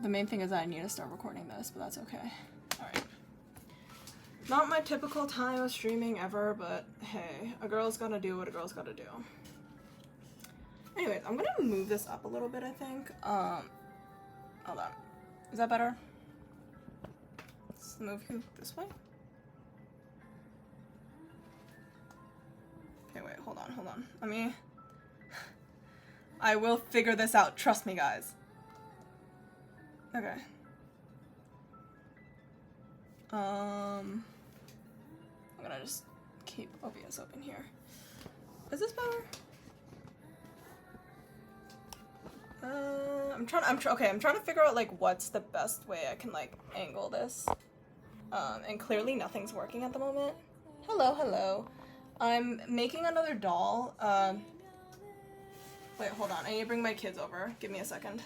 The main thing is that I need to start recording this, but that's okay. Alright. Not my typical time of streaming ever, but hey, a girl's gotta do what a girl's gotta do. Anyways, I'm gonna move this up a little bit, I think. Hold on. Is that better? Let's move you this way. Okay, wait, hold on. Let me... I will figure this out, trust me, guys. Okay. I'm gonna just keep OBS open here. Is this better? I'm trying to figure out like what's the best way I can like angle this. And clearly nothing's working at the moment. Hello. I'm making another doll. Wait, hold on. I need to bring my kids over. Give me a second.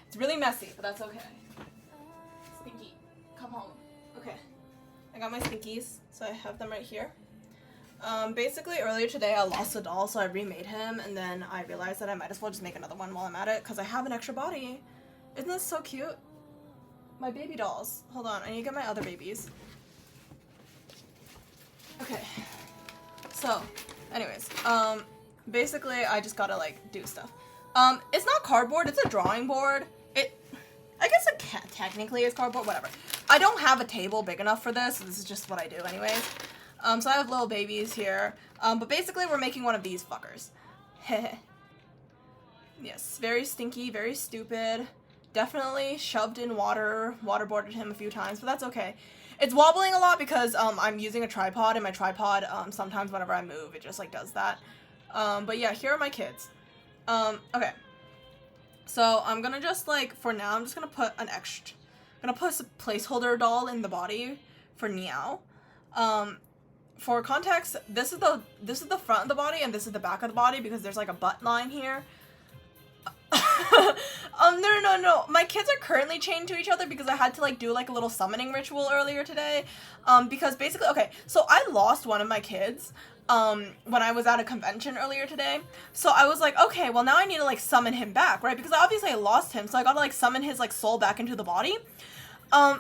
It's really messy, but that's okay. Stinky, come home. Okay. I got my Stinkies, so I have them right here. Basically, earlier today I lost a doll, so I remade him, and then I realized that I might as well just make another one while I'm at it, because I have an extra body. Isn't this so cute? My baby dolls. Hold on, I need to get my other babies. Okay. So, anyways, basically I just gotta, like, do stuff. It's not cardboard, it's a drawing board. I guess it technically is cardboard, whatever. I don't have a table big enough for this, so this is just what I do anyways. So I have little babies here. But basically we're making one of these fuckers. Yes, very stinky, very stupid. Definitely shoved in water, waterboarded him a few times, but that's okay. It's wobbling a lot because I'm using a tripod, and my tripod, sometimes whenever I move, it just like does that. But yeah, here are my kids. Okay. So I'm gonna just like, for now, I'm just gonna put a placeholder doll in the body for Niao. For context, this is the front of the body and this is the back of the body because there's like a butt line here. No. My kids are currently chained to each other because I had to like do like a little summoning ritual earlier today. Because basically, okay, so I lost one of my kids when I was at a convention earlier today. So I was like, okay, well now I need to like summon him back, right? Because obviously I lost him, so I gotta like summon his like soul back into the body.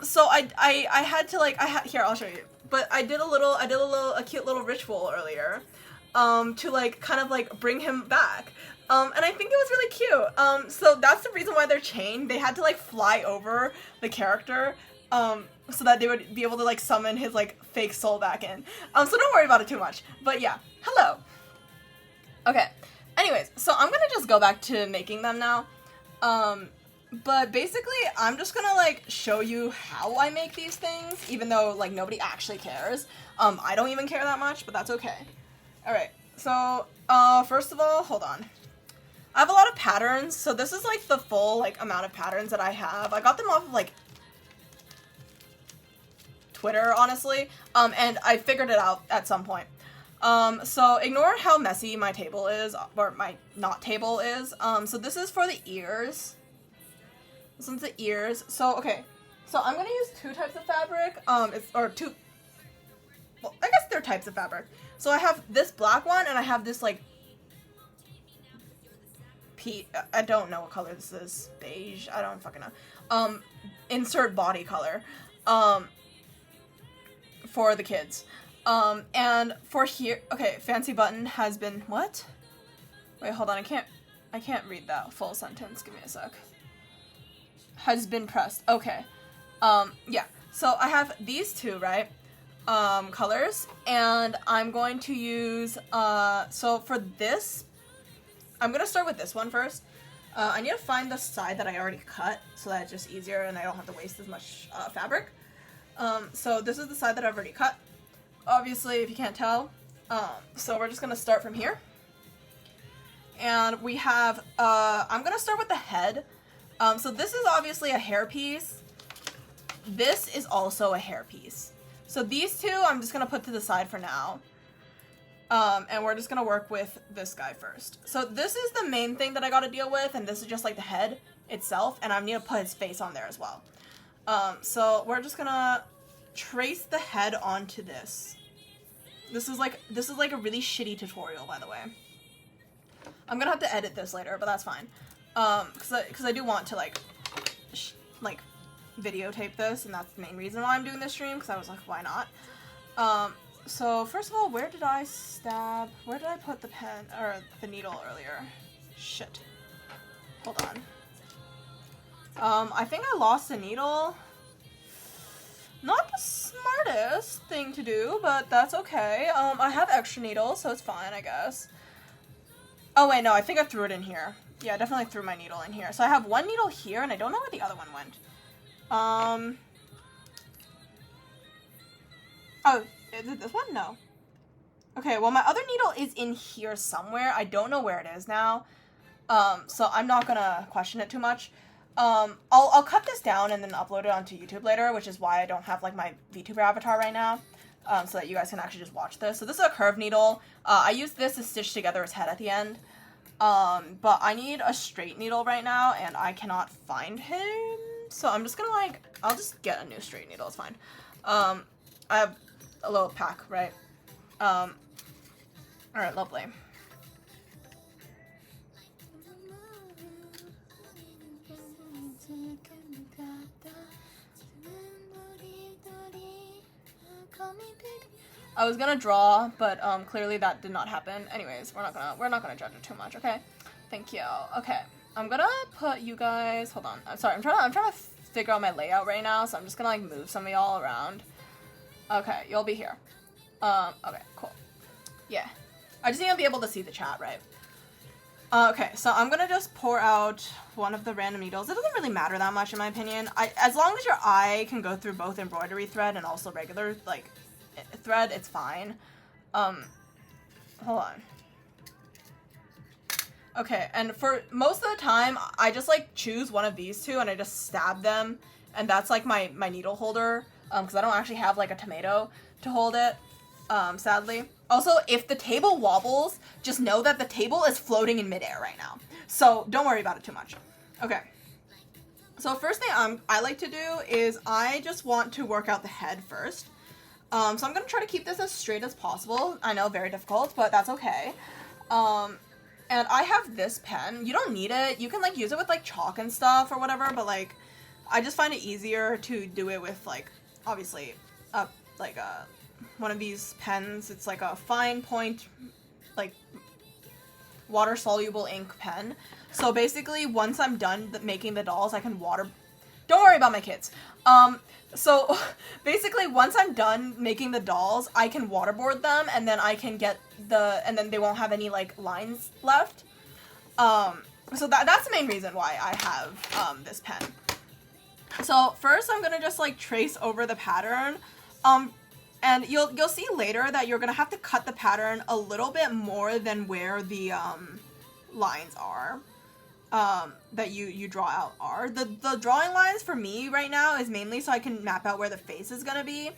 So I had to like, here, I'll show you. But I did a cute little ritual earlier, to like kind of like bring him back. And I think it was really cute. So that's the reason why they're chained. They had to like fly over the character, so that they would be able to like summon his like fake soul back in. So don't worry about it too much. But yeah, hello. Okay. Anyways, so I'm gonna just go back to making them now. But basically, I'm just gonna like show you how I make these things, even though like nobody actually cares. I don't even care that much, but that's okay. Alright, so first of all, hold on. I have a lot of patterns, so this is like the full like amount of patterns that I have. I got them off of like Twitter, honestly, and I figured it out at some point. So ignore how messy my table is, or my not table is. So this is for the ears. This one's the ears. So, okay. So I'm gonna use two types of fabric. Well, I guess they're types of fabric. So I have this black one, and I have this, like, I don't know what color this is. Beige? I don't fucking know. Insert body color. For the kids. And for here, okay, Fancy Button has been, what? Wait, hold on, I can't read that full sentence. Give me a sec. Has been pressed. Okay. Yeah. So I have these two, right? Colors, and I'm going to use, so for this, I'm gonna start with this one first. I need to find the side that I already cut, so that it's just easier and I don't have to waste as much, fabric. So this is the side that I've already cut, obviously, if you can't tell. So we're just gonna start from here. And we have, I'm gonna start with the head. So this is obviously a hairpiece. This is also a hairpiece. So these two I'm just going to put to the side for now. And we're just going to work with this guy first. So this is the main thing that I got to deal with, and this is just like the head itself, and I need to put his face on there as well. So we're just going to trace the head onto this. This is like a really shitty tutorial, by the way. I'm going to have to edit this later, but that's fine. Because I do want to like videotape this, and that's the main reason why I'm doing this stream, because I was like, why not? So first of all, where did I put the pen, or the needle earlier? Shit. Hold on. I think I lost the needle. Not the smartest thing to do, but that's okay. I have extra needles, so it's fine, I guess. Oh wait, no, I think I threw it in here. Yeah, I definitely threw my needle in here. So I have one needle here, and I don't know where the other one went. Oh, is it this one? No. Okay, well, my other needle is in here somewhere. I don't know where it is now. So I'm not gonna question it too much. I'll cut this down and then upload it onto YouTube later, which is why I don't have, like, my VTuber avatar right now, so that you guys can actually just watch this. So this is a curved needle. I use this to stitch together his head at the end. But I need a straight needle right now, and I cannot find him. So I'm just gonna, like, I'll just get a new straight needle, it's fine. I have a little pack, right? Alright, lovely. I was gonna draw, but clearly that did not happen. Anyways, we're not gonna judge it too much, okay? Thank you. Okay, I'm gonna put you guys. Hold on. I'm sorry. I'm trying to figure out my layout right now, so I'm just gonna like move some of y'all around. Okay, you'll be here. Okay, cool. Yeah, I just need to be able to see the chat, right? Okay, so I'm gonna just pour out one of the random needles. It doesn't really matter that much in my opinion. As long as your eye can go through both embroidery thread and also regular, like, thread, it's fine. Hold on. Okay, and for most of the time, I just, like, choose one of these two and I just stab them, and that's, like, my needle holder, because I don't actually have, like, a tomato to hold it, sadly. Also, if the table wobbles, just know that the table is floating in midair right now. So don't worry about it too much. Okay. So first thing I like to do is I just want to work out the head first. So I'm going to try to keep this as straight as possible. I know, very difficult, but that's okay. And I have this pen. You don't need it. You can, like, use it with, like, chalk and stuff or whatever, but, like, I just find it easier to do it with, like, obviously, one of these pens. It's like a fine point, like, water-soluble ink pen. So basically, once I'm done making the dolls, I can Don't worry about my kids. So basically, once I'm done making the dolls, I can waterboard them, and then I can get and then they won't have any, like, lines left. So that's the main reason why I have, this pen. So first, I'm gonna just, like, trace over the pattern. And you'll see later that you're gonna have to cut the pattern a little bit more than where the lines are that you draw out are. The drawing lines for me right now is mainly so I can map out where the face is gonna be.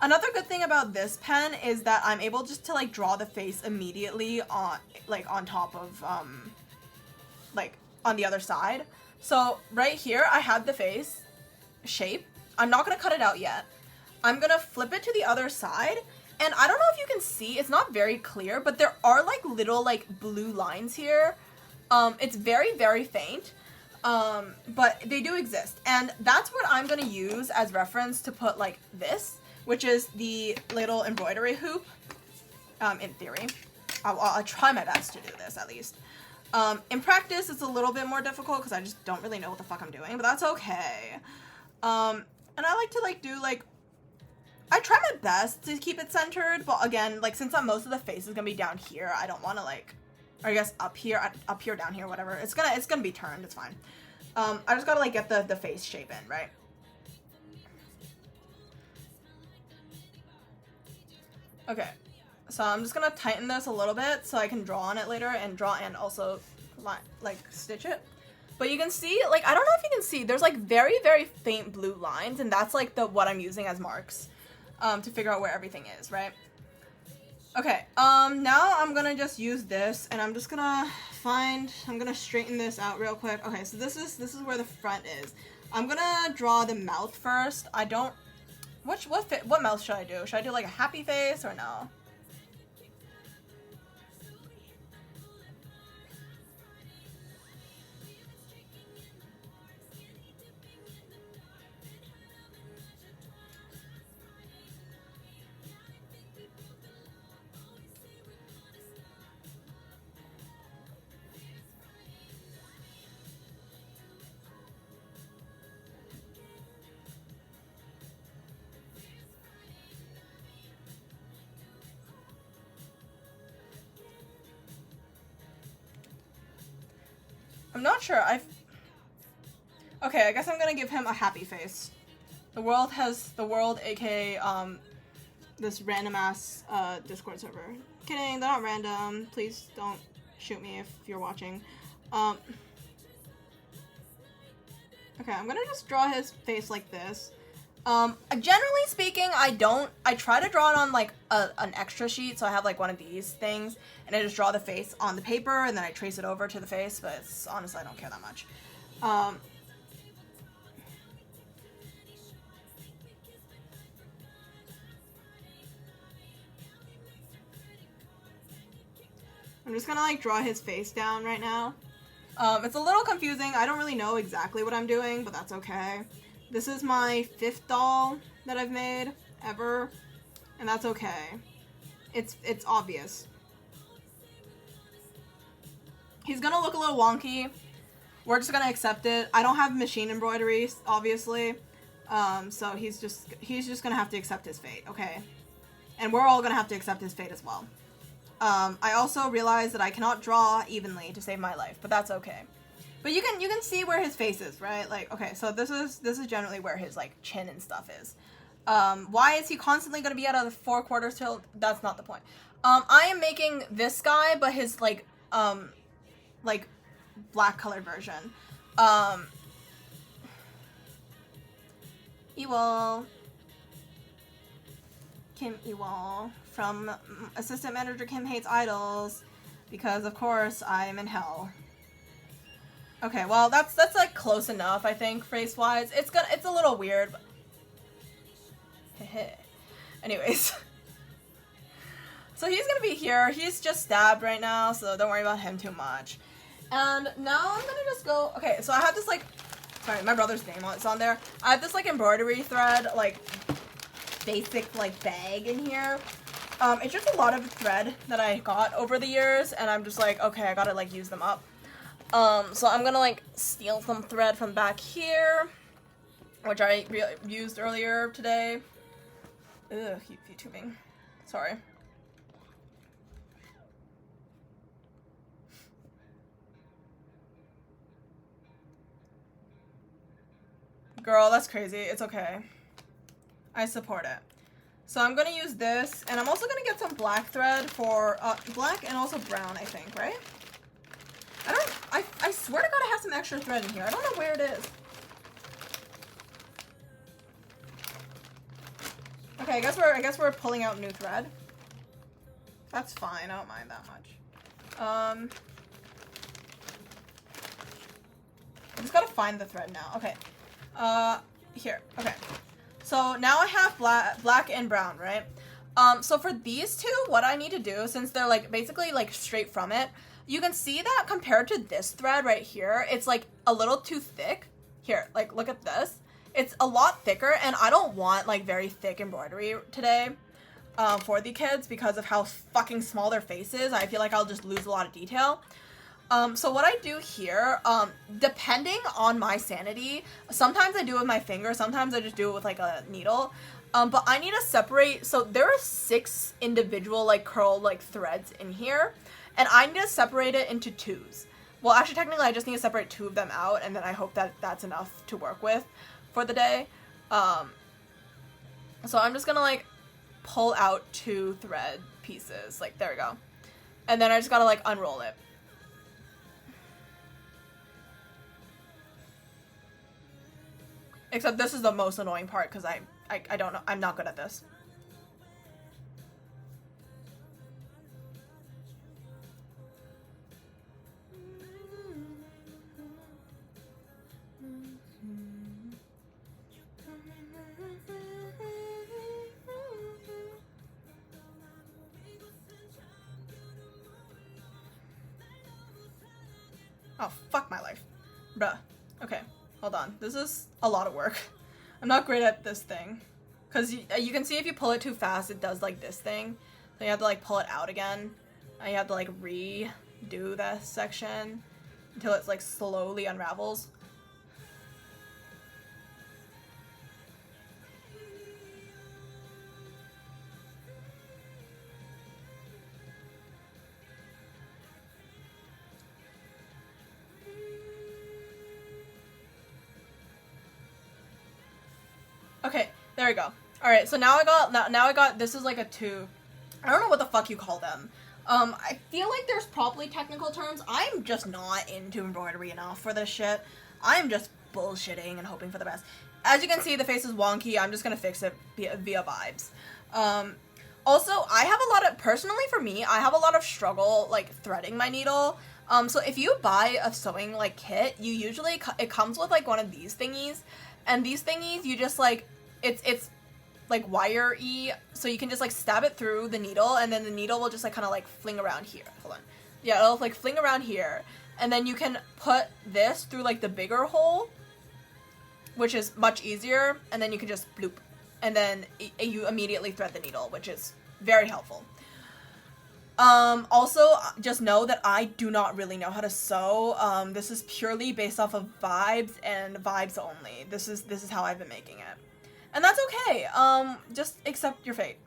Another good thing about this pen is that I'm able just to, like, draw the face immediately on top of like on the other side. So right here I have the face shape. I'm not gonna cut it out yet. I'm gonna flip it to the other side, and I don't know if you can see, it's not very clear, but there are, like, little, like, blue lines here. It's very, very faint, but they do exist, and that's what I'm gonna use as reference to put, like, this, which is the little embroidery hoop, in theory. I'll try my best to do this, at least. In practice, it's a little bit more difficult, because I just don't really know what the fuck I'm doing, but that's okay. And I like to, like, do, like, I try my best to keep it centered, but again, like, since most of the face is gonna be down here, I don't want to, like, or I guess up here, down here, whatever. It's gonna be turned. It's fine. I just gotta, like, get the face shape in, right? Okay, so I'm just gonna tighten this a little bit so I can draw on it later and also like stitch it. But you can see, like, I don't know if you can see, there's, like, very, very faint blue lines, and that's, like, what I'm using as marks. To figure out where everything is, right? Okay, now I'm gonna just use this, and I'm just gonna I'm gonna straighten this out real quick. Okay, so this is where the front is. I'm gonna draw the mouth first. What mouth should I do? Should I do, like, a happy face or no? I'm not sure. Okay, I guess I'm gonna give him a happy face. The world, aka, this random ass, Discord server. Kidding, they're not random. Please don't shoot me if you're watching. Okay, I'm gonna just draw his face like this. Generally speaking, I try to draw it on, like, an extra sheet, so I have, like, one of these things, and I just draw the face on the paper, and then I trace it over to the face, but honestly, I don't care that much. I'm just gonna, like, draw his face down right now. It's a little confusing. I don't really know exactly what I'm doing, but that's okay. This is my 5th doll that I've made ever, and that's okay. It's obvious. He's gonna look a little wonky. We're just gonna accept it. I don't have machine embroidery, obviously, so he's just gonna have to accept his fate, okay? And we're all gonna have to accept his fate as well. I also realized that I cannot draw evenly to save my life, but that's okay. But you can see where his face is, right? Like, okay, so this is generally where his, like, chin and stuff is. Why is he constantly going to be out of the 4/4 tilt? That's not the point. I am making this guy, but his, like black colored version. Ewell. Kim Ewell from Assistant Manager Kim Hates Idols, because of course I'm in hell. Okay, well that's like close enough, I think, face wise. It's a little weird, but anyways. So he's gonna be here. He's just stabbed right now, so don't worry about him too much. And now I'm gonna just go. Okay, so I have this, like, sorry, my brother's name is on there. I have this, like, embroidery thread, like, basic, like, bag in here. It's just a lot of thread that I got over the years, and I'm just like, okay, I gotta, like, use them up. So I'm gonna, like, steal some thread from back here, which I used earlier today. Ugh, keep YouTubing. Sorry. Girl, that's crazy. It's okay. I support it. So I'm gonna use this, and I'm also gonna get some black thread for, black and also brown, I think, right? I swear to God I have some extra thread in here. I don't know where it is. Okay, I guess we're pulling out new thread. That's fine, I don't mind that much. I just gotta find the thread now. Okay. Here. Okay. So now I have black and brown, right? So for these two, what I need to do, since they're, like, basically, like, straight from it, you can see that compared to this thread right here, it's, like, a little too thick. Here, like, look at this. It's a lot thicker, and I don't want, like, very thick embroidery today, for the kids because of how fucking small their face is. I feel like I'll just lose a lot of detail. So what I do here, depending on my sanity, sometimes I do it with my finger, sometimes I just do it with, like, a needle. But I need to separate, so there are 6 individual, like, curl, like, threads in here, and I need to separate it into 2s. Well, actually, technically, I just need to separate 2 of them out, and then I hope that that's enough to work with for the day. So I'm just gonna, like, pull out 2 thread pieces, like, there we go. And then I just gotta, like, unroll it. Except this is the most annoying part, because I don't know, I'm not good at this. Oh, fuck my life. Bruh. Okay, hold on. This is a lot of work. I'm not great at this thing. Because you can see if you pull it too fast, it does, like, this thing. So you have to, like, pull it out again. And you have to, like, redo that section until it's, like, slowly unravels. Okay, there we go. Alright, so now I got, this is like a 2. I don't know what the fuck you call them. I feel like there's probably technical terms. I'm just not into embroidery enough for this shit. I'm just bullshitting and hoping for the best. As you can see, the face is wonky. I'm just gonna fix it via vibes. Also, I have a lot of, personally for me, I have a lot of struggle, like, threading my needle. So if you buy a sewing, like, kit, you usually, it comes with, like, one of these thingies. And these thingies, you just, like, it's like, wire-y, so you can just, like, stab it through the needle, and then the needle will just, like, kind of, like, fling around here. Hold on. Yeah, it'll, like, fling around here, and then you can put this through, like, the bigger hole, which is much easier, and then you can just bloop, and then you immediately thread the needle, which is very helpful. Also, just know that I do not really know how to sew. This is purely based off of vibes, and vibes only. This is how I've been making it. And that's okay. Just accept your fate.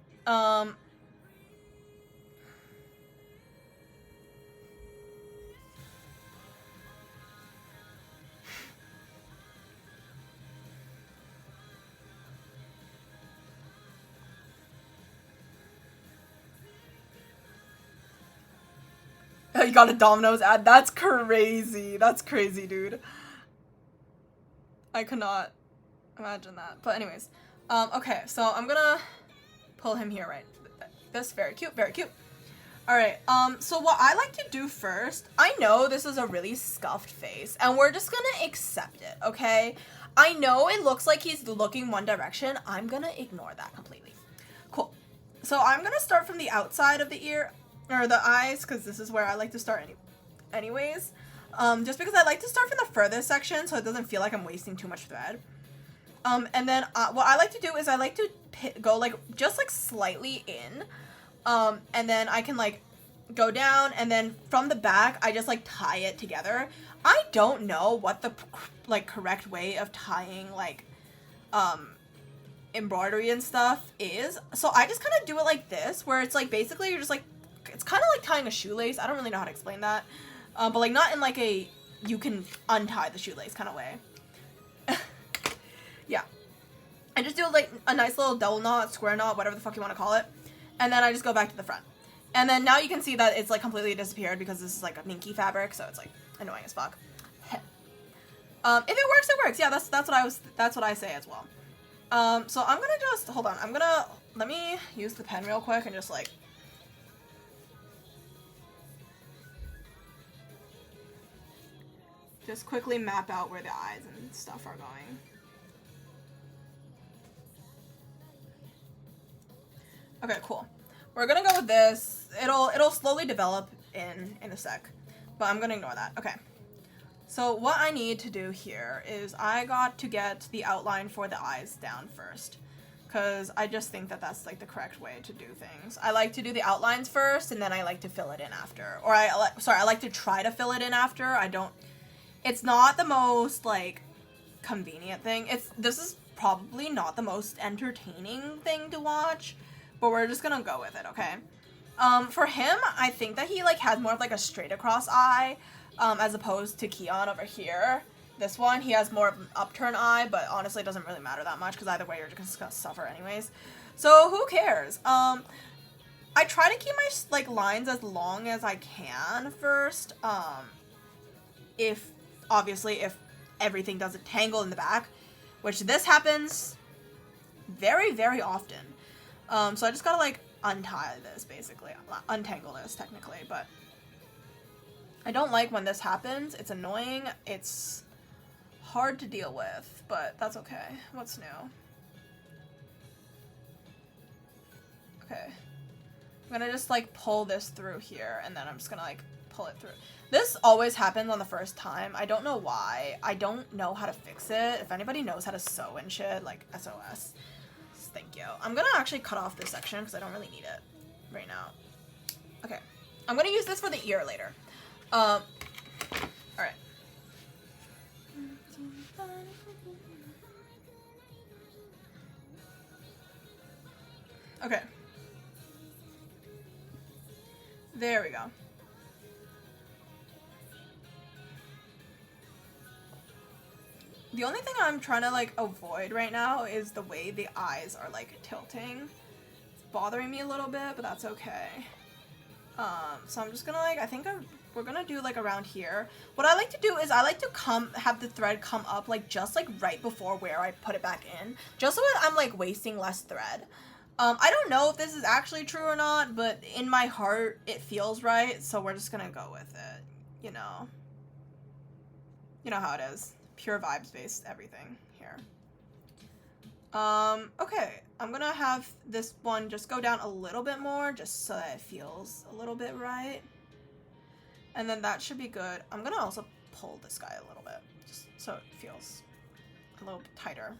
You got a Domino's ad? That's crazy. That's crazy, dude. I could not imagine that. But anyways. Okay, so I'm gonna pull him here, right? This, very cute, very cute. Alright, so what I like to do first, I know this is a really scuffed face, and we're just gonna accept it, okay? I know it looks like he's looking one direction. I'm gonna ignore that completely. Cool. So I'm gonna start from the outside of the ear, or the eyes, because this is where I like to start anyways. Just because I like to start from the furthest section, so it doesn't feel like I'm wasting too much thread. And then, what I like to do is I like to go, like, just, like, slightly in, and then I can, like, go down, and then from the back, I just, like, tie it together. I don't know what the, like, correct way of tying, like, embroidery and stuff is, so I just kind of do it like this, where it's, like, basically you're just, like, it's kind of like tying a shoelace. I don't really know how to explain that, but, like, not in, like, a you can untie the shoelace kind of way. Yeah. I just do, like, a nice little double knot, square knot, whatever the fuck you want to call it. And then I just go back to the front. And then now you can see that it's, like, completely disappeared because this is, like, a minky fabric, so it's, like, annoying as fuck. If it works, it works. Yeah, that's what I say as well. So I'm gonna just, hold on. Let me use the pen real quick and just, like, just quickly map out where the eyes and stuff are going. Okay, cool. We're gonna go with this. It'll slowly develop in a sec, but I'm gonna ignore that. Okay. So what I need to do here is I got to get the outline for the eyes down first, because I just think that that's, like, the correct way to do things. I like to do the outlines first, and then I like to fill it in after. Or I like to try to fill it in after. It's not the most, like, convenient thing. This is probably not the most entertaining thing to watch, but we're just gonna go with it, okay? For him, I think that he, like, has more of, like, a straight across eye, as opposed to Keon over here. This one, he has more of an upturn eye, but honestly it doesn't really matter that much, because either way you're just gonna suffer anyways. So who cares? I try to keep my, like, lines as long as I can first, if everything doesn't tangle in the back, which this happens very, very often. So I just gotta, like, untie this, basically. Untangle this, technically, but I don't like when this happens. It's annoying. It's hard to deal with, but that's okay. What's new? Okay. I'm gonna just, like, pull this through here, and then I'm just gonna, like, pull it through. This always happens on the first time. I don't know why. I don't know how to fix it. If anybody knows how to sew and shit, like, SOS. Thank you. I'm gonna actually cut off this section because I don't really need it right now. Okay. I'm gonna use this for the ear later. Alright. Okay. There we go. The only thing I'm trying to like avoid right now is the way the eyes are like tilting. It's bothering me a little bit, but that's okay. So I'm just gonna like, we're gonna do like around here. What I like to do is I like to have the thread come up like just like right before where I put it back in, just so that I'm like wasting less thread. I don't know if this is actually true or not, but in my heart it feels right, so we're just gonna go with it, you know. You know how it is. Pure vibes based everything here. Okay, I'm gonna have this one just go down a little bit more just so that it feels a little bit right. And then that should be good. I'm gonna also pull this guy a little bit just so it feels a little bit tighter.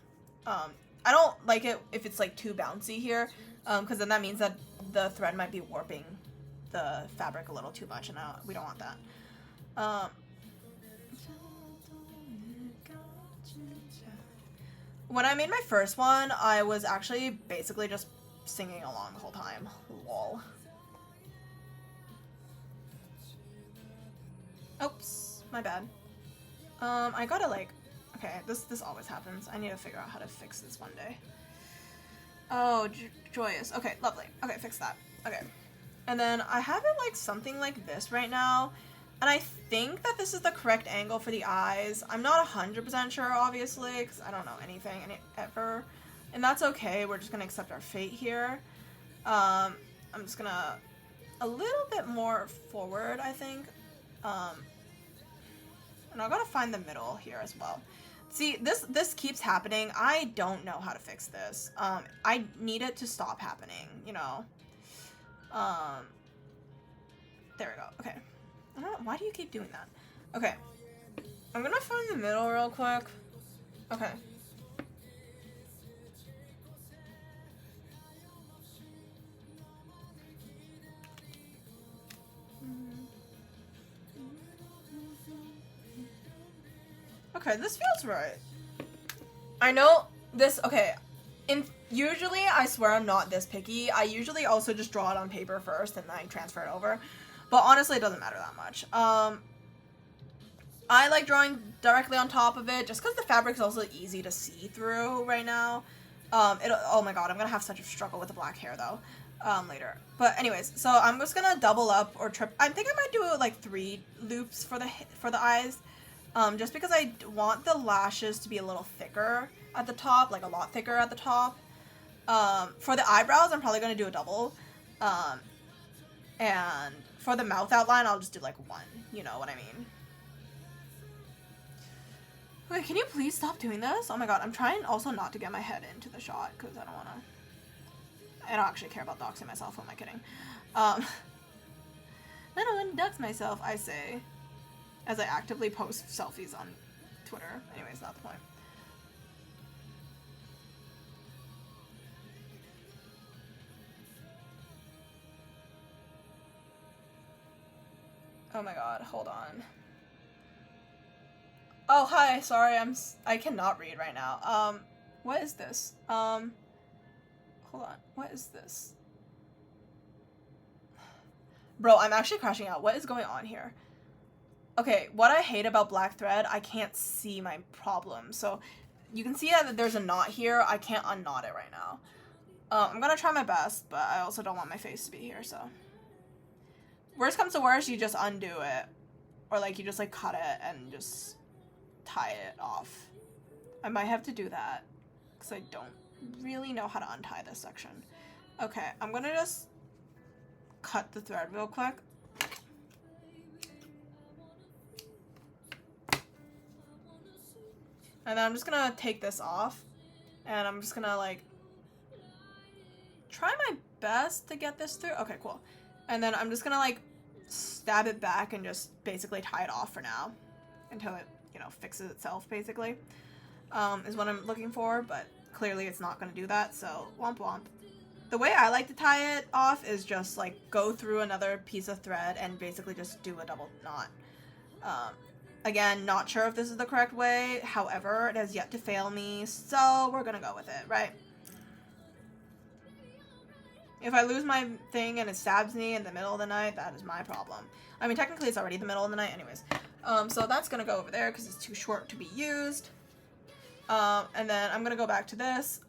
I don't like it if it's like too bouncy here, because then that means that the thread might be warping the fabric a little too much, and we don't want that. When I made my first one, I was actually basically just singing along the whole time. Lol. Oops, my bad. I gotta like, okay, this always happens. I need to figure out how to fix this one day. Oh, joyous. Okay, lovely. Okay, fix that. Okay. And then I have it like something like this right now. And I think that this is the correct angle for the eyes. I'm not 100% sure, obviously, because I don't know anything ever. And that's okay. We're just going to accept our fate here. I'm just going to a little bit more forward, I think. And I've got to find the middle here as well. See, this keeps happening. I don't know how to fix this. I need it to stop happening, you know. There we go. Okay. I don't know, why do you keep doing that? Okay. I'm gonna find the middle real quick. Okay. Okay, this feels right. I know this, okay. Usually, I swear I'm not this picky. I usually also just draw it on paper first and then I transfer it over. But honestly, it doesn't matter that much. I like drawing directly on top of it just because the fabric is also easy to see through right now. Oh my god, I'm gonna have such a struggle with the black hair though later. But anyways, so I'm just gonna double up or trip. I think I might do like 3 loops for the eyes, just because I want the lashes to be a little thicker at the top, like a lot thicker at the top. For the eyebrows, I'm probably gonna do a double, and for the mouth outline, I'll just do like 1. You know what I mean? Wait, can you please stop doing this? Oh my god, I'm trying also not to get my head into the shot because I don't actually care about doxing myself. Who am I kidding? I don't want to dox myself, I say, as I actively post selfies on Twitter. Anyways, not the point. Oh my god, hold on. Oh, hi, sorry, I cannot read right now. What is this? Hold on, what is this? Bro, I'm actually crashing out. What is going on here? Okay, what I hate about black thread, I can't see my problem. So, you can see that there's a knot here. I can't unknot it right now. I'm gonna try my best, but I also don't want my face to be here, so. Worst comes to worst, you just undo it. Or, like, you just, like, cut it and just tie it off. I might have to do that, because I don't really know how to untie this section. Okay, I'm gonna just cut the thread real quick. And then I'm just gonna take this off, and I'm just gonna, like, try my best to get this through. Okay, cool. And then I'm just gonna, like, stab it back and just basically tie it off for now until it, you know, fixes itself, basically, is what I'm looking for, but clearly it's not gonna do that, so womp womp. The way I like to tie it off is just, like, go through another piece of thread and basically just do a double knot. Again, not sure if this is the correct way, however, it has yet to fail me, so we're gonna go with it, right? If I lose my thing and it stabs me in the middle of the night, that is my problem. I mean, technically it's already the middle of the night anyways. So that's gonna go over there because it's too short to be used. And then I'm gonna go back to this.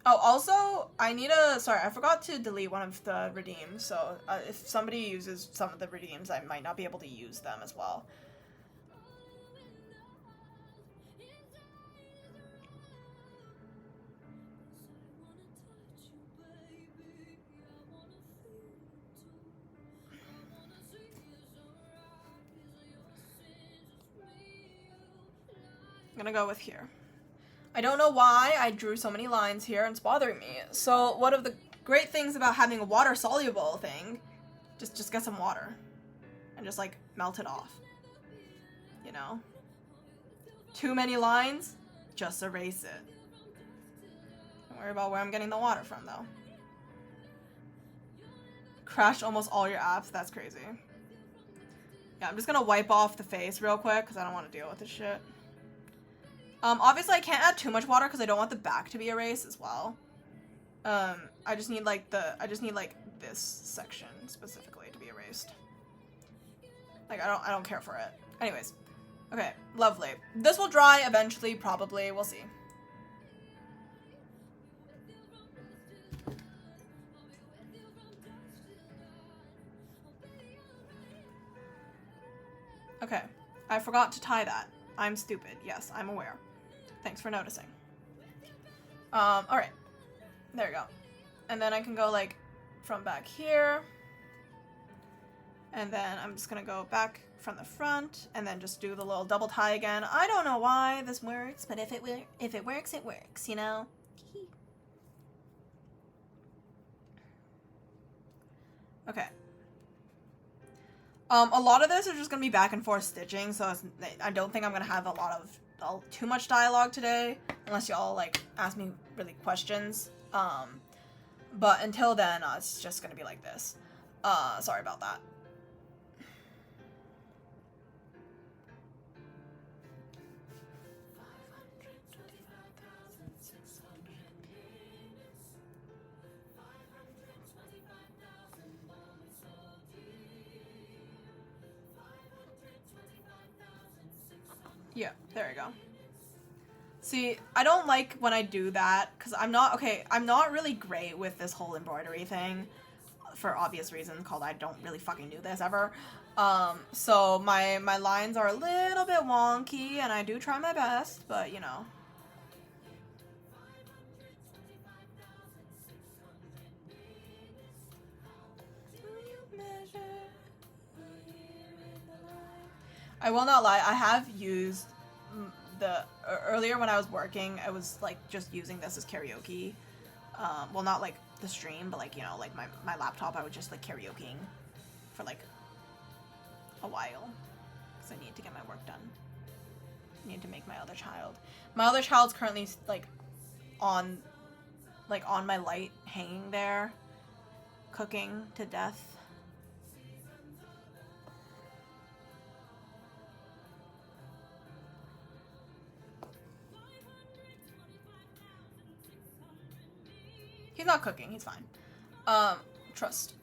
Oh, also, sorry, I forgot to delete one of the redeems, so if somebody uses some of the redeems, I might not be able to use them as well. I'm gonna go with here. I don't know why I drew so many lines here, and it's bothering me. So one of the great things about having a water-soluble thing, just get some water and just like melt it off. You know? Too many lines, just erase it. Don't worry about where I'm getting the water from though. Crashed almost all your apps, that's crazy. Yeah, I'm just gonna wipe off the face real quick because I don't want to deal with this shit. Obviously I can't add too much water because I don't want the back to be erased as well. I just need like this section specifically to be erased. Like I don't care for it. Anyways. Okay, lovely. This will dry eventually, probably. We'll see. Okay, I forgot to tie that. I'm stupid. Yes, I'm aware. Thanks for noticing. Alright. There we go. And then I can go, like, from back here. And then I'm just gonna go back from the front, and then just do the little double tie again. I don't know why this works, but if it works, it works, you know? Okay. A lot of this is just gonna be back and forth stitching, so I don't think I'm gonna have too much dialogue today, unless y'all like ask me really questions. But until then, it's just gonna be like this. Sorry about that. Yeah, there we go. See, I don't like when I do that, because I'm not really great with this whole embroidery thing, for obvious reasons, called I don't really fucking do this ever. So my lines are a little bit wonky, and I do try my best, but you know. I will not lie, I have used earlier when I was working, I was like just using this as karaoke. Well, not like the stream, but like, you know, like my laptop, I would just like karaokeing for like a while because I need to get my work done. I need to make my other child. My other child's currently like on my light hanging there, cooking to death. He's not cooking, he's fine. Trust.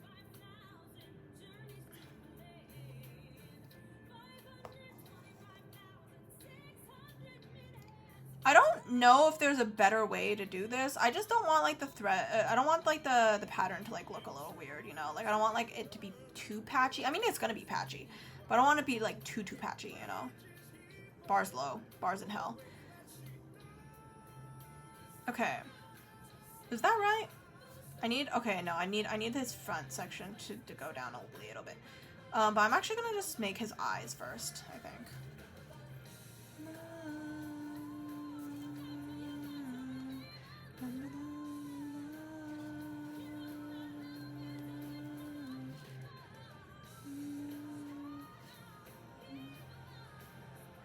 I don't know if there's a better way to do this. I just don't want like the thread, I don't want like the pattern to like look a little weird, you know? Like I don't want like it to be too patchy. I mean, it's gonna be patchy, but I don't want it to be like too patchy, you know? Bars low, bars in hell. Okay. Is that right? I need this front section to go down a little bit. But I'm actually gonna just make his eyes first, I think.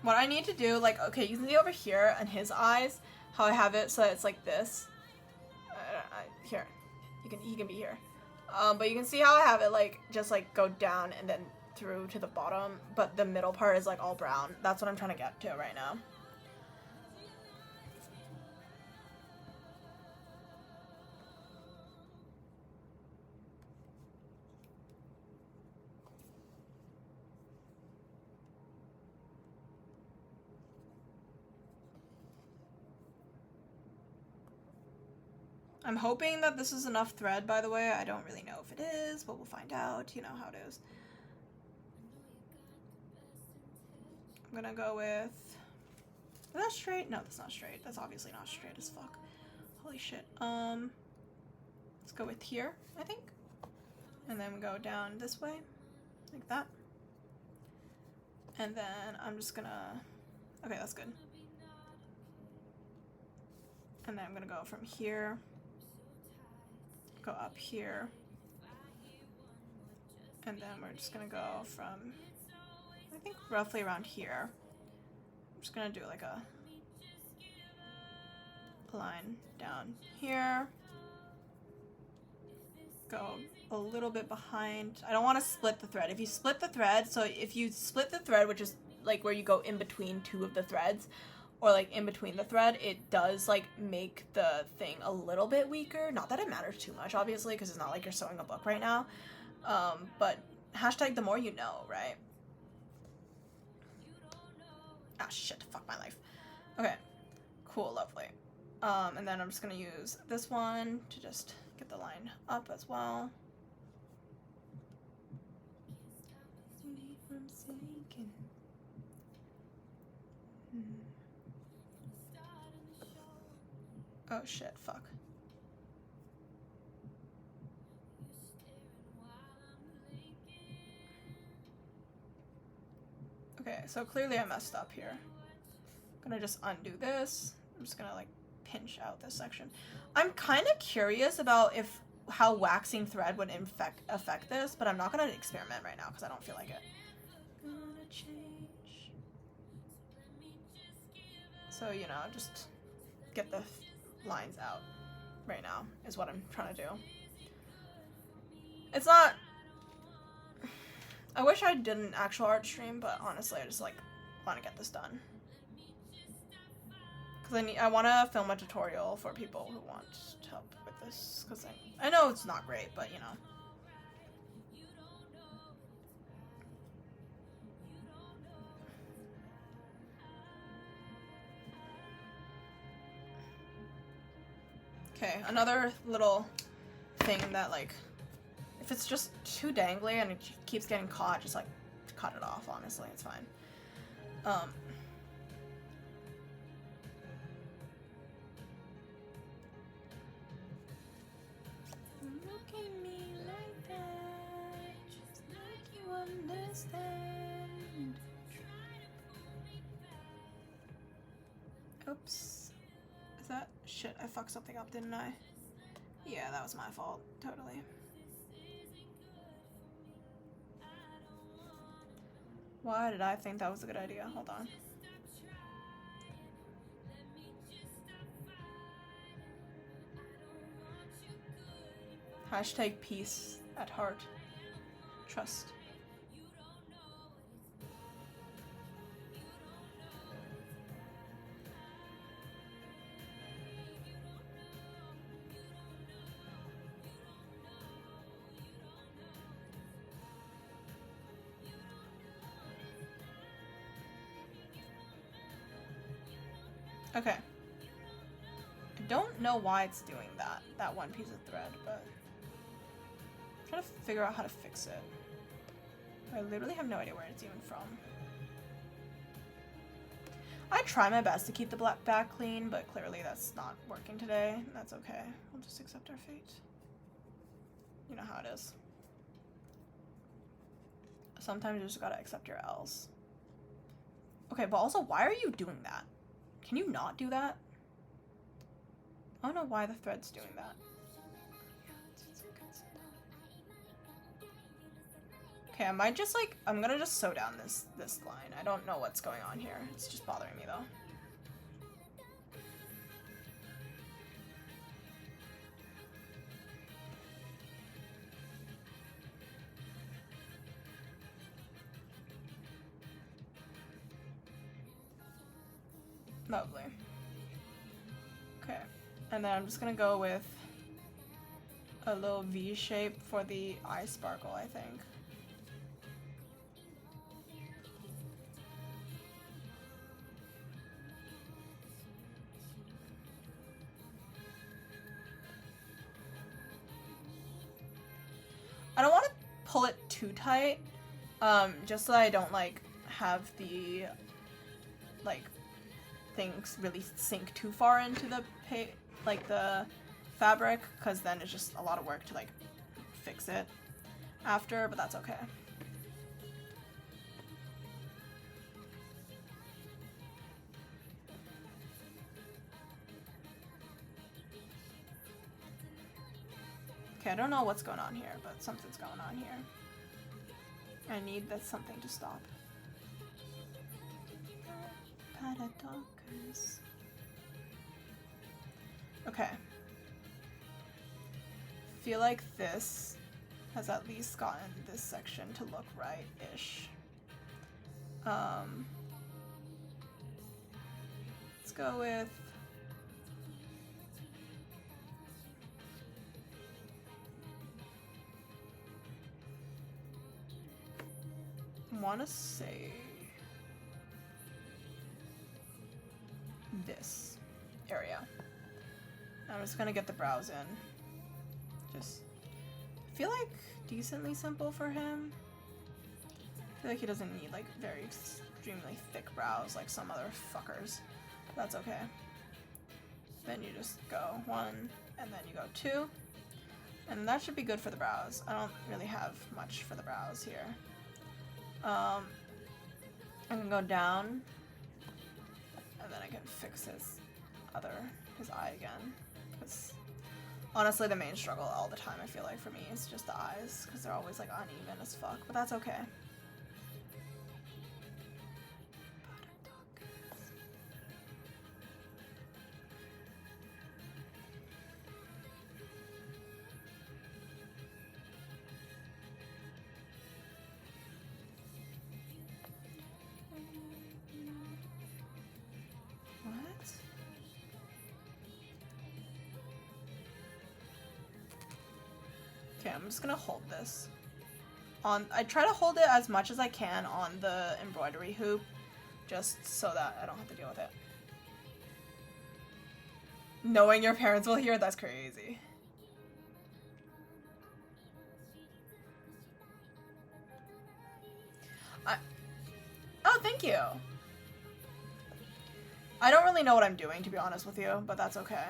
What I need to do, like, okay, you can see over here on his eyes, how I have it so that it's like this. Here. He can be here. But you can see how I have it, like, just, like, go down and then through to the bottom, but the middle part is, like, all brown. That's what I'm trying to get to right now. I'm hoping that this is enough thread, by the way. I don't really know if it is, but we'll find out. You know how it is. I'm gonna go with... Is that straight? No, that's not straight. That's obviously not straight as fuck. Holy shit. Let's go with here, I think. And then we go down this way, like that. And then I'm just gonna... Okay, that's good. And then I'm gonna go from here, go up here, and then we're just gonna go from, I think, roughly around here. I'm just gonna do like a line down here, go a little bit behind. I don't want to split the thread. If you split the thread, so if you split the thread, which is like where you go in between two of the threads, or like in between the thread, it does like make the thing a little bit weaker. Not that it matters too much, obviously, because it's not like you're sewing a book right now. But hashtag the more you know, right? Ah, shit, fuck my life. Okay, cool, lovely. And then I'm just gonna use this one to just get the line up as well. Oh shit, fuck. Okay, so clearly I messed up here. I'm gonna just undo this. I'm just gonna like pinch out this section. I'm kind of curious about how waxing thread would affect this, but I'm not gonna experiment right now because I don't feel like it. Gonna change. So, you know, just get the lines out right now is what I'm trying to do. It's not... I wish I did an actual art stream, but honestly, I just like want to get this done. Because I want to film a tutorial for people who want help with this. Because I know it's not great, but you know. Okay, another little thing that like, if it's just too dangly and it keeps getting caught, just like cut it off, honestly, it's fine. Look at me like that, just like you understand. Oops. Is that shit? I fucked something up, didn't I? Yeah, that was my fault. Totally. Why did I think that was a good idea? Hold on. Hashtag peace at heart. Trust. Okay. I don't know why it's doing that one piece of thread, but I'm trying to figure out how to fix it. I literally have no idea where it's even from. I try my best to keep the black back clean, but clearly that's not working today. That's okay. We'll just accept our fate. You know how it is. Sometimes you just gotta accept your L's. Okay, but also, why are you doing that? Can you not do that? I don't know why the thread's doing that. Okay, I might just like, I'm gonna just sew down this line. I don't know what's going on here. It's just bothering me though. Lovely. Okay, and then I'm just gonna go with a little V shape for the eye sparkle, I think. pull it too tight, just so I don't like have the like things really sink too far into the the fabric, because then it's just a lot of work to like fix it after, but that's okay. Okay, I don't know what's going on here, but something's going on here. I need that something to stop. Paradoxers. Okay. Feel like this has at least gotten this section to look right-ish. Let's go with want to say this area. I'm just gonna get the brows in. Just feel like decently simple for him. I feel like he doesn't need like very extremely thick brows like some other fuckers. That's okay. Then you just go 1 and then you go 2. And that should be good for the brows. I don't really have much for the brows here. I can go down, and then I can fix his eye again. Because honestly, the main struggle all the time, I feel like, for me is just the eyes, because they're always like uneven as fuck, but that's okay. Okay, I'm just gonna hold this. I try to hold it as much as I can on the embroidery hoop, just so that I don't have to deal with it. Knowing your parents will hear, that's crazy. Oh, thank you. I don't really know what I'm doing, to be honest with you, but that's okay.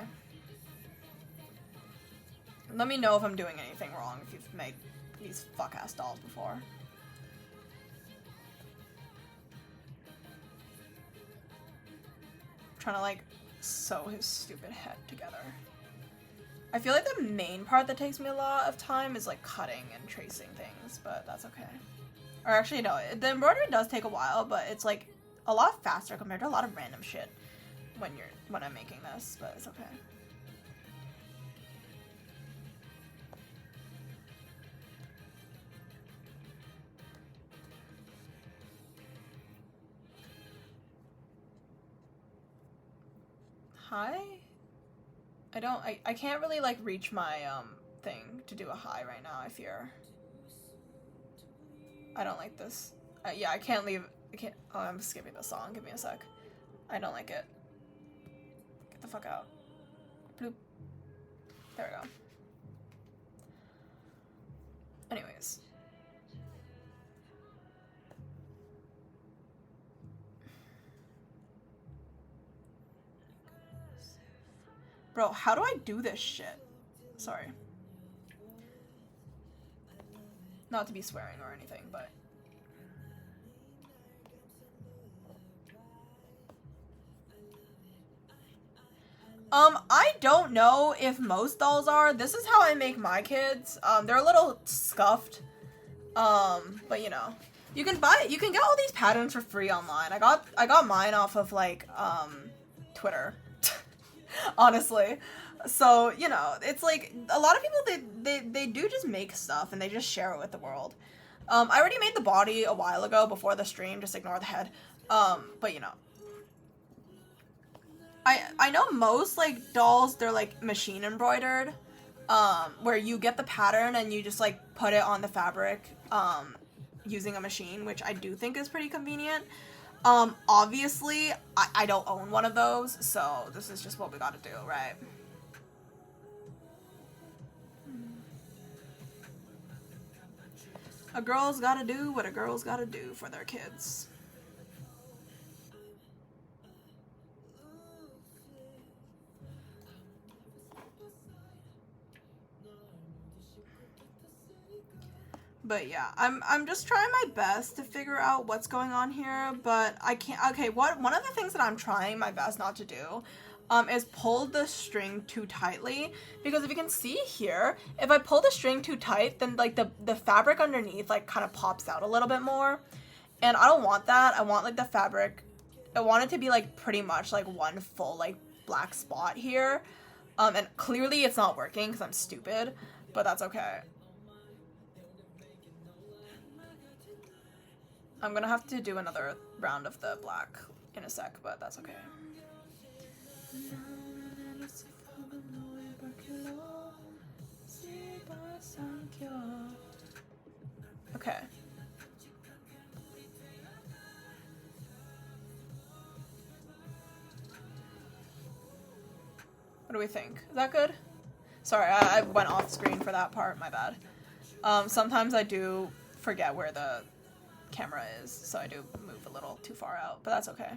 Let me know if I'm doing anything wrong if you've made these fuck-ass dolls before. I'm trying to, like, sew his stupid head together. I feel like the main part that takes me a lot of time is, like, cutting and tracing things, but that's okay. Or actually, no, the embroidery does take a while, but it's, like, a lot faster compared to a lot of random shit when I'm making this, but it's okay. Hi? I can't really, like, reach my, thing to do a hi right now, I fear. I don't like this. Yeah, I can't leave. Oh, I'm skipping the song. Give me a sec. I don't like it. Get the fuck out. Bloop. There we go. Anyways. Bro, how do I do this shit? Sorry. Not to be swearing or anything, but... I don't know if most dolls are. This is how I make my kids. They're a little scuffed. But you know. You can get all these patterns for free online. I got mine off of, like, Twitter. Honestly. So, you know, it's like, a lot of people, they do just make stuff and they just share it with the world. I already made the body a while ago before the stream, just ignore the head. But you know. I know most, like, dolls, they're, like, machine embroidered, where you get the pattern and you just, like, put it on the fabric, using a machine, which I do think is pretty convenient. Obviously, I don't own one of those, so this is just what we gotta do, right? A girl's gotta do what a girl's gotta do for their kids. But yeah, I'm just trying my best to figure out what's going on here, but I can't. Okay, one of the things that I'm trying my best not to do is pull the string too tightly, because if you can see here, if I pull the string too tight, then like the fabric underneath like kind of pops out a little bit more, and I don't want that. I want like the fabric, I want it to be like pretty much like one full like black spot here, and clearly it's not working because I'm stupid, but that's okay. I'm gonna have to do another round of the black in a sec, but that's okay. Okay. What do we think? Is that good? Sorry, I went off screen for that part, my bad. Sometimes I do forget where the camera is, so I do move a little too far out, but that's okay.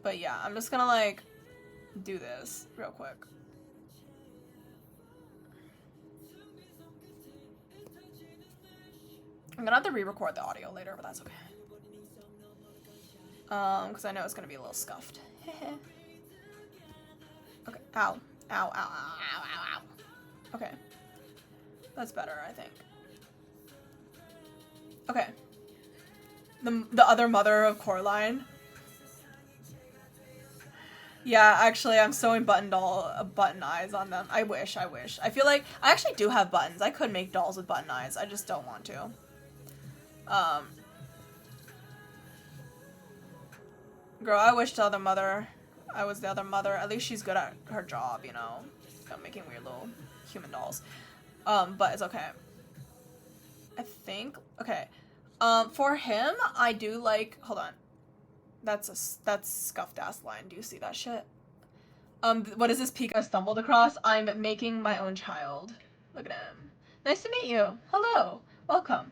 But yeah, I'm just gonna like do this real quick. I'm gonna have to re-record the audio later, but that's okay. Because I know it's gonna be a little scuffed. Okay, ow. Ow, ow, ow, ow, ow, ow. Okay. That's better, I think. Okay. The other mother of Coraline. Yeah, actually, I'm sewing button eyes on them. I wish. I feel like I actually do have buttons. I could make dolls with button eyes. I just don't want to. Girl, I wish I was the other mother. At least she's good at her job, you know, making weird little human dolls. But it's okay. I think, okay. For him, I do like, hold on. That's scuffed ass line. Do you see that shit? What is this peak I stumbled across? I'm making my own child. Look at him. Nice to meet you. Hello. Welcome.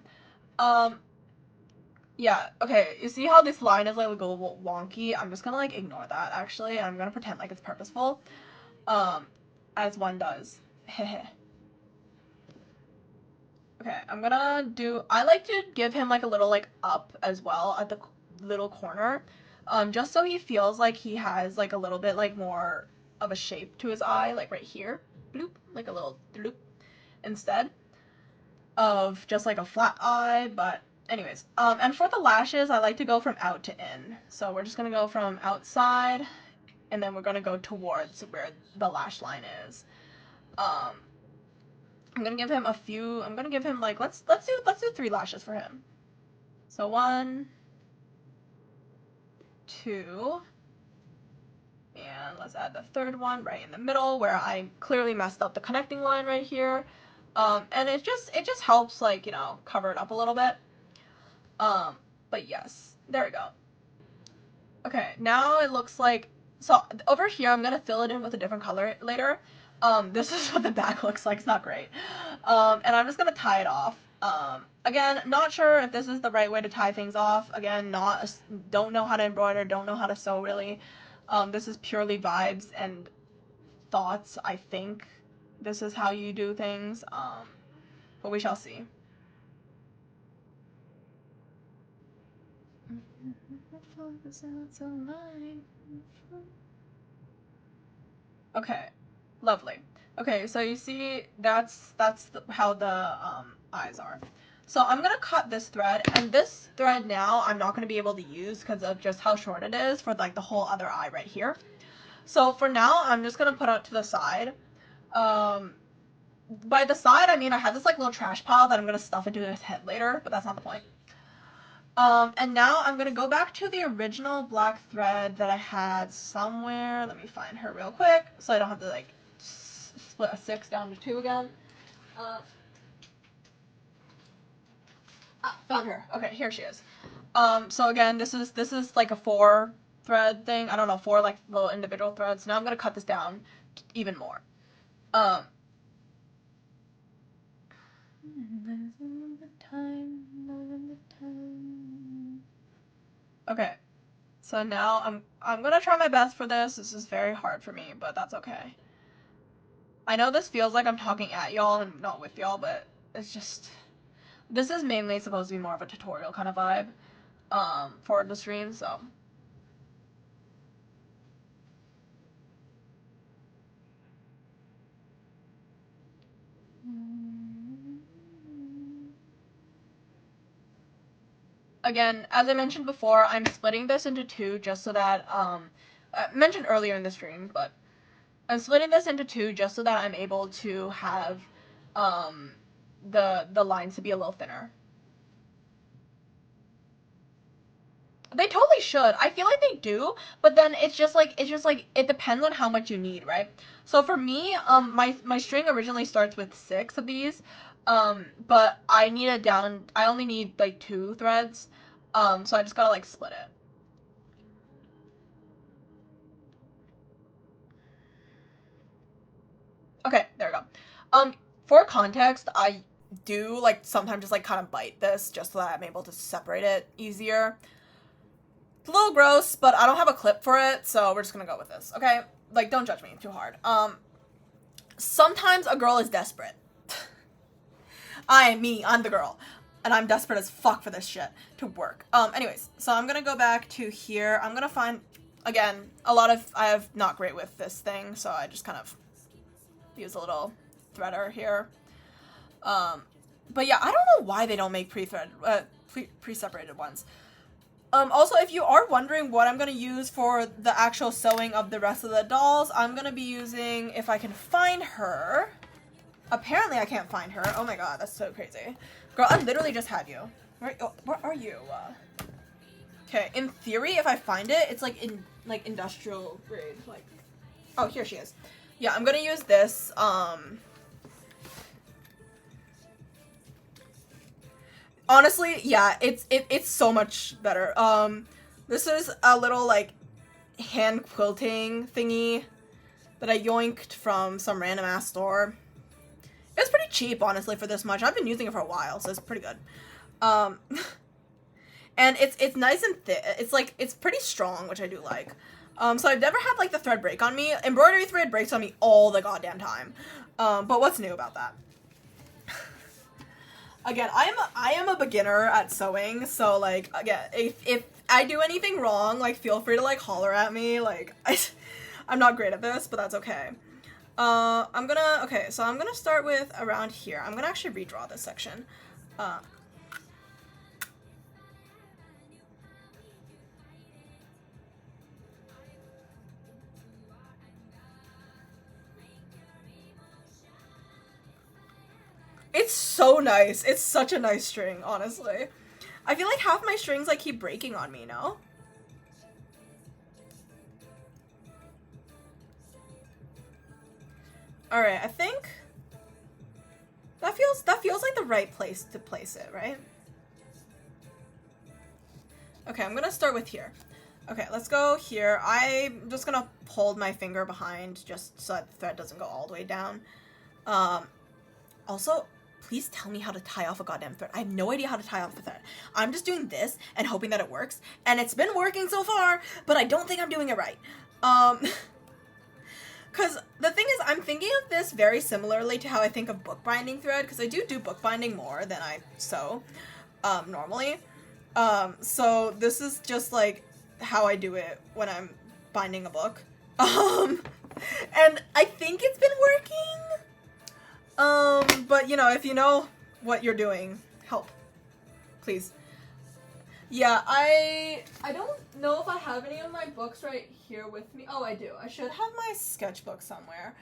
Yeah, okay, you see how this line is like a little wonky? I'm just gonna like ignore that actually, and I'm gonna pretend like it's purposeful. As one does. Heh. Okay, I like to give him like a little like up as well at the little corner, just so he feels like he has like a little bit like more of a shape to his eye, like right here, bloop, like a little bloop, instead of just like a flat eye. But anyways, and for the lashes, I like to go from out to in. So we're just gonna go from outside, and then we're gonna go towards where the lash line is. I'm gonna give him a few. I'm gonna give him like let's do 3 lashes for him. So 1, 2, and let's add the 3rd one right in the middle where I clearly messed up the connecting line right here. And it just helps like, you know, cover it up a little bit. But yes, there we go. Okay, now it looks like, so over here I'm gonna fill it in with a different color later. This is what the back looks like. It's not great. And I'm just gonna tie it off. Again, not sure if this is the right way to tie things off. Again, don't know how to embroider, don't know how to sew really. This is purely vibes and thoughts. I think this is how you do things. But we shall see. Okay, lovely. Okay, so you see that's how the eyes are. So I'm gonna cut this thread, and this thread now I'm not gonna be able to use because of just how short it is for like the whole other eye right here. So for now, I'm just gonna put it to the side. By the side, I mean I have this like little trash pile that I'm gonna stuff into his head later, but that's not the point. And now I'm gonna go back to the original black thread that I had somewhere. Let me find her real quick, so I don't have to like split a 6 down to 2 again. Found her. Okay, here she is. So again, this is like a 4 thread thing. I don't know, 4 like little individual threads. Now I'm gonna cut this down even more. Okay, so now I'm gonna try my best for this. This is very hard for me, but that's okay. I know this feels like I'm talking at y'all and not with y'all, but it's just this is mainly supposed to be more of a tutorial kind of vibe for the stream, so again, as I mentioned before, I'm splitting this into two just so that I mentioned earlier in the stream, but I'm splitting this into two just so that I'm able to have um the lines to be a little thinner. They totally should. I feel like they do, but then it's just like it depends on how much you need, right? So for me, my string originally starts with 6 of these, but I need it down. I only need like 2 threads, so I just gotta like split it. Okay, there we go. For context, I do like sometimes just like kind of bite this just so that I'm able to separate it easier. It's a little gross, but I don't have a clip for it, so we're just gonna go with this, okay? Like, don't judge me too hard. Sometimes a girl is desperate. I'm the girl. And I'm desperate as fuck for this shit to work. Anyways, so I'm gonna go back to here. I'm gonna find, again, I have not great with this thing, so I just kind of use a little threader here. But yeah, I don't know why they don't make pre-separated ones. Also, if you are wondering what I'm going to use for the actual sewing of the rest of the dolls, I'm going to be using, if I can find her. Apparently I can't find her. Oh my god, that's so crazy. Girl, I literally just had you. Where are you? Okay, in theory, if I find it, it's like in like industrial grade. Like, oh, here she is. Yeah, I'm going to use this. Honestly, yeah, it's so much better. This is a little like hand quilting thingy that I yoinked from some random ass store. It was pretty cheap, honestly, for this much. I've been using it for a while, so it's pretty good. And it's nice and thick. It's pretty strong, which I do like. So I've never had like the thread break on me. Embroidery thread breaks on me all the goddamn time. But what's new about that? Again, I am a beginner at sewing, so like again, if I do anything wrong, like feel free to like holler at me. Like I'm not great at this, but that's okay. I'm gonna start with around here. I'm gonna actually redraw this section. It's so nice. It's such a nice string, honestly. I feel like half my strings like keep breaking on me, no? Alright, I think that feels like the right place to place it, right? Okay, I'm gonna start with here. Okay, let's go here. I'm just gonna hold my finger behind just so that the thread doesn't go all the way down. Also, please tell me how to tie off a goddamn thread. I have no idea how to tie off a thread. I'm just doing this and hoping that it works, and it's been working so far, but I don't think I'm doing it right. Because the thing is, I'm thinking of this very similarly to how I think of bookbinding thread, because I do bookbinding more than I sew, normally. So this is just, like, how I do it when I'm binding a book. And I think it's been working. But, you know, if you know what you're doing, help. Please. Yeah, I don't know if I have any of my books right here with me. Oh, I do. I should have my sketchbook somewhere.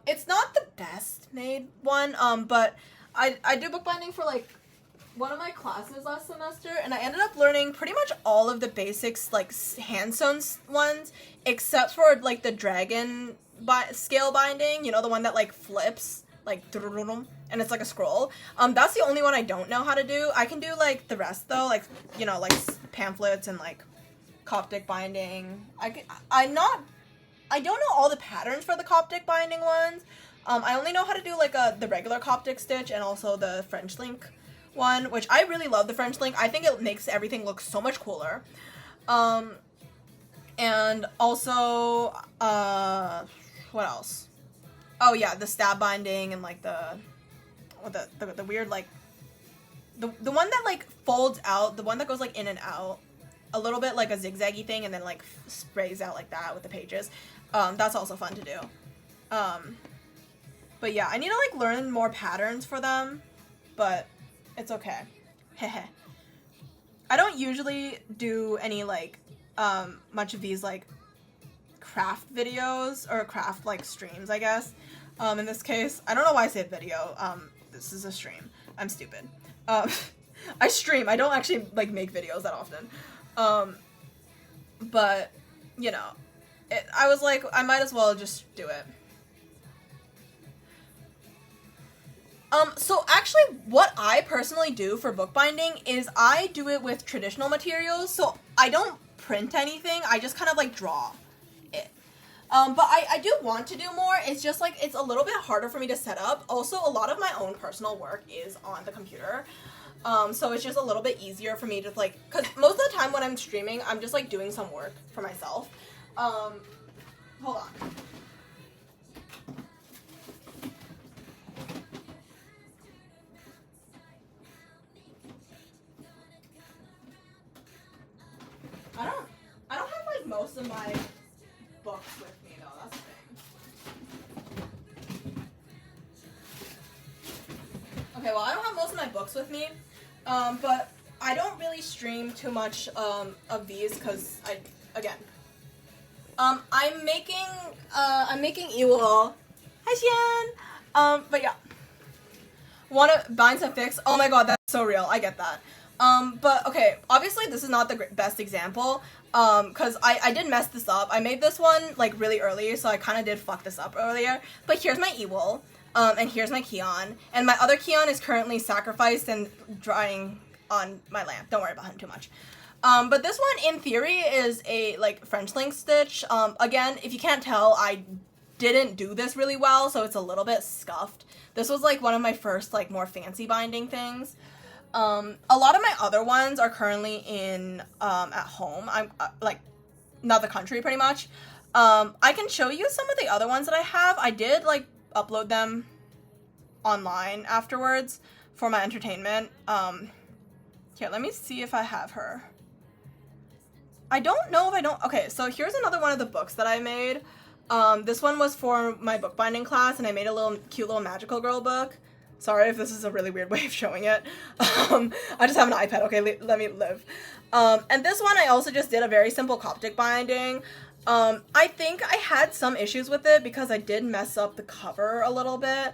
It's not the best made one, but I do bookbinding for, like, one of my classes last semester, and I ended up learning pretty much all of the basics, like, hand-sewn ones, except for, like, the dragon scale binding, you know, the one that, like, flips, like, and it's like a scroll. That's the only one I don't know how to do. I can do, like, the rest, though, like, you know, like, pamphlets and, like, Coptic binding. I don't know all the patterns for the Coptic binding ones, I only know how to do like the regular Coptic stitch and also the French link one, which I really love the French link. I think it makes everything look so much cooler. And also, what else? Oh yeah, the stab binding and like the weird like the one that like folds out, the one that goes like in and out a little bit, like a zigzaggy thing, and then like sprays out like that with the pages. That's also fun to do. But yeah, I need to like learn more patterns for them, but it's okay. Hehe. I don't usually do any like much of these like craft videos or craft like streams, I guess. In this case, I don't know why I say video. This is a stream. I'm stupid. I stream. I don't actually like make videos that often. But you know, I was like, I might as well just do it. So actually what I personally do for bookbinding is I do it with traditional materials, so I don't print anything, I just kind of like draw it. But I do want to do more, it's just like, it's a little bit harder for me to set up. Also, a lot of my own personal work is on the computer, so it's just a little bit easier for me to like, because most of the time when I'm streaming, I'm just like doing some work for myself. Hold on. I don't have like most of my books with me though, that's the thing. Okay, well I don't have most of my books with me, but I don't really stream too much of these because I'm making Ewell. Hi Xian! But yeah. Wanna bind some fix? Oh my god, that's so real, I get that. But okay, obviously this is not the best example, cause I did mess this up. I made this one like really early, so I kind of did fuck this up earlier. But here's my Ewell, and here's my Kion, and my other Kion is currently sacrificed and drying on my lamp. Don't worry about him too much. But this one in theory is a like French link stitch. Again, if you can't tell, I didn't do this really well, so it's a little bit scuffed. This was like one of my first like more fancy binding things. A lot of my other ones are currently in, at home. I'm, like, not the country, pretty much. I can show you some of the other ones that I have. I did, like, upload them online afterwards for my entertainment. Here, let me see if I have her. I don't know if I don't... Okay, so here's another one of the books that I made. This one was for my bookbinding class, and I made a cute little magical girl book. Sorry if this is a really weird way of showing it. I just have an iPad, okay? Let me live. And this one I also just did a very simple Coptic binding. I think I had some issues with it because I did mess up the cover a little bit.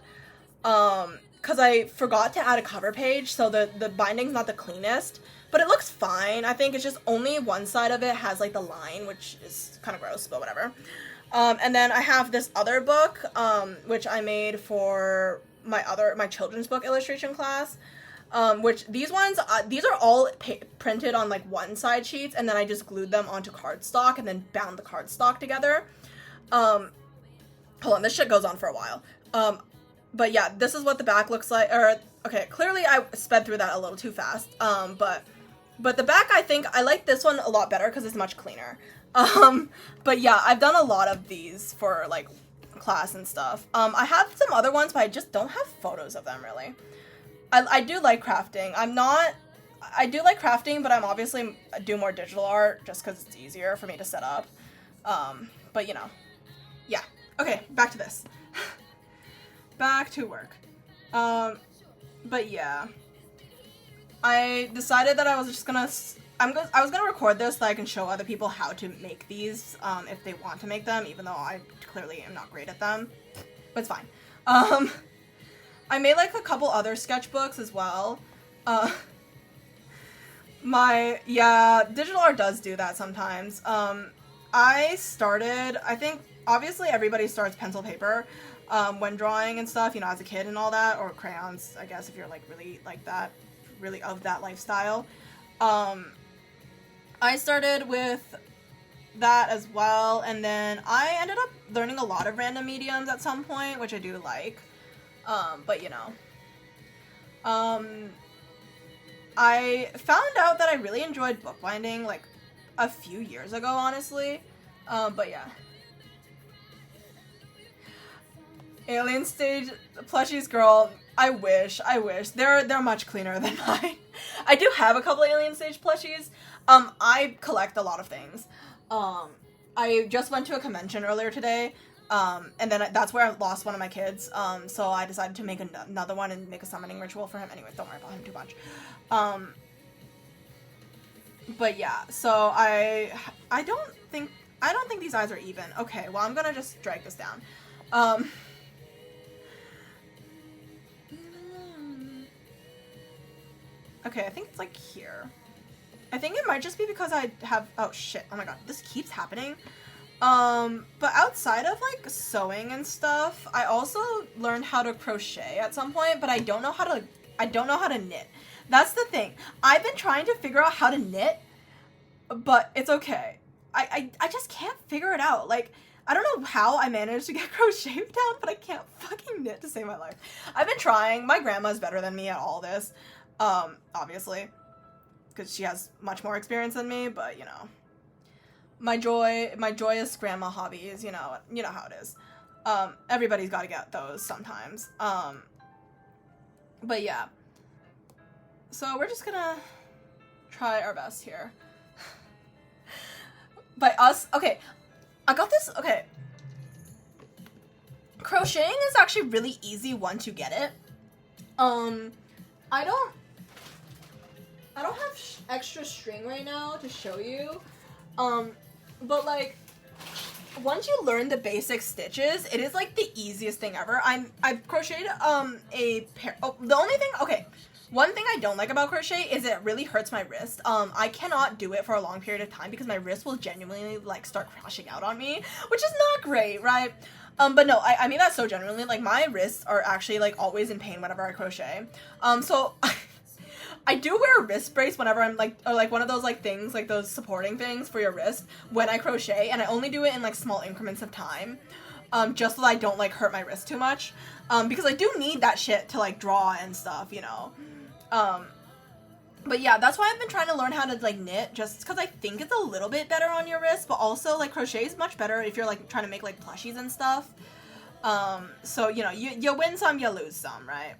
Because I forgot to add a cover page, so the binding's not the cleanest. But it looks fine. I think it's just only one side of it has like the line, which is kind of gross, but whatever. And then I have this other book, which I made for my children's book illustration class, which these ones, these are all printed on like one side sheets, and then I just glued them onto cardstock and then bound the cardstock together. Hold on, this shit goes on for a while. But yeah, this is what the back looks like, okay, clearly I sped through that a little too fast, but the back, I think, I like this one a lot better because it's much cleaner. But yeah, I've done a lot of these for, like, class and stuff. I have some other ones, but I just don't have photos of them, really. I do like crafting. I do like crafting, but I'm obviously do more digital art just because it's easier for me to set up. But, you know, yeah. Okay, back to this. Back to work. But yeah. I decided that I was just gonna... I was gonna record this so that I can show other people how to make these, if they want to make them, even though I clearly am not great at them. But it's fine. I made, like, a couple other sketchbooks as well. Yeah, digital art does do that sometimes. I think, obviously everybody starts pencil paper, when drawing and stuff, you know, as a kid and all that, or crayons, I guess, if you're, like, really like that, really of that lifestyle. I started with that as well. And then I ended up learning a lot of random mediums at some point, which I do like. But you know. I found out that I really enjoyed bookbinding like a few years ago, honestly. But yeah. Alien Stage plushies, girl. I wish. They're much cleaner than mine. I do have a couple Alien Stage plushies. I collect a lot of things. I just went to a convention earlier today. And then that's where I lost one of my kids. So I decided to make another one and make a summoning ritual for him. Anyways, don't worry about him too much. But yeah, so I don't think these eyes are even. Okay, well, I'm gonna just drag this down. Okay, I think it's like here. I think it might just be because I have, oh shit, oh my god, this keeps happening. But outside of like sewing and stuff, I also learned how to crochet at some point, but I don't know how to knit. That's the thing. I've been trying to figure out how to knit, but it's okay. I just can't figure it out. Like, I don't know how I managed to get crochet down, but I can't fucking knit to save my life. I've been trying. My grandma's better than me at all this. Obviously, because she has much more experience than me, but you know. My joyous grandma hobbies, you know how it is. Everybody's got to get those sometimes. But yeah. So we're just gonna try our best here. By us, okay, I got this, okay. Crocheting is actually really easy once you get it. I don't have extra string right now to show you. But like, once you learn the basic stitches, it is like the easiest thing ever. I've crocheted a pair. Oh, the only thing, okay, one thing I don't like about crochet is it really hurts my wrist. I cannot do it for a long period of time because my wrist will genuinely like start crashing out on me, which is not great, right? But no, I mean that so genuinely. Like, my wrists are actually like always in pain whenever I crochet. So I do wear a wrist brace whenever I'm like, or like one of those like things, like those supporting things for your wrist when I crochet, and I only do it in like small increments of time, just so that I don't like hurt my wrist too much, because I do need that shit to like draw and stuff, you know. But yeah, that's why I've been trying to learn how to like knit, just because I think it's a little bit better on your wrist, but also like crochet is much better if you're like trying to make like plushies and stuff. So you know, you win some, you lose some, right?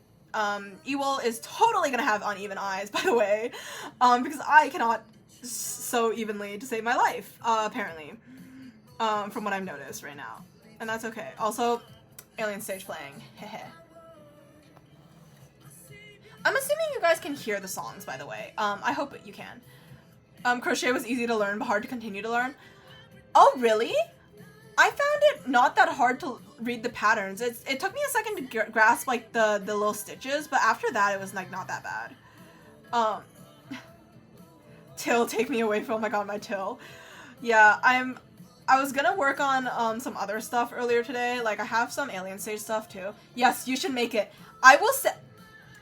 Ewell is totally gonna have uneven eyes, by the way, because I cannot sew evenly to save my life, apparently, from what I've noticed right now, and that's okay. Also, Alien Stage playing, hehe. I'm assuming you guys can hear the songs, by the way. I hope you can. Crochet was easy to learn, but hard to continue to learn. Oh, really? I found it not that hard to read the patterns. It took me a second to grasp like the little stitches, but after that it was like not that bad. Till, take me away from, oh my god, my Till. Yeah, I was gonna work on some other stuff earlier today. Like, I have some Alien Stage stuff too. Yes, you should make it. I will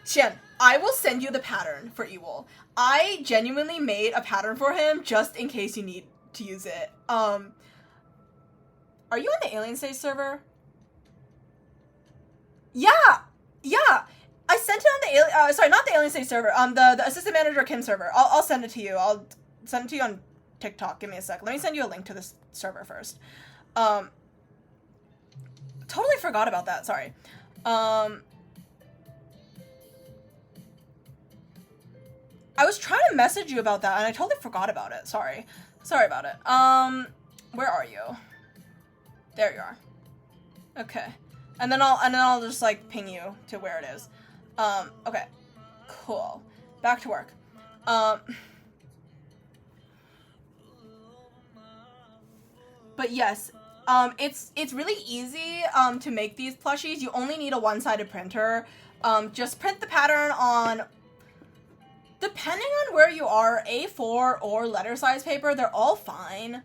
Shen, I will send you the pattern for Ewell. I genuinely made a pattern for him just in case you need to use it. Are you on the Alien Stage server? Yeah! I sent it on the sorry, not the Alien Stage server. The Assistant Manager Kim server. I'll send it to you. I'll send it to you on TikTok. Give me a sec. Let me send you a link to this server first. Totally forgot about that. Sorry. I was trying to message you about that and I totally forgot about it. Sorry about it. Where are you? There you are. Okay. And then I'll just like ping you to where it is. Okay. Cool. Back to work. But yes, it's really easy to make these plushies. You only need a one-sided printer. Just print the pattern on, depending on where you are, A4 or letter size paper. They're all fine.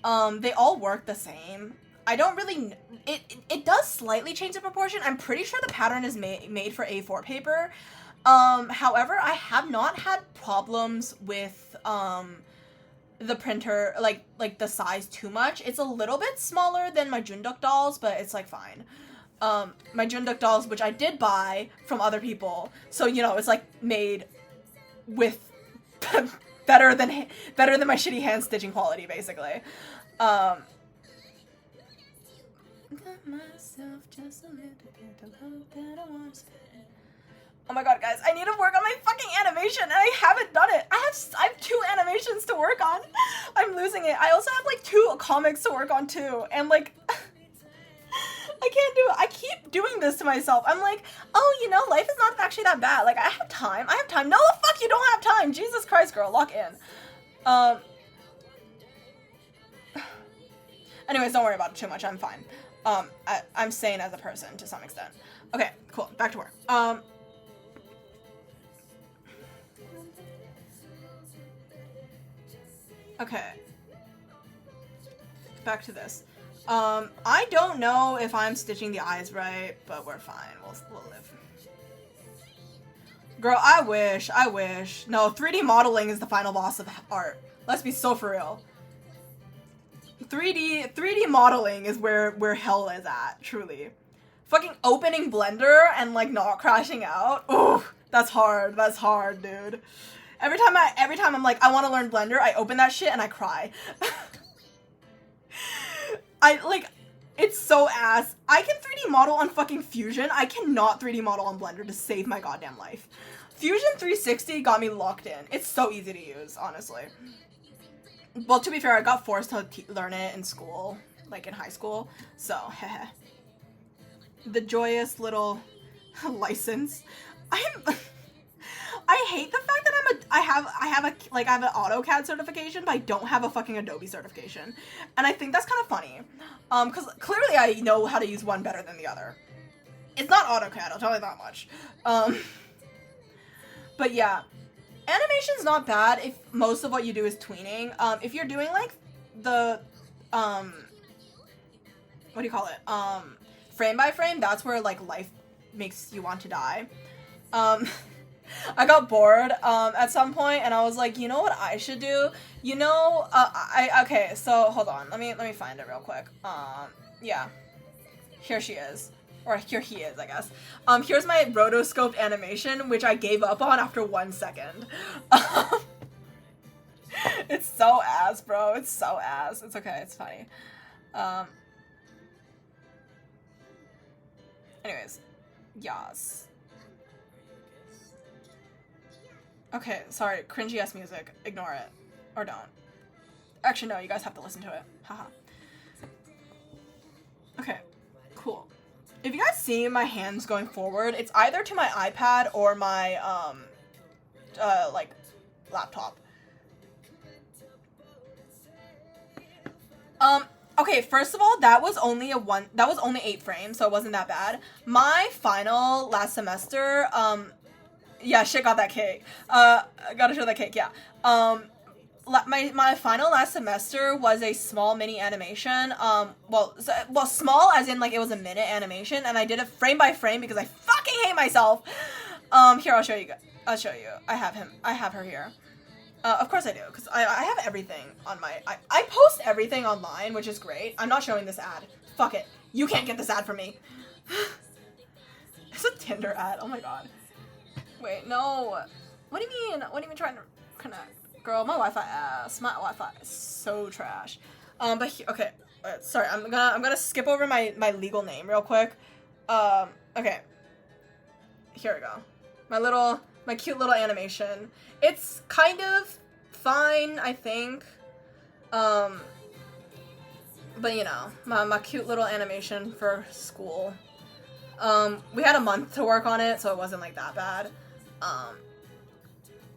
They all work the same. I don't really, it does slightly change the proportion. I'm pretty sure the pattern is made for A4 paper. However, I have not had problems with the printer, like the size too much. It's a little bit smaller than my Junduk dolls, but it's like fine. My Junduk dolls, which I did buy from other people, so you know it's like made with better than my shitty hand stitching quality, basically. Oh my god, guys, I need to work on my fucking animation, and I haven't done it. I have 2 animations to work on. I'm losing it. I also have, like, 2 comics to work on, too, and, like, I can't do it. I keep doing this to myself. I'm like, oh, you know, life is not actually that bad. Like, I have time. No, the fuck, you don't have time. Jesus Christ, girl, lock in. Anyways, don't worry about it too much. I'm fine. I'm sane as a person to some extent. Okay, cool. Back to work. Okay. Back to this. I don't know if I'm stitching the eyes right, but we're fine. We'll live. Girl, I wish. No, 3D modeling is the final boss of art. Let's be so for real. 3D modeling is where hell is at, truly. Fucking opening Blender and like not crashing out. Ooh, that's hard. That's hard, dude. Every time I'm like, I want to learn Blender, I open that shit and I cry. It's so ass. I can 3D model on fucking Fusion. I cannot 3D model on Blender to save my goddamn life. Fusion 360 got me locked in. It's so easy to use, honestly. Well, to be fair, I got forced to learn it in school, like in high school, so heh. The joyous little license. I hate the fact that I have an AutoCAD certification, but I don't have a fucking Adobe certification. And I think that's kind of funny. Because clearly I know how to use one better than the other. It's not AutoCAD, I'll tell you that much. But yeah. Animation's not bad if most of what you do is tweening. If you're doing, like, the, what do you call it? Frame by frame, that's where, like, life makes you want to die. I got bored, at some point, and I was like, you know what I should do? You know, okay, so, hold on, let me find it real quick. Yeah. Here she is. Or here he is, I guess. Here's my rotoscoped animation, which I gave up on after 1 second. It's so ass, bro. It's so ass. It's okay. It's funny. Anyways. Yas. Okay, sorry. Cringy-ass music. Ignore it. Or don't. Actually, no. You guys have to listen to it. Haha. Okay. Cool. If you guys see my hands going forward, it's either to my iPad or my, like, laptop. Okay, first of all, that was only 8 frames, so it wasn't that bad. My final last semester, yeah, shit got that cake. I gotta show that cake, yeah. My final last semester was a small mini animation. Well, small as in, like, it was a minute animation, and I did it frame by frame because I fucking hate myself. Here, I'll show you. I have her here. Of course I do, because I have everything on my... I post everything online, which is great. I'm not showing this ad. Fuck it. You can't get this ad from me. It's a Tinder ad. Oh my god. Wait, no. What do you mean? What do you mean trying to connect? Girl, my Wi-Fi ass. My Wi-Fi is so trash. But okay. Sorry, I'm gonna skip over my legal name real quick. Okay. Here we go. My cute little animation. It's kind of fine, I think. But you know, my cute little animation for school. We had a month to work on it, so it wasn't like that bad.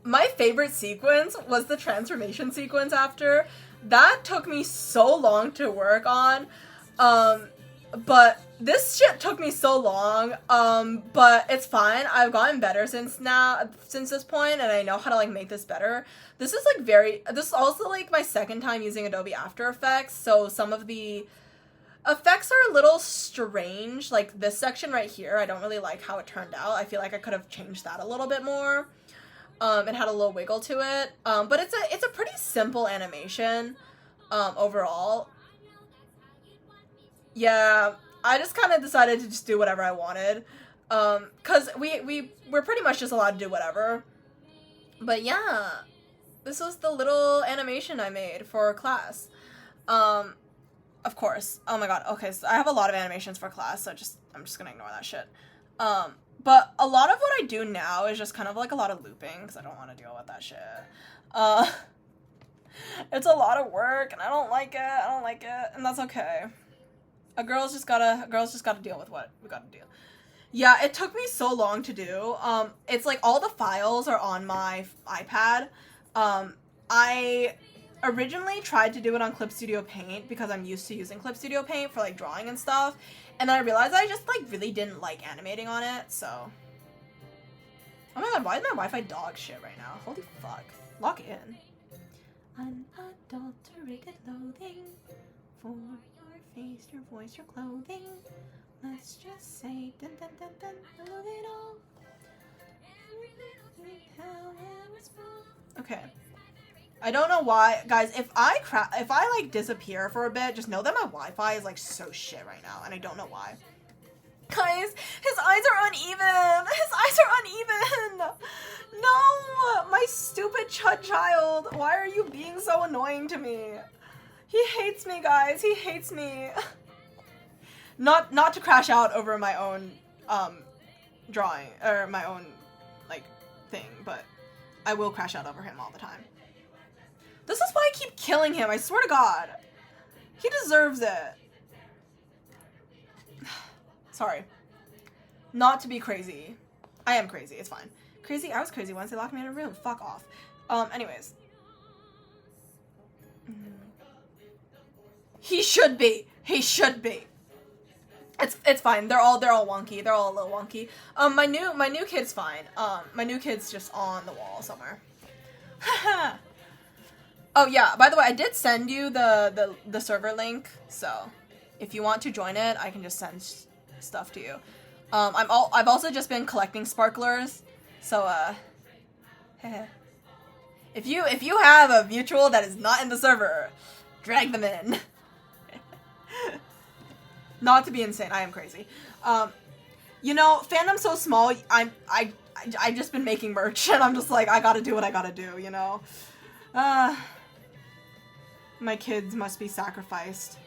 My favorite sequence was the transformation sequence after. That took me so long to work on. But this shit took me so long. But it's fine. I've gotten better since this point, and I know how to, like, make this better. This is also, like, my second time using Adobe After Effects, so some of the effects are a little strange. Like, this section right here, I don't really like how it turned out. I feel like I could have changed that a little bit more. It had a little wiggle to it. But it's a pretty simple animation, overall. Yeah, I just kind of decided to just do whatever I wanted. Cause we're pretty much just allowed to do whatever. But yeah, this was the little animation I made for class. Of course. Oh my god. Okay, so I have a lot of animations for class, so I'm just gonna ignore that shit. But a lot of what I do now is just kind of like a lot of looping, because I don't want to deal with that shit. It's a lot of work, and I don't like it, and that's okay. A girl's just gotta deal with what we gotta do. Yeah, it took me so long to do. It's like all the files are on my iPad. I originally tried to do it on Clip Studio Paint because I'm used to using Clip Studio Paint for like drawing and stuff. And then I realized I just like really didn't like animating on it, so. Oh my god, why is my Wi-Fi dog shit right now? Holy fuck. Lock in. Unadulterated loathing for your face, your voice, your clothing. Let's just say dun dun dun dun, I love it all. Okay. I don't know why, guys. If I like disappear for a bit, just know that my Wi-Fi is like so shit right now, and I don't know why. Guys, his eyes are uneven. His eyes are uneven. No, my stupid chud child. Why are you being so annoying to me? He hates me, guys. He hates me. Not to crash out over my own drawing or my own like thing, but I will crash out over him all the time. This is why I keep killing him, I swear to God. He deserves it. Sorry. Not to be crazy. I am crazy, it's fine. Crazy? I was crazy once they locked me in a room. Fuck off. Anyways. He should be. He should be. It's fine. They're all wonky. They're all a little wonky. My new kid's fine. My new kid's just on the wall somewhere. Oh yeah, by the way, I did send you the server link, so if you want to join it, I can just send stuff to you. I've also just been collecting sparklers, so if you have a mutual that is not in the server, drag them in. Not to be insane, I am crazy. You know, fandom's so small. I've just been making merch, and I'm just like, I gotta do what I gotta do, you know. My kids must be sacrificed.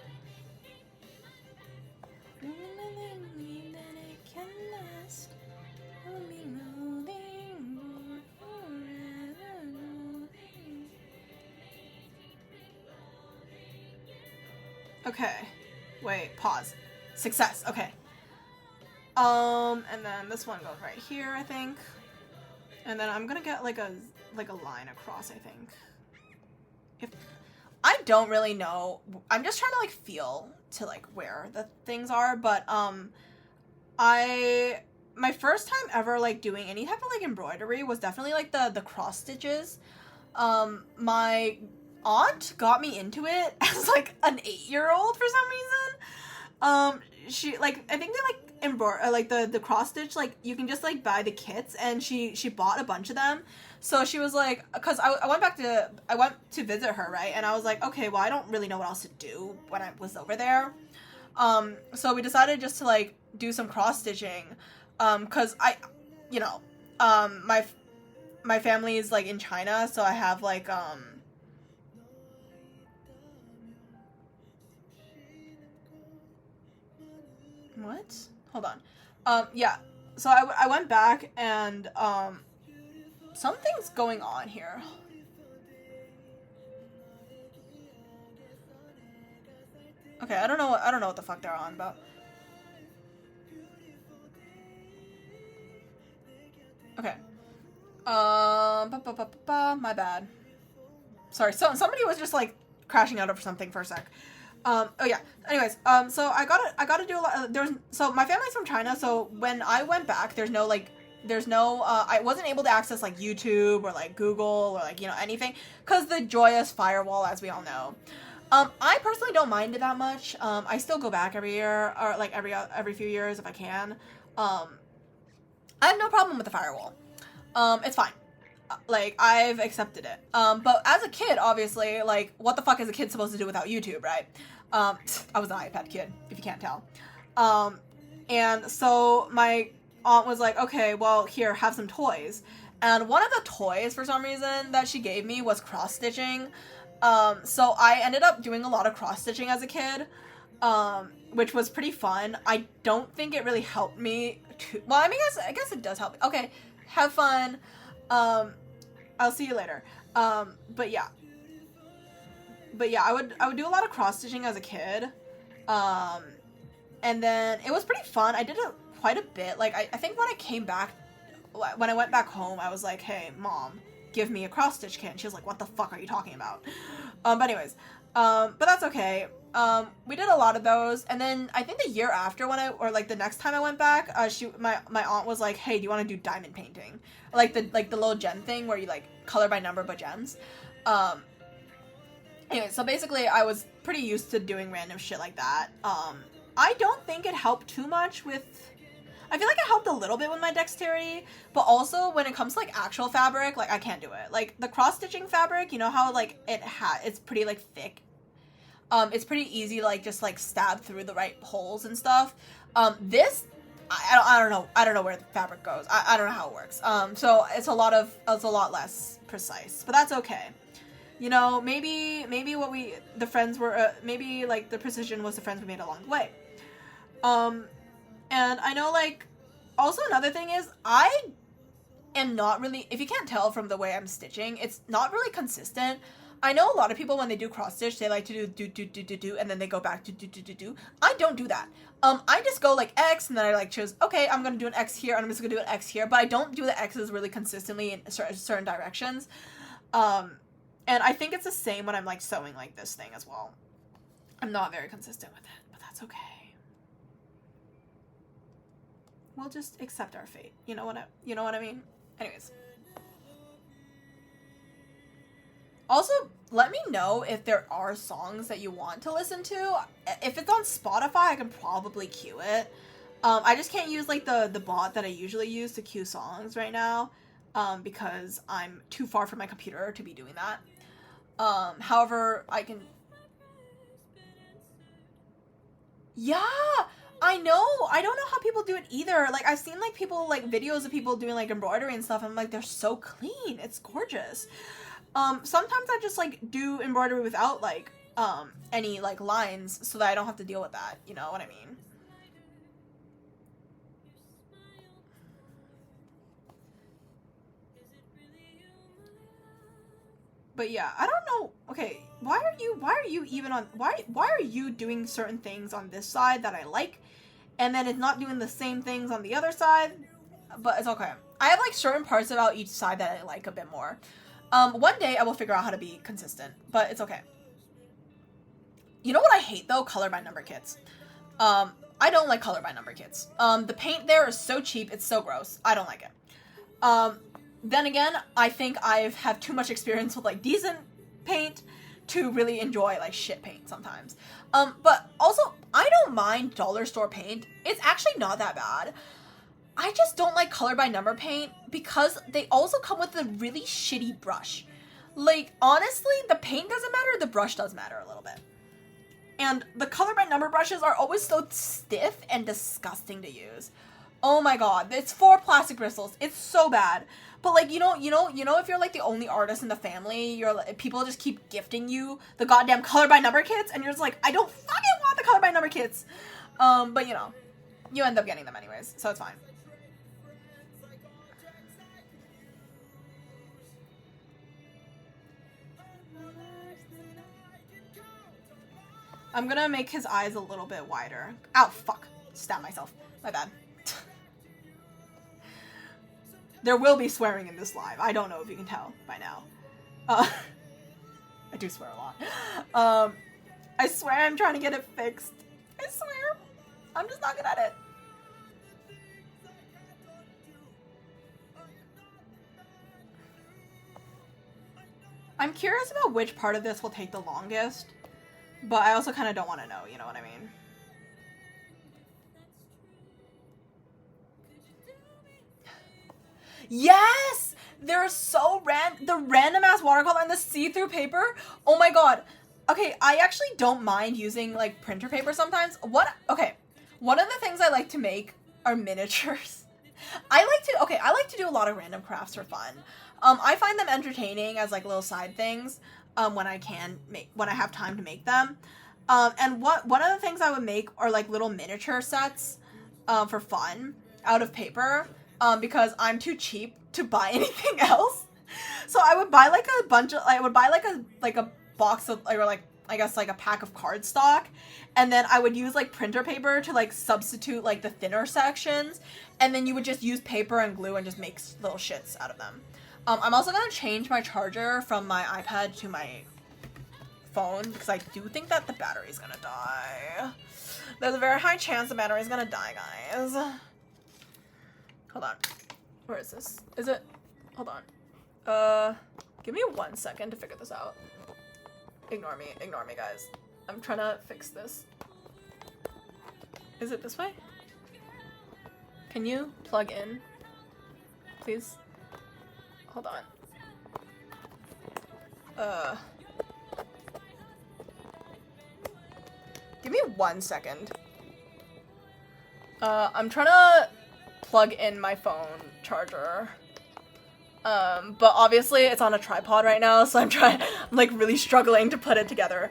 Okay. Wait, pause. Success. Okay. And then this one goes right here, I think. And then I'm gonna get like a line across, I think. If I don't really know. I'm just trying to like feel to like where the things are, but my first time ever like doing any type of like embroidery was definitely like the cross stitches. My aunt got me into it as like an 8-year-old for some reason. She like, I think they like the cross stitch, like you can just like buy the kits, and she bought a bunch of them. So she was like, because I went to visit her, right? And I was like, okay, well, I don't really know what else to do when I was over there. So we decided just to like do some cross stitching. Cause you know, my family is like in China, so I have like, what? Hold on. Yeah. So I went back and, something's going on here. Okay, I don't know what the fuck they're on about. Okay. My bad. Sorry, so somebody was just like crashing out over something for a sec. Oh yeah. Anyways, so I gotta do a lot. So my family's from China, so when I went back, there's no I wasn't able to access like YouTube or like Google or like, you know, anything, because the joyous firewall, as we all know. I personally don't mind it that much. I still go back every year, or like every few years if I can. I have no problem with the firewall. It's fine. Like, I've accepted it. But as a kid, obviously, like, what the fuck is a kid supposed to do without YouTube, right? I was an iPad kid, if you can't tell. And so my aunt was like, okay, well, here, have some toys. And one of the toys, for some reason, that she gave me was cross-stitching. So I ended up doing a lot of cross-stitching as a kid, which was pretty fun. I don't think it really helped me too... Well, I mean, I guess it does help me. Okay, have fun. I'll see you later. But yeah, I would do a lot of cross-stitching as a kid. And then it was pretty fun. I did it quite a bit. Like, I think when I went back home, I was like, hey, Mom, give me a cross-stitch kit. And she was like, what the fuck are you talking about? But anyways, but that's okay. We did a lot of those. And then I think the year after the next time I went back, my aunt was like, hey, do you want to do diamond painting? Like the little gem thing where you like color by number but gems. Anyway, so basically I was pretty used to doing random shit like that. I don't think it helped too much with... I feel like it helped a little bit with my dexterity, but also when it comes to like actual fabric, like I can't do it. Like the cross-stitching fabric, you know how like it's pretty like thick. It's pretty easy to like just like stab through the right holes and stuff. This I don't know where the fabric goes. I don't know how it works. So it's a lot less precise, but that's okay. You know, maybe the friends were maybe like the precision was the friends we made along the way. And I know, like, also another thing is, I am not really, if you can't tell from the way I'm stitching, it's not really consistent. I know a lot of people, when they do cross-stitch, they like to do, and then they go back to do. I don't do that. I just go, like, X, and then I, like, choose, okay, I'm gonna do an X here, and I'm just gonna do an X here, but I don't do the X's really consistently in certain directions. And I think it's the same when I'm, like, sewing, like, this thing as well. I'm not very consistent with it, but that's okay. We'll just accept our fate. You know what I mean? Anyways. Also, let me know if there are songs that you want to listen to. If it's on Spotify, I can probably queue it. I just can't use like the bot that I usually use to queue songs right now, because I'm too far from my computer to be doing that. However, I can... Yeah! I know! I don't know how people do it either. Like, I've seen, like, people, like, videos of people doing, like, embroidery and stuff, and I'm like, they're so clean. It's gorgeous. Sometimes I just, like, do embroidery without, like, any, like, lines so that I don't have to deal with that. You know what I mean? But yeah, I don't know. Okay, why are you even on... Why are you doing certain things on this side that I like, and then it's not doing the same things on the other side? But it's okay. I have, like, certain parts about each side that I like a bit more. One day I will figure out how to be consistent, but it's okay. You know what I hate, though? Color by number kits. I don't like color by number kits. The paint there is so cheap, it's so gross. I don't like it. Then again, I think I have too much experience with, like, decent paint to really enjoy, like, shit paint sometimes. But also, I don't mind dollar store paint. It's actually not that bad. I just don't like color by number paint because they also come with a really shitty brush. Like, honestly, the paint doesn't matter, the brush does matter a little bit. And the color by number brushes are always so stiff and disgusting to use. Oh my god, it's 4 plastic bristles. It's so bad. But, like, you know, if you're, like, the only artist in the family, people just keep gifting you the goddamn color by number kits, and you're just like, I don't fucking want the color by number kits. But, you know, you end up getting them anyways, so it's fine. I'm gonna make his eyes a little bit wider. Ow, fuck. Stabbed myself. My bad. There will be swearing in this live. I don't know if you can tell by now. I do swear a lot. I swear I'm trying to get it fixed. I swear. I'm just not good at it. I'm curious about which part of this will take the longest, but I also kind of don't want to know, you know what I mean? Yes! They're so the random ass watercolor and the see-through paper. Oh my god. Okay, I actually don't mind using like printer paper sometimes. Okay, one of the things I like to make are miniatures. I like to do a lot of random crafts for fun. I find them entertaining as like little side things when I have time to make them. And one of the things I would make are like little miniature sets for fun out of paper because I'm too cheap to buy anything else. So I would buy like a box of, or like, I guess like a pack of cardstock, and then I would use like printer paper to like substitute like the thinner sections, and then you would just use paper and glue and just make little shits out of them. I'm also gonna change my charger from my iPad to my phone because I do think that the battery's gonna die. There's a very high chance the battery's gonna die, guys. Hold on. Where is this? Is it? Hold on. Give me 1 second to figure this out. Ignore me, guys. I'm trying to fix this. Is it this way? Can you plug in, please? Hold on. Give me 1 second. I'm trying to plug in my phone charger. But obviously it's on a tripod right now, so I'm like really struggling to put it together.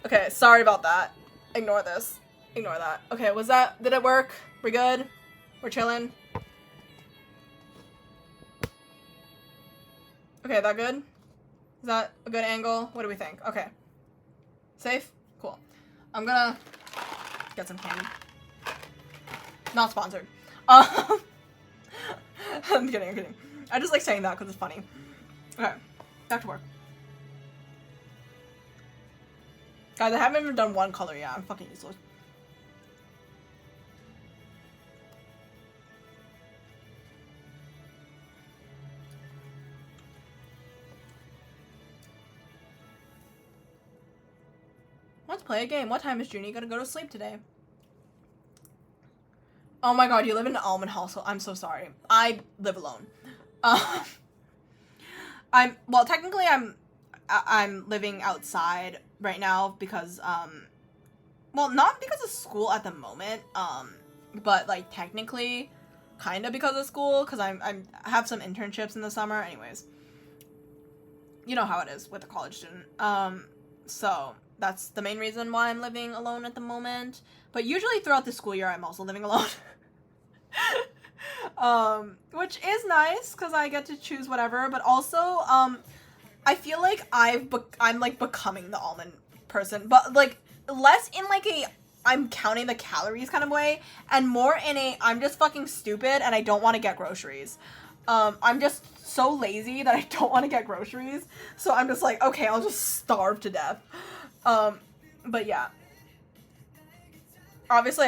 Okay, sorry about that. Ignore this. Ignore that. Okay, did it work? We're good? We're chilling? Okay, that good? Is that a good angle? What do we think? Okay. Safe? Cool. I'm gonna get some candy. Not sponsored. I'm kidding. I just like saying that because it's funny. Okay, back to work. Guys, I haven't even done one color yet. I'm fucking useless. Let's play a game. What time is Junie gonna go to sleep today? Oh my god, you live in an almond household. I'm so sorry. I live alone. Technically I'm living outside right now because not because of school at the moment, but like technically kind of because of school, because I have some internships in the summer. Anyways, you know how it is with a college student. So that's the main reason why I'm living alone at the moment. But usually throughout the school year I'm also living alone. Which is nice because I get to choose whatever, but also I feel like I'm like becoming the almond person, but like less in like a I'm counting the calories kind of way, and more in a I'm just fucking stupid and I don't want to get groceries. I'm just so lazy that I don't want to get groceries, so I'm just like, okay, I'll just starve to death. But yeah, obviously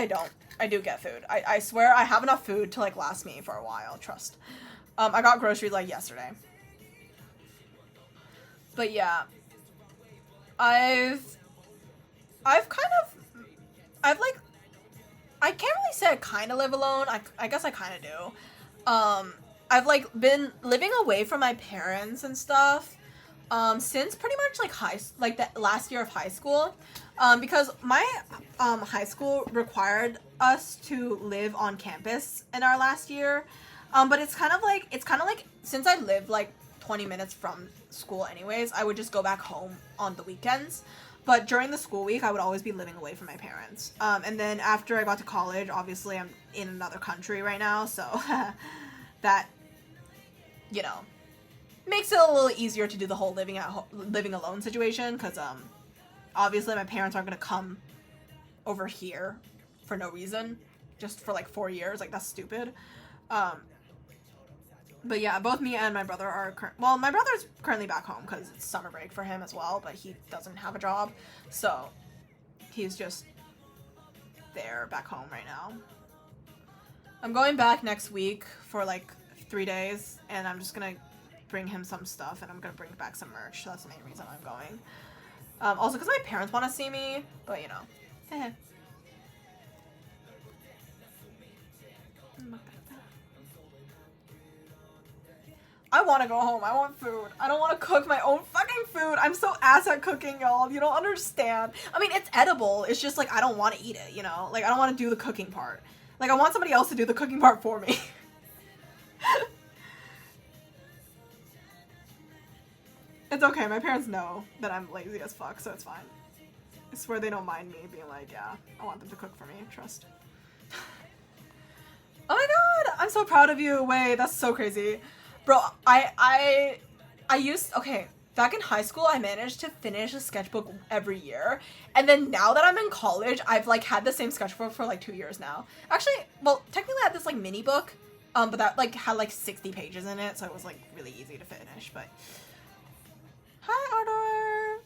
I do get food. I swear I have enough food to like last me for a while, trust. I got groceries like yesterday. But yeah, I can't really say I kind of live alone. I guess I kind of do. I've like been living away from my parents and stuff since pretty much like the last year of high school, because my high school required us to live on campus in our last year, but it's kind of like since I live like 20 minutes from school anyways, I would just go back home on the weekends. But during the school week, I would always be living away from my parents. And then after I got to college, obviously I'm in another country right now, so that, you know, makes it a little easier to do the whole living alone situation, because obviously my parents aren't going to come over here for no reason, just for like 4 years. Like, that's stupid. But yeah, both me and my brother are my brother's currently back home because it's summer break for him as well, but he doesn't have a job, so he's just there back home right now. I'm going back next week for like 3 days, and I'm just gonna bring him some stuff, and I'm gonna bring back some merch. So that's the main reason I'm going. Also because my parents want to see me, but you know. I want to go home. I want food. I don't want to cook my own fucking food. I'm so ass at cooking, y'all. You don't understand. I mean, it's edible. It's just, like, I don't want to eat it, you know? Like, I don't want to do the cooking part. Like, I want somebody else to do the cooking part for me. It's okay. My parents know that I'm lazy as fuck, so it's fine. I swear they don't mind me being like, yeah, I want them to cook for me. Trust. Oh my god! I'm so proud of you. Wait, that's so crazy. Bro, I used, okay, back in high school, I managed to finish a sketchbook every year. And then now that I'm in college, I've, like, had the same sketchbook for, like, 2 years now. Actually, well, technically I had this, like, mini book, but that, like, had, like, 60 pages in it, so it was, like, really easy to finish, but... Hi, Ardor!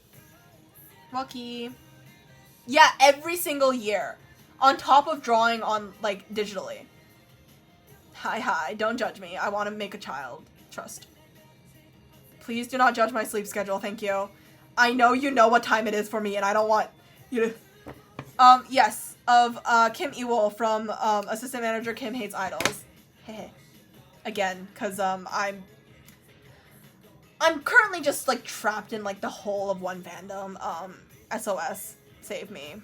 Lucky. Yeah, every single year. On top of drawing on, like, digitally. Hi, don't judge me. I want to make a child. Trust. Please do not judge my sleep schedule, thank you. I know you know what time it is for me, and I don't want you to... yes, of, Kim Ewell from, Assistant Manager Kim Hates Idols. Hehe. Again, because, I'm currently just, like, trapped in, like, the whole of one fandom. SOS. Save me.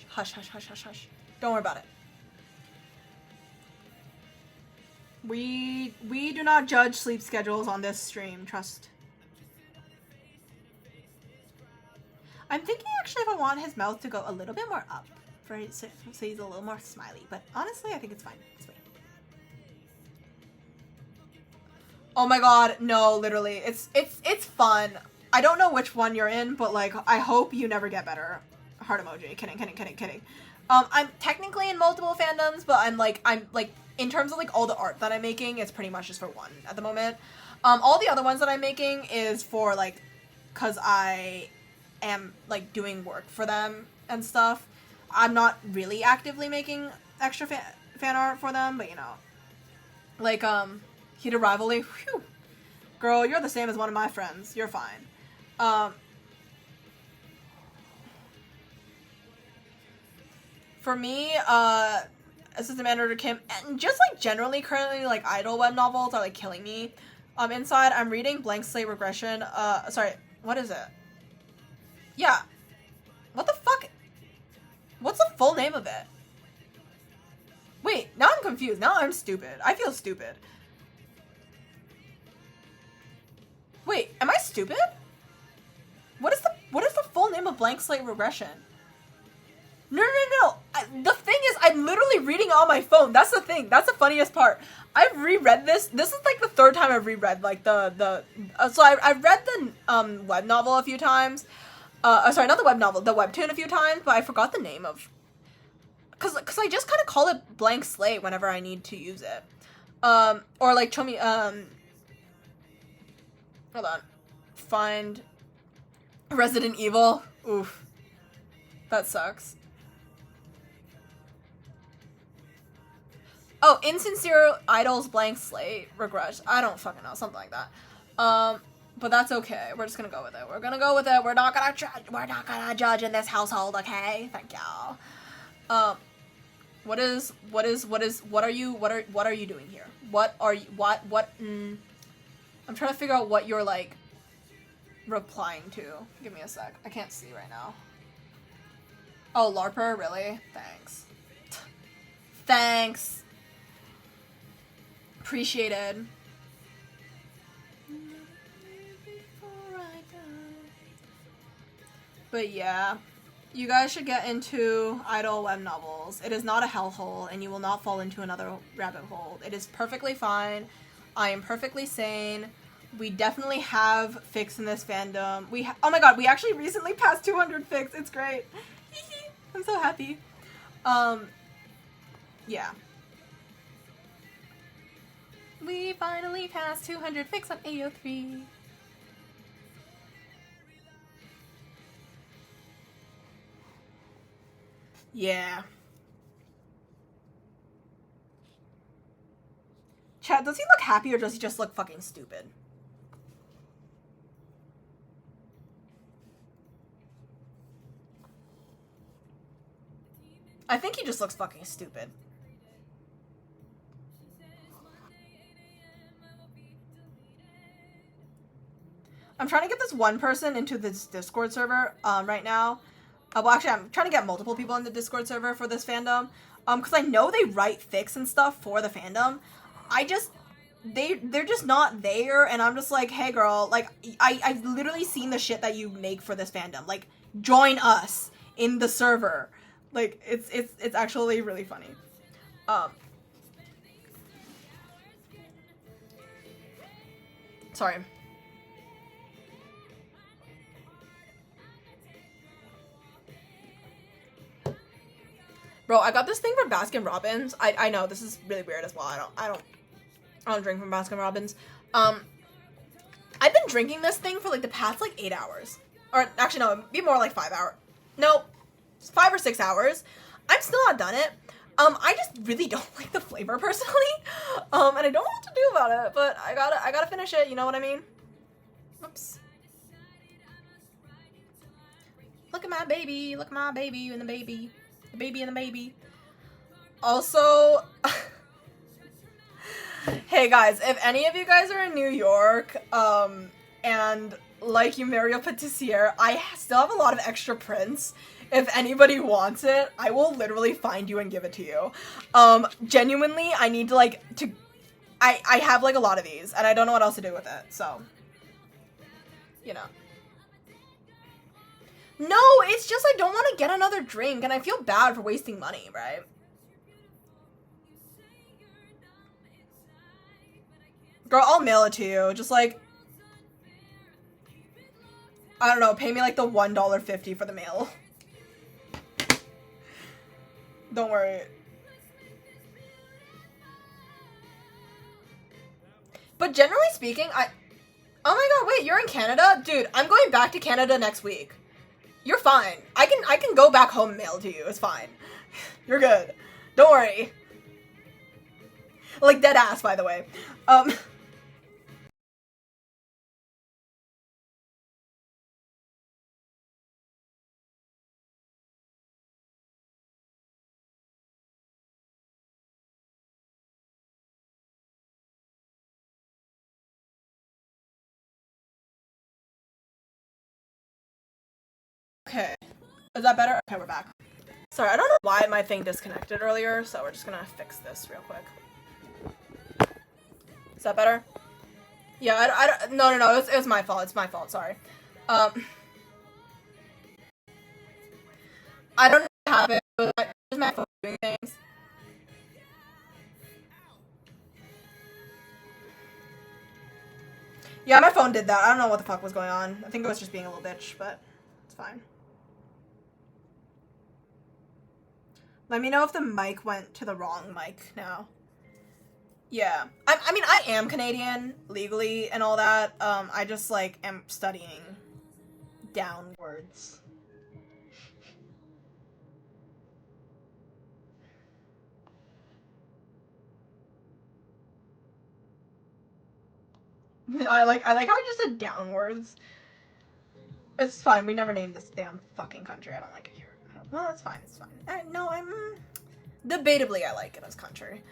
Hush, hush, hush, hush, hush. Don't worry about it. We do not judge sleep schedules on this stream, trust. I'm thinking actually if I want his mouth to go a little bit more up, so he's a little more smiley, but honestly I think it's fine. It's fine. Oh my god, no, literally. It's fun. I don't know which one you're in, but like I hope you never get better. Heart emoji. Kidding. I'm technically in multiple fandoms, but I'm like in terms of like all the art that I'm making, it's pretty much just for one at the moment. All the other ones that I'm making is for like, cause I am like doing work for them and stuff. I'm not really actively making extra fan art for them, but you know, like Heated Rivalry. Whew. Girl, you're the same as one of my friends. You're fine. For me, Assistant Manager Kim, and just, like, generally, currently, like, idol web novels are, like, killing me. Inside, I'm reading Blank Slate Regression, sorry, what is it? Yeah. What the fuck? What's the full name of it? Wait, now I'm confused. Now I'm stupid. I feel stupid. Wait, am I stupid? What is the full name of Blank Slate Regression? No. The thing is, I'm literally reading it on my phone. That's the thing. That's the funniest part. I've reread this. This is like the third time I've reread like so I've read the web novel a few times. Sorry, not the web novel, the webtoon a few times, but I forgot the name of. Cause I just kind of call it Blank Slate whenever I need to use it. Or like Chomi. Hold on. Find Resident Evil. Oof. That sucks. Oh, Insincere Idols Blank Slate Regress. I don't fucking know, something like that. But that's okay. We're just gonna go with it. We're gonna go with it. We're not gonna judge in this household, okay? Thank y'all. What are you doing here? I'm trying to figure out what you're like replying to. Give me a sec. I can't see right now. Oh, LARPer, really? Thanks. Thanks. Appreciated. But yeah, you guys should get into idol web novels. It is not a hellhole, and you will not fall into another rabbit hole. It is perfectly fine. I am perfectly sane. We definitely have fics in this fandom. Oh my god, we actually recently passed 200 fics. It's great. I'm so happy. Yeah. We finally passed 200 fics on AO3. Yeah. Chat, does he look happy or does he just look fucking stupid? I think he just looks fucking stupid. I'm trying to get this one person into this Discord server right now. Well, actually, I'm trying to get multiple people in the Discord server for this fandom. Because I know they write fics and stuff for the fandom. They're just not there, and I'm just like, hey girl, like, I've literally seen the shit that you make for this fandom. Like, join us in the server. Like, it's actually really funny. Sorry. Bro, I got this thing from Baskin Robbins. I know this is really weird as well. I don't drink from Baskin Robbins. I've been drinking this thing for like the past like 8 hours. Or actually no, it'd be more like 5 hours. No, 5 or 6 hours. I'm still not done it. I just really don't like the flavor personally. And I don't know what to do about it, but I gotta finish it, you know what I mean? Oops. Look at my baby and the baby. The baby and the baby. Also, hey guys, if any of you guys are in New York, and like Muriel Patissier, I still have a lot of extra prints. If anybody wants it, I will literally find you and give it to you. Genuinely, I need to I have like a lot of these, and I don't know what else to do with it, so, you know. No, it's just I don't want to get another drink, and I feel bad for wasting money, right? Girl, I'll mail it to you. Just like, I don't know, pay me like the $1.50 for the mail. Don't worry. But generally speaking, oh my god, wait, you're in Canada? Dude, I'm going back to Canada next week. You're fine. I can go back home and mail to you. It's fine. You're good. Don't worry. Like, dead ass, by the way. Okay. Is that better? Okay, we're back. Sorry, I don't know why my thing disconnected earlier, so we're just gonna fix this real quick. Is that better? Yeah, no, it was my fault. It's my fault, sorry. I don't know what happened, but just my phone doing things. Yeah, my phone did that. I don't know what the fuck was going on. I think it was just being a little bitch, but it's fine. Let me know if the mic went to the wrong mic now. Yeah. I mean, I am Canadian, legally, and all that. I just, like, am studying downwards. I like how I just said downwards. It's fine. We never named this damn fucking country. I don't like it here. Well, it's fine. It's fine. No, I'm debatably I like it as country.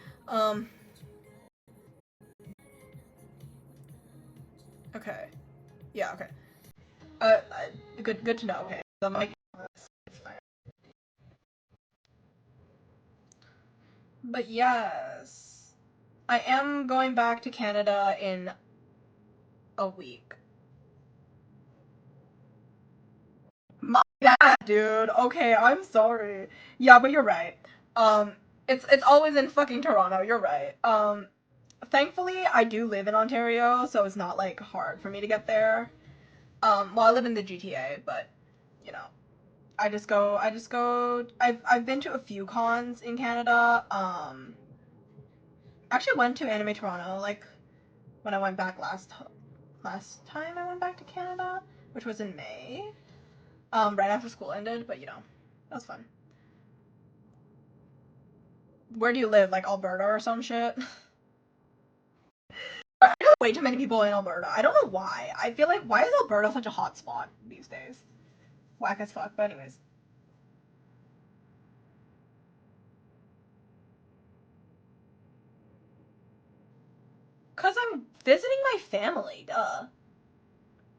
Okay. Yeah. Okay. Good to know. Okay. The mic. It's fine. But yes, I am going back to Canada in a week. My bad, dude. Okay, I'm sorry. Yeah, but you're right. It's always in fucking Toronto. You're right. Thankfully, I do live in Ontario, so it's not like hard for me to get there. Well, I live in the GTA, but you know, I just go. I've been to a few cons in Canada. Actually went to Anime Toronto like when I went back last time I went back to Canada, which was in May. Right after school ended, but you know, that was fun. Where do you live? Like Alberta or some shit? I know way too many people in Alberta. I don't know why. I feel like why is Alberta such a hot spot these days? Whack as fuck, but anyways. Cause I'm visiting my family, duh.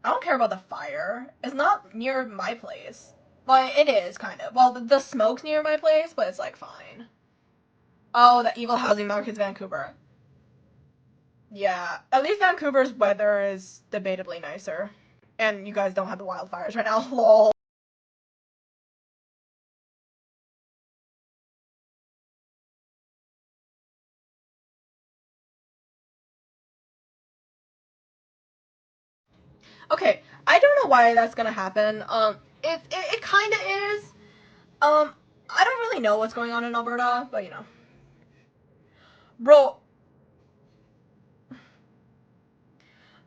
I don't care about the fire. It's not near my place. Well, it is, kind of. Well, the smoke's near my place, but it's, like, fine. Oh, the evil housing market's Vancouver. Yeah, at least Vancouver's weather is debatably nicer. And you guys don't have the wildfires right now. Lol. Okay, I don't know why that's gonna happen. It kind of is. I don't really know what's going on in Alberta, but you know. Bro,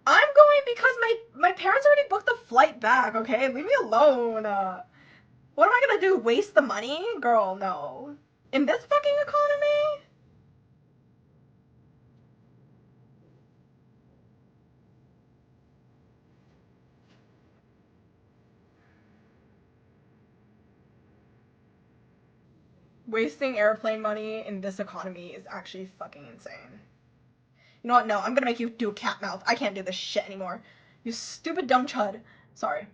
I'm going because my parents already booked the flight back, okay? Leave me alone. What am I gonna do? Waste the money? Girl, no. In this fucking economy? Wasting airplane money in this economy is actually fucking insane. You know what? No, I'm gonna make you do a cat mouth. I can't do this shit anymore. You stupid dumb chud. Sorry.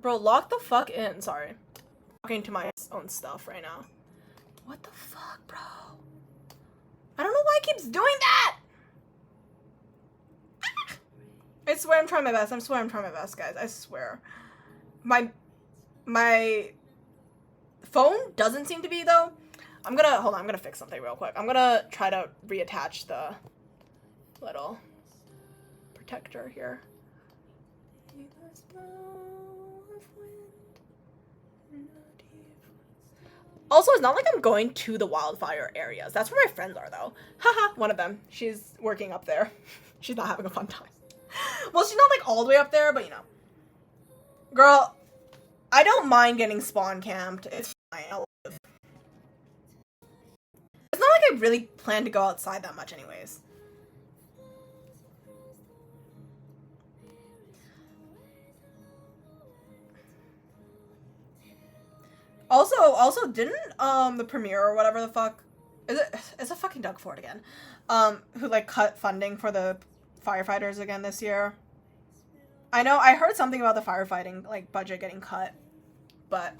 Bro, lock the fuck in. Sorry. Talking to my own stuff right now. What the fuck, bro? I don't know why it keeps doing that! I swear I'm trying my best. I swear I'm trying my best, guys. I swear. My phone doesn't seem to be, though. Hold on, I'm gonna fix something real quick. I'm gonna try to reattach the little protector here. Also, it's not like I'm going to the wildfire areas. That's where my friends are, though. Haha, one of them. She's working up there. She's not having a fun time. Well, she's not, like, all the way up there, but, you know. Girl, I don't mind getting spawn camped. It's fine. It's not like I really plan to go outside that much anyways. Also, didn't the premiere or whatever the fuck it's a fucking Doug Ford again, who like cut funding for the firefighters again this year. I know I heard something about the firefighting like budget getting cut, but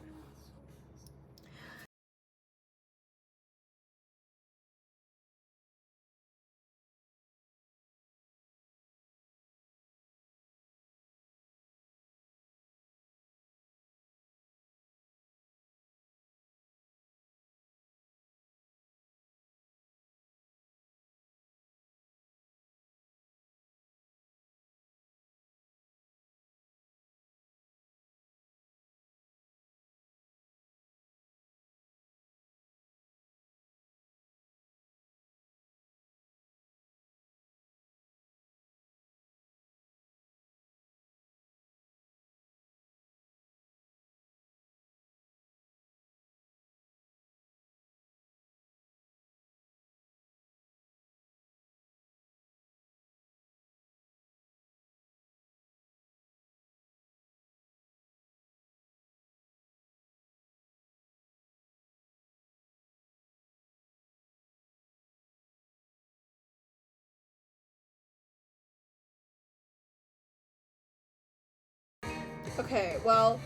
okay, well,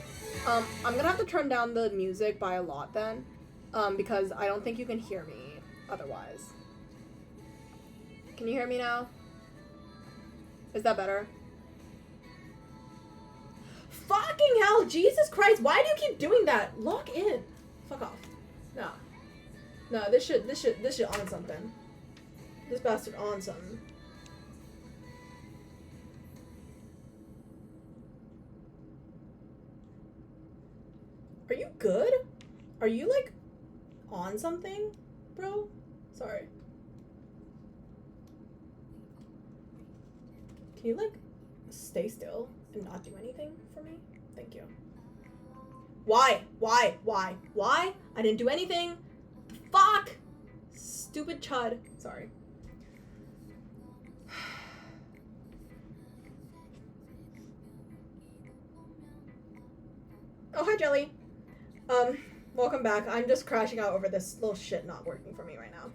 I'm gonna have to turn down the music by a lot then, because I don't think you can hear me otherwise. Can you hear me now? Is that better? Fucking hell, Jesus Christ, why do you keep doing that? Lock in. Fuck off. No. No, this shit on something. This bastard on something. Are you good? Are you, like, on something, bro? Sorry. Can you, like, stay still and not do anything for me? Thank you. Why? Why? Why? Why? I didn't do anything. Fuck! Stupid chud. Sorry. Oh, hi, Jelly. Welcome back. I'm just crashing out over this little shit not working for me right now.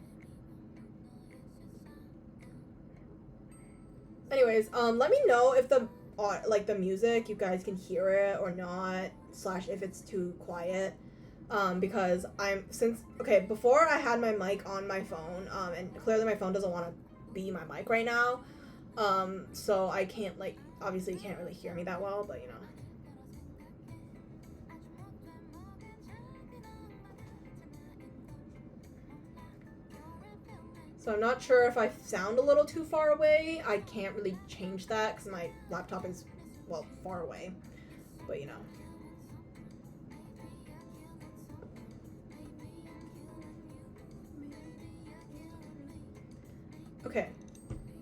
Anyways, let me know if the like the music, you guys can hear it or not, / if it's too quiet. Because before I had my mic on my phone, and clearly my phone doesn't want to be my mic right now. So I can't, like, obviously you can't really hear me that well, but you know. So I'm not sure if I sound a little too far away. I can't really change that because my laptop is, well, far away. But you know. Okay.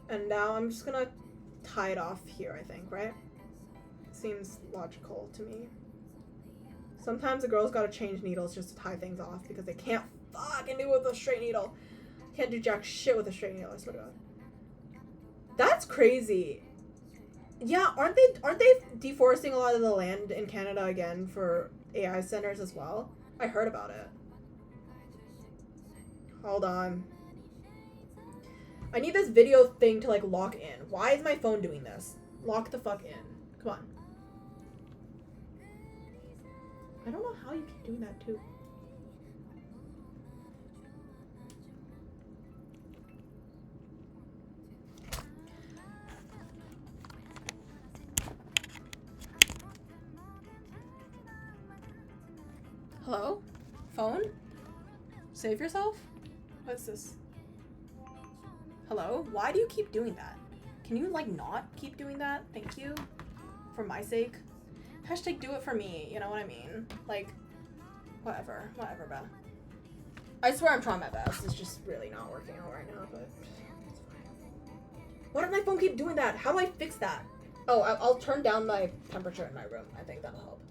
And now I'm just gonna tie it off here, I think, right? Seems logical to me. Sometimes a girl's gotta change needles just to tie things off because they can't fucking do it with a straight needle. Can't do jack shit with a straight needle, I swear to God. That's crazy. Yeah, aren't they deforesting a lot of the land in Canada again for AI centers as well? I heard about it. Hold on. I need this video thing to, like, lock in. Why is my phone doing this? Lock the fuck in. Come on. I don't know how you keep doing that too. Hello? Phone? Save yourself? What's this? Hello? Why do you keep doing that? Can you, like, not keep doing that? Thank you. For my sake. Hashtag do it for me, you know what I mean? Like, whatever, bro. I swear I'm trying my best. It's just really not working out right now, but it's fine. Why does my phone keep doing that? How do I fix that? Oh, I'll turn down my temperature in my room. I think that'll help.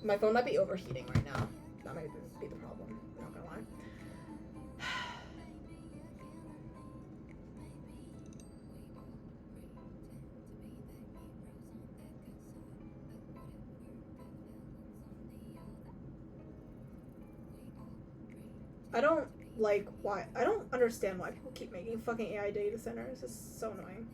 My phone might be overheating right now. That might be the problem. I'm not gonna lie. I don't understand why people keep making fucking AI data centers. It's so annoying.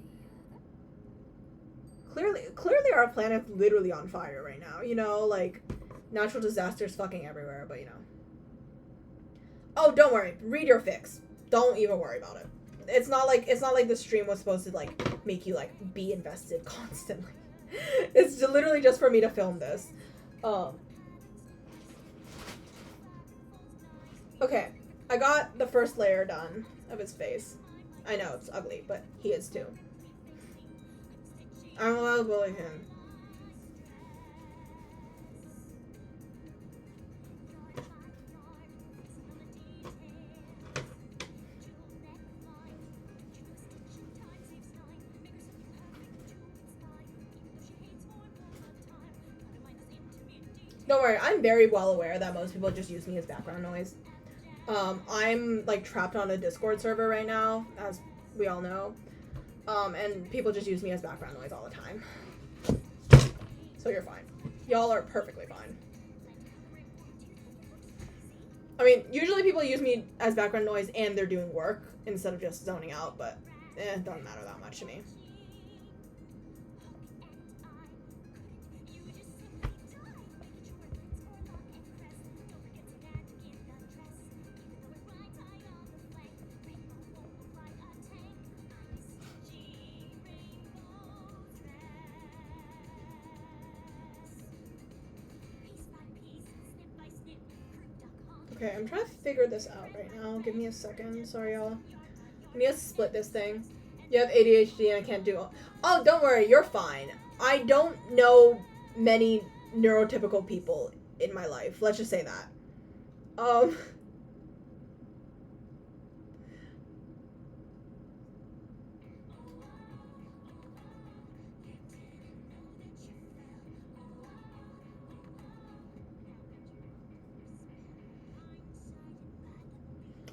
Clearly our planet's literally on fire right now, you know, like, natural disasters fucking everywhere, but you know. Oh, don't worry. Read your fix. Don't even worry about it. It's not like the stream was supposed to, like, make you, like, be invested constantly. It's literally just for me to film this. Okay. I got the first layer done of his face. I know it's ugly, but he is too. I'm allowed to bully him. Don't worry, I'm very well aware that most people just use me as background noise. I'm, like, trapped on a Discord server right now, as we all know. And people just use me as background noise all the time. So you're fine. Y'all are perfectly fine. I mean, usually people use me as background noise and they're doing work instead of just zoning out, but it doesn't matter that much to me. Okay, I'm trying to figure this out right now. Give me a second. Sorry, y'all. I need to split this thing. You have ADHD and I can't do it. Oh, don't worry. You're fine. I don't know many neurotypical people in my life. Let's just say that.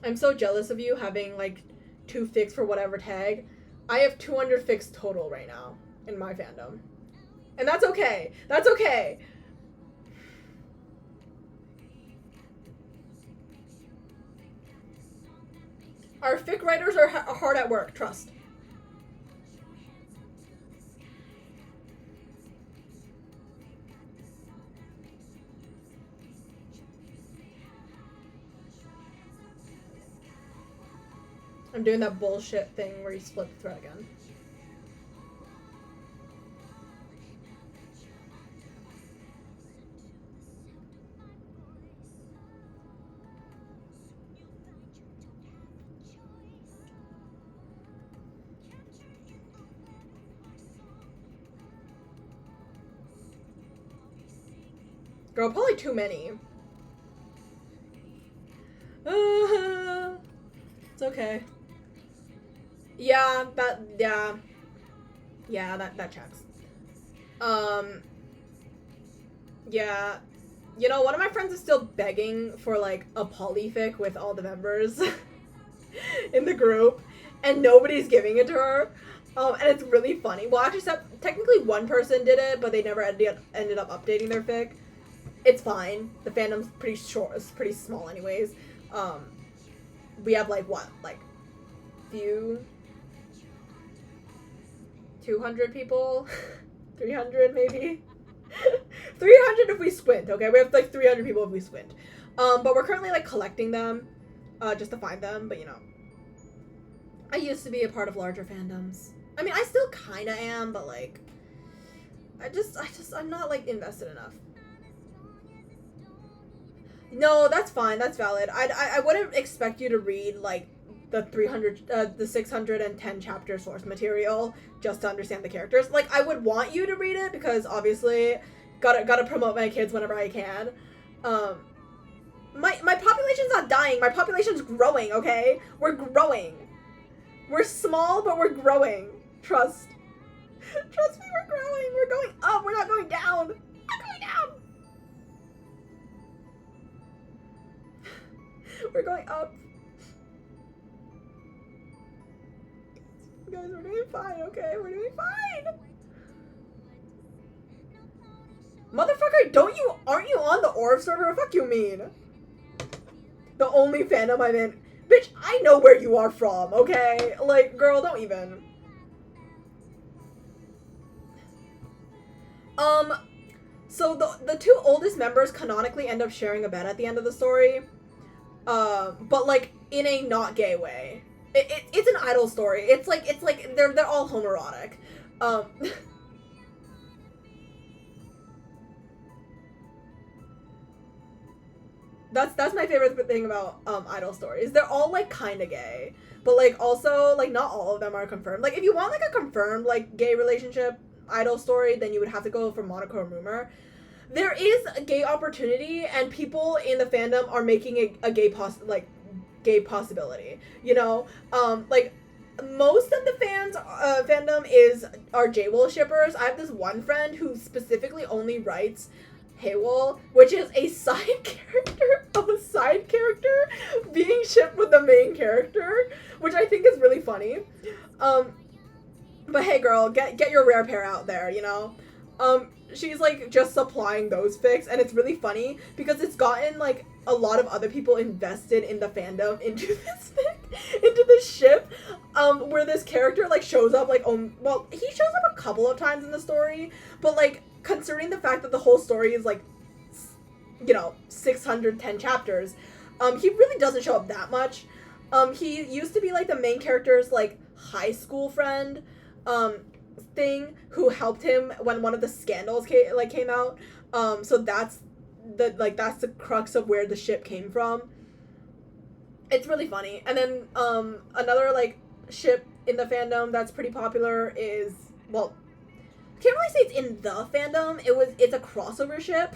I'm so jealous of you having, like, 2 fix for whatever tag. I have 200 fix total right now in my fandom. And that's okay. That's okay. Our fic writers are hard at work, trust. I'm doing that bullshit thing where you split the thread again. Girl, probably too many. It's okay. Yeah, that checks. Yeah. You know, one of my friends is still begging for, like, a polyfic with all the members in the group, and nobody's giving it to her. And it's really funny. Well, actually, technically one person did it, but they never ended up updating their fic. It's fine. The fandom's pretty short. It's pretty small anyways. We have, like, what? Like, few... 200 people? 300 maybe? 300 if we squint, okay? We have, like, 300 people if we squint. But we're currently, like, collecting them, just to find them, but, you know. I used to be a part of larger fandoms. I mean, I still kinda am, but, like, I'm not, like, invested enough. No, that's fine. That's valid. I wouldn't expect you to read, like, the 610 chapter source material just to understand the characters. Like, I would want you to read it because obviously gotta promote my kids whenever I can. My population's not dying. My population's growing, okay? We're growing. We're small, but we're growing. Trust. Trust me, we're growing. We're going up. We're not going down. We're not going down. We're going up. Guys, we're doing fine, okay? We're doing fine. Motherfucker, aren't you on the Orb server? Fuck you mean? The only fandom I'm in. Bitch, I know where you are from, okay? Like, girl, don't even. So the two oldest members canonically end up sharing a bed at the end of the story. But, like, in a not gay way. It's an idol story. It's like they're all homoerotic. That's my favorite thing about idol stories. They're all, like, kind of gay, but, like, also, like, not all of them are confirmed. Like, if you want, like, a confirmed, like, gay relationship idol story, then you would have to go for Monaco or Rumor. There is a gay opportunity, and people in the fandom are making a gay possibility. You know, like, most of the fandom are J-Will shippers. I have this one friend who specifically only writes Haywol, which is a side character of a side character being shipped with the main character, which I think is really funny. But hey, girl, get your rare pair out there, you know. She's, like, just supplying those fics, and it's really funny because it's gotten, like, a lot of other people invested in the fandom into this fic, into this ship, where this character, like, shows up, like, well, he shows up a couple of times in the story, but, like, considering the fact that the whole story is, like, you know, 610 chapters, he really doesn't show up that much. He used to be, like, the main character's, like, high school friend, thing who helped him when one of the scandals came out. So that's the crux of where the ship came from. It's really funny. And then another, like, ship in the fandom that's pretty popular is, well, can't really say it's in the fandom. It's a crossover ship.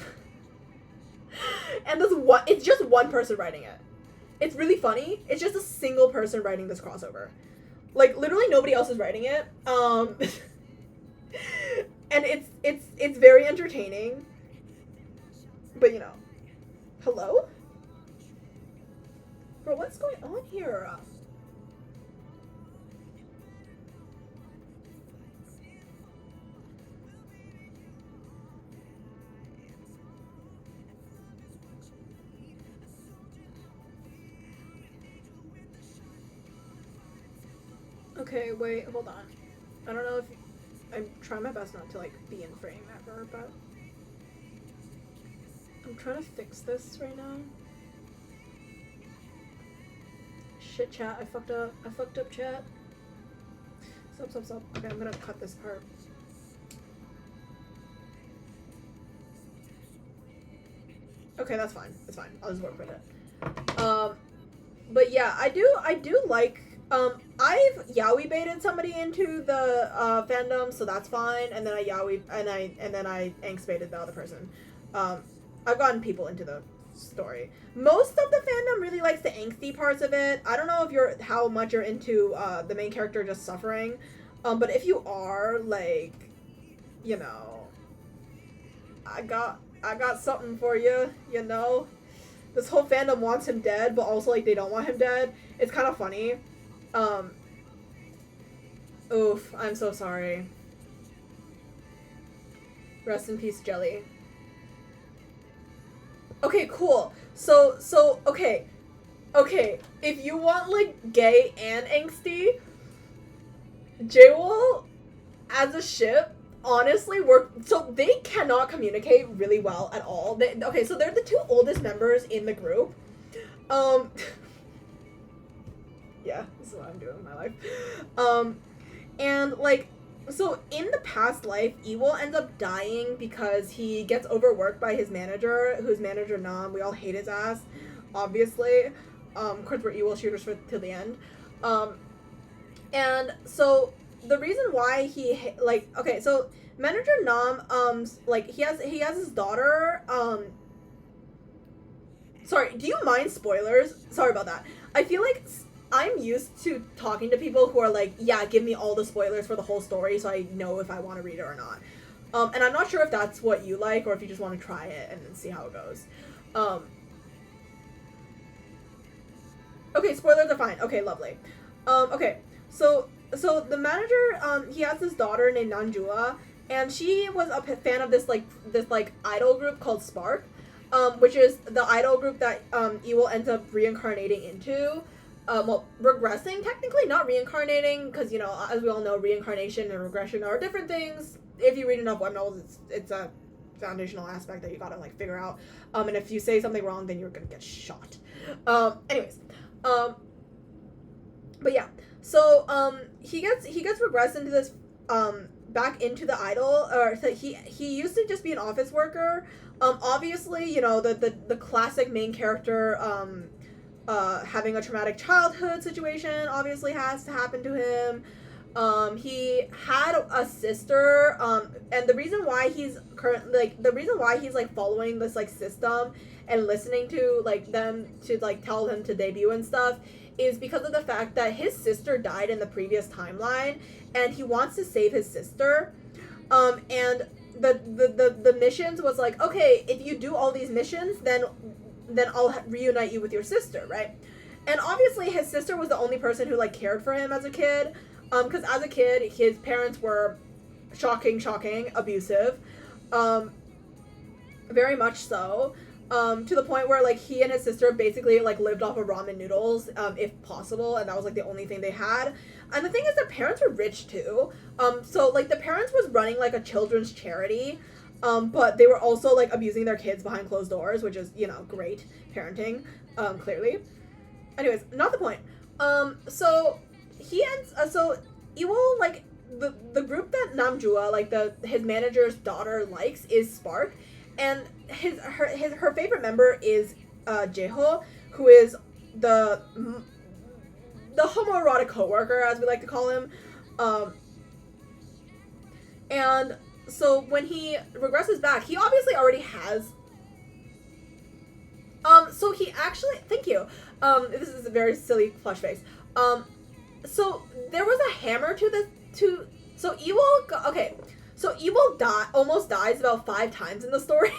And it's just one person writing it. It's really funny. It's just a single person writing this crossover. Like, literally nobody else is writing it. And it's very entertaining. But, you know. Hello? Bro, what's going on here? Okay, wait, hold on. I don't know if I'm trying my best not to like be in frame ever, but I'm trying to fix this right now. Shit, chat. I fucked up. I fucked up, chat. Stop. Okay, I'm gonna cut this part. Okay, that's fine. It's fine. I'll just work with it. But yeah, I do like, I've yaoi baited somebody into the, fandom, so that's fine, and then I angst baited the other person. I've gotten people into the story. Most of the fandom really likes the angsty parts of it. I don't know if how much you're into, the main character just suffering, but if you are, like, you know, I got something for you, you know? This whole fandom wants him dead, but also, like, they don't want him dead. It's kind of funny. Oof, I'm so sorry. Rest in peace, Jelly. Okay, cool. So, okay. Okay, if you want, like, gay and angsty, Jaewol, as a ship, honestly so they cannot communicate really well at all. Okay, so they're the two oldest members in the group. Yeah, this is what I'm doing with my life. And like, so in the past life, Ewol ends up dying because he gets overworked by his manager, who's manager Nam. We all hate his ass, obviously. Of course, we're Ewol shooters till the end. And so the reason why he okay, so manager Nam, like he has his daughter. Sorry, do you mind spoilers? Sorry about that. I feel like I'm used to talking to people who are like, yeah, give me all the spoilers for the whole story so I know if I want to read it or not. And I'm not sure if that's what you like or if you just want to try it and then see how it goes. Okay, spoilers are fine. Okay, lovely. Okay, so the manager, he has this daughter named Nanjua, and she was a fan of this idol group called Spark, which is the idol group that Ewol ends up reincarnating into. Well, regressing technically, not reincarnating, because, you know, as we all know, reincarnation and regression are different things. If you read enough web novels, it's a foundational aspect that you gotta like figure out. And if you say something wrong, then you're gonna get shot. Anyways, but yeah. So, he gets regressed into this, back into the idol, or so he used to just be an office worker. Obviously, you know, the classic main character, having a traumatic childhood situation obviously has to happen to him. He had a sister, and the reason why he's following this, like, system and listening to, like, them to, like, tell him to debut and stuff is because of the fact that his sister died in the previous timeline, and he wants to save his sister. And the missions was like, okay, if you do all these missions, then I'll reunite you with your sister, right? And obviously his sister was the only person who, like, cared for him as a kid, because as a kid, his parents were shocking, abusive, very much so, to the point where, like, he and his sister basically, like, lived off of ramen noodles, if possible, and that was, like, the only thing they had. And the thing is, their parents were rich, too, so, like, the parents was running, like, a children's charity, but they were also, like, abusing their kids behind closed doors, which is, you know, great parenting, clearly. Anyways, not the point. So he ends, so Ewol, like, the group that Namjua, like, his manager's daughter likes is Spark, and her favorite member is, Jaeho, who is the homoerotic coworker, as we like to call him, and so when he regresses back, he obviously already has, so he actually, thank you, this is a very silly flush face, so there was a hammer so Ewol almost dies about 5 times in the story.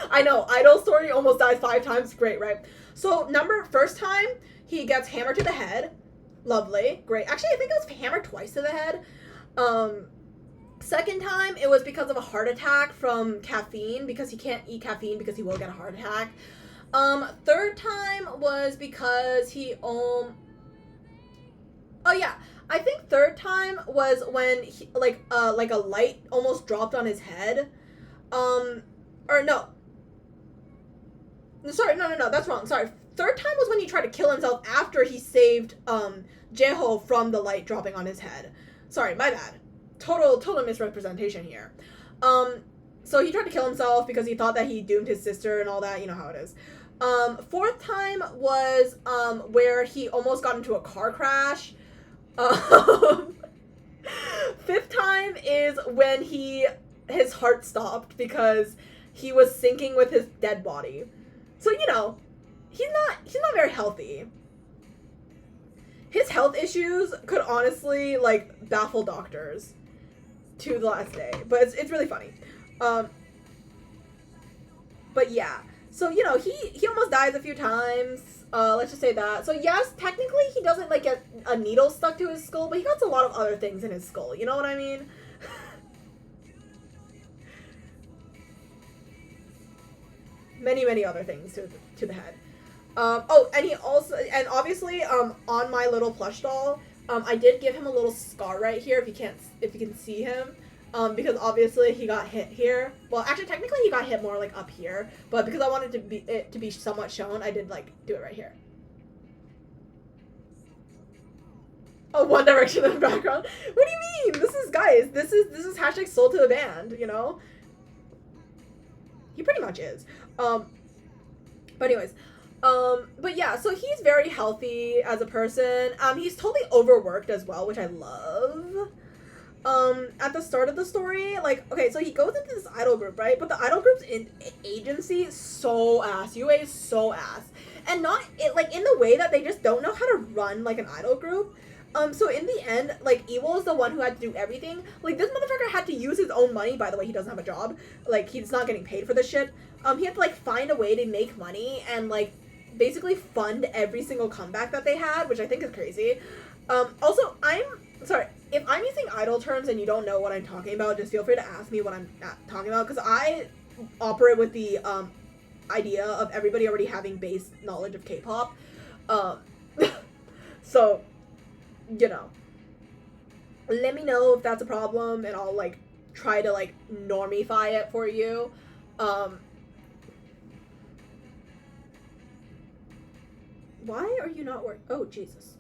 I know, idol story almost dies 5 times, great, right? So first time, he gets hammered to the head, lovely, great, actually I think it was hammered twice to the head, second time, it was because of a heart attack from caffeine, because he can't eat caffeine because he will get a heart attack. Third time was because he, Oh yeah, I think third time was when he, like a light almost dropped on his head, or no. Sorry, no, that's wrong. Sorry. Third time was when he tried to kill himself after he saved Jeho from the light dropping on his head. Sorry, my bad. Total misrepresentation here. So he tried to kill himself because he thought that he doomed his sister and all that. You know how it is. Fourth time was where he almost got into a car crash. Fifth time is when his heart stopped because he was sinking with his dead body. So, you know, he's not very healthy. His health issues could honestly, like, baffle doctors to the last day. But it's really funny. But yeah. So, you know, he almost dies a few times. Let's just say that. So, yes, technically he doesn't, like, get a needle stuck to his skull, but he got a lot of other things in his skull. You know what I mean? Many other things to the head. Oh, and he also, and obviously, on my little plush doll, I did give him a little scar right here, if you can see him, because obviously he got hit here. Well, actually, technically he got hit more like up here, but because I wanted it to be somewhat shown, I did like do it right here. Oh, One Direction in the background. What do you mean? This is hashtag sold to the band, you know? He pretty much is. But anyways, but yeah, so he's very healthy as a person. He's totally overworked as well, which I love. At the start of the story, like, okay, so he goes into this idol group, right? But the idol group's agency is so ass. UA is so ass. And not, like, in the way that they just don't know how to run, like, an idol group. So in the end, like, Ewell is the one who had to do everything. Like, this motherfucker had to use his own money. By the way, he doesn't have a job. Like, he's not getting paid for this shit. He had to, like, find a way to make money and, like, basically fund every single comeback that they had, which I think is crazy. Also, sorry, if I'm using idol terms and you don't know what I'm talking about, just feel free to ask me what I'm talking about, because I operate with the, idea of everybody already having base knowledge of K-pop. So, you know, let me know if that's a problem, and I'll, like, try to, like, normify it for you. Why are you not working? Oh, Jesus.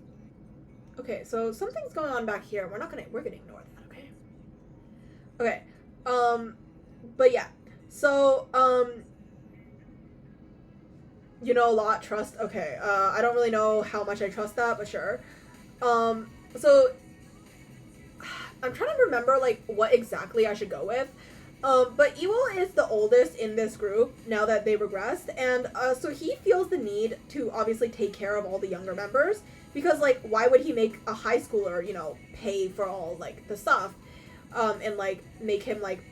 Okay, so something's going on back here. We're gonna ignore that, okay? Okay, but yeah. So, you know a lot, trust, okay. I don't really know how much I trust that, but sure. So, I'm trying to remember, like, what exactly I should go with. But Ewell is the oldest in this group now that they regressed, and so he feels the need to obviously take care of all the younger members, because, like, why would he make a high schooler, you know, pay for all, like, the stuff, and, like, make him, like,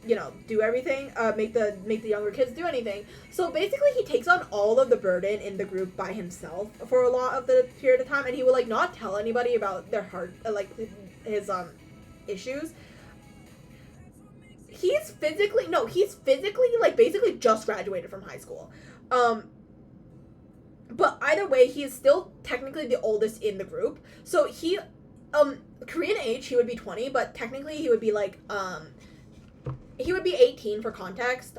you know, do everything, make the younger kids do anything. So basically he takes on all of the burden in the group by himself for a lot of the period of time, and he will, like, not tell anybody about their his issues. He's physically, like, basically just graduated from high school. But either way, he is still technically the oldest in the group. So he, Korean age, he would be 20, but technically he would be, like, he would be 18 for context.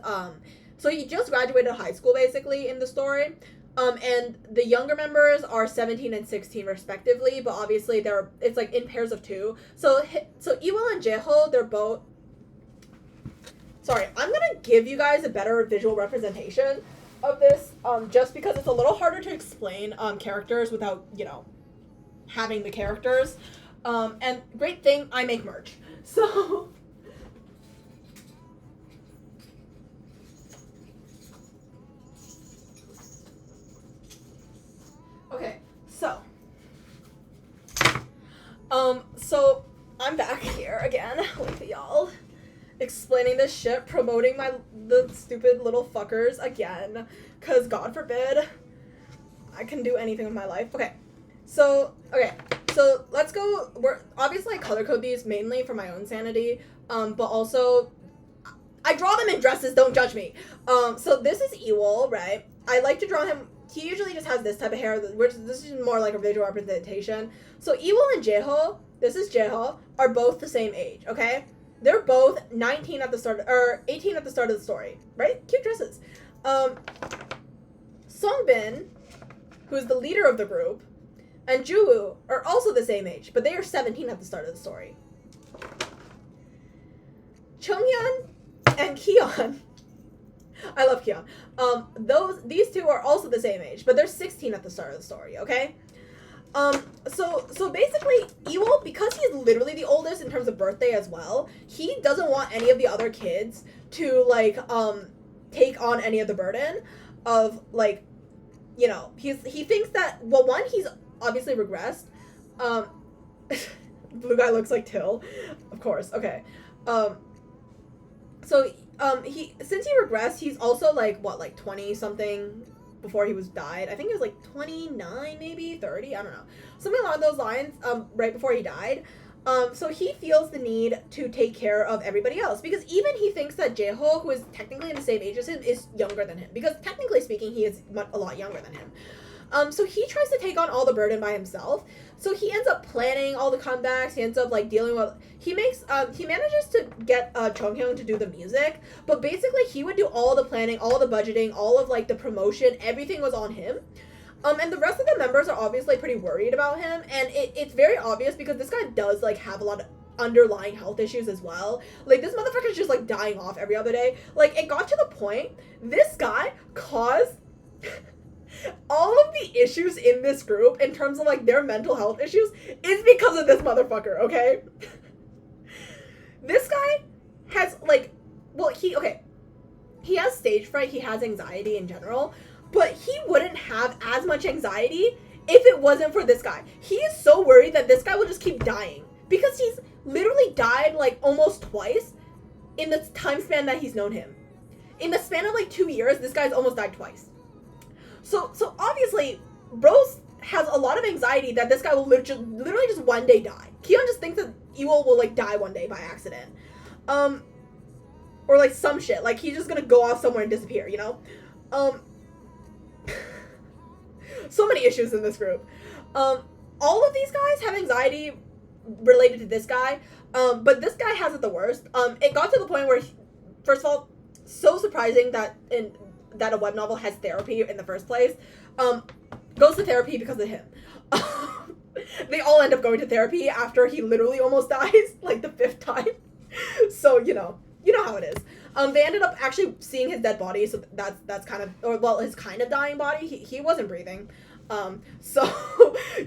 So he just graduated high school, basically, in the story. And the younger members are 17 and 16 respectively, but obviously it's, like, in pairs of two. So Ewell and Jeho, they're both, sorry, I'm gonna give you guys a better visual representation of this, just because it's a little harder to explain characters without, you know, having the characters. And great thing, I make merch. So, okay, so I'm back here again with y'all, explaining this shit, promoting the stupid little fuckers again, cause God forbid I can do anything with my life. Okay, so let's go. We're obviously I color code these mainly for my own sanity, but also I draw them in dresses. Don't judge me. So this is Ewell, right? I like to draw him he usually just has this type of hair, which this is more like a visual representation. So Ewell and Jaeho, this is Jaeho, are both the same age, okay? They're both 19 at the start, or 18 at the start of the story, right? Cute dresses. Songbin, who is the leader of the group, and Juwoo are also the same age, but they are 17 at the start of the story. Chunghyun and Kion, I love Kion. These two are also the same age, but they're 16 at the start of the story, okay? So basically, Ewell, because he's literally the oldest in terms of birthday as well, he doesn't want any of the other kids to, like, take on any of the burden of, like, you know, he thinks that, well, one, he's obviously regressed. Blue guy looks like Till, of course, okay. So, since he regressed, he's also, like, what, like, 20-something before he was died. I think he was, like, 29, maybe, 30, I don't know. Something along those lines, right before he died. So he feels the need to take care of everybody else, because even he thinks that Jaeho, who is technically in the same age as him, is younger than him, because technically speaking, he is a lot younger than him. So he tries to take on all the burden by himself. So he ends up planning all the comebacks. He ends up, like, dealing with... He manages to get Chunghyun to do the music. But basically, he would do all the planning, all the budgeting, all of, like, the promotion. Everything was on him. And the rest of the members are obviously pretty worried about him. And it's very obvious because this guy does, like, have a lot of underlying health issues as well. Like, this motherfucker's just, like, dying off every other day. Like, it got to the point, this guy caused... all of the issues in this group, in terms of, like, their mental health issues, is because of this motherfucker, okay? This guy has, like, well, he has stage fright, he has anxiety in general, but he wouldn't have as much anxiety if it wasn't for this guy. He is so worried that this guy will just keep dying, because he's literally died, like, almost twice in the time span that he's known him. In the span of, like, 2 years, this guy's almost died twice. So obviously, Bros has a lot of anxiety that this guy will literally just one day die. Kion just thinks that Ewell will, like, die one day by accident. Or, like, some shit. Like, he's just gonna go off somewhere and disappear, you know? So many issues in this group. All of these guys have anxiety related to this guy, but this guy has it the worst. It got to the point where, first of all, so surprising that a web novel has therapy in the first place. Goes to therapy because of him. They all end up going to therapy after he literally almost dies, like, the 5th time. So, you know how it is. They ended up actually seeing his dead body, so that's kind of, or, well, his kind of dying body. He wasn't breathing. So,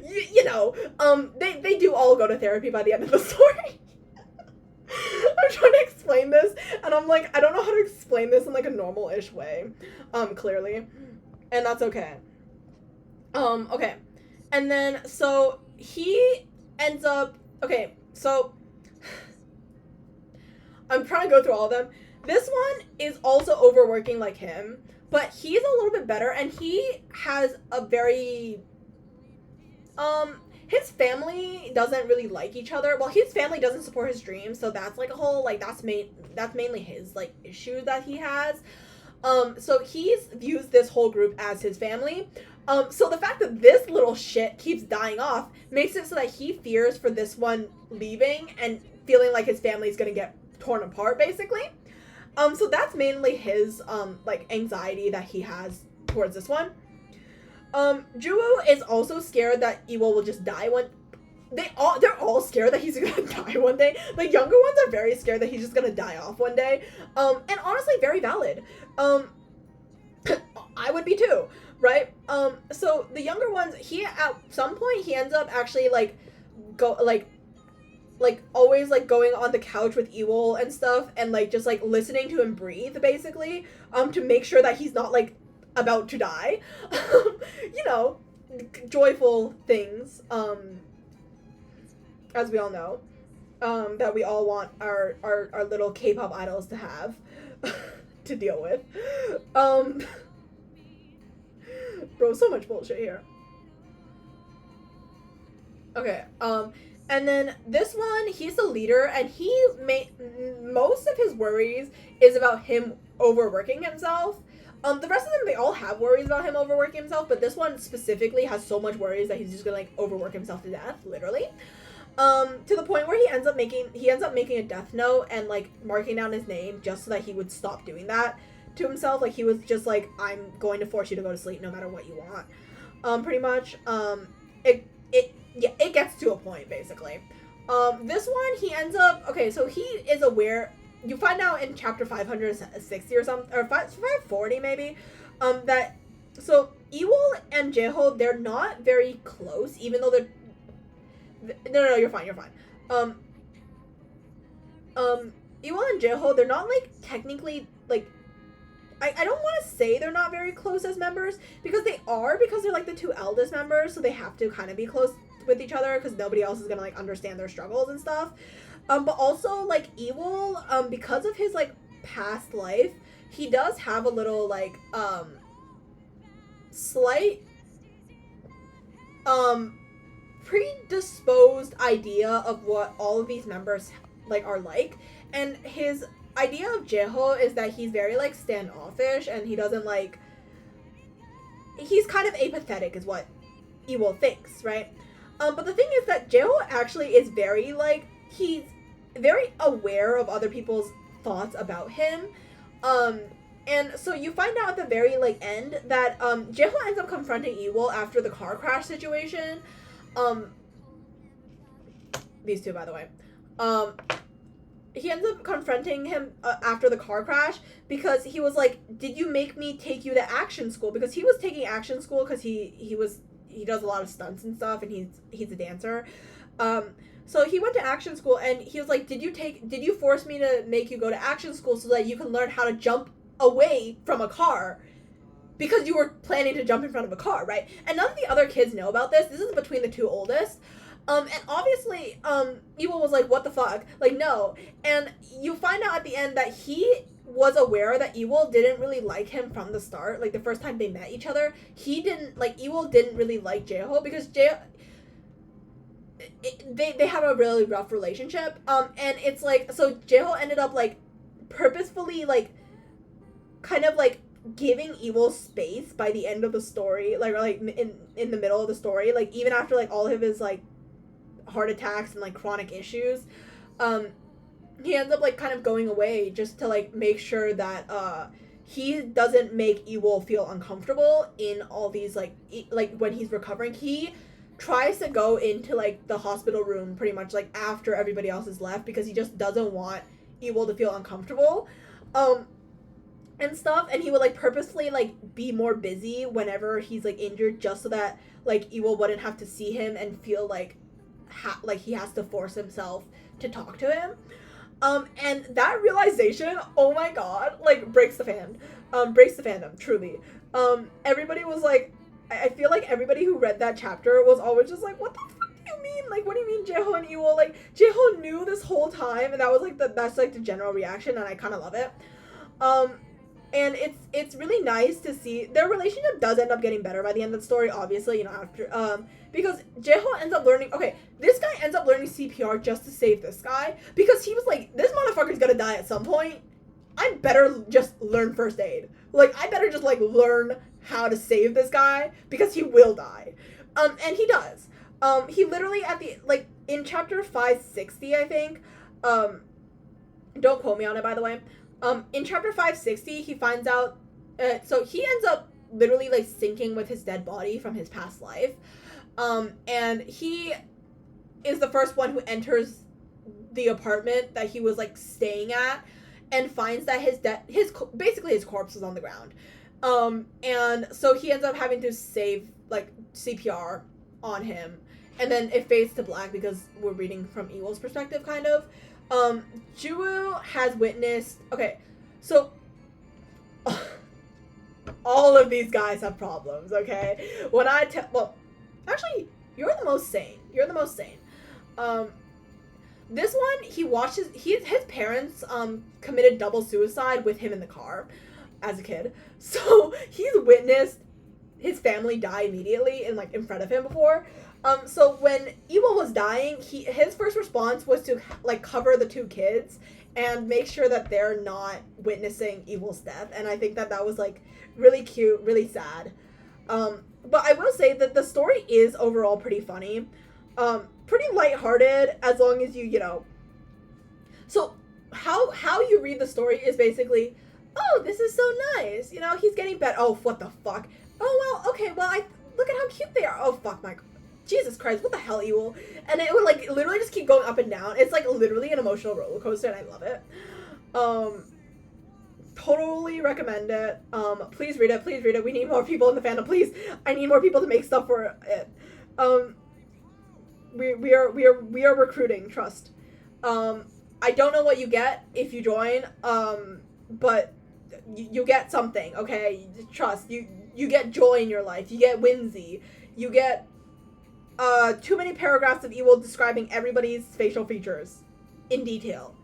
they do all go to therapy by the end of the story. I'm trying to explain this, and I'm like, I don't know how to explain this in, like, a normal-ish way, clearly, and that's okay. Okay, and then, so, he ends up, okay, so, I'm trying to go through all of them. This one is also overworking like him, but he's a little bit better, and he has a very, his family doesn't really like each other. Well, his family doesn't support his dreams, so that's, like, a whole, like, that's mainly his, like, issue that he has. So he views this whole group as his family. So the fact that this little shit keeps dying off makes it so that he fears for this one leaving and feeling like his family's gonna get torn apart, basically. So that's mainly his, like, anxiety that he has towards this one. Juwoo is also scared that Ewell will just die they're all scared that he's gonna die one day. The younger ones are very scared that he's just gonna die off one day. And honestly, very valid. I would be too, right? So the younger ones, at some point, he ends up actually, like, always, like, going on the couch with Ewell and stuff, and, like, just, like, listening to him breathe, basically, to make sure that he's not, like, about to die. Joyful things, as we all know, that we all want our little K-pop idols to have, to deal with. Bro, so much bullshit here. Okay, and then this one, he's the leader, and most of his worries is about him overworking himself. The rest of them, they all have worries about him overworking himself, but this one specifically has so much worries that he's just gonna like overwork himself to death, literally. To the point where he ends up making a death note and like marking down his name just so that he would stop doing that to himself. Like he was just like, I'm going to force you to go to sleep no matter what you want. Pretty much. It gets to a point basically. This one he ends up so he is aware. You find out in chapter 560 or something, or 540 maybe, that so Ewell and Jeho, they're not very close, even though they're no, you're fine. Ewell and Jeho, they're not like technically like I don't want to say they're not very close as members because they're like the two eldest members, so they have to kind of be close with each other because nobody else is gonna like understand their struggles and stuff. But also like Ewell, because of his like past life, he does have a little like slight predisposed idea of what all of these members like are like, and his idea of Jeho is that he's very like standoffish and he doesn't like, he's kind of apathetic is what Ewell thinks, right? But the thing is that Jeho actually is very like, he's very aware of other people's thoughts about him. And so you find out at the very like end that Jeho ends up confronting Ewell after the car crash situation. These two, by the way. He ends up confronting him after the car crash because he was like, did you make me take you to action school? Because he was taking action school because he does a lot of stunts and stuff, and he's a dancer. So he went to action school and he was like, did you force me to make you go to action school so that you can learn how to jump away from a car? Because you were planning to jump in front of a car, right? And none of the other kids know about this. This is between the two oldest. And obviously, Ewell was like, what the fuck? Like, no. And you find out at the end that he was aware that Ewell didn't really like him from the start. Like, the first time they met each other, Ewell didn't really like Jeho because they have a really rough relationship. And it's like, so Jeho ended up, like, purposefully, like, kind of, like, giving Ewell space by the end of the story, like, or, like, in the middle of the story, like, even after, like, all of his, like, heart attacks and, like, chronic issues, he ends up, like, kind of going away just to, like, make sure that, he doesn't make Ewell feel uncomfortable in all these, like, when he's recovering. He tries to go into, like, the hospital room pretty much, like, after everybody else is left because he just doesn't want Ewell to feel uncomfortable, and stuff, and he would, like, purposely, like, be more busy whenever he's, like, injured just so that, like, Ewell wouldn't have to see him and feel, like, he has to force himself to talk to him. And that realization, oh my god, like, breaks the fandom, truly. Everybody was, like, I feel like everybody who read that chapter was always just like, what the fuck do you mean? Like, what do you mean Jeho and Ewell? Like, Jeho knew this whole time, and that was, like, that's, like, the general reaction, and I kind of love it. And it's really nice to see their relationship does end up getting better by the end of the story, obviously, you know, after, because Jeho ends up learning, this guy ends up learning CPR just to save this guy, because he was like, this motherfucker's gonna die at some point, I better just learn first aid. Like, I better just, like, learn how to save this guy, because he will die. And he does. He literally at the, like, in chapter 560, I think, don't quote me on it, by the way, in chapter 560, he finds out, so he ends up literally, like, syncing with his dead body from his past life, and he is the first one who enters the apartment that he was, like, staying at, and finds that basically his corpse is on the ground, and so he ends up having to save, like, CPR on him, and then it fades to black because we're reading from Ewell's perspective, kind of. Juwoo has witnessed, so all of these guys have problems, okay? When I actually, you're the most sane. This one, he watches, his parents, committed double suicide with him in the car as a kid. So he's witnessed his family die immediately and like in front of him before. So when Evil was dying, his first response was to like cover the two kids and make sure that they're not witnessing Evil's death. And I think that that was like really cute, really sad. But I will say that the story is overall pretty funny, pretty lighthearted as long as you know. So how you read the story is basically, oh, this is so nice. You know, he's getting better. Oh, what the fuck? Oh, well, okay, well, look at how cute they are. Oh, fuck, my Jesus Christ, what the hell, Evil? And it would, like, literally just keep going up and down. It's, like, literally an emotional roller coaster, and I love it. Totally recommend it. Please read it, please read it. We need more people in the fandom, please. I need more people to make stuff for it. We are recruiting, trust. I don't know what you get if you join, but you get something, okay? Trust. You get joy in your life. You get whimsy. You get too many paragraphs of Evil describing everybody's facial features in detail.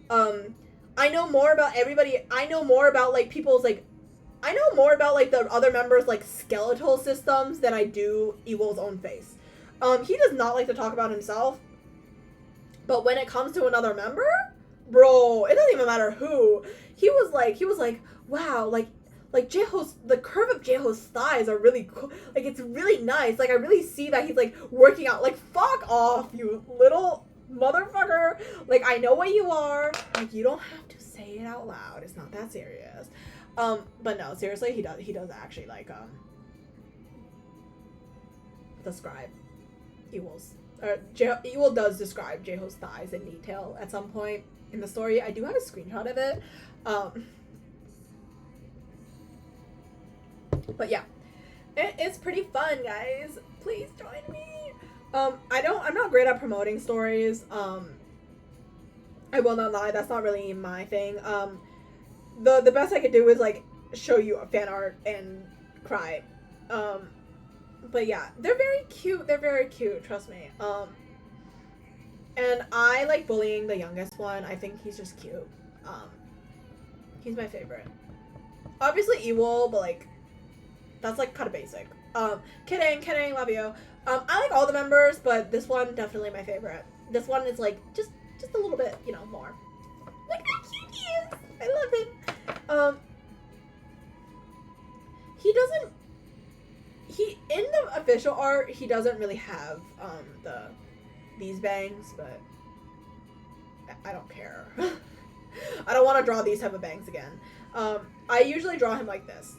I know more about everybody. I know more about like people's like I know more about like the other members like skeletal systems than I do Evil's own face. He does not like to talk about himself. But when it comes to another member, bro, it doesn't even matter who. He was like, wow, like Jaeho's, the curve of Jaeho's thighs are really cool. Like, it's really nice. Like, I really see that he's, like, working out. Like, fuck off, you little motherfucker. Like, I know what you are. Like, you don't have to say it out loud. It's not that serious. But no, seriously, he does actually, like, describe Evil's. Ewell does describe Jaeho's thighs in detail at some point in the story. I do have a screenshot of it. But yeah, it's pretty fun, guys. Please join me. I'm not great at promoting stories. I will not lie, that's not really my thing. The best I could do is like show you a fan art and cry. But yeah, they're very cute. They're very cute, trust me. And I like bullying the youngest one. I think he's just cute. He's my favorite. Obviously Ewell, but like that's like kind of basic. Kidding, love you. I like all the members, but this one definitely my favorite. This one is like just a little bit, you know, more. Look how cute he is. I love him. He in the official art he doesn't really have these bangs, but I don't care. I don't want to draw these type of bangs again. I usually draw him like this.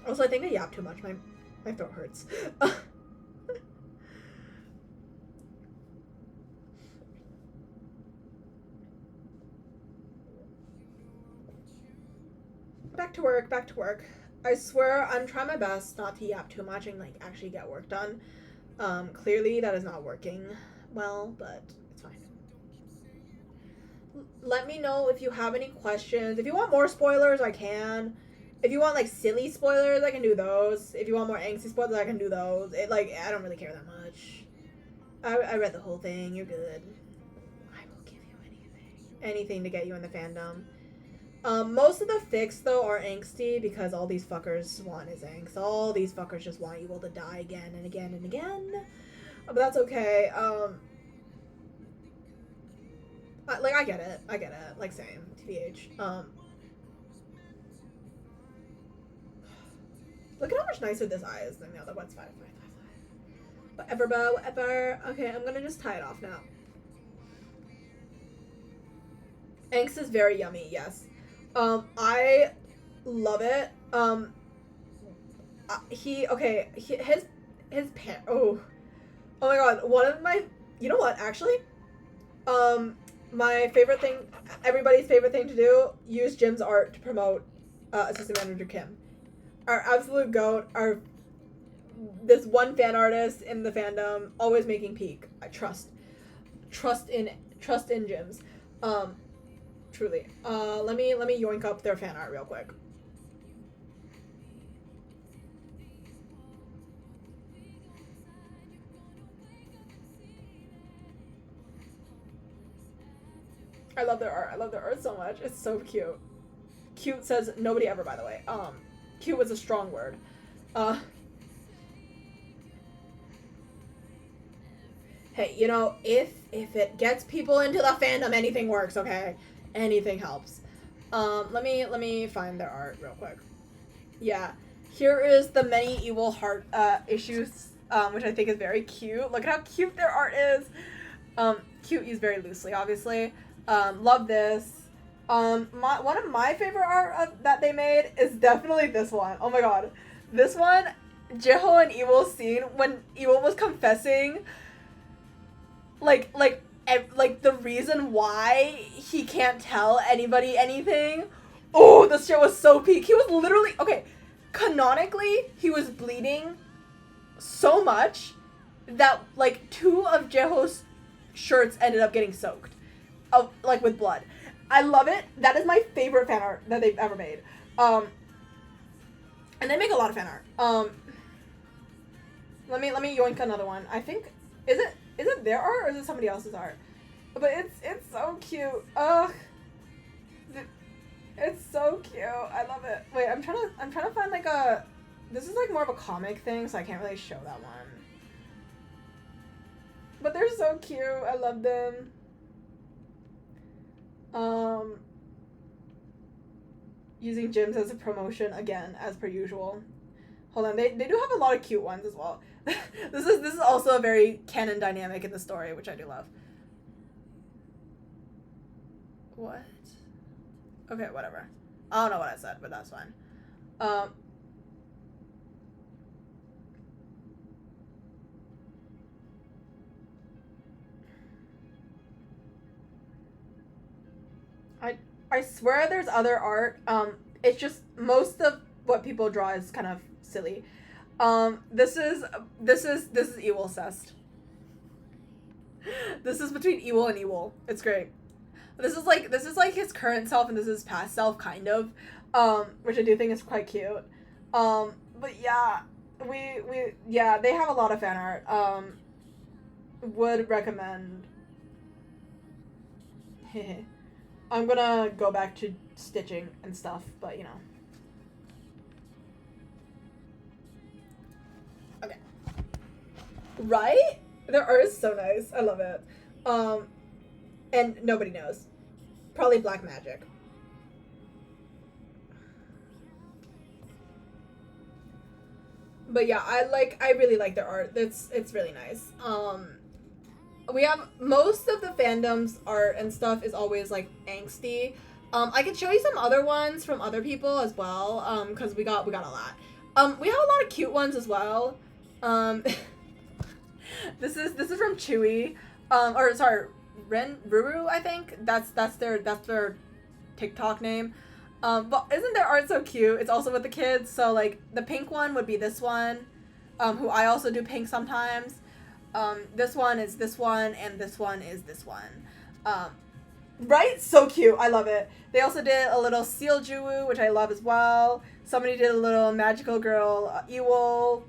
Also, I think I yap too much. My throat hurts. Back to work. I swear I'm trying my best not to yap too much and like actually get work done. Clearly that is not working well, but it's fine. Let me know if you have any questions. If you want more spoilers, I can. If you want like silly spoilers, I can do those. If you want more angsty spoilers, I can do those. I don't really care that much. I read the whole thing. You're good. I will give you anything to get you in the fandom. Most of the fics, though, are angsty because all these fuckers want is angst. All these fuckers just want Ewell to die again and again and again. But that's okay. Like, I get it. Like, same. TBH. Look at how much nicer this eye is than the other one's. 5. Whatever. Okay, I'm gonna just tie it off now. Angst is very yummy, yes. I love it. His pant. Oh my god. One of my, you know what? Actually, my favorite thing, everybody's favorite thing to do, use Jim's art to promote Assistant Manager Kim. Our absolute goat. This one fan artist in the fandom, always making peak. I trust in Jim's. Truly. Let me yoink up their fan art real quick. I love their art so much. It's so cute. Cute says nobody ever, by the way. Cute was a strong word. Hey, you know, if it gets people into the fandom, anything works, okay? Anything helps. Let me find their art real quick. Yeah. Here is the many evil heart issues, which I think is very cute. Look at how cute their art is. Cute used very loosely, obviously. Love this. One of my favorite art that they made is definitely this one. Oh my god. This one, Jiho and Ewell's scene when Ewell was confessing like the reason why he can't tell anybody anything. Oh, this shit was so peak. He was literally, okay, canonically, he was bleeding so much that, like, 2 of Jiho's shirts ended up getting soaked, like, with blood. I love it. That is my favorite fan art that they've ever made. And they make a lot of fan art. Let me yoink another one. I think, is it their art or is it somebody else's art? But it's so cute. Ugh. It's so cute. I love it. Wait, I'm trying to find like a, this is like more of a comic thing, so I can't really show that one. But they're so cute. I love them. Using gyms as a promotion again, as per usual. Hold on, they do have a lot of cute ones as well. This is also a very canon dynamic in the story, which I do love. What? Okay, whatever. I don't know what I said, but that's fine. I swear there's other art. It's just most of what people draw is kind of silly. This is Ewell Cest. This is between Ewell and Ewell. It's great. This is like his current self and this is his past self, kind of. Which I do think is quite cute. But yeah, yeah, they have a lot of fan art. Would recommend. I'm gonna go back to stitching and stuff, but you know. Okay. Right? Their art is so nice. I love it. And nobody knows. Probably black magic. But yeah, I really like their art. It's really nice. We have most of the fandom's art and stuff is always like angsty. I can show you some other ones from other people as well. Because we got a lot. We have a lot of cute ones as well. This is from Chewy. Or sorry, Ruru, I think. That's their TikTok name. But isn't their art so cute? It's also with the kids. So like the pink one would be this one. Who I also do pink sometimes. This one is this one, and this one is this one. Right? So cute. I love it. They also did a little Seal Juwu, which I love as well. Somebody did a little Magical Girl Ewell.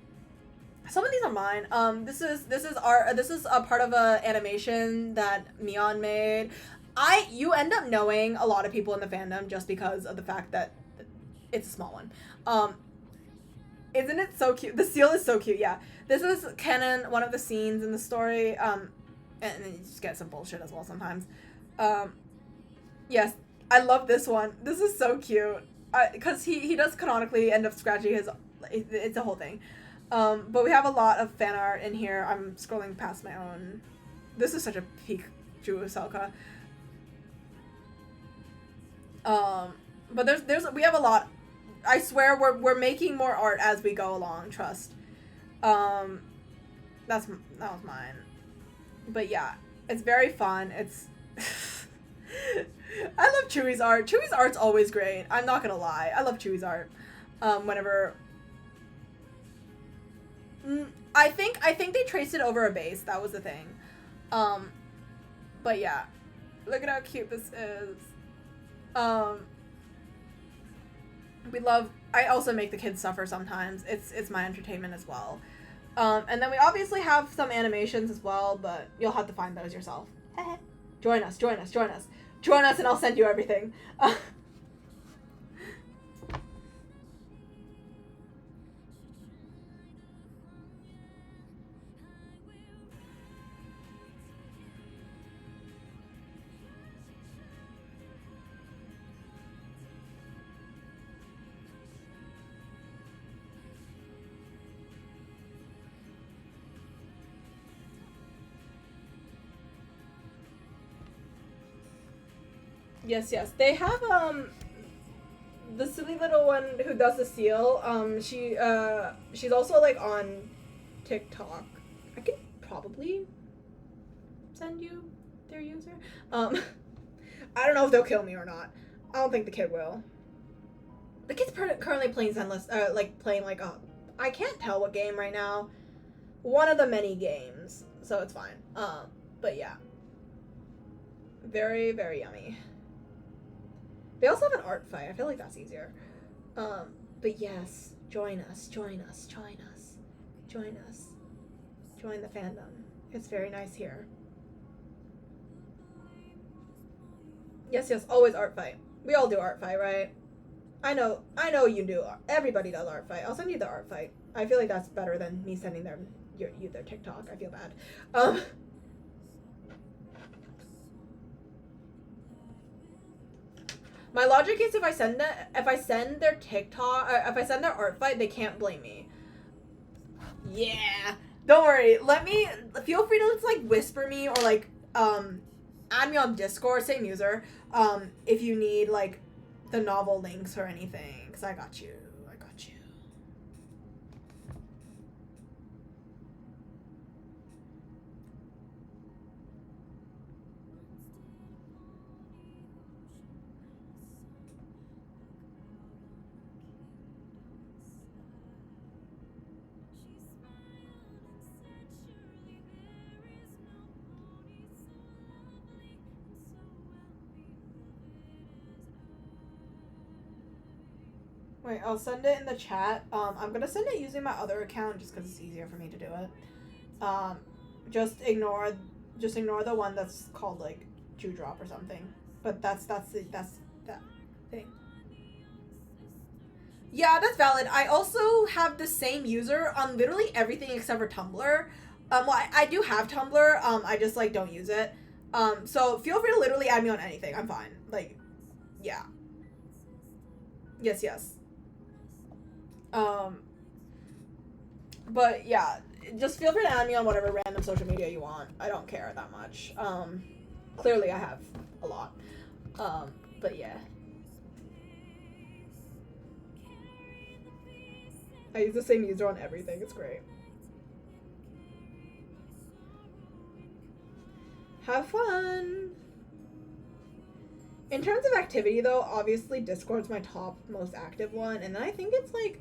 Some of these are mine. This is art. This is a part of a animation that Mion made. You end up knowing a lot of people in the fandom just because of the fact that it's a small one. Isn't it so cute? The seal is so cute. Yeah. This is canon, one of the scenes in the story, and then you just get some bullshit as well sometimes. Yes, I love this one. This is so cute. Because he does canonically end up scratching his, it's a whole thing. But we have a lot of fan art in here. I'm scrolling past my own. This is such a peak Juwu Selka. But we have a lot. I swear we're making more art as we go along, trust. That was mine. But yeah, it's very fun. It's I love Chewy's art. Chewy's art's always great. I'm not gonna lie. I love Chewy's art. Whenever I think they traced it over a base. That was the thing. But yeah, look at how cute this is. We love. I also make the kids suffer sometimes. It's my entertainment as well. And then we obviously have some animations as well, but you'll have to find those yourself. Join us, and I'll send you everything. Yes, yes. They have the silly little one who does the seal. She's also like on TikTok. I could probably send you their user. I don't know if they'll kill me or not. I don't think the kid will. The kid's currently playing Zenless, like playing like I can't tell what game right now. One of the many games, so it's fine. But yeah, very very yummy. They also have an art fight. I feel like that's easier. But yes, join us, join us, join us, join us, join the fandom. It's very nice here. Yes, yes, always art fight. We all do art fight, right? I know you do. Everybody does art fight. I'll send you the art fight. I feel like that's better than me sending their TikTok. I feel bad. My logic is if I send their TikTok, if I send their art fight, they can't blame me. Yeah. Don't worry. Feel free to just like whisper me or like add me on Discord, same user. If you need like the novel links or anything, because I got you. I got you. Wait, I'll send it in the chat. I'm gonna send it using my other account just because it's easier for me to do it. Just ignore the one that's called like Dewdrop or something. But that's that thing. Yeah, that's valid. I also have the same user on literally everything except for Tumblr. Well, I do have Tumblr. I just like don't use it. So feel free to literally add me on anything. I'm fine. Like, yeah. Yes, yes. But yeah, just feel free to add me on whatever random social media you want. I don't care that much. Clearly I have a lot. But yeah. I use the same user on everything. It's great. Have fun! In terms of activity, though, obviously Discord's my top most active one, and then I think it's, like,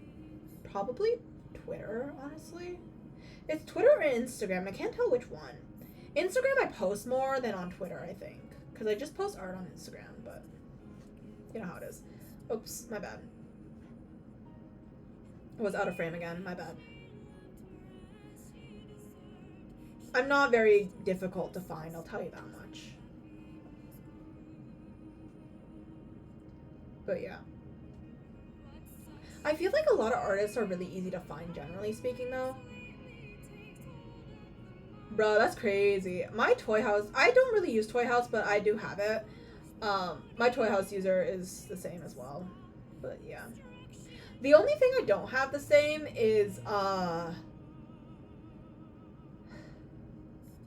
probably Twitter, honestly. It's Twitter or Instagram. I can't tell which one. Instagram I post more than on Twitter, I think. Because I just post art on Instagram, but you know how it is. Oops, my bad. I was out of frame again. My bad. I'm not very difficult to find, I'll tell you that much. But yeah. I feel like a lot of artists are really easy to find, generally speaking, though. Bro, that's crazy. My Toy House, I don't really use Toy House, but I do have it. My Toy House user is the same as well. But yeah. The only thing I don't have the same is,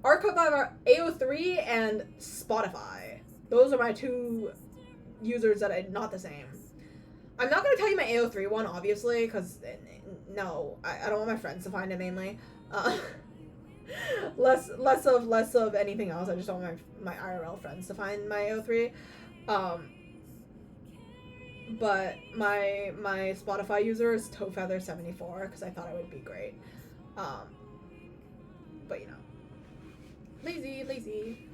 Archive by AO3 and Spotify. Those are my two users that are not the same. I'm not going to tell you my AO3 one, obviously, because, no, I don't want my friends to find it, mainly. Less of anything else. I just don't want my IRL friends to find my AO3. But my Spotify user is Toefeather74, because I thought it would be great. But, you know. Lazy.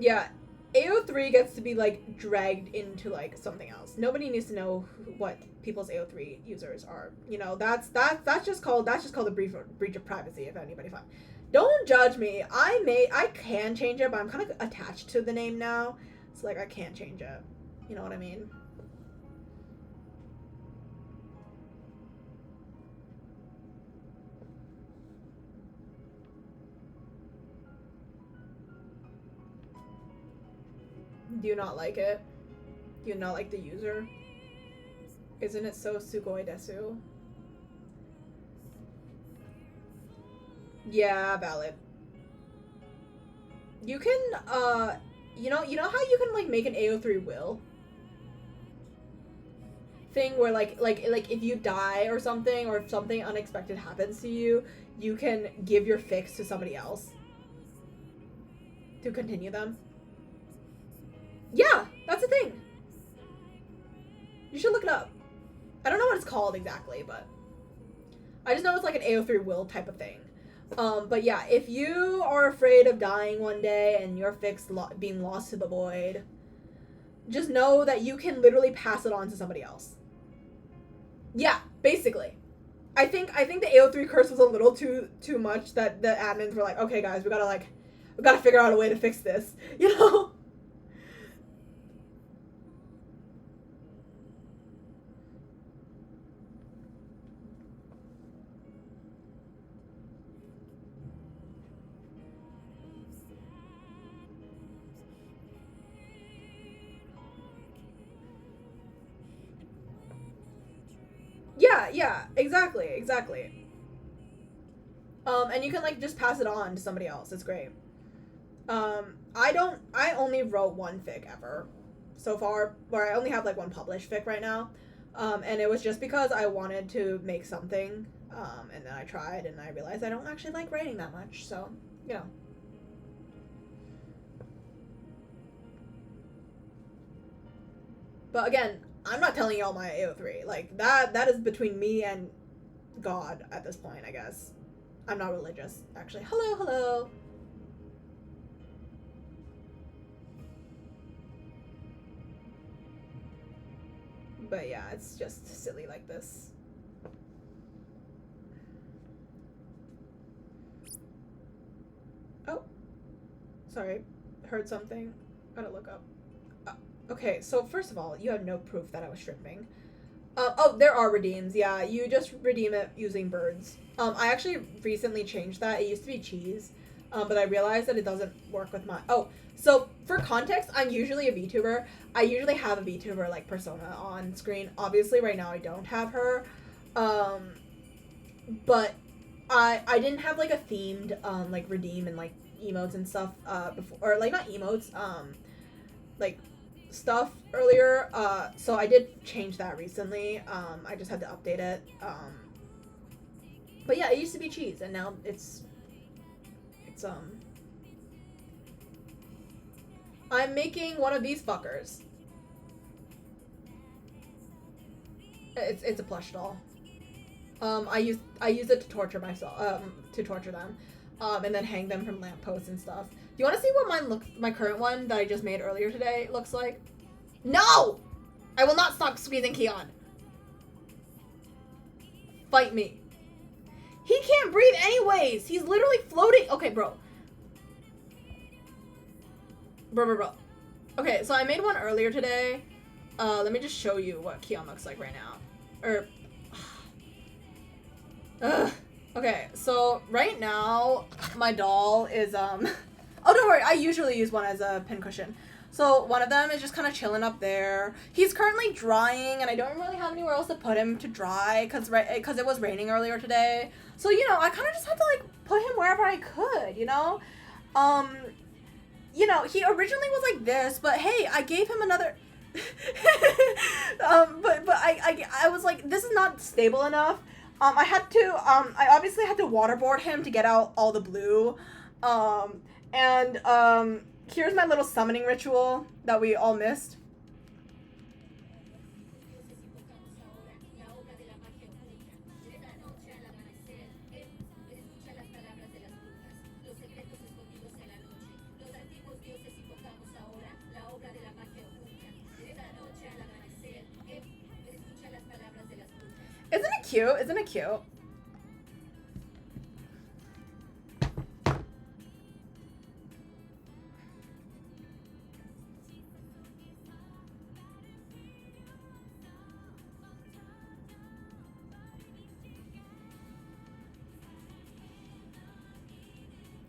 Yeah, AO3 gets to be, like, dragged into, like, something else. Nobody needs to know what people's AO3 users are. You know, that's just called a breach of privacy, if anybody finds. Don't judge me. I can change it, but I'm kind of attached to the name now. So, like, I can't change it. You know what I mean? Do you not like it? Do you not like the user? Isn't it so sugoi desu? Yeah, valid. You can, you know how you can, like, make an AO3 will? Thing where, like, if you die or something, or if something unexpected happens to you, you can give your fix to somebody else. To continue them. Yeah, that's a thing. You should look it up. I don't know what it's called exactly, but I just know it's like an AO3 will type of thing. But yeah, if you are afraid of dying one day and your fix being lost to the void, just know that you can literally pass it on to somebody else. Yeah, basically. I think the AO3 curse was a little too much that the admins were like, okay guys, we gotta figure out a way to fix this, you know? Yeah, exactly. And you can, like, just pass it on to somebody else. It's great. I only wrote one fic ever so far, where I only have, like, one published fic right now. And it was just because I wanted to make something, and then I tried, and I realized I don't actually like writing that much, so, you know. But again, I'm not telling y'all my AO3. Like, that is between me and God at this point, I guess. I'm not religious, actually. Hello. But yeah, it's just silly like this. Oh. Sorry. Heard something. Gotta look up. Okay, so first of all, you have no proof that I was stripping. Oh, there are redeems. Yeah, you just redeem it using birds. I actually recently changed that. It used to be cheese, but I realized that it doesn't work with my... Oh, so for context, I'm usually a VTuber. I usually have a VTuber, like, persona on screen. Obviously, right now I don't have her. But I didn't have, like, a themed, like, redeem and, like, emotes and stuff, before... Or, like, not emotes, like... stuff earlier, so I did change that recently. I just had to update it. But yeah, it used to be cheese, and now it's I'm making one of these fuckers. It's a plush doll. I use it to torture myself, to torture them, and then hang them from lampposts and stuff. Do you want to see what my current one that I just made earlier today looks like? No! I will not stop squeezing Keon. Fight me. He can't breathe anyways. He's literally floating. Okay, bro. Bro. Okay, so I made one earlier today. Let me just show you what Keon looks like right now. Okay, so right now my doll is oh, don't worry, I usually use one as a pincushion. So one of them is just kind of chilling up there. He's currently drying, and I don't really have anywhere else to put him to dry because it was raining earlier today. So, you know, I kind of just had to, like, put him wherever I could, you know? You know, he originally was like this, but hey, I gave him another... but I was like, this is not stable enough. I obviously had to waterboard him to get out all the blue. Here's my little summoning ritual that we all missed. Isn't it cute? Isn't it cute?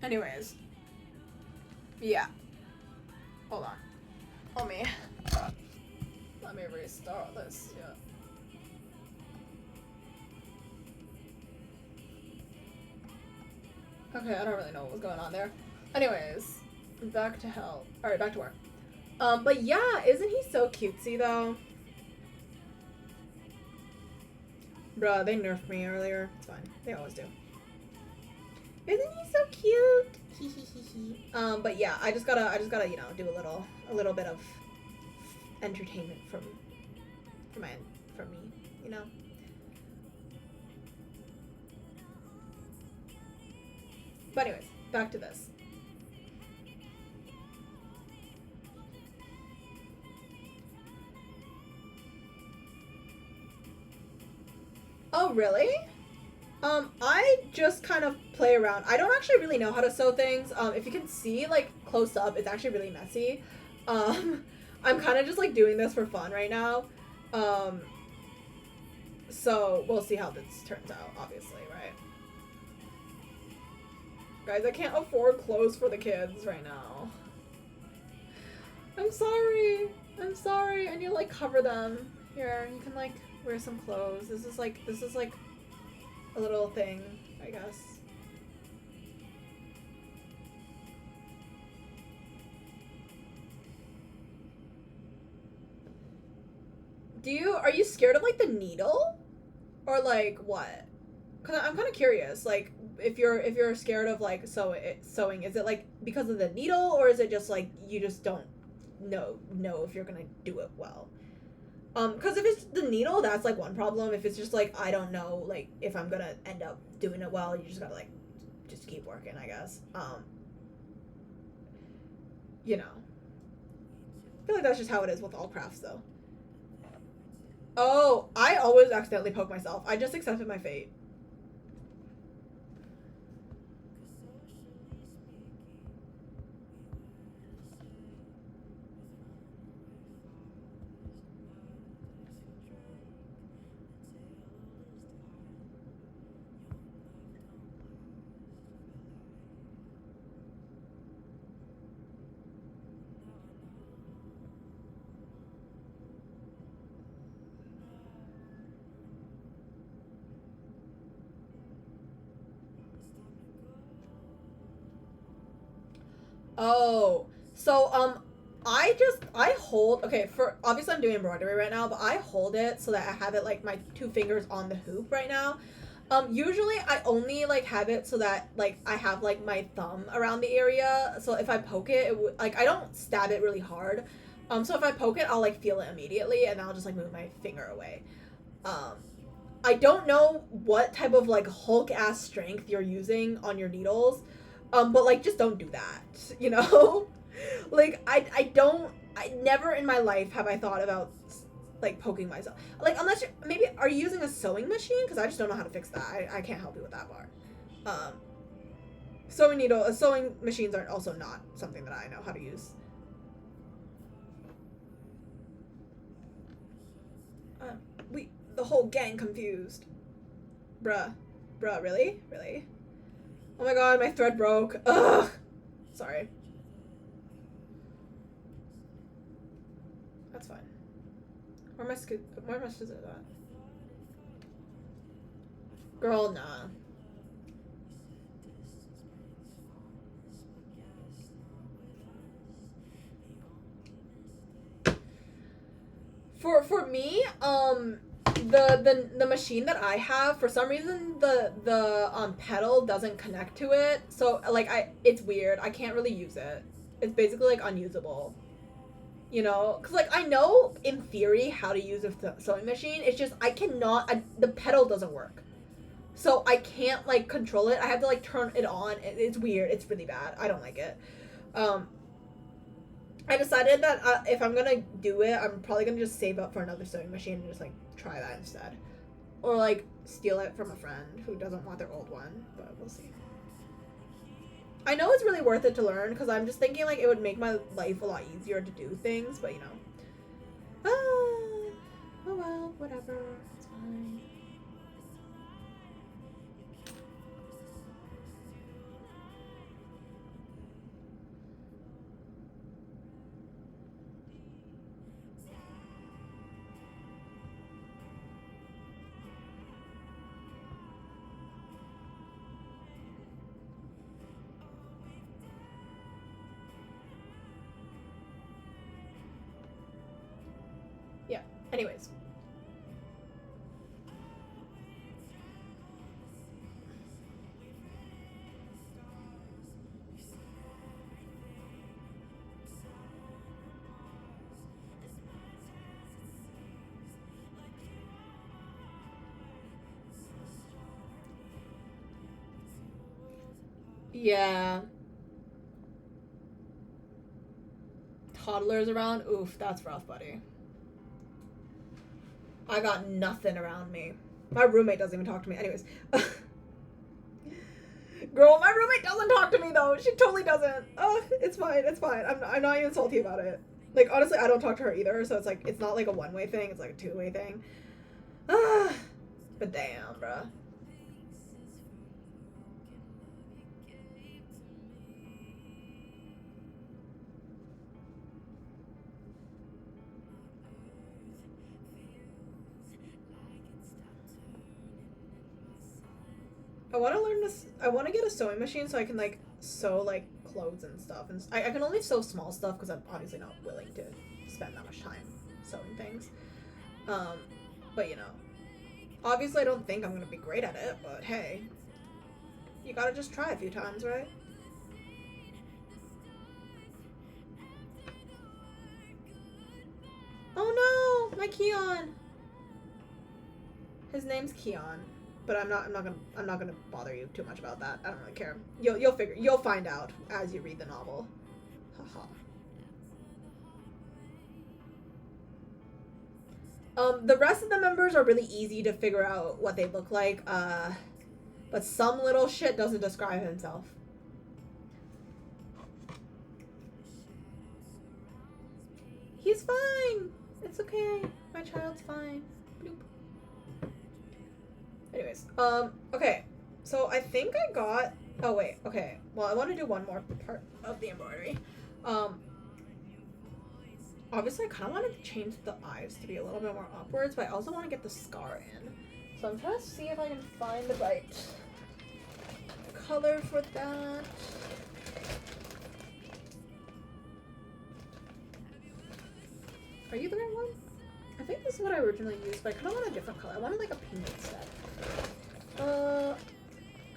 Anyways. Yeah. Hold on. Let me restart this. Yeah. Okay, I don't really know what was going on there. Anyways, back to hell. Alright, back to work. But yeah, isn't he so cutesy though? Bruh, they nerfed me earlier. It's fine. They always do. Isn't he so cute? But yeah, I just gotta, you know, do a little bit of entertainment from me, you know? But anyways, back to this. Oh, really? I just kind of play around. I don't actually really know how to sew things. If you can see, like, close up, it's actually really messy. I'm kind of just, like, doing this for fun right now. So we'll see how this turns out, obviously, right? Guys, I can't afford clothes for the kids right now. I'm sorry. I'm sorry. I need to, like, cover them. Here, you can, like, wear some clothes. This is like a little thing, I guess. Are you scared of, like, the needle? Or, like, what? Cause I'm kind of curious, like, if you're scared of, like, sewing, is it, like, because of the needle, or is it just, like, you just don't know if you're gonna do it well? Cause if it's the needle, that's, like, one problem. If it's just, like, I don't know, like, if I'm gonna end up doing it well, you just gotta, like, just keep working, I guess. You know. I feel like that's just how it is with all crafts, though. Oh, I always accidentally poke myself. I just accepted my fate. Oh, so I hold, okay, for obviously I'm doing embroidery right now, but I hold it so that I have it, like, my two fingers on the hoop right now. Usually I only, like, have it so that, like, I have, like, my thumb around the area, so if I poke it, it would, like, I don't stab it really hard. So if I poke it, I'll, like, feel it immediately, and I'll just, like, move my finger away. Um, I don't know what type of, like, Hulk ass strength you're using on your needles, but, like, just don't do that, you know? Like, I never in my life have I thought about, like, poking myself. Like, unless you're, maybe, are you using a sewing machine? Because I just don't know how to fix that. I can't help you with that part. Sewing machines are also not something that I know how to use. The whole gang confused. Bruh. Bruh, really? Really? Oh my god, my thread broke. Ugh. Sorry. That's fine. Where am I scissors at? Girl, nah. For me, the machine that I have, for some reason the pedal doesn't connect to it. So, like, it's weird. I can't really use it. It's basically, like, unusable. You know, cuz, like, I know in theory how to use a sewing machine. It's just the pedal doesn't work. So I can't, like, control it. I have to, like, turn it on. It's weird. It's really bad. I don't like it. Um I decided that if I'm gonna do it, I'm probably gonna just save up for another sewing machine and just, like, try that instead. Or, like, steal it from a friend who doesn't want their old one, but we'll see. I know it's really worth it to learn, because I'm just thinking, like, it would make my life a lot easier to do things, but, you know. Oh well, whatever. It's fine. Anyways. Yeah. Toddlers around? Oof, that's rough, buddy. I got nothing around me. My roommate doesn't even talk to me. Anyways. Girl, my roommate doesn't talk to me, though. She totally doesn't. Ugh, it's fine. It's fine. I'm not even salty about it. Like, honestly, I don't talk to her either, so it's like, it's not like a one-way thing. It's like a two-way thing. But damn, bruh. I want to learn this. I want to get a sewing machine so I can like sew like clothes and stuff. And I can only sew small stuff because I'm obviously not willing to spend that much time sewing things. But you know, obviously I don't think I'm gonna be great at it. But hey, you gotta just try a few times, right? Oh no, my Keon. His name's Keon. But I'm not gonna bother you too much about that. I don't really care. You'll find out as you read the novel. Haha. The rest of the members are really easy to figure out what they look like. But some little shit doesn't describe himself. He's fine. It's okay. My child's fine. Bloop. Anyways, okay. So I think I got... Oh, wait. Okay. Well, I want to do one more part of the embroidery. Obviously, I kind of wanted to change the eyes to be a little bit more upwards, but I also want to get the scar in. So I'm trying to see if I can find the right color for that. Are you the right one? I think this is what I originally used, but I kind of want a different color. I wanted like a pink instead.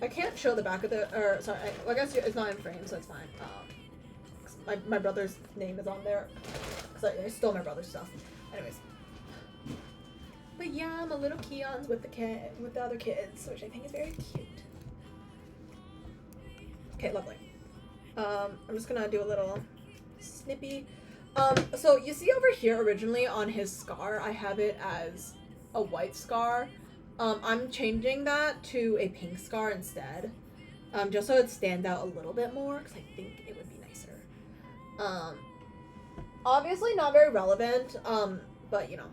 I can't show the back of the, or sorry, I guess it's not in frame, so it's fine. My brother's name is on there, because I stole my brother's stuff. Anyways. But yeah, I'm a little Keons with the other kids, which I think is very cute. Okay, lovely. I'm just gonna do a little snippy. So you see over here originally on his scar, I have it as a white scar. I'm changing that to a pink scar instead. Just so it stands out a little bit more, because I think it would be nicer. Obviously not very relevant, but you know.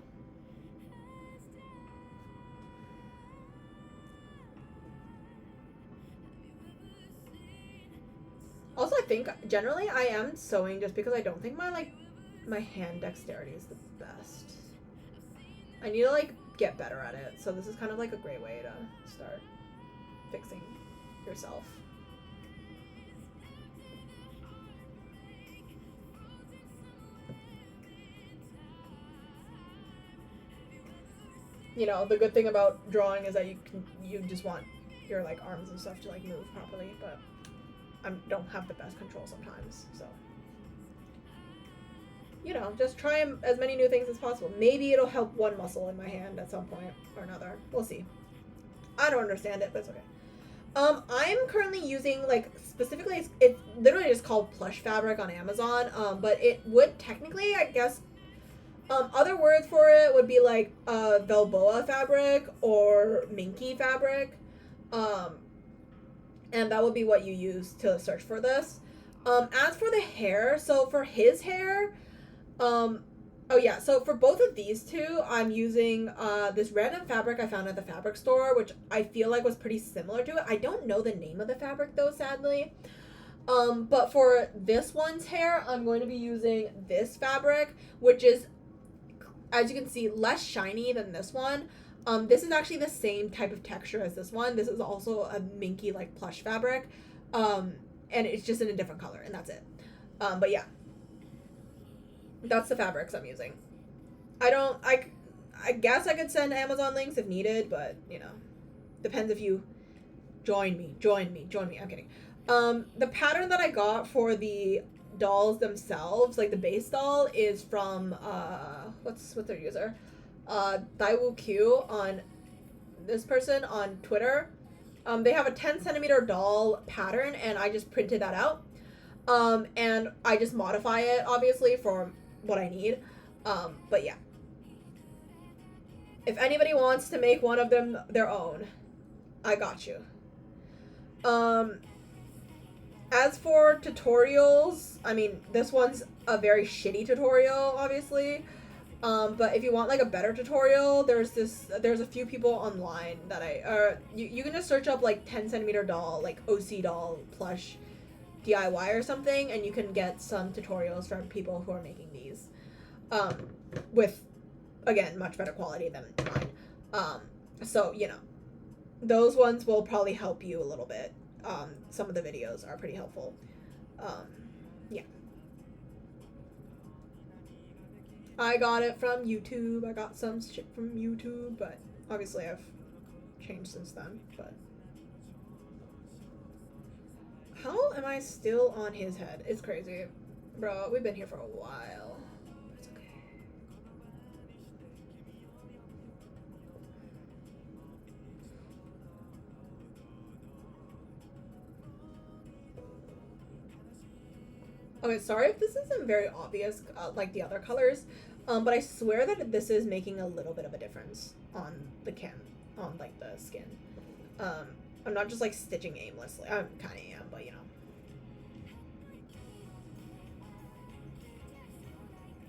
Also, I think generally I am sewing just because I don't think my hand dexterity is the best. I need to like get better at it, so this is kind of like a great way to start fixing yourself. You know, the good thing about drawing is that you just want your like arms and stuff to like move properly, but I don't have the best control sometimes, so you know, just try as many new things as possible. Maybe it'll help one muscle in my hand at some point or another. We'll see. I don't understand it, but it's okay. I'm currently using, like, specifically, it's literally just called plush fabric on Amazon, but it would technically, I guess, other words for it would be, like, Velboa fabric or Minky fabric, and that would be what you use to search for this. As for the hair, so for his hair, oh yeah, so for both of these two, I'm using this random fabric I found at the fabric store, which I feel like was pretty similar to it. I don't know the name of the fabric though, sadly. But for this one's hair, I'm going to be using this fabric, which is, as you can see, less shiny than this one. This is actually the same type of texture as this one. This is also a minky like plush fabric. And it's just in a different color, and that's it. But yeah. That's the fabrics I'm using. I guess I could send Amazon links if needed, but you know, depends if you join me. I'm kidding. The pattern that I got for the dolls themselves, like the base doll, is from what's their user? Daiwu Q on this person on Twitter. They have a 10 centimeter doll pattern, and I just printed that out. And I just modify it, obviously, for what I need. But yeah. If anybody wants to make one of them their own, I got you. As for tutorials, I mean, this one's a very shitty tutorial, obviously. But if you want like a better tutorial, there's a few people online that you can just search up like 10 centimeter doll, like OC doll plush DIY or something, and you can get some tutorials from people who are making these, with, again, much better quality than mine. So, you know, those ones will probably help you a little bit. Some of the videos are pretty helpful. Yeah. I got it from YouTube. I got some shit from YouTube, but obviously I've changed since then, but... How am I still on his head? It's crazy. Bro, we've been here for a while. It's okay. Okay, sorry if this isn't very obvious, like the other colors, but I swear that this is making a little bit of a difference on the on like the skin. I'm not just like stitching aimlessly. I kind of am, but you know.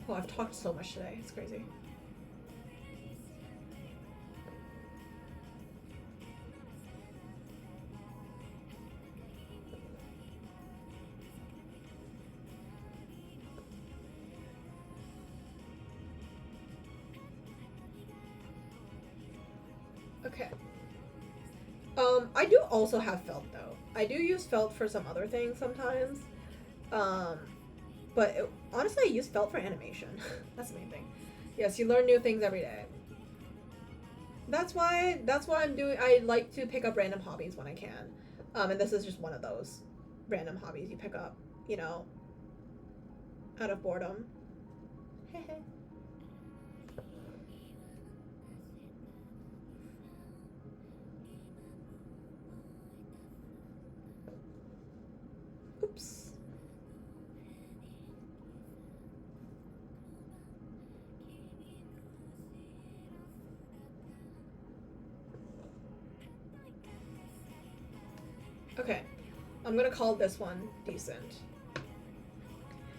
Oh, I've talked so much today. It's crazy. Okay. I do also have felt though. I do use felt for some other things sometimes. But honestly, I use felt for animation. That's the main thing. Yes, you learn new things every day. That's why I like to pick up random hobbies when I can. And this is just one of those random hobbies you pick up, you know, out of boredom. Oops. Okay, I'm gonna call this one decent.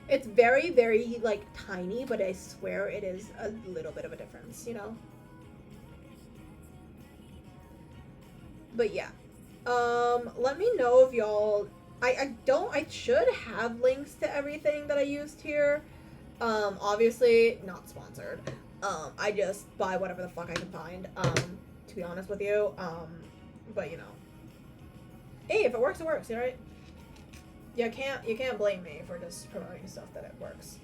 It's very, very, like, tiny, but I swear it is a little bit of a difference, you know? But yeah. Let me know if y'all... I should have links to everything that I used here. Obviously, not sponsored. I just buy whatever the fuck I can find, to be honest with you. But, you know. Hey, if it works, it works, you right? You can't blame me for just promoting stuff that it works.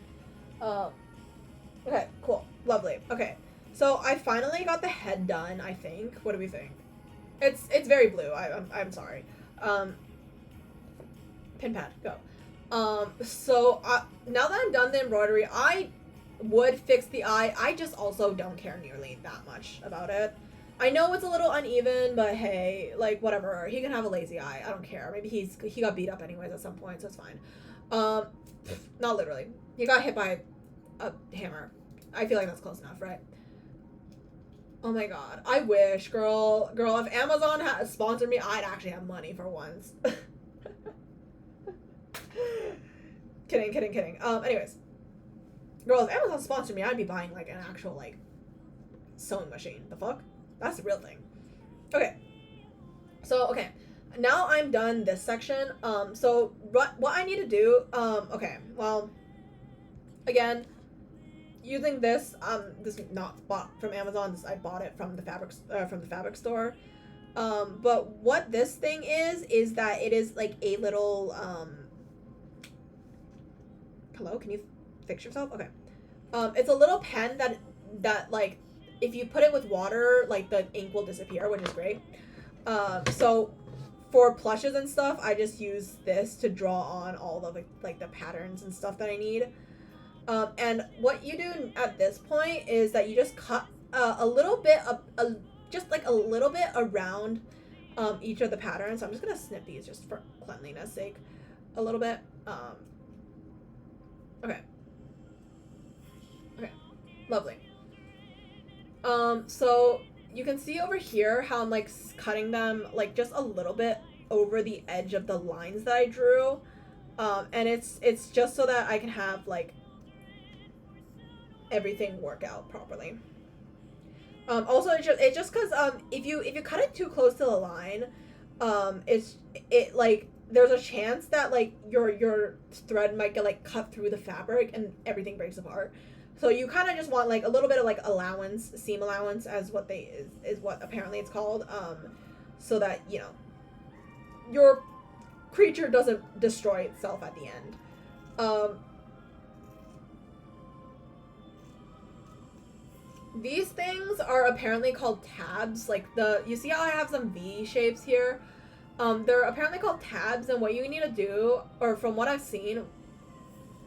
Okay, cool. Lovely. Okay. So I finally got the head done, I think. What do we think? It's very blue. I'm sorry. Pin pad, go. So now that I'm done the embroidery, I would fix the eye. I just also don't care nearly that much about it. I know it's a little uneven, but hey, like, whatever. He can have a lazy eye. I don't care. Maybe he got beat up anyways at some point, so it's fine. Not literally. He got hit by a hammer. I feel like that's close enough, right? Oh my god. I wish, girl. Girl, if Amazon had sponsored me, I'd actually have money for once. Kidding. Anyways. Girl, if Amazon sponsored me, I'd be buying, like, an actual, like, sewing machine. The fuck? That's the real thing. Okay. So, okay. Now I'm done this section. So what I need to do, okay, well, again, using this is not bought from Amazon. I bought it from the fabric store. But what this thing is that it is like a little, hello, can you fix yourself? Okay. It's a little pen that like if you put it with water, like the ink will disappear, which is great. So for plushes and stuff, I just use this to draw on all the like the patterns and stuff that I need. And what you do at this point is that you just cut a little bit just like a little bit around each of the patterns. I'm just gonna snip these just for cleanliness sake a little bit. Okay, lovely. So you can see over here how I'm like cutting them like just a little bit over the edge of the lines that I drew, and it's just so that I can have like everything work out properly. Also, it's just because if you cut it too close to the line, it like there's a chance that like your thread might get like cut through the fabric and everything breaks apart. So you kind of just want like a little bit of like allowance, seam allowance, as what is what apparently it's called, so that you know your creature doesn't destroy itself at the end. These things are apparently called tabs. Like you see how I have some V shapes here? They're apparently called tabs, and what you need to do, or from what I've seen,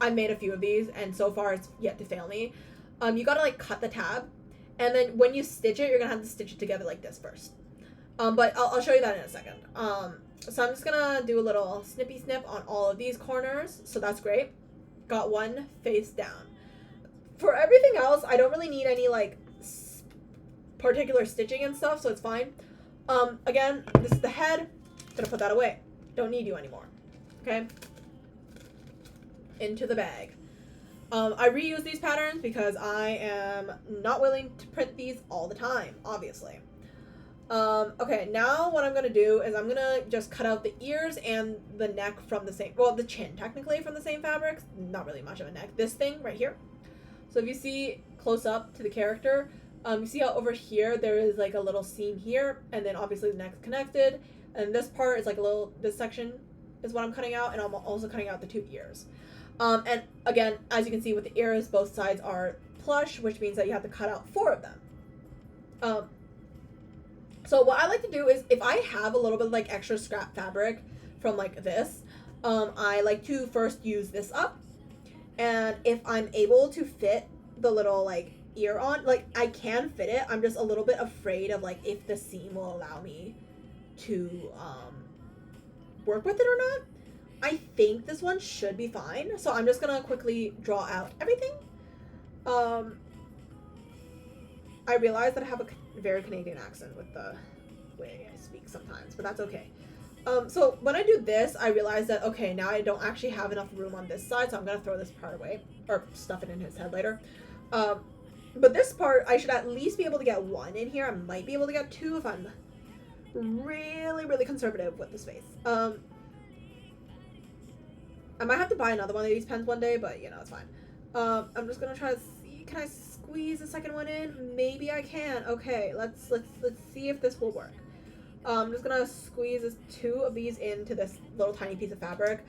I made a few of these, and so far it's yet to fail me. You gotta like cut the tab, and then when you stitch it, you're gonna have to stitch it together like this first. But I'll show you that in a second. So I'm just gonna do a little snippy snip on all of these corners, so that's great. Got one face down. For everything else, I don't really need any like particular stitching and stuff, so it's fine. Again, this is the head. Gonna put that away. Don't need you anymore. Okay. Into the bag. I reuse these patterns because I am not willing to print these all the time, obviously. Okay, now what I'm gonna do is I'm gonna just cut out the ears and the neck from the same, well, the chin technically from the same fabrics. Not really much of a neck. This thing right here. So if you see close up to the character, you see how over here there is like a little seam here, and then obviously the neck's connected, and this part is like a little, this section is what I'm cutting out, and I'm also cutting out the 2 ears. And again, as you can see with the ears, both sides are plush, which means that you have to cut out 4 of them. So what I like to do is, if I have a little bit of like extra scrap fabric from like this, I like to first use this up. And if I'm able to fit the little like ear on, like I can fit it. I'm just a little bit afraid of like if the seam will allow me to work with it or not. I think this one should be fine. So I'm just gonna quickly draw out everything. I realize that I have a very Canadian accent with the way I speak sometimes, but that's okay. So when I do this, I realize that, okay, now I don't actually have enough room on this side, so I'm going to throw this part away, or stuff it in his head later. But this part, I should at least be able to get 1 in here. I might be able to get 2 if I'm really, really conservative with the space. I might have to buy another one of these pens one day, but, you know, it's fine. I'm just going to try to see, can I squeeze the second one in? Maybe I can. Okay, let's see if this will work. I'm just gonna squeeze 2 of these into this little tiny piece of fabric.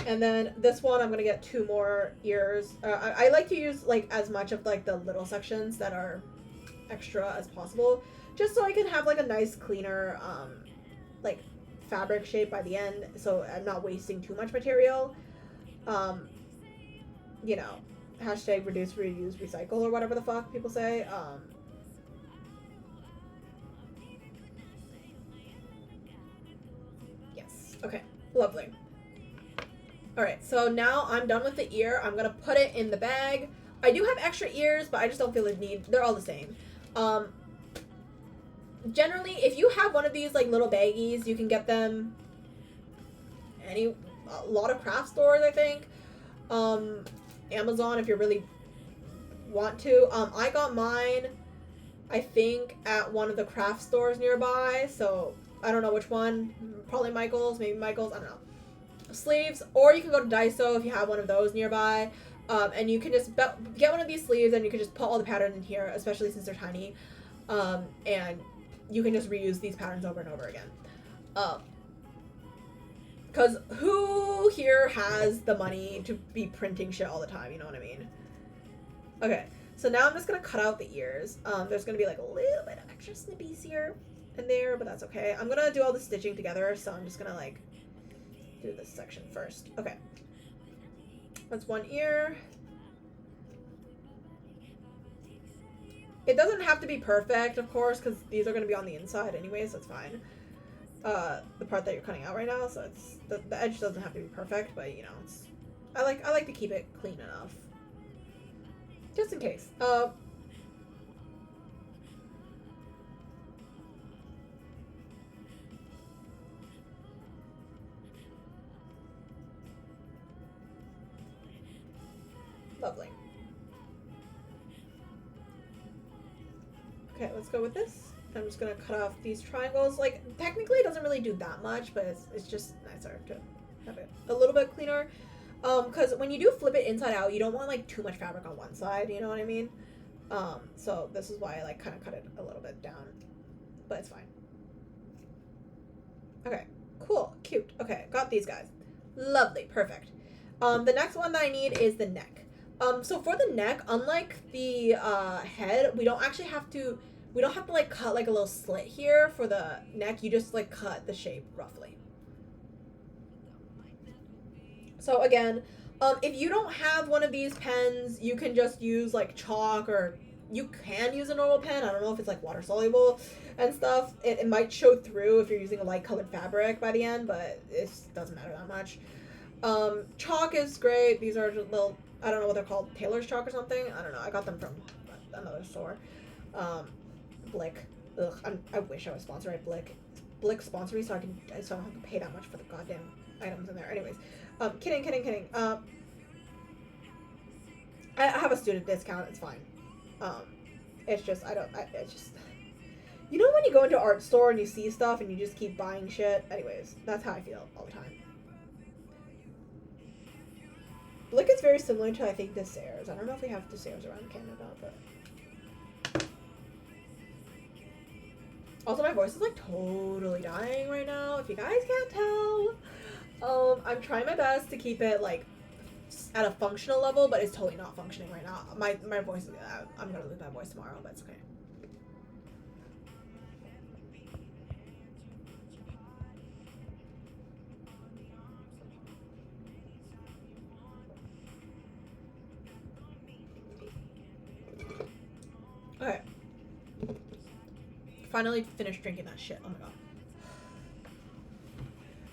And then this one, I'm gonna get 2 more ears. I like to use like as much of like the little sections that are extra as possible, just so I can have like a nice cleaner like fabric shape by the end, so I'm not wasting too much material. You know, hashtag reduce, reuse, recycle, or whatever the fuck people say. Yes. Okay. Lovely. Alright, so now I'm done with the ear. I'm gonna put it in the bag. I do have extra ears, but I just don't feel the need. They're all the same. Generally, if you have one of these like little baggies, you can get them a lot of craft stores, I think. Amazon if you really want to. I got mine, I think, at one of the craft stores nearby, so I don't know which one. Probably Michael's, maybe Michael's, I don't know. Sleeves, or you can go to Daiso if you have one of those nearby, and you can just get one of these sleeves and you can just put all the pattern in here, especially since they're tiny, and you can just reuse these patterns over and over again. Because who here has the money to be printing shit all the time? You know what I mean? Okay, so now I'm just gonna cut out the ears. There's gonna be like a little bit of extra snippies here and there, but that's okay. I'm gonna do all the stitching together, so I'm just gonna like do this section first. Okay, that's one ear. It doesn't have to be perfect, of course, because these are gonna be on the inside anyways. So it's fine. The part that you're cutting out right now, so it's the edge doesn't have to be perfect, but you know, it's I like to keep it clean enough. Just in case. Lovely. Okay, let's go with this. I'm just gonna cut off these triangles. Like, technically it doesn't really do that much, but it's just nicer to have it a little bit cleaner. Because when you do flip it inside out, you don't want like too much fabric on one side, you know what I mean? So this is why I like kind of cut it a little bit down, but it's fine. Okay, cool, cute. Okay, got these guys. Lovely, perfect. The next one that I need is the neck. So for the neck, unlike the head, we don't have to like cut like a little slit here for the neck. You just like cut the shape roughly. So again, if you don't have one of these pens, you can just use like chalk, or you can use a normal pen. I don't know if it's like water soluble and stuff. It might show through if you're using a light colored fabric by the end, but it doesn't matter that much. Chalk is great. These are just little, I don't know what they're called, Taylor's chalk or something. I don't know. I got them from another store. Blick. Ugh, I wish I was sponsored by Blick. Blick sponsor me so I don't have to pay that much for the goddamn items in there. Anyways, kidding. I have a student discount. It's fine. It's just it's just, you know when you go into an art store and you see stuff and you just keep buying shit. Anyways, that's how I feel all the time. Blick is very similar to, I think, Desayers. I don't know if we have Desayers around Canada, but also my voice is like totally dying right now, if you guys can't tell. I'm trying my best to keep it like at a functional level, but it's totally not functioning right now. My voice is, I'm gonna lose my voice tomorrow, but it's okay. Okay. Finally finished drinking that shit. Oh my god.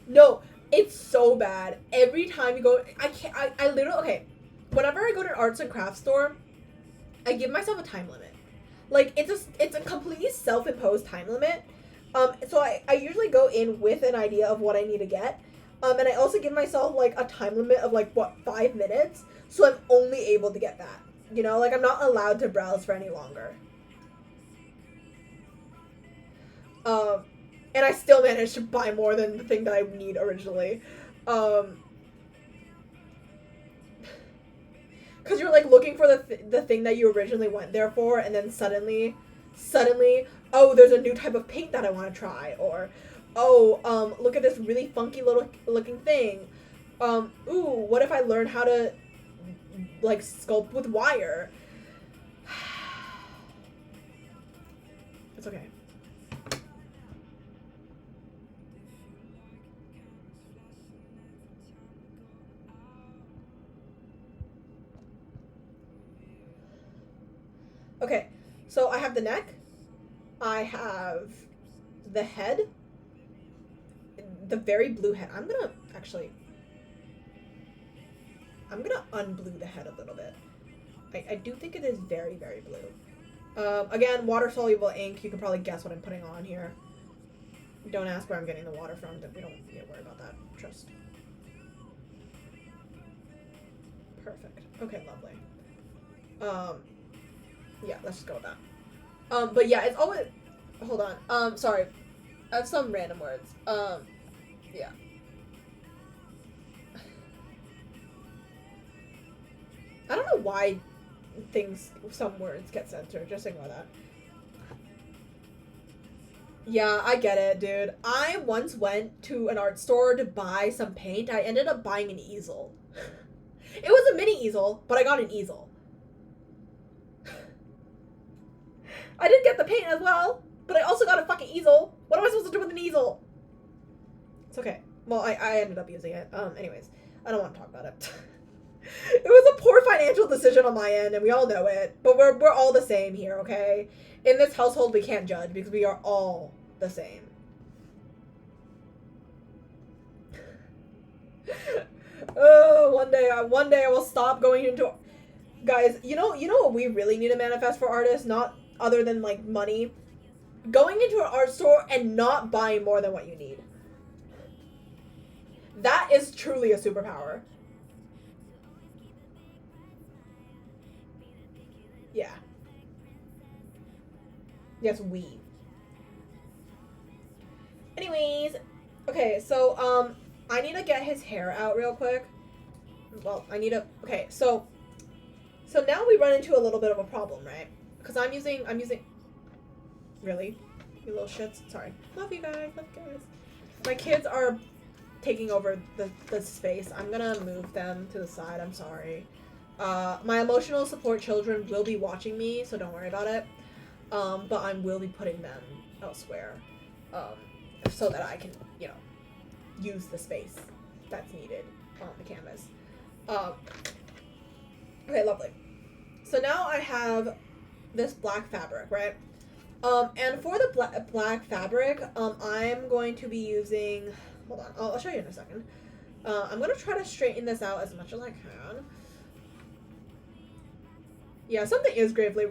No, it's so bad. Every time you go, I literally, okay. Whenever I go to an arts and crafts store, I give myself a time limit. Like, it's a completely self-imposed time limit. So I usually go in with an idea of what I need to get. And I also give myself, like, a time limit of, like, what, 5 minutes? So I'm only able to get that. You know, like, I'm not allowed to browse for any longer. And I still managed to buy more than the thing that I need originally. Because you're, like, looking for the thing that you originally went there for, and then suddenly, oh, there's a new type of paint that I want to try, or, oh, look at this really funky little looking thing. Ooh, what if I learn how to, like, sculpt with wire? It's okay. Okay, so I have the neck, I have the head, the very blue head. I'm gonna unblue the head a little bit. I do think it is very, very blue. Again, water-soluble ink. You can probably guess what I'm putting on here. Don't ask where I'm getting the water from. We don't need to worry about that. Trust. Perfect. Okay, lovely. Yeah, let's just go with that. But yeah, it's always, hold on. Sorry. I have some random words. Yeah. I don't know why some words get censored. Just ignore that. Yeah, I get it, dude. I once went to an art store to buy some paint. I ended up buying an easel. It was a mini easel, but I got an easel. I did get the paint as well, but I also got a fucking easel. What am I supposed to do with an easel? It's okay. Well, I ended up using it. Anyways, I don't want to talk about it. It was a poor financial decision on my end, and we all know it. But we're all the same here, okay? In this household, we can't judge because we are all the same. Oh, one day I will stop going into. Guys, you know what we really need to manifest for artists, not other than like money. Going into an art store and not buying more than what you need. That is truly a superpower. Yeah. Yes, we. Anyways, okay, so I need to get his hair out real quick. Well, I need to. Okay, so now we run into a little bit of a problem, right? Because I'm using. Really, you little shits. Sorry. Love you guys. Love you guys. My kids are taking over the space. I'm gonna move them to the side. I'm sorry. My emotional support children will be watching me, so don't worry about it. But I will be putting them elsewhere, so that I can, use the space that's needed on the canvas. Okay, lovely. So now I have this black fabric, right? And for the black fabric, I'm going to be using. Hold on, I'll show you in a second. I'm gonna try to straighten this out as much as I can. Yeah, something is gravely.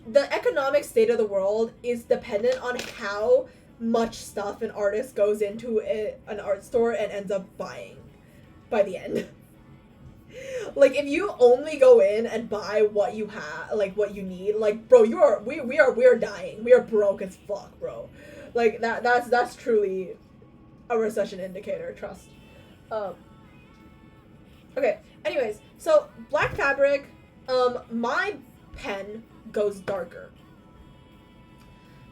The economic state of the world is dependent on how much stuff an artist goes into an art store and ends up buying by the end. Like, if you only go in and buy what you have, like what you need, like, bro, we are dying. We are broke as fuck, bro. Like that's truly a recession indicator. Trust. Okay. Anyways, so black fabric. My pen goes darker.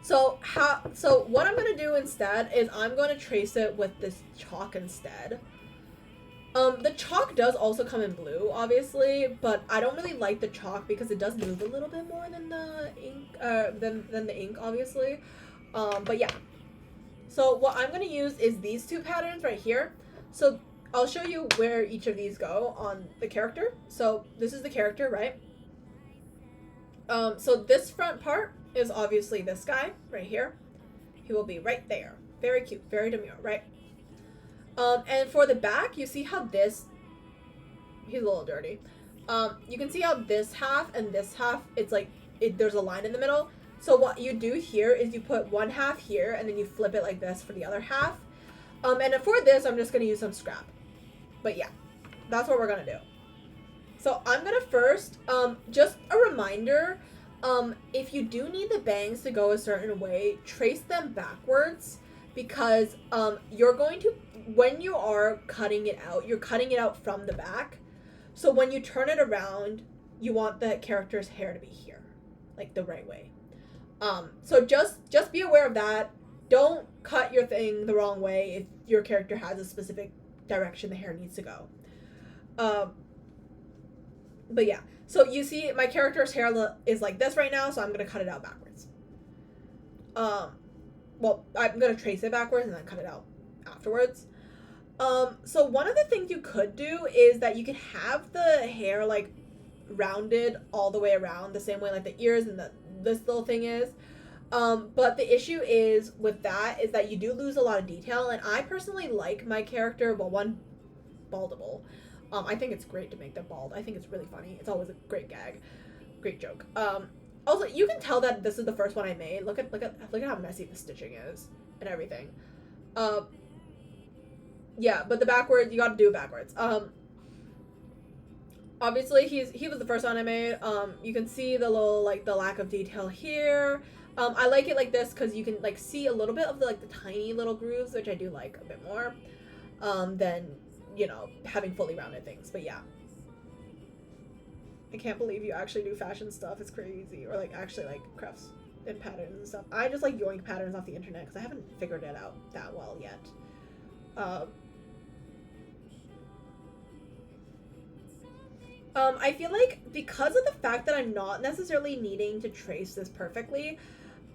So what I'm gonna do instead is I'm gonna trace it with this chalk instead. The chalk does also come in blue, obviously, but I don't really like the chalk because it does move a little bit more than the ink, than the ink, obviously. But yeah. So what I'm gonna use is these two patterns right here. So I'll show you where each of these go on the character. So this is the character, right? So this front part is obviously this guy right here. He will be right there. Very cute, very demure, right? And for the back, you see how this, he's a little dirty. You can see how this half and this half, it's like, there's a line in the middle. So what you do here is you put one half here and then you flip it like this for the other half. And for this, I'm just going to use some scrap. But yeah, that's what we're going to do. So I'm going to first, just a reminder, if you do need the bangs to go a certain way, trace them backwards because you're going to, when you are cutting it out, you're cutting it out from the back. So when you turn it around, you want the character's hair to be here, like the right way. So just be aware of that. Don't cut your thing the wrong way if your character has a specific direction the hair needs to go. But yeah, so you see my character's hair is like this right now, so I'm gonna cut it out backwards. Well, I'm gonna trace it backwards and then cut it out afterwards. So one of the things you could do is that you could have the hair like rounded all the way around the same way like the ears and this little thing is. But the issue is with that is that you do lose a lot of detail, and I personally like my character, well, one, baldable. I think it's great to make them bald. I think it's really funny. It's always a great gag, great joke. Also, you can tell that this is the first one I made. Look at how messy the stitching is and everything. Yeah, but the backwards, you gotta do it backwards. Obviously he was the first one I made. You can see the little, like, the lack of detail here. I like it like this because you can, like, see a little bit of the, like, the tiny little grooves, which I do like a bit more, than, you know, having fully rounded things. But yeah. I can't believe you actually do fashion stuff. It's crazy. Or, like, actually, like, crafts. and patterns and stuff. I just like yoink patterns off the internet because I haven't figured it out that well yet. I feel like because of the fact that I'm not necessarily needing to trace this perfectly,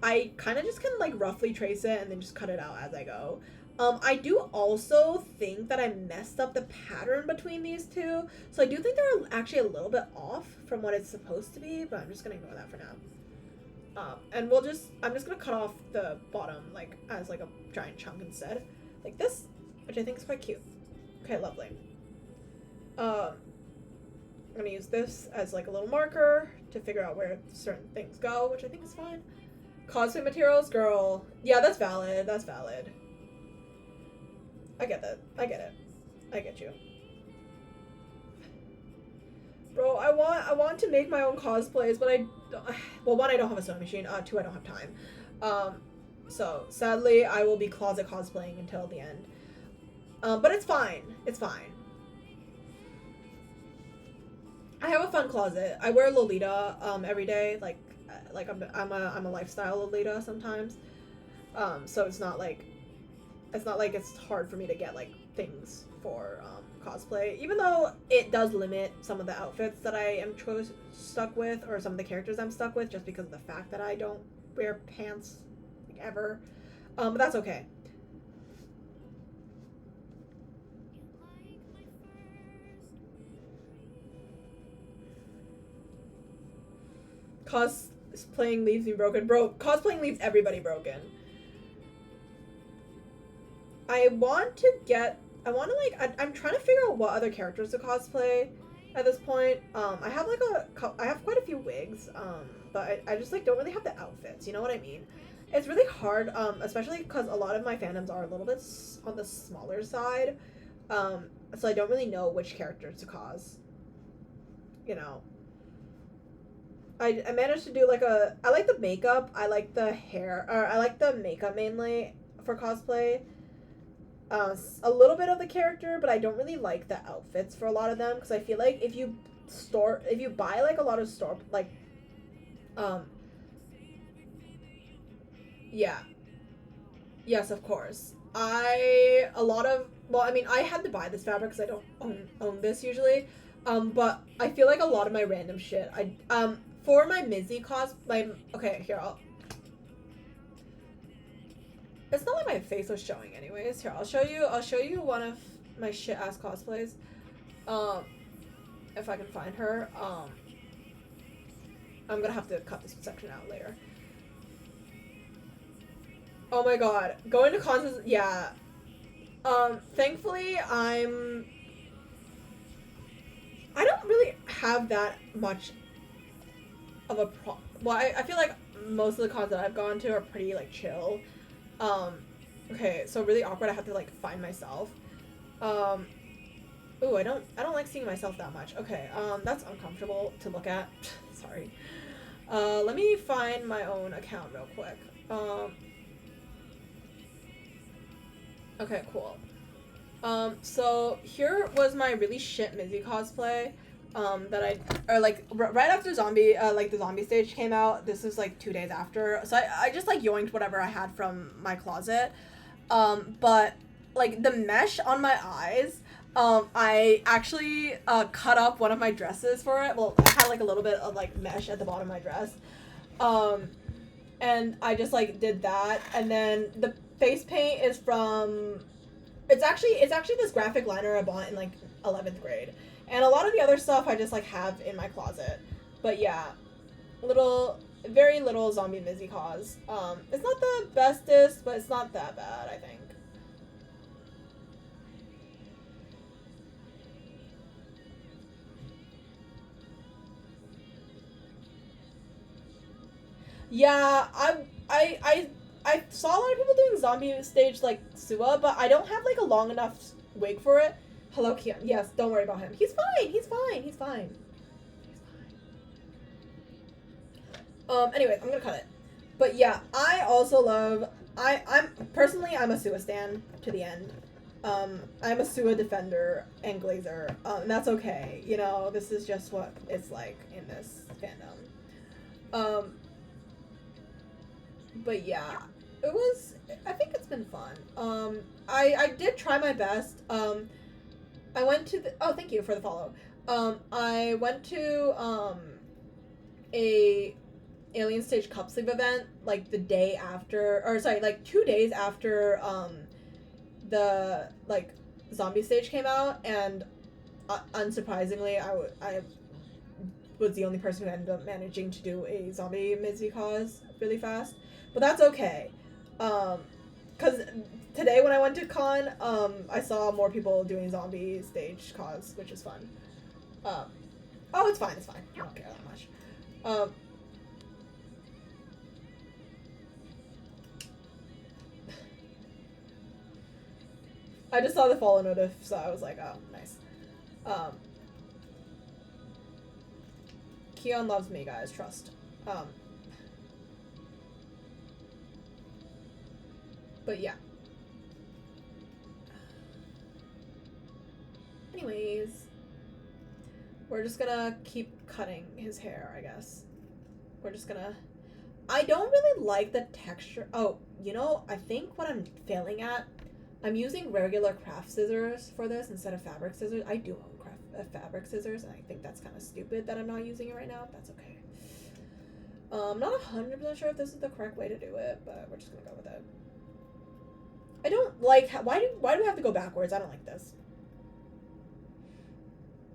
I kind of just can like roughly trace it and then just cut it out as I go. I do also think that I messed up the pattern between these two, so I do think they're actually a little bit off from what it's supposed to be, but I'm just gonna ignore that for now. And I'm just gonna cut off the bottom like as like a giant chunk instead, like this, which I think is quite cute. Okay, lovely. I'm gonna use this as like a little marker to figure out where certain things go, which I think is fine. Cosplay materials, girl. Yeah, that's valid. That's valid. I get that. I get it. I get you. Bro, I want to make my own cosplays, but well, one, I don't have a sewing machine. Two, I don't have time. So sadly, I will be closet cosplaying until the end. But it's fine. It's fine. I have a fun closet. I wear Lolita every day. Like I'm a lifestyle Lolita sometimes. So it's not like it's hard for me to get like things for cosplay, even though it does limit some of the outfits that I am stuck with, or some of the characters I'm stuck with, just because of the fact that I don't wear pants like ever. But that's okay. Cosplaying leaves me broken. Bro, cosplaying leaves everybody broken. I'm trying to figure out what other characters to cosplay at this point. I have quite a few wigs, but I just like don't really have the outfits, you know what I mean? It's really hard, especially because a lot of my fandoms are a little bit on the smaller side, so I don't really know which characters to cos, you know. I managed to do I like the makeup, I like the hair, or I like the makeup mainly for cosplay. A little bit of the character, but I don't really like the outfits for a lot of them, because I feel like if you buy like a lot of yeah, yes, of course. I had to buy this fabric because I don't own this usually, but I feel like a lot of my random shit, for my Mizzy okay, here, it's not like my face was showing anyways. Here, I'll show you one of my shit ass cosplays. If I can find her. I'm gonna have to cut this section out later. Oh my god. Going to cons is, yeah. Thankfully I don't really have that much of a well, I feel like most of the cons that I've gone to are pretty like chill. Okay, so really awkward, I have to like find myself. Ooh, I don't like seeing myself that much. Okay, that's uncomfortable to look at. Sorry. Let me find my own account real quick. Okay, cool. So here was my really shit Mizzy cosplay. Right after the zombie stage came out. This is like 2 days after, so I just like yoinked whatever I had from my closet, but like the mesh on my eyes, I actually cut up one of my dresses for it. Well, I had like a little bit of like mesh at the bottom of my dress, and I just like did that, and then the face paint is from it's actually this graphic liner I bought in like 11th grade. And a lot of the other stuff I just like have in my closet. But yeah, very little zombie Mizzy cause. It's not the bestest, but it's not that bad, I think. Yeah, I saw a lot of people doing zombie stage like Sua, but I don't have like a long enough wig for it. Hello, Kian. Yes, don't worry about him. He's fine. He's fine. He's fine. Anyways, I'm gonna cut it. But yeah, I also love. I'm a Sua stan to the end. I'm a Sua defender and Glazer. And that's okay. You know, this is just what it's like in this fandom. But yeah, it was. I think it's been fun. I did try my best. I went to the. Oh, thank you for the follow. I went to a Alien Stage Cup Sleeve event like the day after, or sorry, like 2 days after the like zombie stage came out, and unsurprisingly, I was the only person who ended up managing to do a zombie Mizzy cause really fast, but that's okay. Because today when I went to con, I saw more people doing zombie stage cause, which is fun. Oh, it's fine. I don't care that much. I just saw the follow notif, so I was like, oh, nice. Keon loves me, guys. Trust. But yeah. Anyways, we're just gonna keep cutting his hair, I guess. We're just gonna... I don't really like the texture. Oh, you know, I think what I'm failing at, I'm using regular craft scissors for this instead of fabric scissors. I do own fabric scissors, and I think that's kind of stupid that I'm not using it right now. But that's okay. I'm not 100% sure if this is the correct way to do it, but we're just gonna go with it. I don't like... Why do we have to go backwards? I don't like this.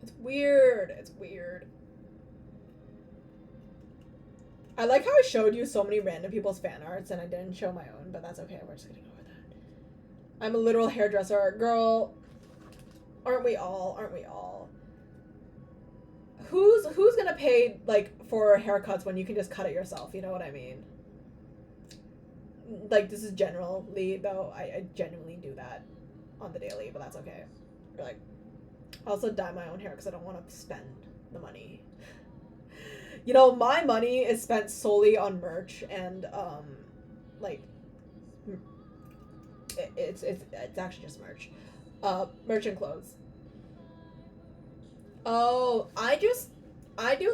It's weird. It's weird. I like how I showed you so many random people's fan arts and I didn't show my own, but that's okay. We're just gonna go with that. I'm a literal hairdresser. Girl, aren't we all? Aren't we all? Who's gonna pay, like, for haircuts when you can just cut it yourself? You know what I mean? Like, this is generally, though. I genuinely do that on the daily, but that's okay. Like, I also dye my own hair because I don't want to spend the money. You know, my money is spent solely on merch and, like, it's actually just merch. Merch and clothes. Oh, I do,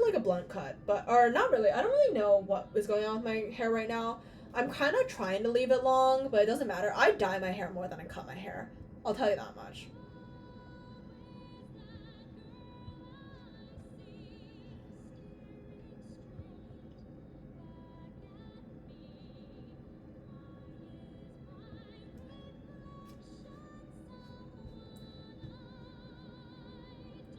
like, a blunt cut, but, or not really. I don't really know what is going on with my hair right now. I'm kind of trying to leave it long, but it doesn't matter. I dye my hair more than I cut my hair. I'll tell you that much.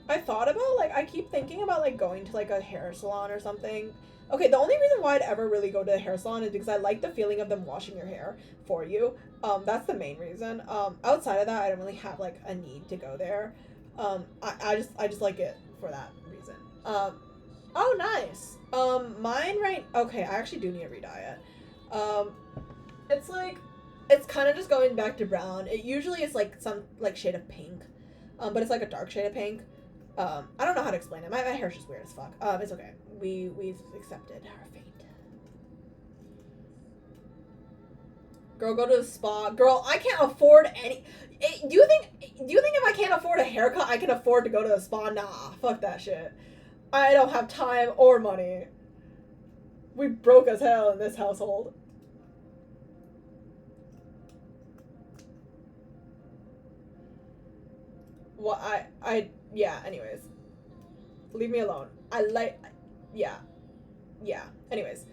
I thought about, like, I keep thinking about, like, going to, like, a hair salon or something. Okay, the only reason why I'd ever really go to a hair salon is because I like the feeling of them washing your hair for you. That's the main reason. Outside of that, I don't really have, like, a need to go there. I just like it for that reason. Oh, nice. Mine okay, I actually do need to re-dye it. It's, like, it's kind of just going back to brown. It usually is, like, some, like, shade of pink. But it's, like, a dark shade of pink. I don't know how to explain it. My hair's just weird as fuck. It's okay. We've accepted our fate. Girl, go to the spa. Girl, I can't afford any... Do you think if I can't afford a haircut, I can afford to go to the spa? Nah, fuck that shit. I don't have time or money. We broke as hell in this household. Well, yeah, anyways. Leave me alone. Yeah. Anyways.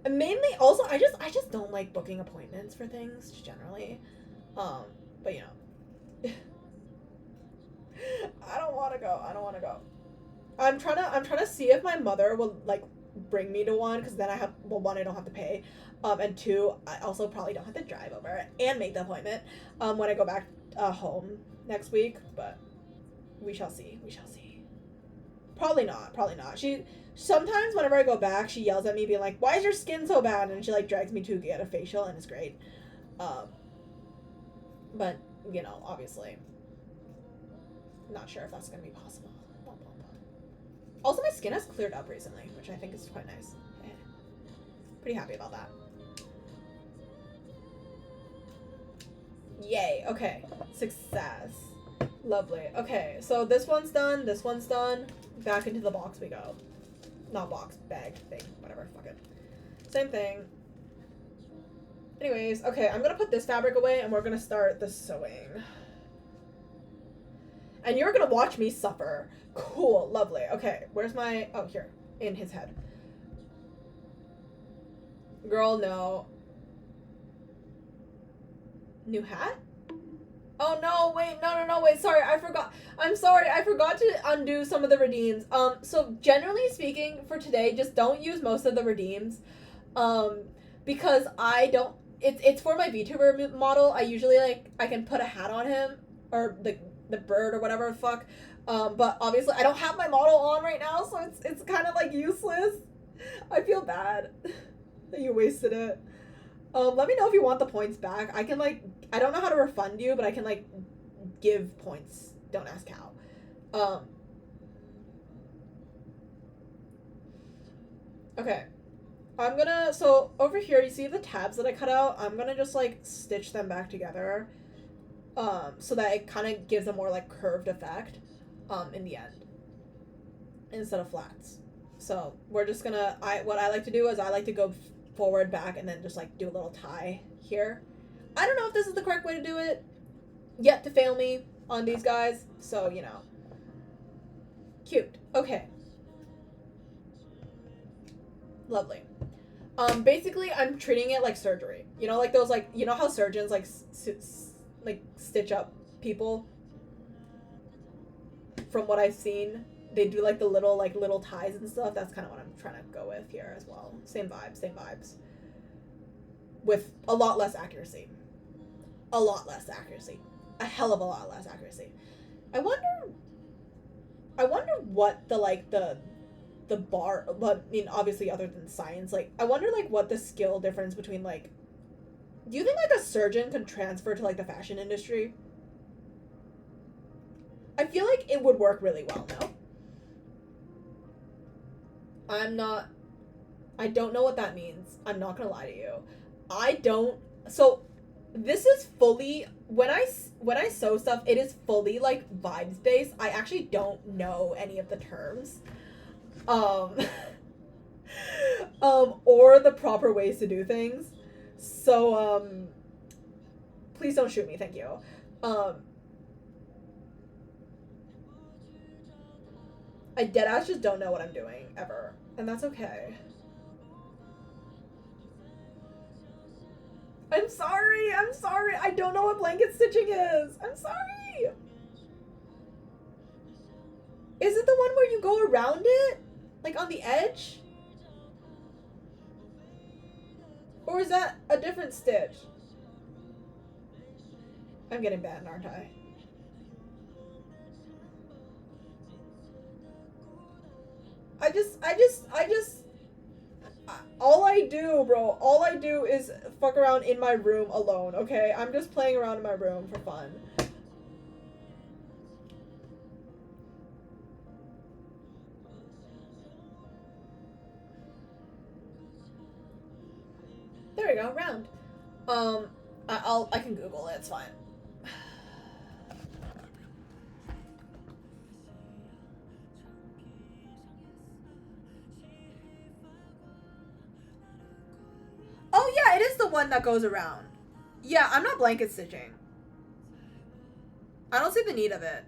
Mainly, also, I just don't like booking appointments for things, generally. But, you know. I don't want to go. I'm trying to see if my mother will, like, bring me to one, because then one, I don't have to pay. And two, I also probably don't have to drive over and make the appointment, when I go back, home next week, but we shall see. Probably not. Sometimes whenever I go back, she yells at me being like, why is your skin so bad? And she, like, drags me to get a facial, and it's great. But, you know, obviously, not sure if that's gonna be possible. Also, my skin has cleared up recently, which I think is quite nice. Pretty happy about that. Yay, okay. Success. Lovely. Okay, so this one's done, Back into the box we go. Not box, bag, thing, whatever, fuck it. Same thing. Anyways, okay, I'm gonna put this fabric away and we're gonna start the sewing. And you're gonna watch me suffer. Cool, lovely. Okay, where's my... Oh, here. In his head. Girl, no. New hat? Oh, no, wait, no, wait, sorry, I forgot. I'm sorry, I forgot to undo some of the redeems. So generally speaking, for today, just don't use most of the redeems. Because I don't... It's for my VTuber model. I usually, like, I can put a hat on him, or the bird or whatever the fuck. But obviously I don't have my model on right now, so it's kind of like useless. I feel bad that you wasted it. Let me know if you want the points back. I can, like, I don't know how to refund you, but I can, like, give points. Don't ask how. Okay. I'm gonna, so over here, you see the tabs that I cut out? I'm gonna just, like, stitch them back together. So that it kind of gives a more, like, curved effect, in the end. Instead of flats. So, we're just gonna, what I like to do is I like to go forward, back, and then just, like, do a little tie here. I don't know if this is the correct way to do it. Yet to fail me on these guys. So, you know. Cute. Okay. Lovely. Basically, I'm treating it like surgery. You know, like those, like, you know how surgeons, like, stitch up people? From what I've seen, they do, like, the little ties and stuff. That's kind of what I'm trying to go with here as well. Same vibes. With a lot less accuracy. A lot less accuracy. A hell of a lot less accuracy. I wonder what the, like, the bar, but, I mean, obviously other than science, like, I wonder, like, what the skill difference between, like, do you think, like, a surgeon can transfer to, like, the fashion industry? I feel like it would work really well, no? I don't know what that means. I'm not gonna lie to you. So, this is fully, when I sew stuff, it is fully, like, vibes based. I actually don't know any of the terms. Or the proper ways to do things. So, please don't shoot me, thank you. I deadass just don't know what I'm doing, ever. And that's okay. I'm sorry, I don't know what blanket stitching is. I'm sorry. Is it the one where you go around it? Like, on the edge? Or is that a different stitch? I'm getting bad, aren't I? All I do, bro, all I do is fuck around in my room alone, okay? I'm just playing around in my room for fun. There we go, round. I can Google it, it's fine. Oh yeah, it is the one that goes around. Yeah, I'm not blanket stitching. I don't see the need of it.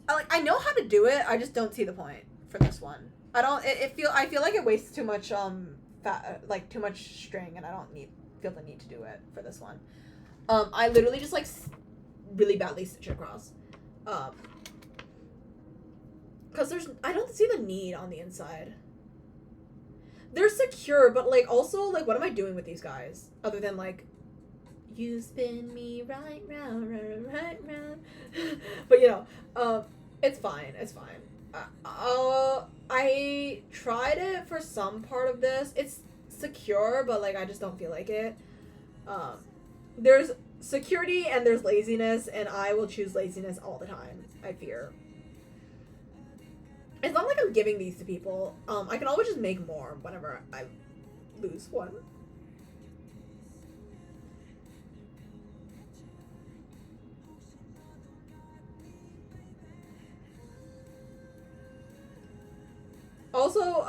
I know how to do it, I just don't see the point for this one. I feel like it wastes too much too much string, and I don't feel the need to do it for this one. I literally just, like, really badly stitch it across. Cause I don't see the need on the inside. They're secure, but, like, also, like, what am I doing with these guys? Other than, like, you spin me right round, right round. But, you know, it's fine. I tried it for some part of this. It's secure, but, like, I just don't feel like it. There's security and there's laziness, and I will choose laziness all the time, I fear. It's not like I'm giving these to people. I can always just make more whenever I lose one. Also,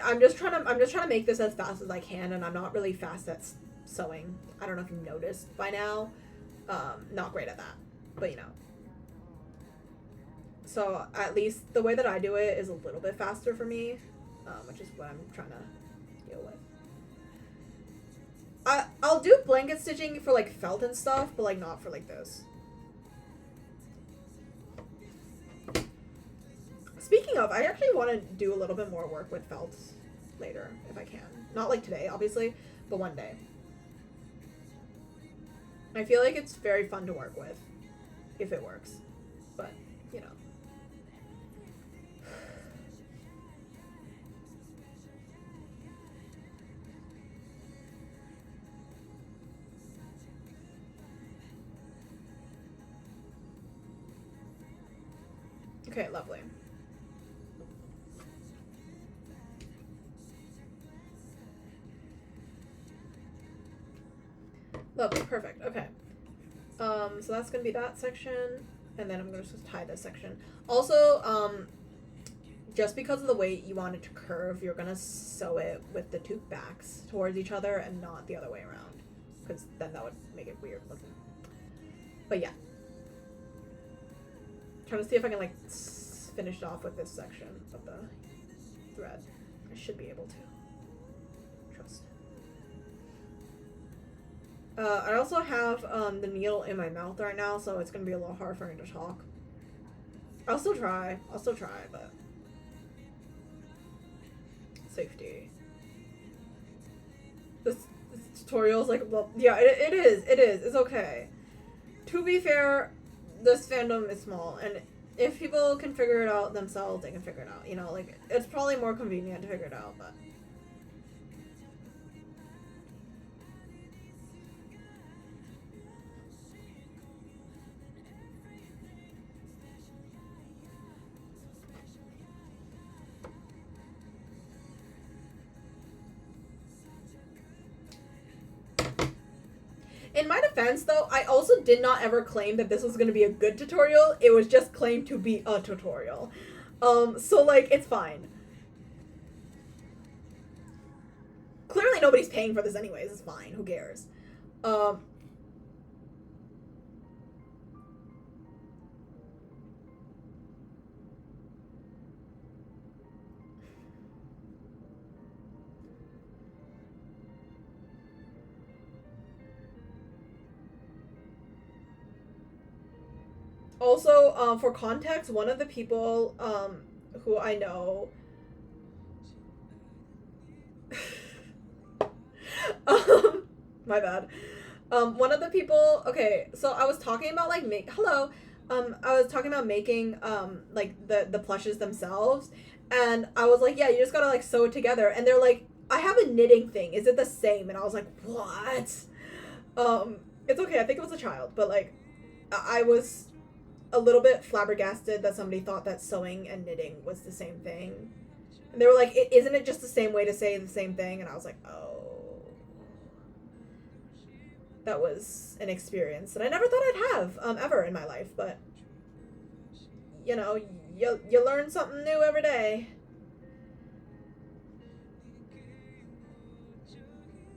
I'm just trying to make this as fast as I can, and I'm not really fast at sewing. I don't know if you noticed by now. Not great at that, but you know. So at least the way that I do it is a little bit faster for me, which is what I'm trying to deal with. I'll do blanket stitching for like felt and stuff, but like not for like this. Speaking of, I actually want to do a little bit more work with felts later if I can. Not like today, obviously, but one day. I feel like it's very fun to work with if it works, but you know. Okay, lovely. Lovely, perfect. Okay. So that's gonna be that section, and then I'm gonna just tie this section. Also, just because of the way you want it to curve, you're gonna sew it with the two backs towards each other and not the other way around, because then that would make it weird looking. But yeah. Trying to see if I can like finish off with this section of the thread. I should be able to. Trust. I also have the needle in my mouth right now, so it's gonna be a little hard for me to talk. I'll still try, but safety. This tutorial is like, well, yeah, it is. It's okay. To be fair, this fandom is small, and if people can figure it out themselves, they can figure it out. You know, like, it's probably more convenient to figure it out, but. In my defense, though, I also did not ever claim that this was going to be a good tutorial. It was just claimed to be a tutorial. So, like, it's fine. Clearly nobody's paying for this anyways. It's fine. Who cares? Also, for context, one of the people, who I know, my bad. One of the people, okay, so I was talking about, like, I was talking about making, like, the plushes themselves, and I was like, yeah, you just gotta, like, sew it together, and they're like, I have a knitting thing, is it the same? And I was like, what? It's okay, I think it was a child, but, like, I was a little bit flabbergasted that somebody thought that sewing and knitting was the same thing. And they were like, isn't it just the same way to say the same thing? And I was like, oh. That was an experience that I never thought I'd have, ever in my life, but, you know, you learn something new every day.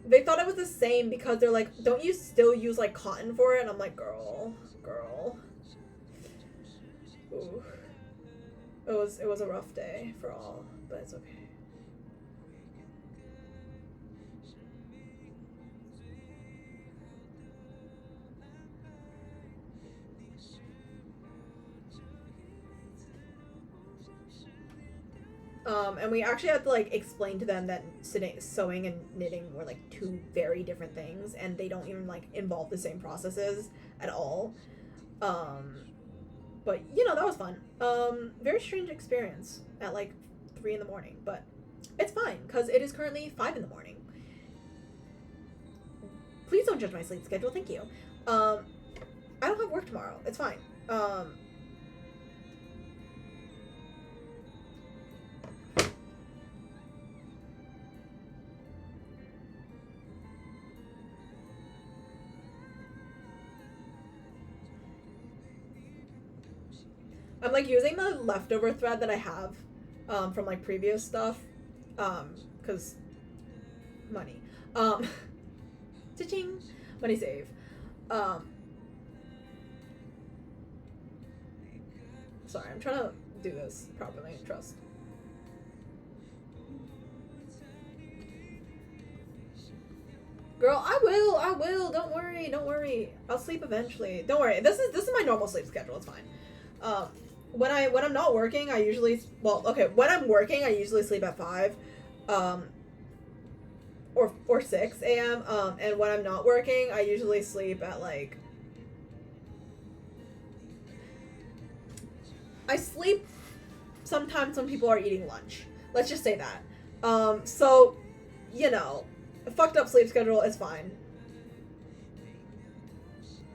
They thought it was the same because they're like, don't you still use, like, cotton for it? And I'm like, girl. Ooh. It was a rough day for all, but it's okay. And we actually had to, like, explain to them that sewing and knitting were, like, two very different things, and they don't even, like, involve the same processes at all. But, you know, that was fun. Very strange experience at, like, 3 in the morning, but it's fine, because it is currently 5 in the morning. Please don't judge my sleep schedule, thank you. I don't have work tomorrow. It's fine. I'm, like, using the leftover thread that I have from like previous stuff, because money, cha-ching, money save. Sorry, I'm trying to do this properly. Trust. Girl, I will. Don't worry. I'll sleep eventually. Don't worry. This is my normal sleep schedule. It's fine. When I'm not working, I usually when I'm working, I usually sleep at 5, or 6 a.m. And when I'm not working, I usually sleep at like. I sleep sometimes when people are eating lunch. Let's just say that. So, you know, a fucked up sleep schedule is fine.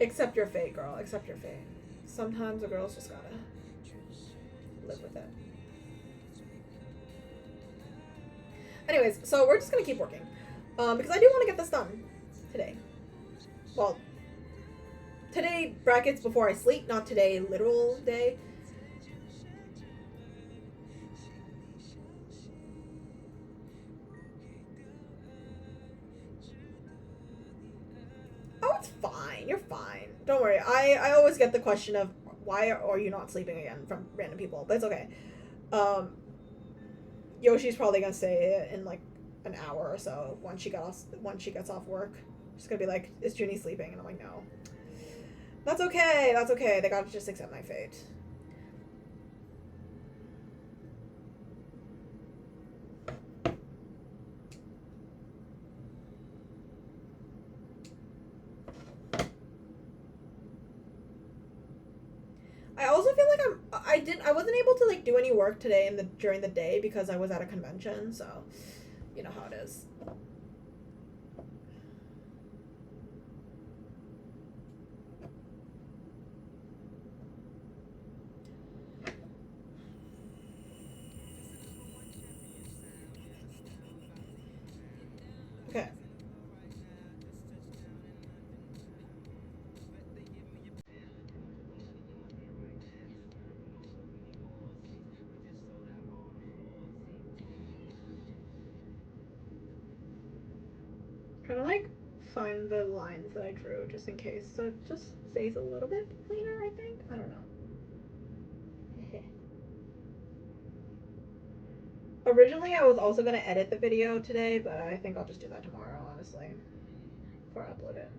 Accept your fate, girl. Accept your fate. Sometimes a girl's just gotta live with it. Anyways, so we're just gonna keep working. Because I do want to get this done today. Well, today, brackets, before I sleep, not today, literal day. Oh, it's fine. You're fine. Don't worry. I always get the question of why are you not sleeping again from random people, but it's okay. Yoshi's probably gonna say it in like an hour or so once she gets off work. She's gonna be like, "Is Junie sleeping?" And I'm like, "No." That's okay. That's okay. They gotta just accept my fate. I also feel like I wasn't able to like do any work today during the day because I was at a convention, so you know how it is. Okay. Trying to like find the lines that I drew just in case, so it just stays a little bit cleaner. I think. I don't know. Originally, I was also gonna edit the video today, but I think I'll just do that tomorrow, honestly, before I upload it.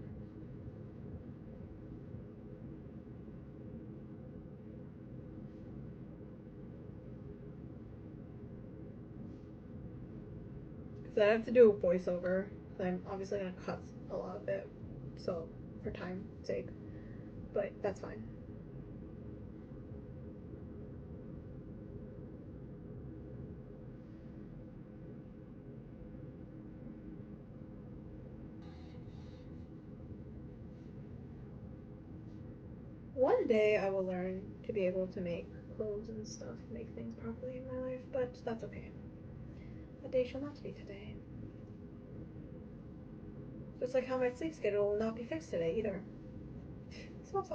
Because I have to do a voiceover, so I'm obviously gonna cut a lot of it, so for time's sake, but that's fine. One day I will learn to be able to make clothes and stuff, make things properly in my life, but that's okay. The day shall not be today. Just like how my sleep schedule will not be fixed today either. Stop.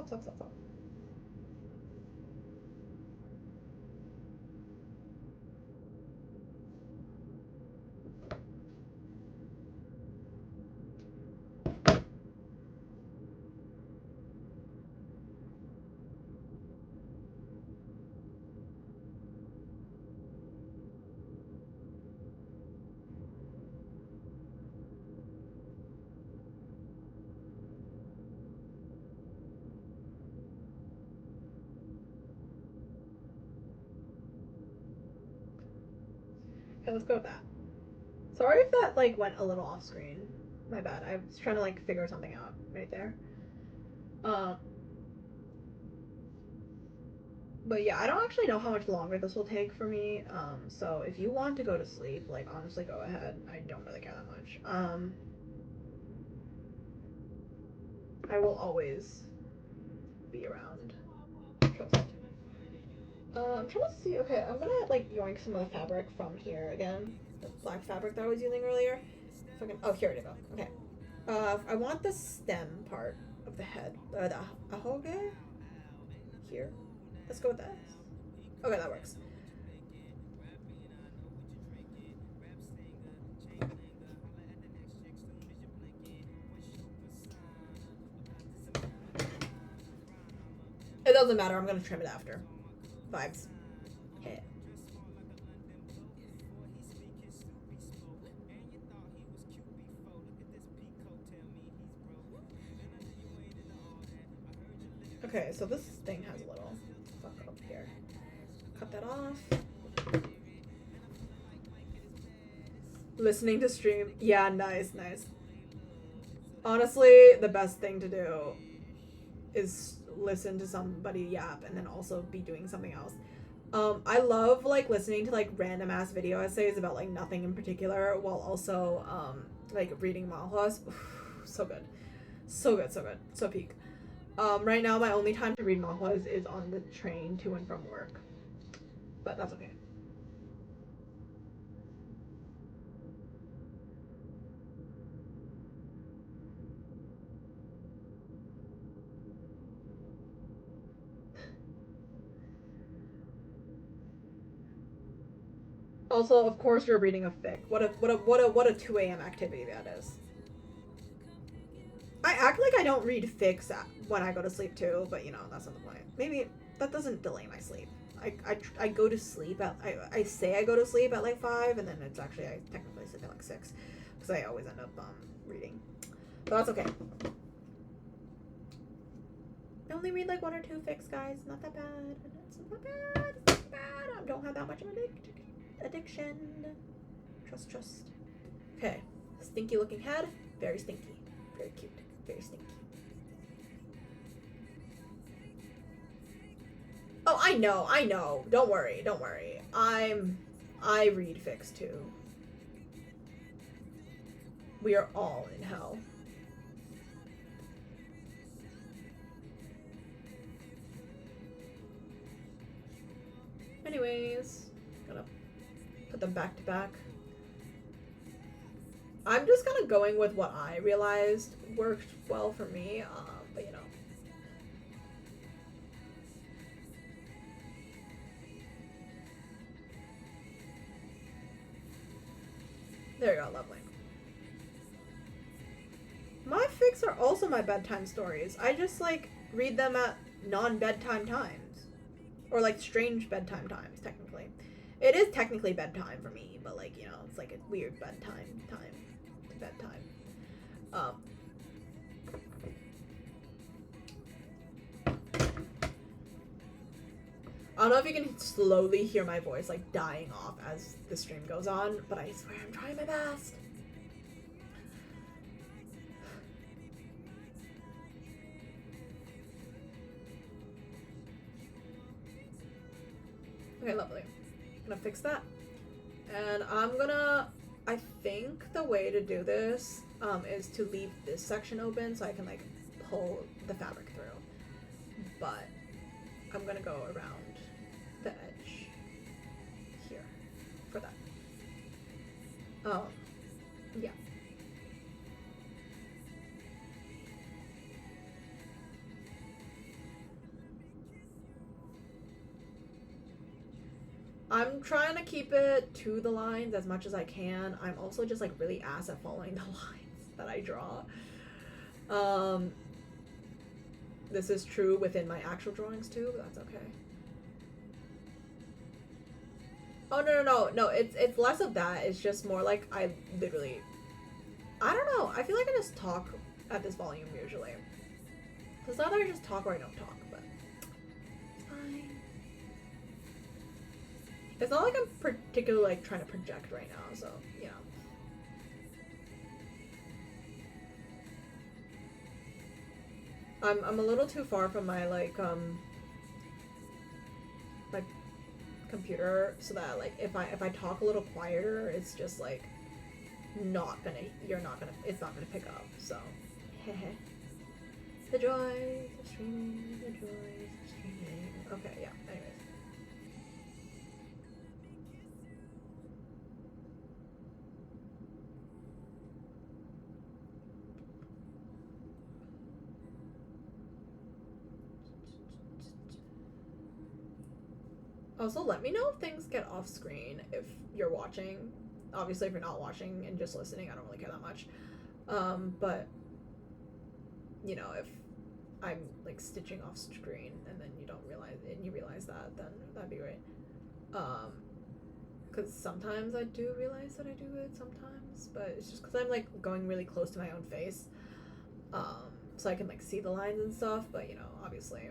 Okay, let's go with that. Sorry if that like went a little off screen. My bad. I was trying to like figure something out right there. But yeah, I don't actually know how much longer this will take for me. So if you want to go to sleep, like honestly go ahead. I don't really care that much. I will always be around. Trust. I'm trying to see. Okay, I'm gonna like yoink some of the fabric from here again. The black fabric that I was using earlier. If I can. Oh, here it is. Okay. I want the stem part of the head. The ahoge. Here. Let's go with that. Okay, that works. doesn't matter. I'm gonna trim it after. Vibes. Hit. Okay, so this thing has a little fuck up here. Cut that off. Listening to stream. Yeah, nice. Honestly, the best thing to do is listen to somebody yap and then also be doing something else. I love like listening to like random ass video essays about like nothing in particular while also like reading manhwas. So good. So peak. Right now my only time to read manhwas is on the train to and from work. But that's okay. Also, of course, you're reading a fic. What a 2 a.m. activity that is. I act like I don't read fics when I go to sleep too, but you know that's not the point. Maybe that doesn't delay my sleep. I go to sleep at I say I go to sleep at like 5, and then it's actually I technically sleep at like 6, because I always end up reading. But that's okay. I only read like 1 or 2 fics, guys. Not that bad. It's not bad. It's not bad. I don't have that much of an addiction. Trust. Okay. Stinky looking head. Very stinky. Very cute. Very stinky. Oh, I know. Don't worry. I read fics too. We are all in hell. Anyways, gonna put them back to back. I'm just kind of going with what I realized worked well for me, but you know. There you go, lovely. My fics are also my bedtime stories. I just like read them at non-bedtime times. Or like strange bedtime times, technically. It is technically bedtime for me, but like, you know, it's like a weird bedtime time to bedtime. I don't know if you can slowly hear my voice like dying off as the stream goes on, but I swear I'm trying my best. Okay, lovely. I'm gonna fix that. And I think the way to do this is to leave this section open so I can like pull the fabric through. But I'm gonna go around the edge here for that. Yeah. I'm trying to keep it to the lines as much as I can. I'm also just like really ass at following the lines that I draw. This is true within my actual drawings too, but that's okay. Oh no, it's less of that. It's just more like I don't know. I feel like I just talk at this volume usually. Because either I just talk or I don't talk, but it's fine. It's not like I'm particularly like trying to project right now, so you know. I'm a little too far from my like my computer so that like if I talk a little quieter, it's just like it's not gonna pick up. So the joys of streaming, the joys of streaming. Okay, yeah. Anyways. Also, let me know if things get off screen if you're watching. Obviously, if you're not watching and just listening, I don't really care that much. But, you know, if I'm like stitching off screen and then you don't realize it and you realize that, then that'd be great. Because sometimes I do realize that I do it sometimes, but it's just because I'm like going really close to my own face, so I can like see the lines and stuff, but you know, obviously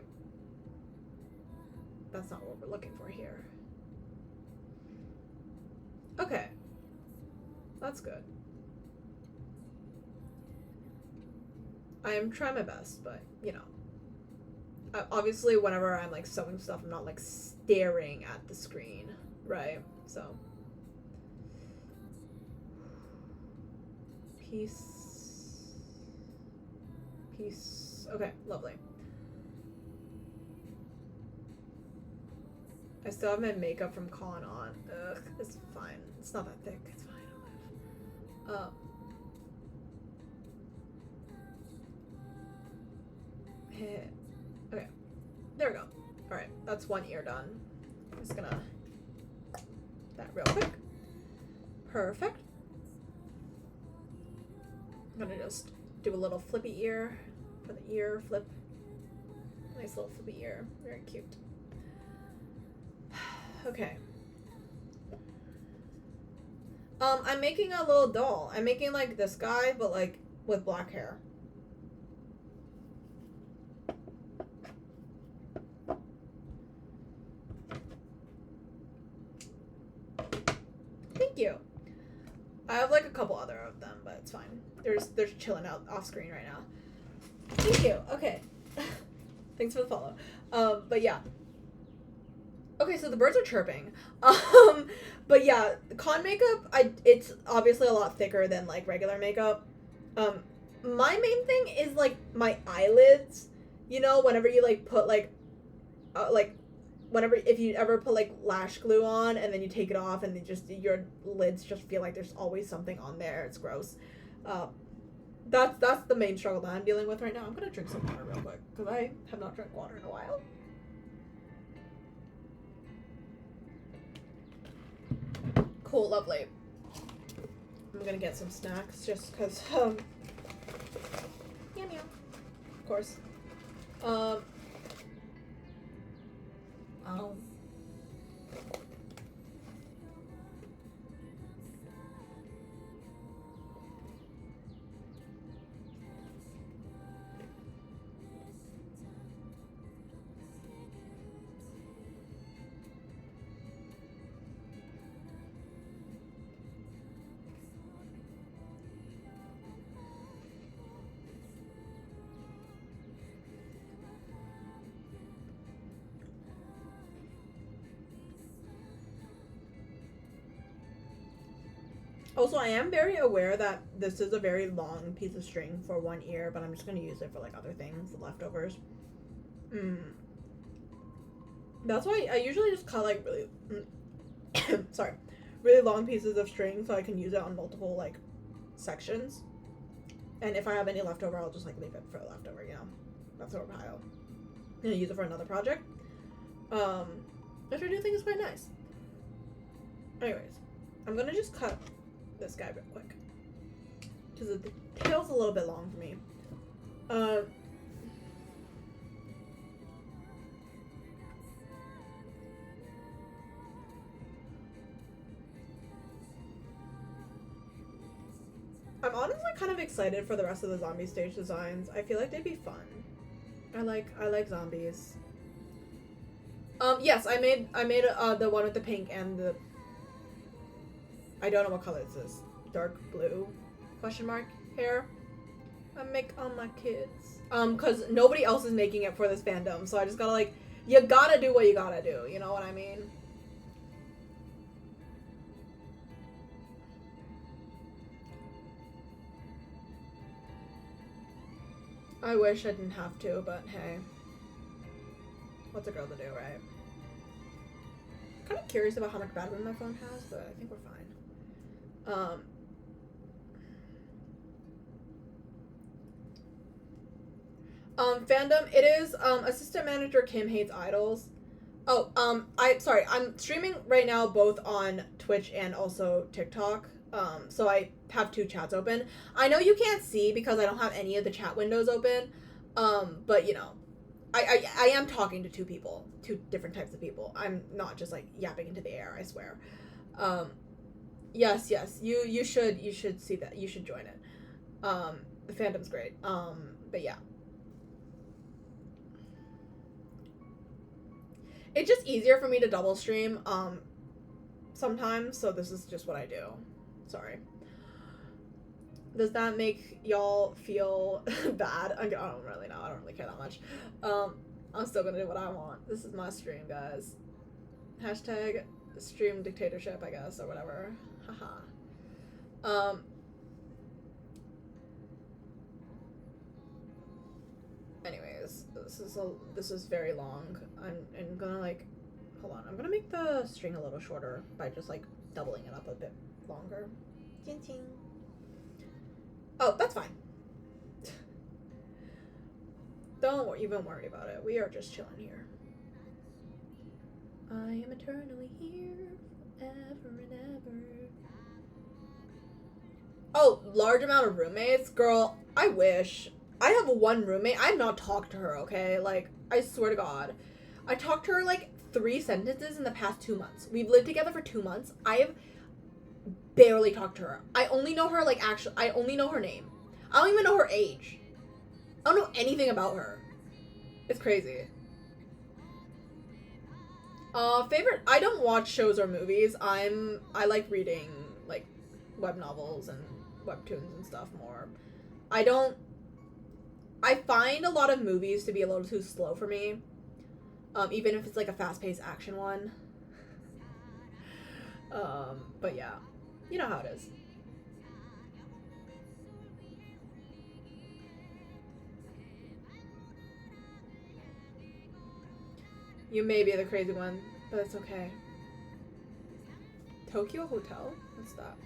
that's not what we're looking for here. Okay, that's good. I am trying my best, but you know, obviously whenever I'm like sewing stuff, I'm not like staring at the screen, right? So piece. Okay, lovely. I still have my makeup from Con on. Ugh, it's fine. It's not that thick. It's fine. Okay, there we go. All right, that's one ear done. I'm just gonna that real quick. Perfect. I'm gonna just do a little flippy ear for the ear flip. Nice little flippy ear. Very cute. Okay. I'm making a little doll. I'm making like this guy, but like with black hair. Thank you. I have like a couple other of them, but it's fine. They're chilling out off screen right now. Thank you. Okay. Thanks for the follow. But yeah. Okay, so the birds are chirping. But yeah, con makeup, it's obviously a lot thicker than like regular makeup. My main thing is like my eyelids. You know, whenever you like put like whenever if you ever put like lash glue on and then you take it off and your lids just feel like there's always something on there. It's gross. That's the main struggle that I'm dealing with right now. I'm gonna drink some water real quick because I have not drank water in a while. Cool, lovely. I'm gonna get some snacks just because meow meow. Of course. Also, I am very aware that this is a very long piece of string for one ear, but I'm just going to use it for, like, other things, the leftovers. That's why I usually just cut, like, really, really long pieces of string so I can use it on multiple, like, sections. And if I have any leftover, I'll just, like, leave it for leftover, you know? That's what I'm going to use it for another project. Which I do think is quite nice. Anyways, I'm going to just cut this guy real quick because the tail's a little bit long for me. I'm honestly kind of excited for the rest of the zombie stage designs. I feel like they'd be fun. I like zombies. Yes, I made the one with the pink and the I don't know what color this is. Dark blue question mark hair. I make all my kids. Cause nobody else is making it for this fandom, so I just gotta like you gotta do what you gotta do, you know what I mean? I wish I didn't have to, but hey. What's a girl to do, right? Kind of curious about how much battery my phone has, but I think we're fine. Fandom, it is, assistant manager Kim hates idols. Oh, I'm streaming right now both on Twitch and also TikTok. So I have two chats open. I know you can't see because I don't have any of the chat windows open. But you know, I am talking to two people, two different types of people. I'm not just like yapping into the air, I swear. Yes, you should see that. You should join it. The fandom's great. But yeah. It's just easier for me to double stream, sometimes, so this is just what I do. Sorry. Does that make y'all feel bad? I don't really know. I don't really care that much. I'm still gonna do what I want. This is my stream, guys. Hashtag stream dictatorship, I guess, or whatever. Haha. Anyways, this is very long. I'm gonna like, hold on. I'm gonna make the string a little shorter by just like doubling it up a bit longer. Ting ting. Oh, that's fine. Don't even worry about it. We are just chilling here. I am eternally here, forever and ever. Oh, large amount of roommates? Girl, I wish. I have one roommate. I've not talked to her, okay? Like, I swear to God. I talked to her like 3 sentences in the past 2 months. We've lived together for 2 months. I have barely talked to her. I only know her, like, actually, I only know her name. I don't even know her age. I don't know anything about her. It's crazy. Favorite, I don't watch shows or movies. I like reading, like, web novels and webtoons and stuff more. I find a lot of movies to be a little too slow for me. Even if it's, like, a fast-paced action one. But yeah. You know how it is. You may be the crazy one, but it's okay. Tokyo Hotel? What's that?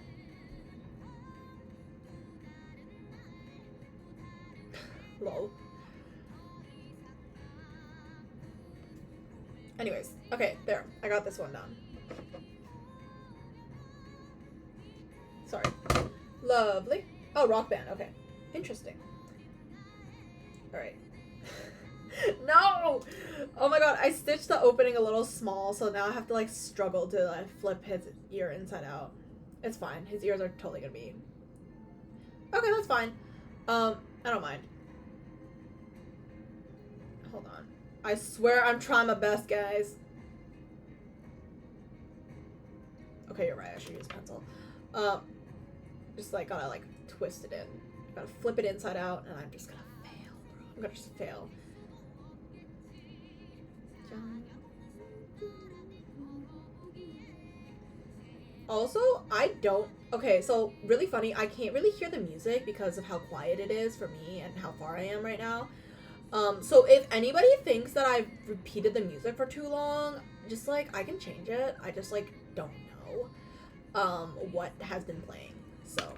Lol. Anyways, okay, there. I got this one down. Sorry. Lovely. Oh, Rock Band. Okay. Interesting. Alright. No! Oh my god, I stitched the opening a little small, so now I have to, like, struggle to, like, flip his ear inside out. It's fine. His ears are totally gonna be... Okay, that's fine. I don't mind. Hold on. I swear I'm trying my best, guys. Okay, you're right. I should use a pencil. Just, like, gotta, like, twist it in. Gotta flip it inside out, and I'm just gonna fail, bro. I'm gonna just fail. Also, I don't... Okay, so, really funny. I can't really hear the music because of how quiet it is for me and how far I am right now. So if anybody thinks that I've repeated the music for too long, just, like, I can change it. I just, like, don't know, what has been playing. So,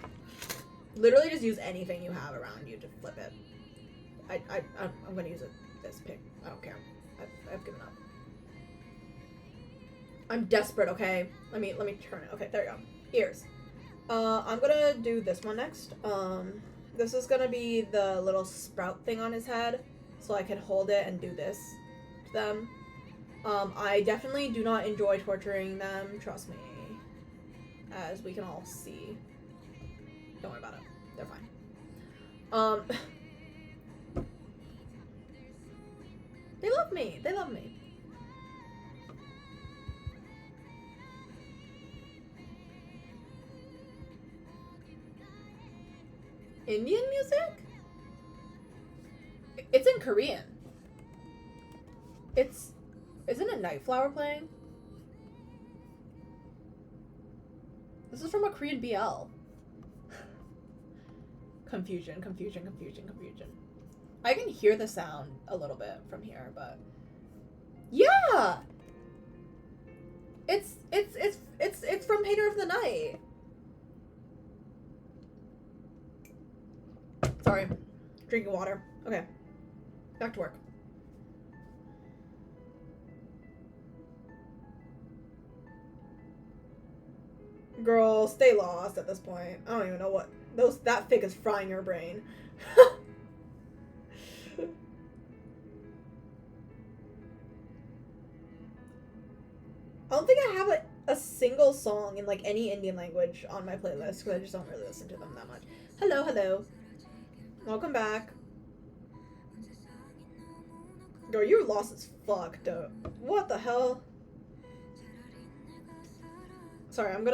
literally just use anything you have around you to flip it. I'm gonna use this pick. I don't care. I've given up. I'm desperate, okay? Let me turn it. Okay, there you go. Ears. I'm gonna do this one next. This is gonna be the little sprout thing on his head, so I can hold it and do this to them. I definitely do not enjoy torturing them, trust me. As we can all see. Don't worry about it. They're fine. They love me. They love me. Indian music? It's in Korean. Isn't it Nightflower playing? This is from a Korean BL. Confusion. I can hear the sound a little bit from here, but yeah, it's from Painter of the Night. Sorry, drinking water. Okay, back to work. Girl, stay lost at this point. I don't even know what that fic is frying your brain. I don't think I have a single song in like any Indian language on my playlist because I just don't really listen to them that much. Hello, hello. Welcome back. Girl, you're lost as fuck, though. What the hell? Sorry, I'm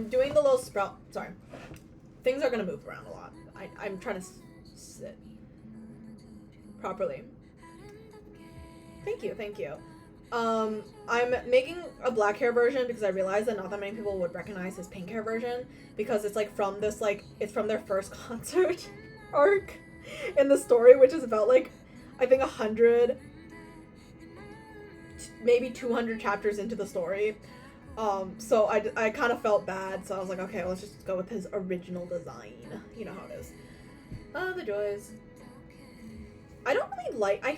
doing the little sprout. Sorry. Things are gonna move around a lot. I'm trying to sit properly. Thank you, thank you. I'm making a black hair version because I realized that not that many people would recognize this pink hair version because it's like from this, like, it's from their first concert arc in the story, which is about like, I think 100, maybe 200 chapters into the story. So I kind of felt bad, so I was like, okay, let's just go with his original design. You know how it is. The joys. I don't really like, I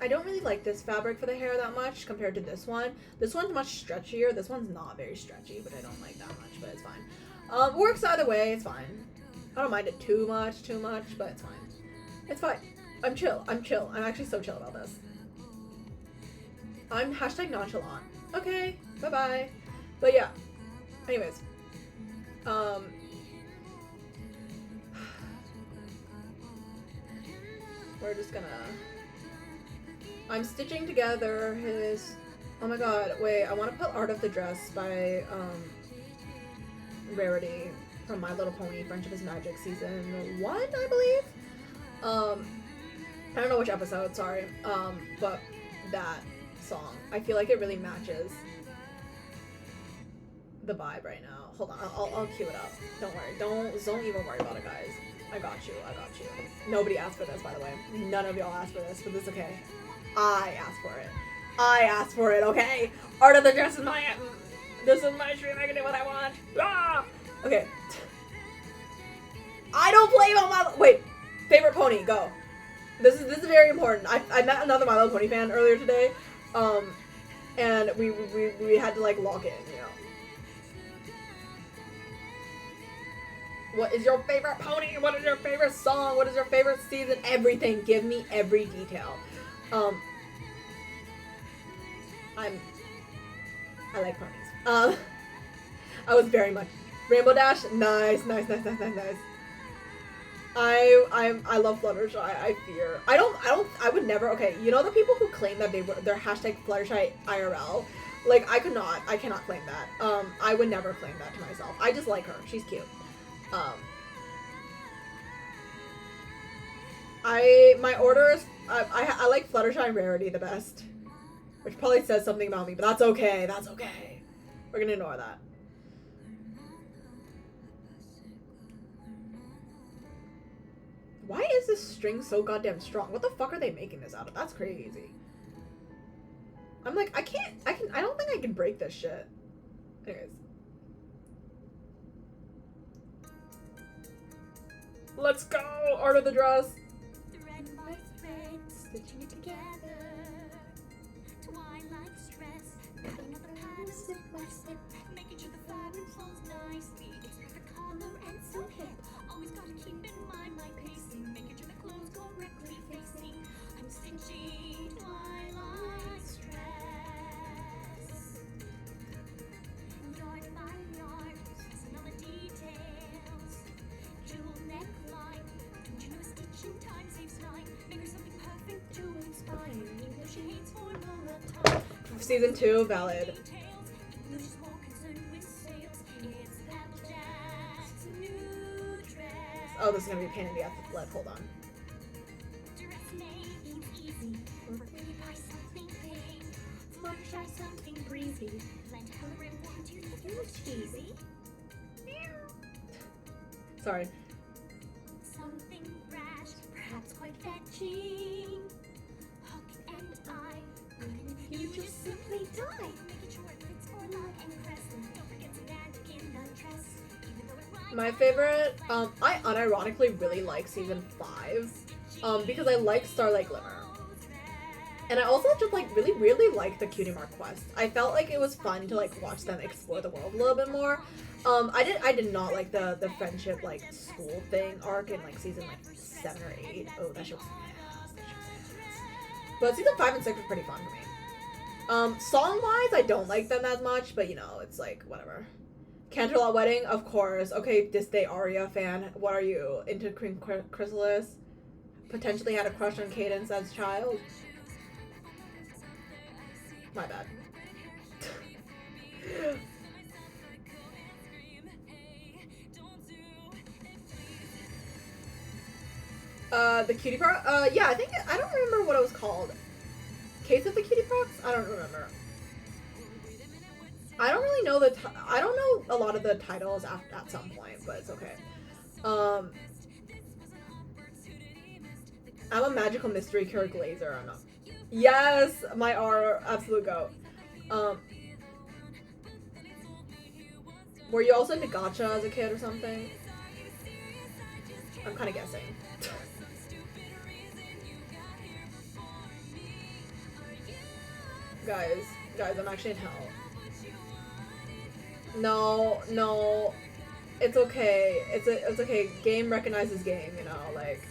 don't really like this fabric for the hair that much compared to this one. This one's much stretchier. This one's not very stretchy, but I don't like that much, but it's fine. Works either way, it's fine. I don't mind it too much, but it's fine. It's fine. I'm chill. I'm actually so chill about this. I'm hashtag nonchalant. Okay, bye-bye. But yeah, anyways. We're just gonna... I'm stitching together his... Oh my god, wait, I want to put Art of the Dress by, Rarity from My Little Pony, Friendship is Magic season 1, I believe? I don't know which episode, sorry. But that song, I feel like it really matches the vibe right now. Hold on, I'll cue it up. Don't worry, don't even worry about it, guys. I got you. Nobody asked for this, by the way. None of y'all asked for this, but this is okay. I asked for it, okay? Art of the Dress is my... This is my stream, I can do what I want. Ah! Okay. I don't play about My... Wait. Favorite pony, go. This is very important. I met another My Little Pony fan earlier today, and we had to, like, lock in, you know. What is your favorite pony? What is your favorite song? What is your favorite season? Everything. Give me every detail. I like ponies. I was very much Rainbow Dash. Nice. I love Fluttershy. I would never. Okay, you know the people who claim that they're hashtag Fluttershy IRL. Like I cannot claim that. I would never claim that to myself. I just like her. She's cute. My orders, I like Fluttershy and Rarity the best, which probably says something about me, but that's okay. We're gonna ignore that. Why is this string so goddamn strong? What the fuck are they making this out of? That's crazy. I'm like, I don't think I can break this shit. Anyways. Let's go! Art of the Dress! Thread by thread, stitching it together. Twilight stress, cutting up the pattern step by step, making sure the fabric flows nicely. It's perfect color and so hip. Always gotta keep in mind my pacing, making sure the clothes correctly facing. I'm stitching twilight stress. Yard by yard, stressing all the details. Jewel neckline, don't you know stitching time saves time? Make her something perfect to inspire, even though she hates formula time. Season 2, valid. Oh, this is gonna be a pain in the ass. Hold on. Sorry. Something rash, perhaps quite fetching. Hook and eye, even if you just simply die. Making sure it fits for love and crest. Don't forget to magic in the dress. My favorite, I unironically really like season 5, because I like Starlight Glimmer. And I also just like really like the Cutie Mark quest. I felt like it was fun to like watch them explore the world a little bit more. I did not like the friendship like school thing arc in like season like 7 or 8. Oh, that shit was ass. But season 5 and 6 was pretty fun for me. Song-wise, I don't like them as much, but you know, it's like, whatever. Canterlot Wedding, of course. Okay, this day Aria fan. What are you? Into Cream Chrysalis? Potentially had a crush on Cadence as a child? My bad. The Cutie Part? Yeah, I don't remember what it was called. Case of the Cutie Procs? I don't remember. I don't really know I don't know a lot of the titles at some point, but it's okay. I'm a magical mystery cure glazer. I'm not. Yes, my R absolute goat. Were you also into gacha as a kid or something? I'm kind of guessing. Guys, I'm actually in hell. No, it's okay. It's okay. Game recognizes game, you know, like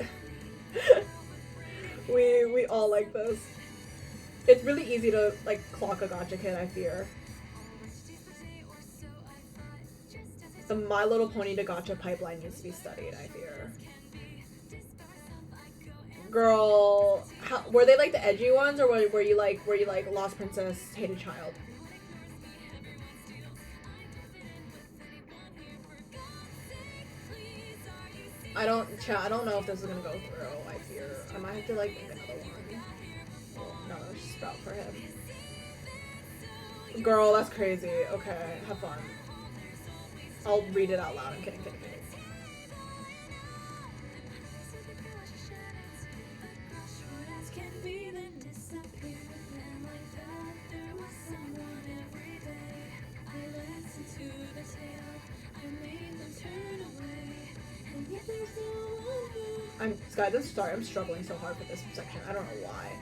we all like this. It's really easy to like clock a gacha kid, I fear. The My Little Pony to gacha pipeline needs to be studied, I fear. Girl, were they like the edgy ones, or were you like Lost Princess, Hated Child? I don't know if this is gonna go through. I fear I might have to like make another one. Oh, no, there's Sprout for him. Girl, that's crazy. Okay, have fun. I'll read it out loud. I'm kidding. I'm struggling so hard with this section. I don't know why.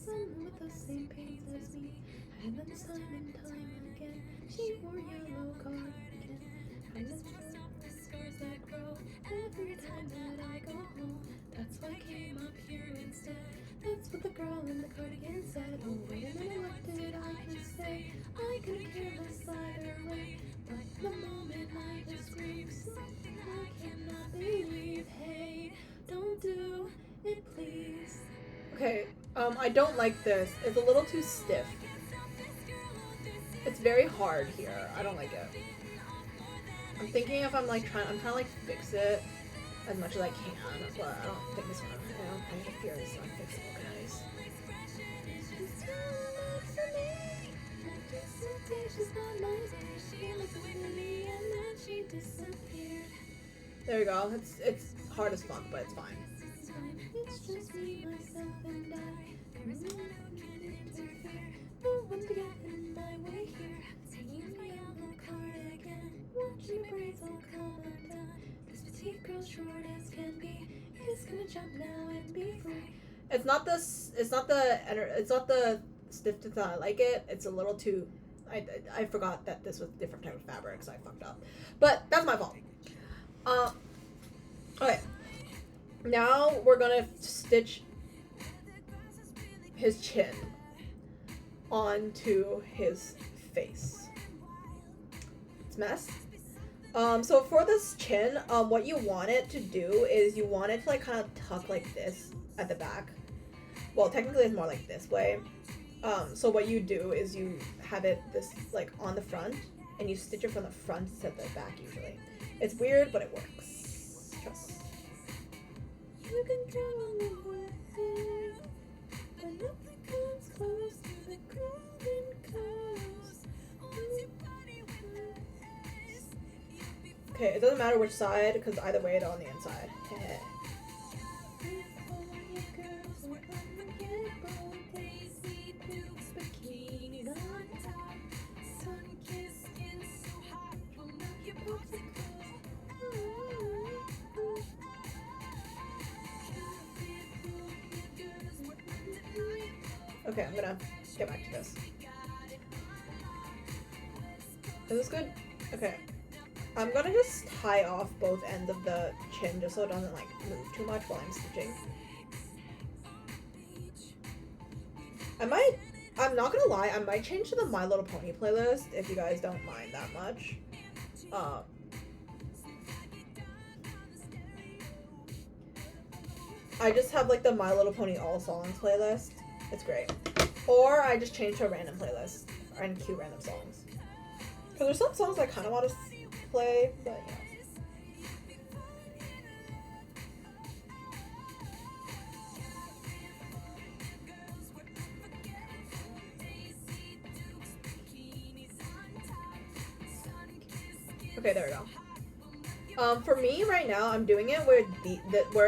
Someone with the same pains as me, and then time and time again, she wore yellow cardigan, and then the scars that grow every time that I go home. That's why I came up here instead. That's what the girl in the cardigan said. Oh wait a minute, what did I just say? I couldn't care less either way, but the moment I just screamed something I cannot believe. Hey, don't do it, please. Okay, I don't like this. It's a little too stiff. It's very hard here. I don't like it. I'm thinking if I'm trying to like fix it as much as I can, but I don't think this one. I fear this is unfixable, guys. There we go. It's hard as fuck, but it's fine. It's just me, myself, and I. No one to get in my way here. Singing my yellow cardigan, watching my braids all come undone. This petite girl, short as can be, is gonna jump now and be free. It's not the stiffness that I like it. It's a little too. I forgot that this was a different type of fabric, so I fucked up. But that's my fault. Okay. Now we're gonna stitch his chin onto his face. It's a mess. So for this chin, what you want it to do is you want it to like kind of tuck like this at the back. Well, technically it's more like this way. So what you do is you have it this like on the front, and you stitch it from the front to the back usually. It's weird, but it works. Trust. You can draw the way, but nothing comes close to the golden coast. Okay, it doesn't matter which side, because either way it's on the inside. Okay, I'm gonna get back to this. Is this good? Okay. I'm gonna just tie off both ends of the chin just so it doesn't like move too much while I'm stitching. I'm not gonna lie, I might change to the My Little Pony playlist if you guys don't mind that much. I just have like the My Little Pony All Songs playlist. It's great. Or I just change to a random playlist and cue random songs. Because there's some songs I kind of want to play, but yeah. Okay, there we go. For me right now, I'm doing it where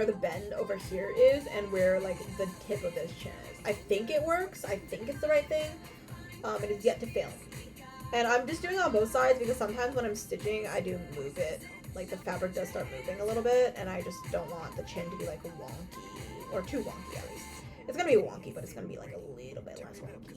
the bend over here is and where like the tip of this chin is. I think it works. I think it's the right thing. It is yet to fail me. And I'm just doing it on both sides because sometimes when I'm stitching, I do move it. Like the fabric does start moving a little bit, and I just don't want the chin to be like wonky or too wonky at least. It's gonna be wonky, but it's gonna be like a little bit less wonky.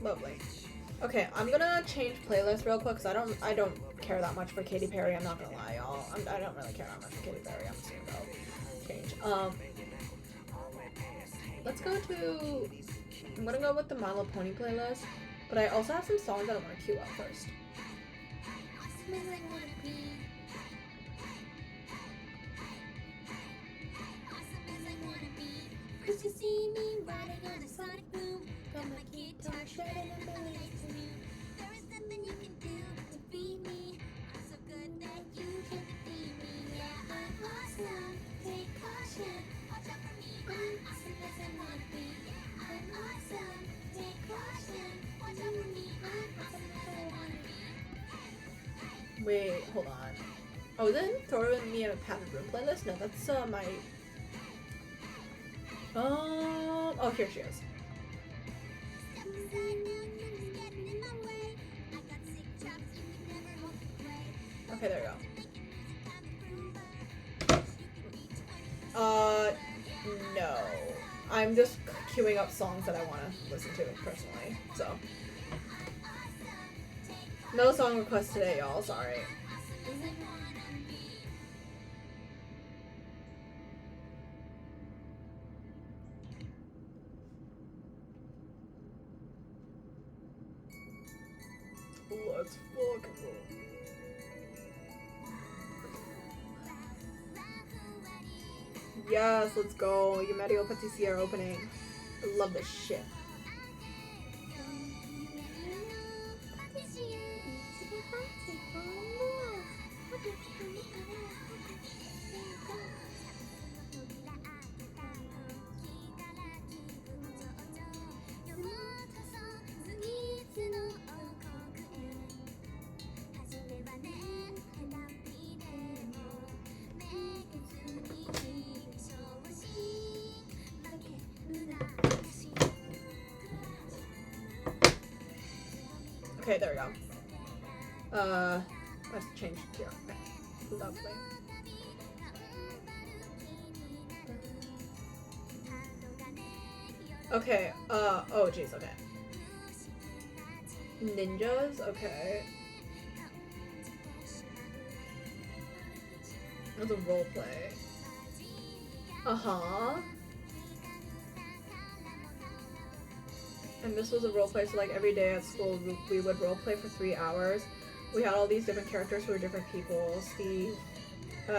Lovely. Okay, I'm gonna change playlist real quick because I don't care that much for Katy Perry. I'm not gonna lie, y'all. I don't really care that much for Katy Perry. I'm just gonna go change. Let's go to. I'm gonna go with the My Little Pony playlist, but I also have some songs that I want to cue up first. Cause you see me riding on a sonic boom, got my guitar shredding and belly to me. There is nothing you can do to beat me. I'm so good that you can't defeat me. Yeah, I'm awesome. Take caution. Watch out for me. I'm awesome as I wanna be. Yeah, I'm awesome. Take caution. Watch out for me. I'm awesome as I wanna be. Wait, hold on. Oh, then throw me a Padded Room playlist? No, that's my. Oh, here she is. Okay, there we go. No. I'm just queuing up songs that I want to listen to personally, so. No song requests today, y'all, sorry. Let's fucking go. Yes, let's go. Yumerio Patisi are opening. I love this shit. Okay, there we go. Let's change it here. Okay. Lovely. Okay, oh jeez, okay. Ninjas, okay. That's a role play. Uh-huh. And this was a roleplay, so like every day at school we would roleplay for 3 hours. We had all these different characters who were different people. Steve,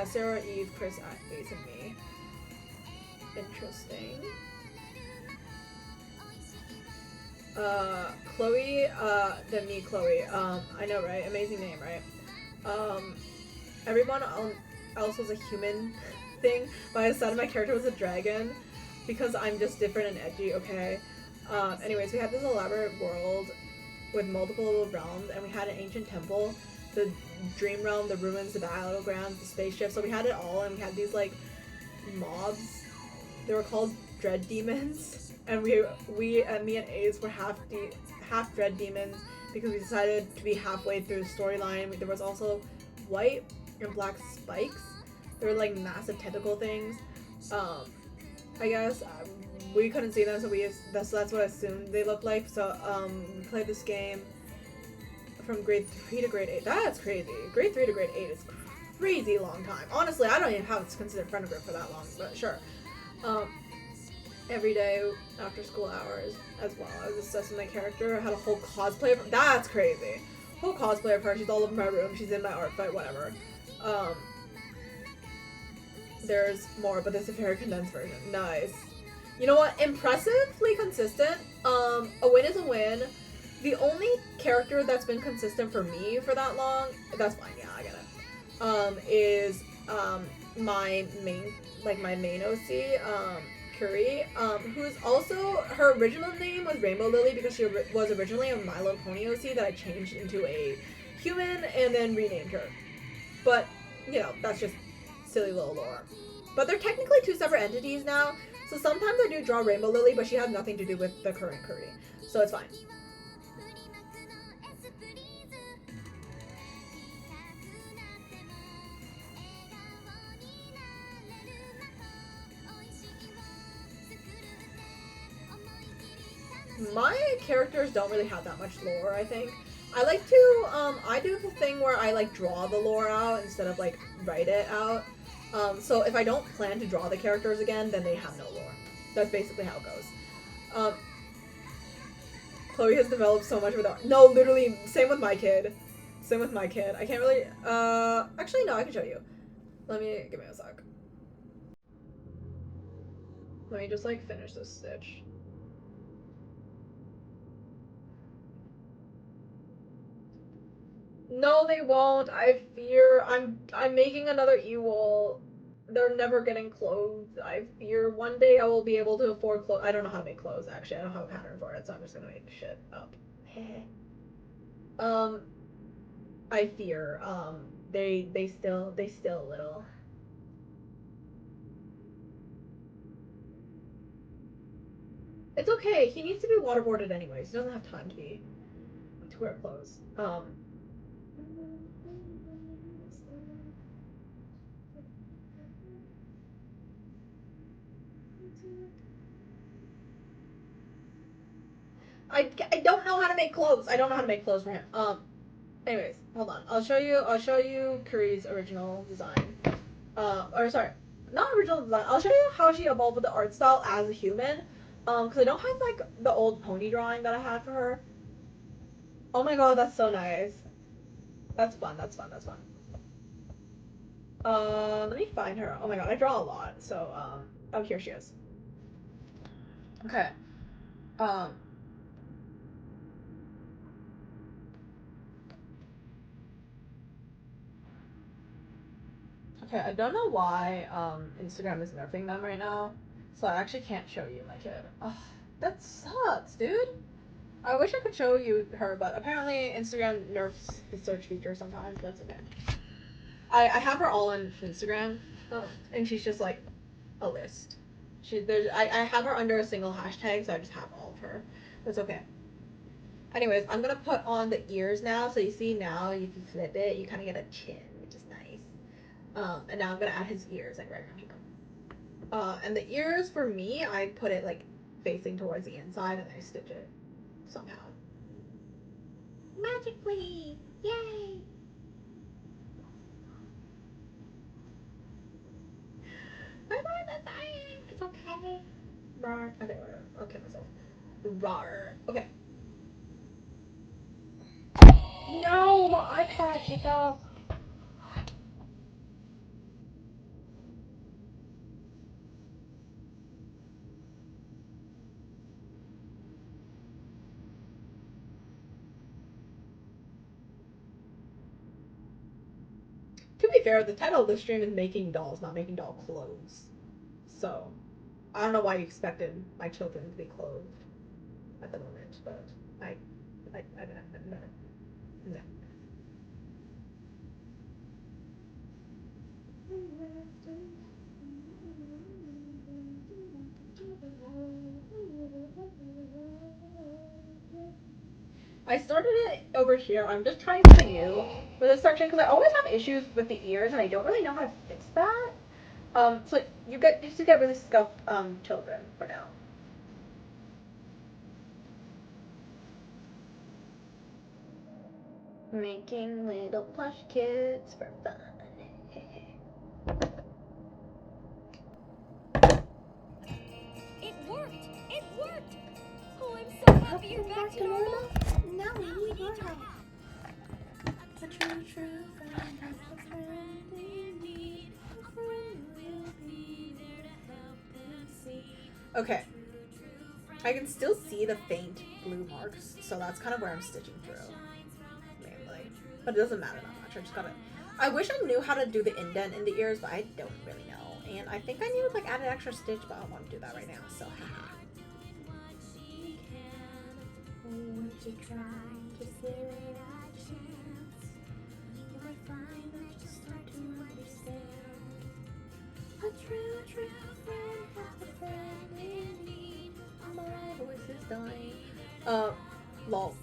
Sarah, Eve, Chris, Ace, and me. Interesting. Chloe, then me, Chloe. I know, right? Amazing name, right? Everyone else was a human thing, but I decided my character was a dragon because I'm just different and edgy, okay? Anyways, we had this elaborate world with multiple little realms, and we had an ancient temple, the dream realm, the ruins, the battlegrounds, the spaceship, so we had it all, and we had these, like, mobs. They were called dread demons, and me and Ace were half dread demons because we decided to be halfway through the storyline. There was also white and black spikes They're like massive tentacle things. I guess we couldn't see them, so that's what I assumed they looked like. So we played this game from grade 3 to grade 8. That's crazy. Grade 3 to grade 8 is crazy long time. Honestly, I don't even have it considered friend group for that long, but sure. Every day after school hours as well, I was assessing my character. I had a whole cosplay of her. That's crazy. Whole cosplay of her. She's all over my room. She's in my art fight, whatever. There's more, but this is a very condensed version. Nice. You know what? Impressively consistent. A win is a win. The only character that's been consistent for me for that long, that's fine, yeah, I get it, is my main OC, Curry, who's also, her original name was Rainbow Lily because she was originally a My Little Pony OC that I changed into a human and then renamed her. But, you know, that's just silly little lore. But they're technically two separate entities now, so sometimes I do draw Rainbow Lily, but she has nothing to do with the current Curry, so it's fine. My characters don't really have that much lore, I think. I like to, I do the thing where I, like, draw the lore out instead of, like, write it out. So if I don't plan to draw the characters again, then they have no lore. That's basically how it goes. Chloe has developed so much without- No, literally, same with my kid. Same with my kid. I can't really, actually, no, I can show you. Give me a sec. Let me just, like, finish this stitch. No, they won't. I fear I'm making another e-wall. They're never getting clothes. I fear one day I will be able to afford clothes. I don't know how to make clothes, actually. I don't have a pattern for it, so I'm just gonna make shit up. I fear. They still a little. It's okay. He needs to be waterboarded anyways. He doesn't have time to wear clothes. I don't know how to make clothes. I don't know how to make clothes for him. Anyways, hold on. I'll show you Curry's original design. Or sorry, not original design. I'll show you how she evolved with the art style as a human. Because I don't have like the old pony drawing that I had for her. Oh my god, that's so nice. That's fun. Let me find her. Oh my god, I draw a lot. So oh, here she is. Okay. Okay, I don't know why Instagram is nerfing them right now, so I actually can't show you my kid. Ugh, that sucks, dude. I wish I could show you her, but apparently Instagram nerfs the search feature sometimes. That's okay. I have her all on Instagram, and she's just like a list. I have her under a single hashtag, so I just have all of her. That's okay. Anyways, I'm gonna put on the ears now, so you see now if you flip it, you kind of get a chin, which is nice. And now I'm gonna add his ears like right around here. And the ears for me, I put it like facing towards the inside, and I stitch it somehow. Magically! Yay! I'm on the dying! It's okay. Rar. Okay, whatever. I'll kill myself. Rar. Okay. No! My iPad, take off. To be fair, the title of the stream is Making Dolls, not Making Doll Clothes. So, I don't know why you expected my children to be clothed at the moment, but I no. I started it over here. I'm just trying something new with this section because I always have issues with the ears and I don't really know how to fix that. So you just get really scuffed children for now. Making little plush kids for fun. It worked! It worked! Oh, I'm so happy you're back to normal. Now we need your help. A true friend has a friend they need. A friend will be there to help them see. Okay. I can still see the faint blue marks, so that's kind of where I'm stitching through. Mainly. But it doesn't matter that much. I just gotta... I wish I knew how to do the indent in the ears, but I don't really know. And I think I need to like add an extra stitch, but I don't want to do that right now, so haha. Would you try to give it a chance? You might find that you start to understand. A true friend has a friend in need. My voice is dying. Lol.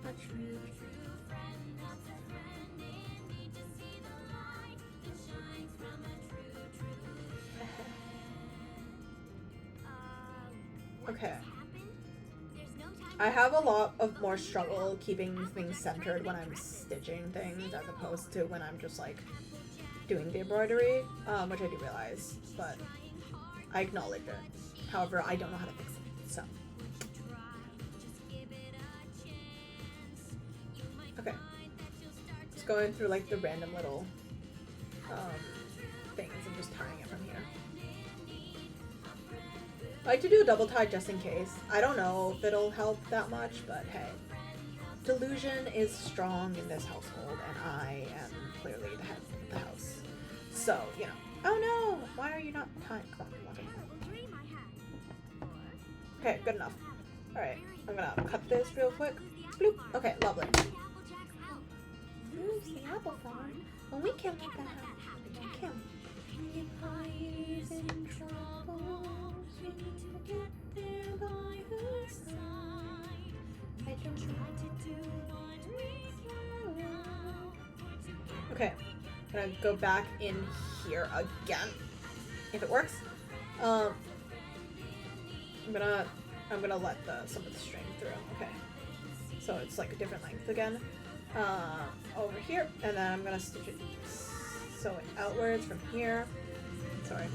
A true Friend has a friend in need to see the light that shines from a true Okay. happened? There's no time. I have a lot of more struggle keeping things centered when I'm stitching things as opposed to when I'm just like doing the embroidery, which I do realize, but I acknowledge it. However, I don't know how to fix it, so. Okay. Just going through like the random little things and just tying it from here. I like to do a double tie just in case. I don't know if it'll help that much, but hey. Delusion is strong in this household, and I am clearly the head of the house. So, you know. Oh no! Why are you not tying? Come on, walk in. Okay, good enough. Alright, I'm gonna cut this real quick. Bloop. Okay, lovely. Who's the apple farm? Well, we can't let that happen. Can we? If Piper's in trouble, we need to get there by her side. I can try to do what we can. Okay, I'm gonna go back in here again, if it works. I'm gonna let some of the string through. Okay, so it's like a different length again. Over here, and then I'm gonna stitch it, sew it outwards from here. Sorry,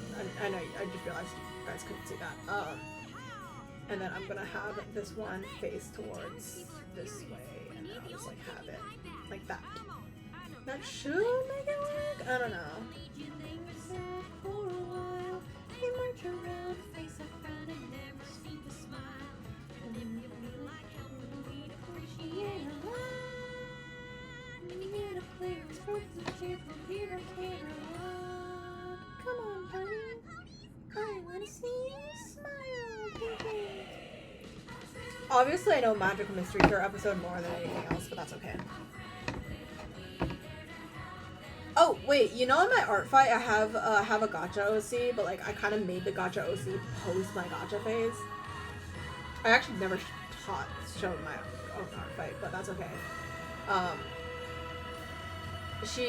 I know, I just realized you guys couldn't see that. And then I'm gonna have this one face towards this way, and then I'll just like have it like that. That should make it work. I don't know. For a while, they march around, face a frown, and never seem to smile. And if you feel like helping, we'd appreciate a lot. And you get a clear expression of cheer from here to Caroline. Come on, pony. I want to see you smile. Obviously, I know Magical Mystery Tour episode more than anything else, but that's okay. Oh wait, you know in my art fight I have a gacha OC, but like I kind of made the gacha OC post my gacha phase. I actually never showed my own art fight, but that's okay.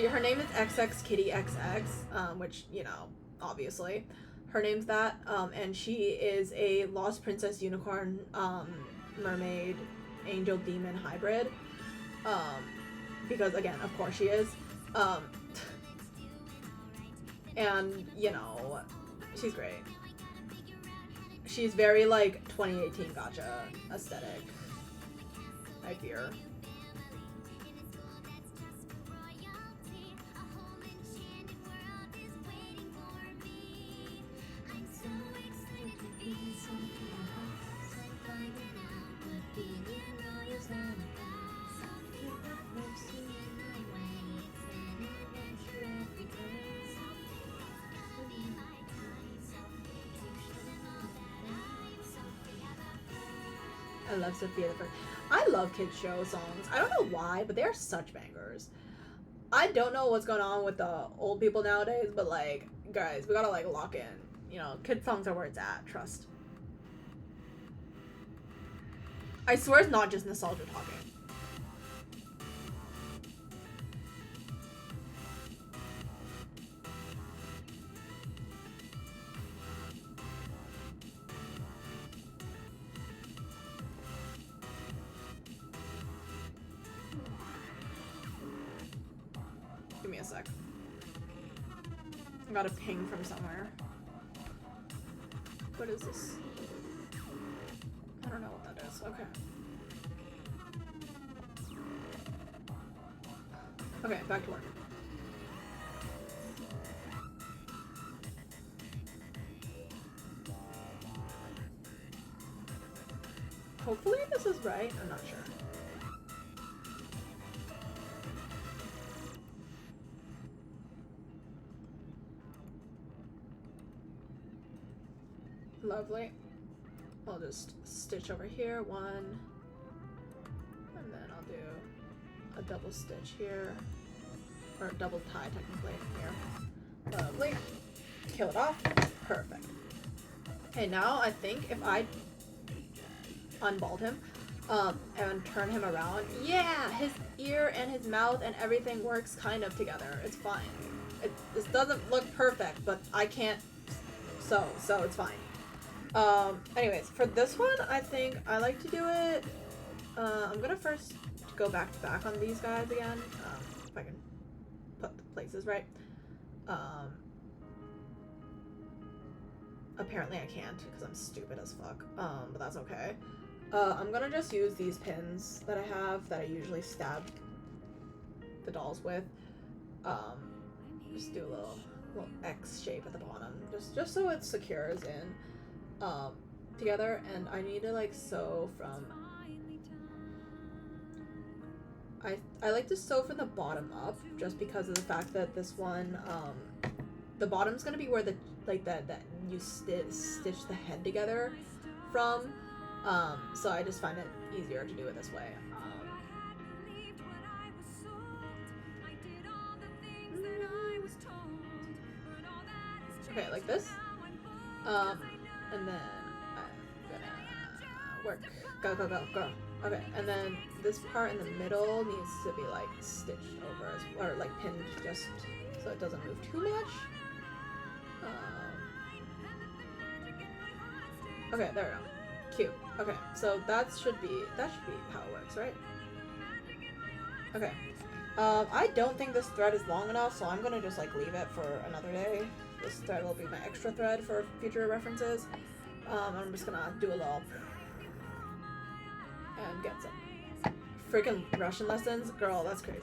Her name is XX Kitty XX, which you know obviously her name's that, and she is a lost princess unicorn mermaid angel demon hybrid, because again of course she is. And, you know, she's great. She's very, like, 2018 gacha aesthetic, I fear. I love Sophia the First. I love kids show songs. I don't know why, but they are such bangers. I don't know what's going on with the old people nowadays, but like, guys, we gotta like lock in. You know, kid songs are where it's at. Trust. I swear it's not just nostalgia talking. Give me a sec. I got a ping from somewhere. What is this? I don't know what that is. Okay. Okay, back to work. Hopefully this is right. I'm not sure. Lovely. I'll just stitch over here, one, and then I'll do a double stitch here, or a double tie technically here. Lovely. Kill it off. Perfect. Okay, now I think if I unbald him, and turn him around, yeah, his ear and his mouth and everything works kind of together. It's fine. This doesn't look perfect, but I can't sew, so it's fine. Anyways, for this one, I think I like to do it, I'm gonna first go back to back on these guys again, if I can put the places right. Apparently I can't, because I'm stupid as fuck, but that's okay. I'm gonna just use these pins that I have that I usually stab the dolls with, just do a little X shape at the bottom, just so it secures in. Together, and I need to like sew from, I like to sew from the bottom up, just because of the fact that this one, the bottom's gonna be where the, like that you stitch the head together from, so I just find it easier to do it this way. Okay, like this. And then I'm gonna work. Go, go, go, go. Okay, and then this part in the middle needs to be like stitched over, or like pinned just so it doesn't move too much. Okay, there we go. Cute. Okay, so that should be how it works, right? Okay. I don't think this thread is long enough, so I'm gonna just like leave it for another day. This thread will be my extra thread for future references. I'm just gonna do a little and get some freaking Russian lessons. Girl, that's crazy.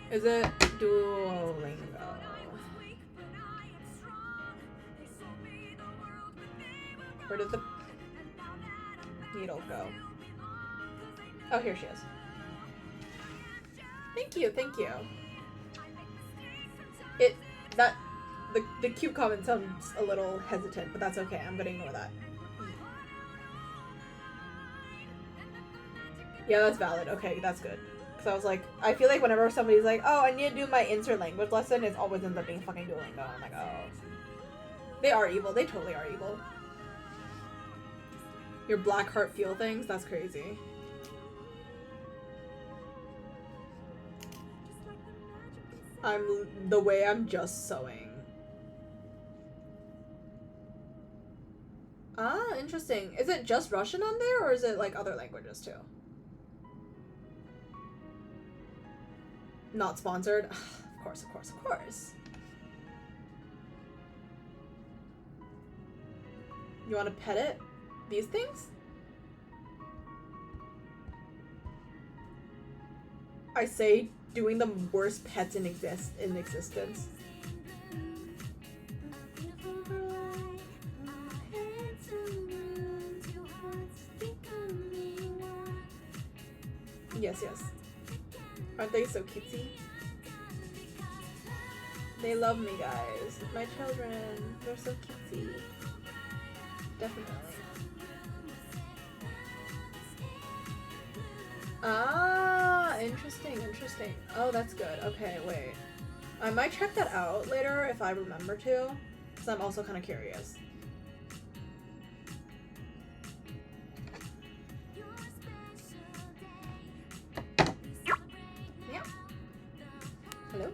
Is it Duolingo? Where did the needle go? Oh, here she is. Thank you, thank you. The cute comment sounds a little hesitant, but that's okay. I'm gonna ignore that. Yeah, that's valid. Okay, that's good. Because I was like, I feel like whenever somebody's like, oh, I need to do my insert language lesson, it always ends up being fucking Duolingo. I'm like, oh. They are evil. They totally are evil. Your black heart feel things? That's crazy. The way I'm just sewing. Ah, interesting. Is it just Russian on there, or is it like other languages too? Not sponsored? Of course, of course, of course. You want to pet it? These things? I say doing the worst pets in existence. Yes, yes. Aren't they so cutesy? They love me, guys. My children. They're so cutesy. Definitely. Ah, interesting, interesting. Oh, that's good. Okay, wait. I might check that out later if I remember to, because I'm also kind of curious. Yeah. Hello?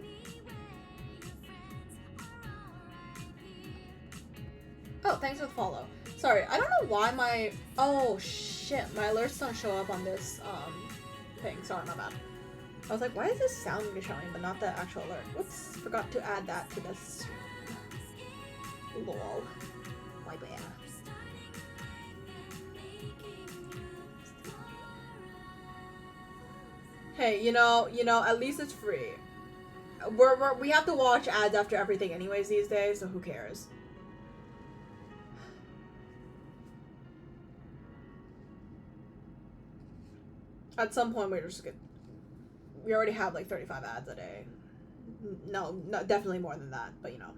Oh, thanks for the follow. Sorry, I don't know why my... Oh, shit. My alerts don't show up on this, thing. Sorry, my bad. I was like, why is this sound showing but not the actual alert? Whoops, forgot to add that to this. Lol. My bad. Hey, you know, at least it's free. We have to watch ads after everything anyways these days, so who cares? At some point, we already have like 35 ads a day. No, definitely more than that, but you know.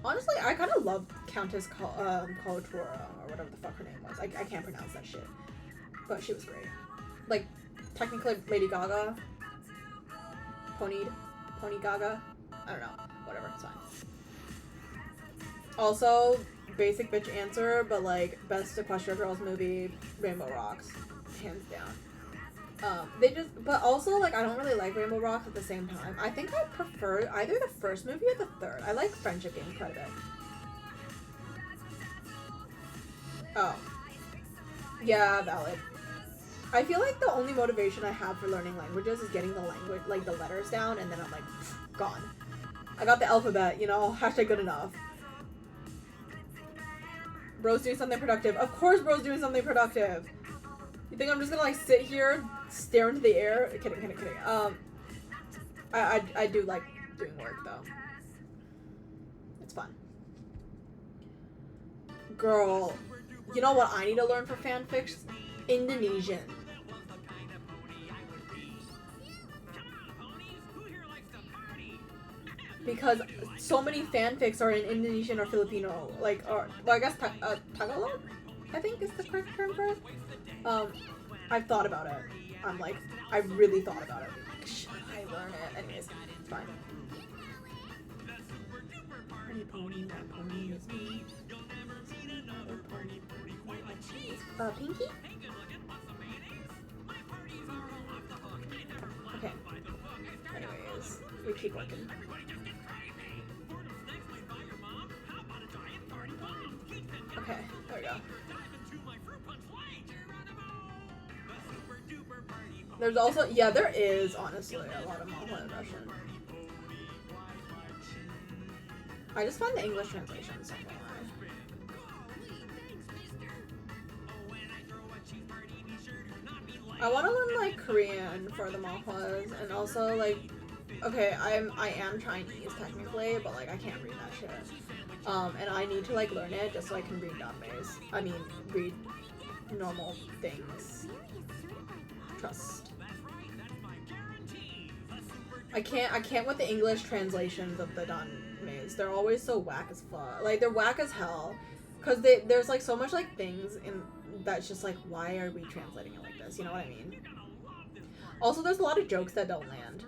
Honestly, I kind of love Countess Kolotura, or whatever the fuck her name was. I can't pronounce that shit. But she was great. Like, technically Lady Gaga. Pony Gaga. I don't know. Whatever, it's fine. Also, basic bitch answer, but like, best Equestria Girls movie, Rainbow Rocks. Hands down. But also, like, I don't really like Rainbow Rocks at the same time. I think I prefer either the first movie or the third. I like Friendship Game quite a bit. Oh. Yeah, valid. I feel like the only motivation I have for learning languages is getting the language, like, the letters down, and then I'm like, gone. I got the alphabet, you know, hashtag good enough. Bro's doing something productive. Of course bro's doing something productive. You think I'm just gonna, like, sit here, stare into the air? Kidding. I do like doing work, though. It's fun. Girl, you know what I need to learn for fanfics? Indonesian. Because so many fanfics are in Indonesian or Filipino, like, or, well, I guess Tagalog, I think is the correct term for it. I've thought about it. I'm like, I really thought about it. Should I learn it? Anyways, it's fine. Pinky? Okay. Anyways, we keep working. Okay, there we go. There's also, yeah, there is, honestly, a lot of manhwa in Russian. I just find the English translation so far. I want to learn, like, Korean for the manhwas, and also, like, okay, I am Chinese, technically, but, like, I can't read that shit. And I need to, like, learn it just so I can read danbes. I mean, read normal things. Trust. I can't with the English translations of the danbes. They're always so whack as fuck. Like, they're whack as hell. Because there's, like, so much, like, things in that's just, like, why are we translating it like this? You know what I mean? Also, there's a lot of jokes that don't land.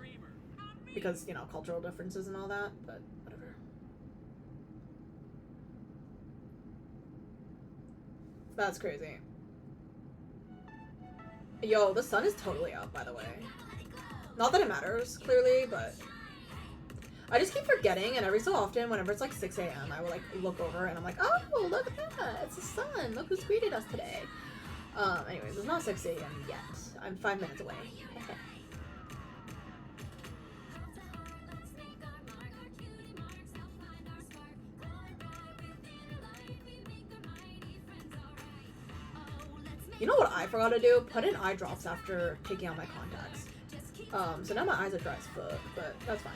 Because, you know, cultural differences and all that, but whatever. That's crazy. Yo, the sun is totally up, by the way. Not that it matters, clearly, but I just keep forgetting, and every so often, whenever it's like 6 a.m., I will like look over and I'm like, oh, look at that, it's the sun, look who's greeted us today. Anyways, it's not 6 a.m. yet. I'm 5 minutes away. You know what I forgot to do? Put in eye drops after taking out my contacts. So now my eyes are dry as fuck, but that's fine.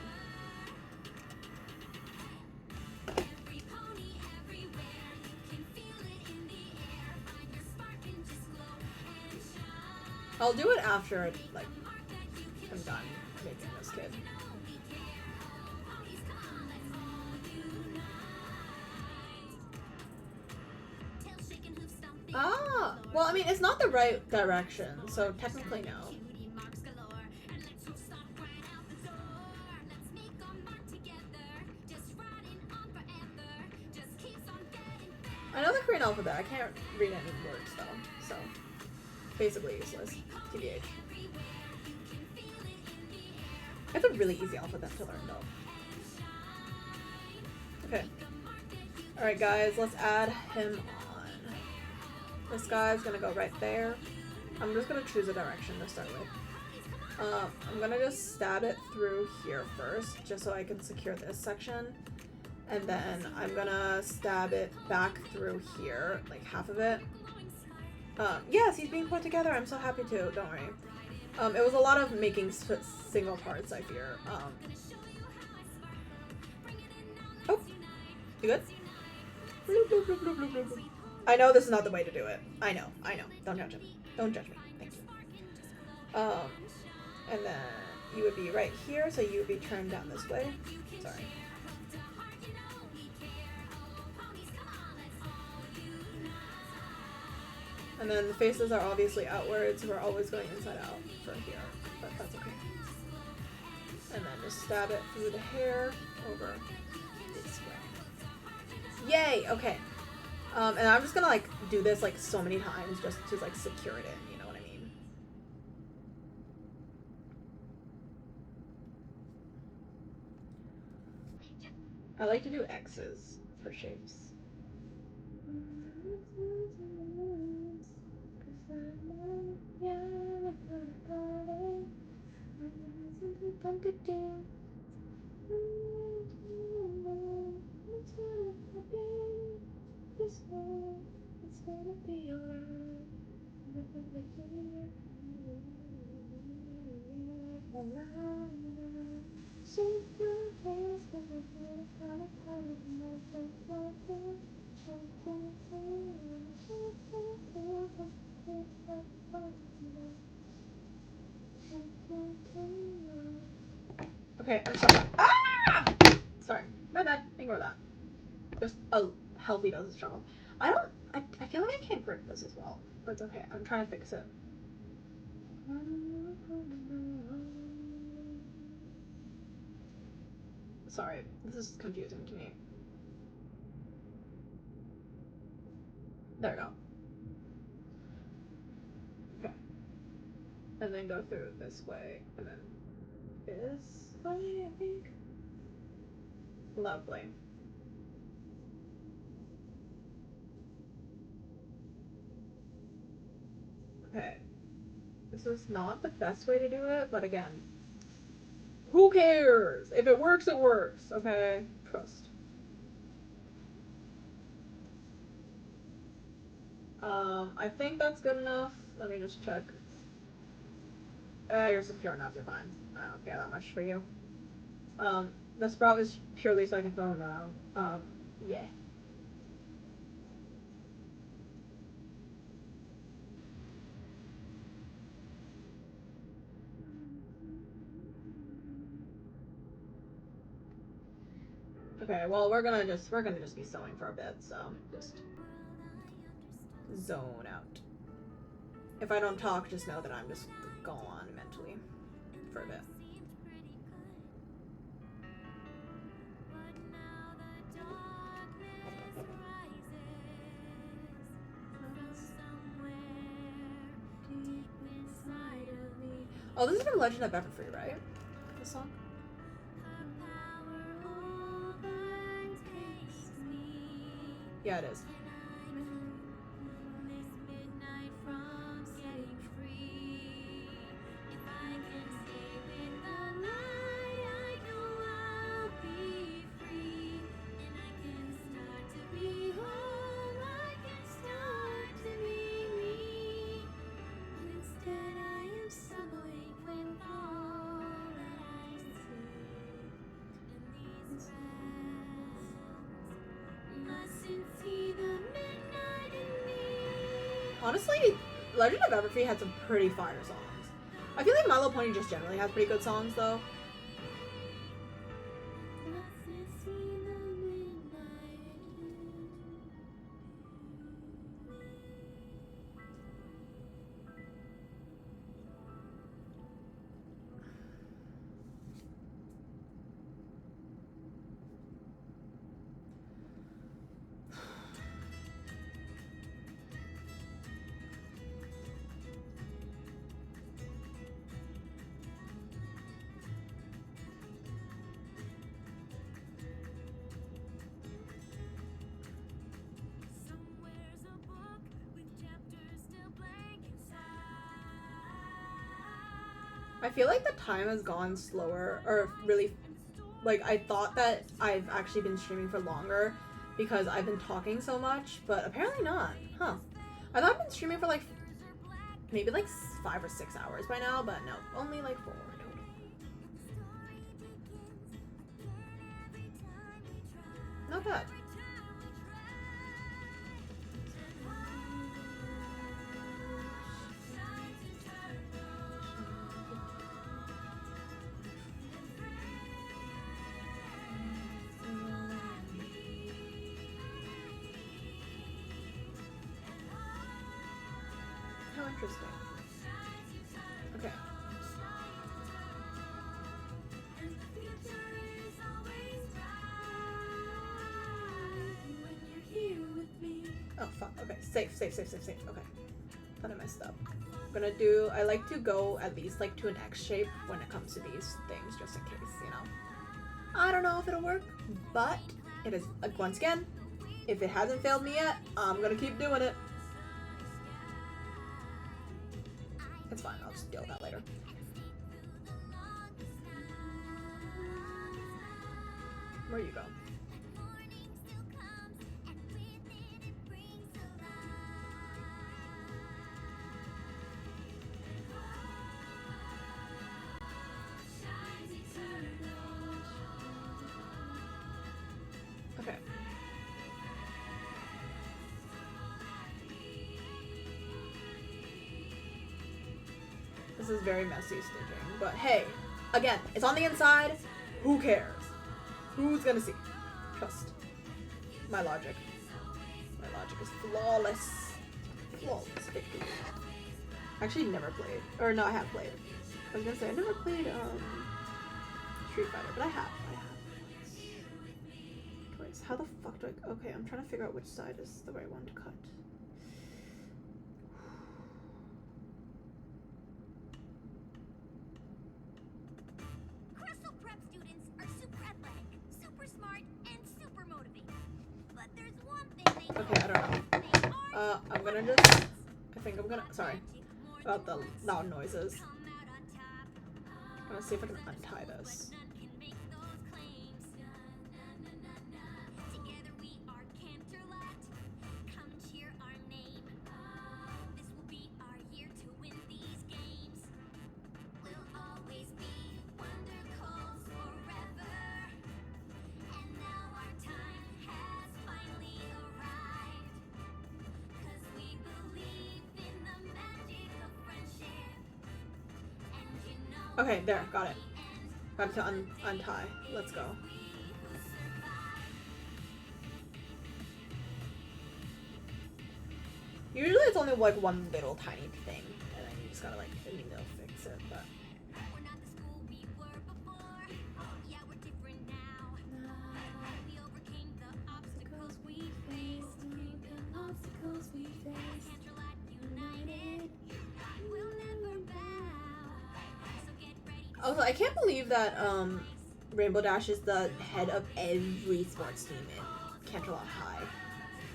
I'll do it after, like, I'm done making this kid. Ah! Well, I mean, it's not the right direction, so technically no. I know the Korean alphabet. I can't read any words, though, so basically useless. TBH. It's a really easy alphabet to learn, though. Okay. Alright, guys, let's add him on. This guy's gonna go right there. I'm just gonna choose a direction to start with. I'm gonna just stab it through here first, just so I can secure this section. And then I'm gonna stab it back through here, like half of it. Yes, he's being put together. I'm so happy too. Don't worry. It was a lot of making single parts, I fear. Oh, you good? Bloop, bloop, bloop, bloop, bloop, bloop, bloop. I know this is not the way to do it. I know. Don't judge me. Don't judge me. Thank you. And then you would be right here, so you would be turned down this way. Sorry. And then the faces are obviously outwards. We're always going inside out for here, but that's okay. And then just stab it through the hair over this way. Yay! Okay. And I'm just gonna like do this like so many times just to like secure it in, you know what I mean? I like to do X's for shapes. It's gonna be alright. Okay, I'm sorry. Ah! Sorry, my bad. Ignore that. Just a healthy dose of struggle. I feel like I can't grip this as well, but it's okay. I'm trying to fix it. Sorry, this is confusing to me. There we go. Okay. And then go through this way, and then this way, I think. Lovely. Okay. This is not the best way to do it, but again, who cares? If it works, it works, okay? Trust. I think that's good enough. Let me just check. You're secure enough, you're fine. I don't care that much for you. The sprout is purely so I can phone now. Yeah. Okay, well we're gonna just be sewing for a bit, so just zone out. If I don't talk, just know that I'm just gone mentally for a bit. Oh, this is from Legend of Everfree, right? This song? Yeah, it is. Honestly, Legend of Everfree had some pretty fire songs. I feel like My Little Pony just generally has pretty good songs, though. I feel like the time has gone slower, or really, like, I thought that I've actually been streaming for longer because I've been talking so much, but apparently not. Huh. I thought I've been streaming for like maybe like 5 or 6 hours by now, but no, only like 4 total. Not bad. How interesting. Okay. Oh fuck, okay. Safe. Okay. Thought I messed up. I'm gonna do, I like to go at least like to an X shape when it comes to these things, just in case, you know. I don't know if it'll work, but it is, like, once again, if it hasn't failed me yet, I'm gonna keep doing it. It's fine, I'll just deal with that later. Where you go? Okay. This is very messy stitching, but hey, again, it's on the inside. Who cares? Who's gonna see? Trust my logic. My logic is flawless. Flawless victory. Actually, never played, or no, I have played. I was gonna say I never played Street Fighter, but I have. Twice. How the fuck do I? Okay, I'm trying to figure out which side is the right one to cut. Crystal Prep students are super athletic, super smart, and super motivated. But there's one thing they know. Okay, I don't know. They are I'm gonna just. I think I'm gonna. Sorry about the loud noises. come out on top. I'm gonna see if I can untie this. None can make those claims. Together we are Canterlot. Come cheer our name. This will be our year to win these games. We'll always be Wondercoals forever. And now our time has finally arrived. 'Cause we believe in the magic of friendship. And you know. Okay, there, got it. Got to untie. Let's go. Usually it's only like one little tiny thing, and then you just gotta like, fix it. But We're not the school we were before. Yeah, we're different now. We overcame the obstacles we faced. Canterlot united. We'll never bow. So get ready. also, I can't believe that Rainbow Dash is the head of every sports team in Canterlot High.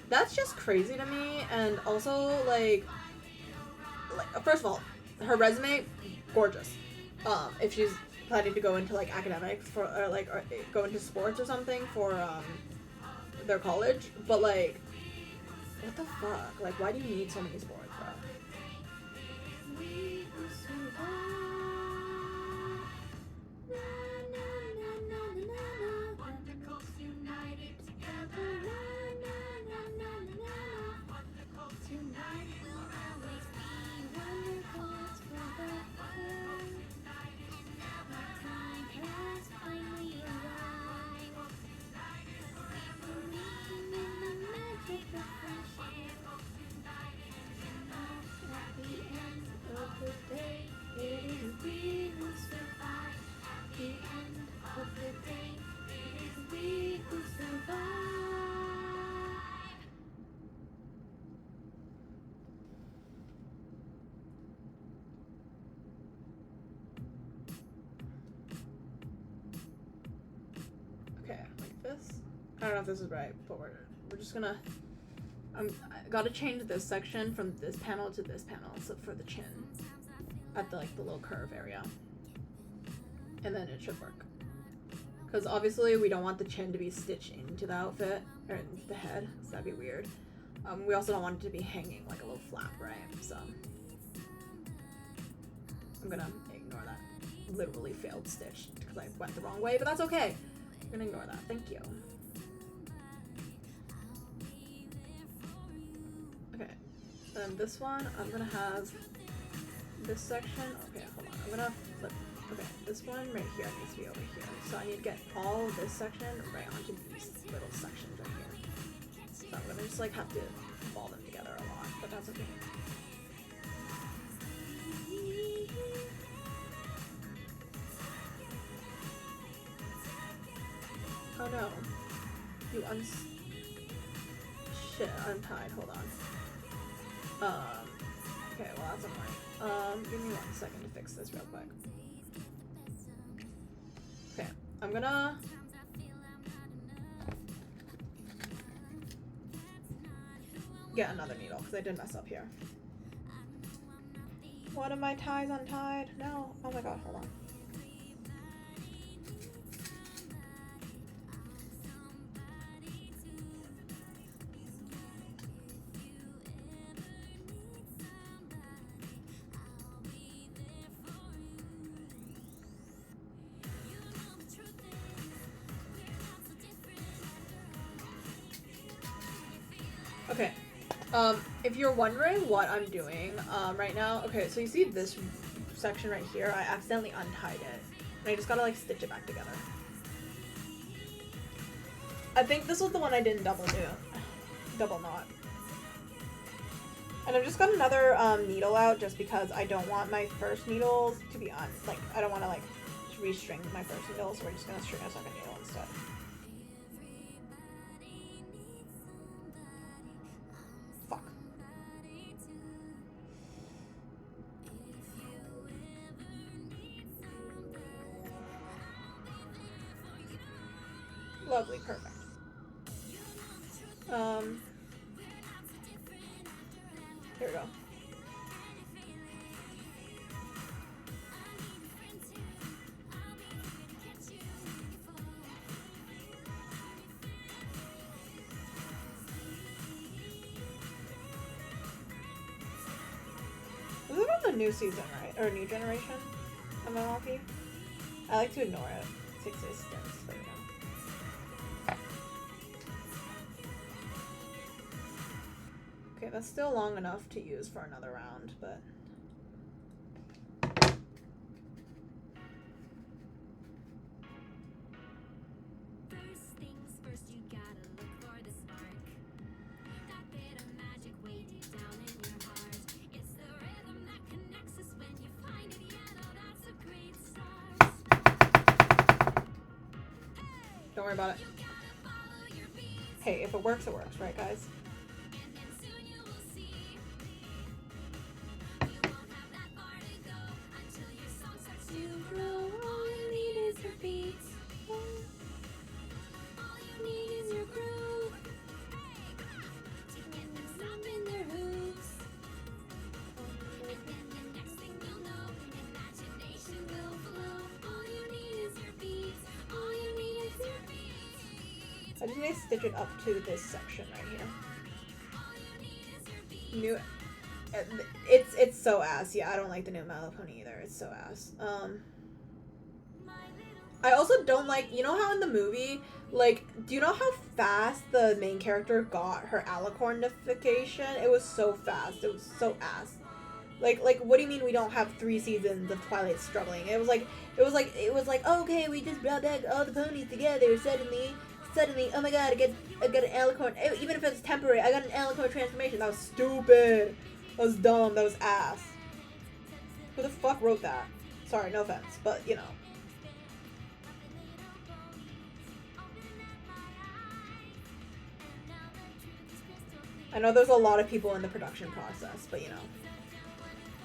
That's just crazy to me, and also like first of all, her resume, gorgeous. If she's planning to go into like academics for or go into sports or something for their college, but like, what the fuck? Like, why do you need so many sports, bro? We will survive. Na, na, na, na, na, na, na. Wondercoals united together. Na, na, na, na, na, na, na. Wondercoals united. We'll always be Wondercoals forever. And now our time has finally arrived. We believe in the magic of friendship. At the end of the day, it is we who survive. The end of the day, it is we who survive. Okay, like this. I don't know if this is right, but we're just gonna. I gotta change this section from this panel to this panel, so for the chin, at the little curve area. and then it should work. Because obviously we don't want the chin to be stitched into the outfit, or into the head, so that'd be weird. We also don't want it to be hanging like a little flap, right? So I'm gonna ignore that literally failed stitch because I went the wrong way, but that's okay. I'm gonna ignore that. Thank you. Okay, then this one, I'm gonna have this section. Okay, hold on. I'm gonna flip. Okay, this one right here needs to be over here. So I need to get all of this section right onto these little sections right here. So I'm gonna just like have to ball them together a lot, but that's okay. Oh no. You shit, untied. Hold on. Okay, well that's annoying. Give me 1 second to fix this real quick. Okay, I'm gonna get another needle because I did mess up here. One of my ties untied. No. Oh my god, hold on. Okay, if you're wondering what I'm doing, right now, okay, so you see this section right here, I accidentally untied it, and I just gotta, like, stitch it back together. I think this was the one I didn't double knot. And I've just got another, needle out just because I don't want my first needles to be I don't want to, like, restring my first needle, so we're just gonna string a second needle instead. Lovely, perfect. Here we go. This is on the new season, right? Or new generation of MLP? I like to ignore it. Its existence, but you know. Okay, that's still long enough to use for another round, but... First things first, you gotta look for the spark. That bit of magic way deep down in your heart. It's the rhythm that connects us when you find it. Yeah, no, that's a great start. Don't worry about it. You gotta follow your beats, Hey, if it works, right, guys? and then soon you will see. You won't have that far to go until your song starts to grow. All you need is your beats. All you need is your groove. Hey, come on, to get them stomping their hooves. And then the next thing you'll know, imagination will flow. All you need is your beats. All you need is your beats. I just need to stitch it up to this section right here. All you need is your beats. New... It's so ass. Yeah, I don't like the new My Little Pony either. It's so ass. I also don't like, you know how in the movie, like, do you know how fast the main character got her alicornification? It was so fast. It was so ass. Like, what do you mean we don't have 3 seasons of Twilight struggling? It was like, okay, we just brought back all the ponies together suddenly, oh my god, I got an alicorn, even if it's temporary, I got an alicorn transformation. That was stupid. That was dumb. That was ass. Who the fuck wrote that? Sorry, no offense, but, you know. I know there's a lot of people in the production process, but, you know.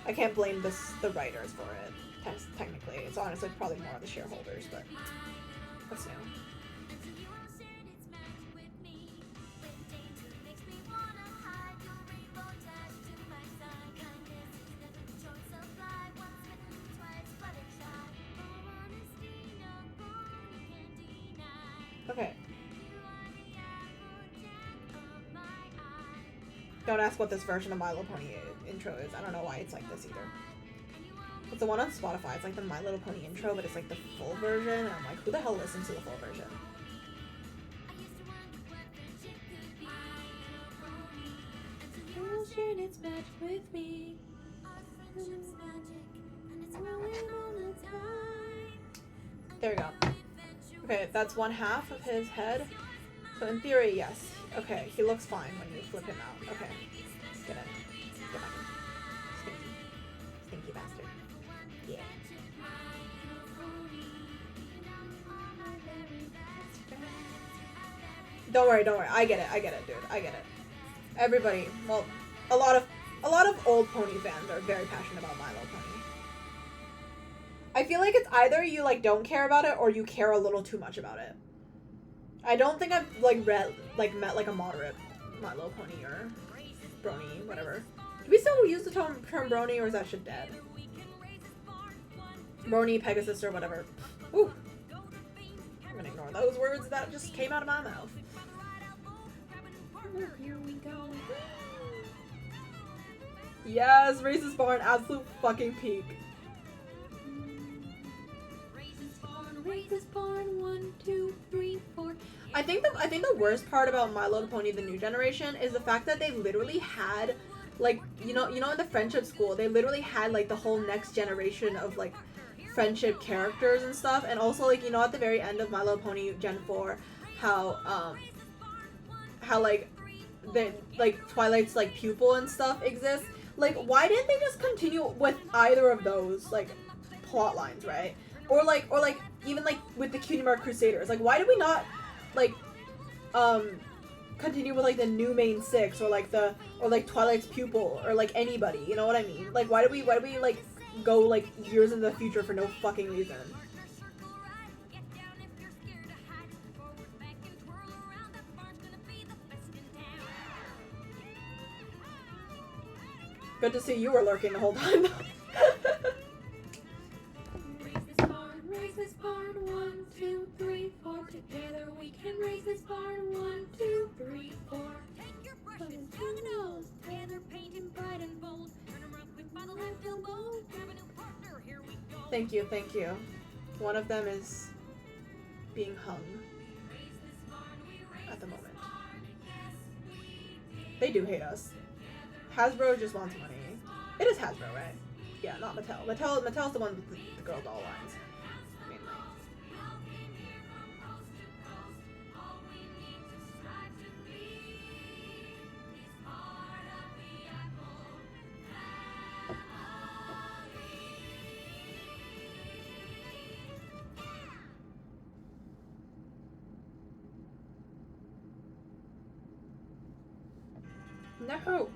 I can't blame the writers for it, technically. It's honestly probably more of the shareholders, but what's new? Honesty Don't ask what this version of My Little Pony intro is. I don't know why it's like this either. It's the one on Spotify. It's like the My Little Pony intro, but it's like the full version. And I'm like, who the hell listens to the full version? Sharing its magic with me. There we go. Okay, that's one half of his head. So in theory, yes. Okay, he looks fine when you flip him out. Okay. Get in. Get back in. Stinky. Stinky bastard. Yeah. Don't worry, don't worry. I get it, dude. I get it. Everybody, well, a lot of old pony fans are very passionate about My Little Pony. I feel like it's either you like don't care about it or you care a little too much about it. I don't think I've like met like a moderate My Little Pony or brony, whatever. Do we still use the term brony or is that shit dead? Brony, Pegasus, or whatever. Ooh. I'm gonna ignore those words that just came out of my mouth. Here we go. Yes, Racist Barn, absolute fucking peak. Raises barn, 1, 2, 3, 4. I think the worst part about My Little Pony: The New Generation is the fact that they literally had, like, you know in the friendship school, they literally had like the whole next generation of like friendship characters and stuff, and also like at the very end of My Little Pony Gen 4, how like the like Twilight's like pupil and stuff exists. Like, why didn't they just continue with either of those like plot lines, right? Or like even like with the Cutie Mark Crusaders, like why did we not like continue with like the new main six or like Twilight's pupil or like anybody, you know what I mean? Like why do we like go like years into the future for no fucking reason? Good to see you were lurking the whole time though. Raise this barn, 1, 2, 3, 4. Together we can raise this barn, 1, 2, 3, 4. Take your brushes, dominoes, together painting bright and bold. Turn 'em real quick by the landfill bowl. Grab a new partner, here we go. Thank you. One of them is being hung at the moment. They do hate us. Hasbro just wants money. It is Hasbro, right? Yeah, not Mattel. Mattel's the one with the girl doll lines. Mainly. No!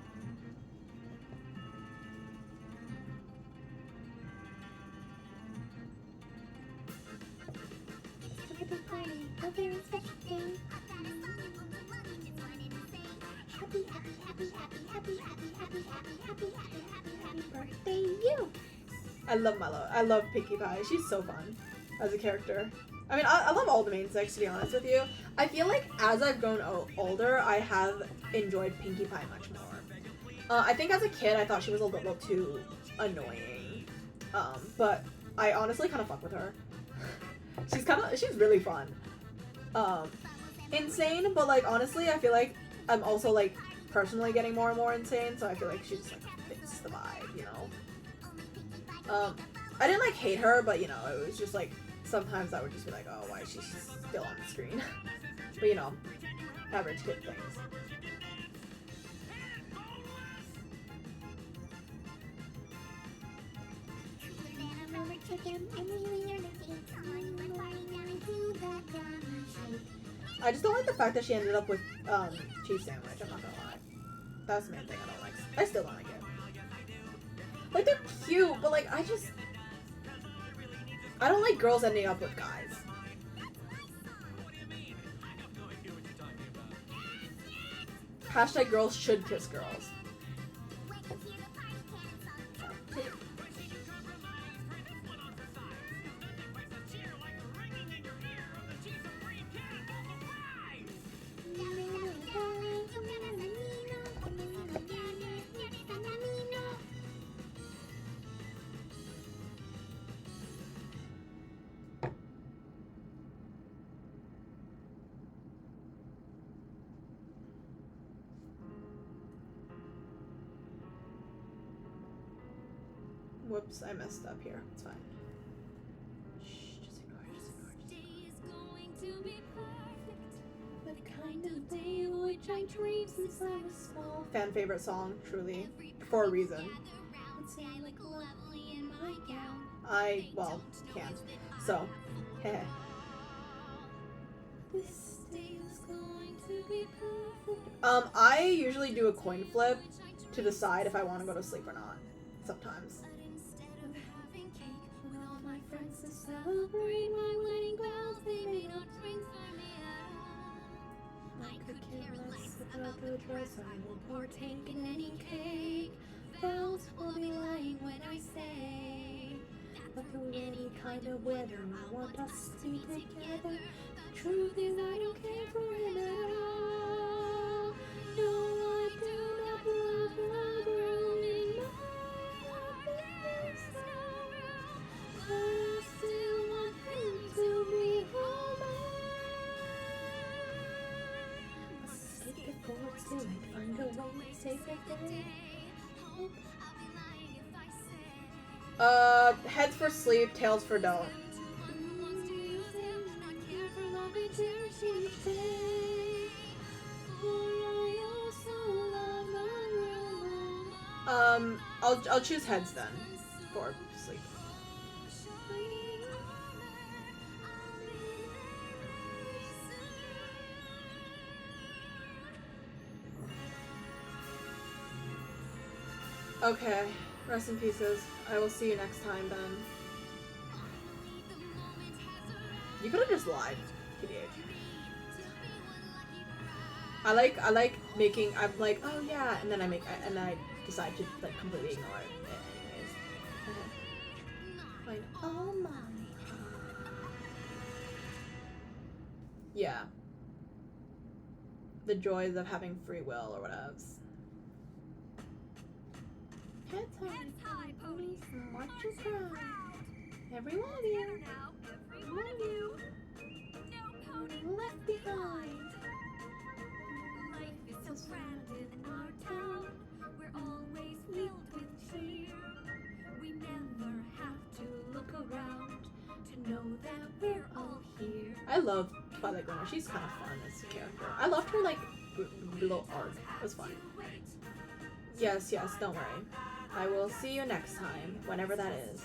Happy party, a very special day. Happy birthday, you! I love Milo. I love Pinkie Pie. She's so fun as a character. I mean, I love all the main six, to be honest with you. I feel like as I've grown older, I have enjoyed Pinkie Pie much more. I think as a kid, I thought she was a little too annoying. But I honestly kind of fuck with her. She's really fun. Insane, but like honestly, I feel like I'm also like personally getting more and more insane, so I feel like she just like fits the vibe, you know? I didn't like hate her, but you know, it was just like sometimes I would just be like, oh, why is she still on the screen? But you know, average kid things. I just don't like the fact that she ended up with cheese sandwich, I'm not gonna lie. That's the main thing I don't like. I still don't like it. Like, they're cute, but like, I don't like girls ending up with guys. Hashtag girls should kiss girls. Whoops, I messed up here. It's fine. Shh, just ignore it, just ignore it. This day is going to be perfect. The kind of day in which I dreamed since I was small. Fan favorite song, truly. For a reason. Say I look lovely in my gown. I, well, can't. So, heh. This day is going to be perfect. I usually do a coin flip to decide if I want to go to sleep or not. Sometimes. But instead Of having cake with all my friends to celebrate my wedding bells, they may not drink for me at all. I could care less about the dress. I will partake in any cake. Bells will be lying when I say that through any kind of weather, I want us to be together. The truth is, I don't care for him at all. No, I do not love the groom in my happiness hour, but I still want him to be home. Must skip before it's too late. Find a way to save the day. Hope I'll be lying if I say Heads for sleep, tails for don't. one wants to use him, not care for love and cherish each day. For I also love my room. I'll choose heads then for sleep. Okay, rest in pieces. I will see you next time then. You could have just lied, TBH. I like making. I'm like, oh yeah, and then I decide to like completely ignore it. Anyways, like, Oh my. yeah, the joys of having free will or whatever. Heads high, ponies, march your proud. Every one of you, now, every every one of you, no pony Left behind. life is so grand in our town. We're always filled with cheer. We never have to look around to know that we're all here. I love Twilight Glimmer. She's kind of fun as a character. I loved her like little arc. It was fun. Yes, don't worry. I will see you next time, whenever that is.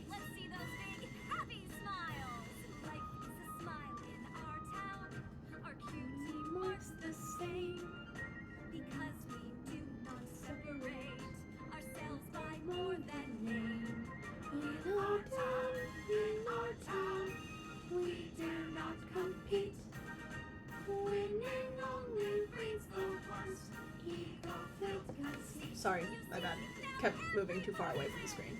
Let's see those big happy smiles. Life is a smile in our town. Our cutie marks the same because we do not separate ourselves by more than name. In our town, we dare not compete. Winning only brings the worst. Ego-filled conceit. Sorry, my bad. Kept moving too far away from the screen.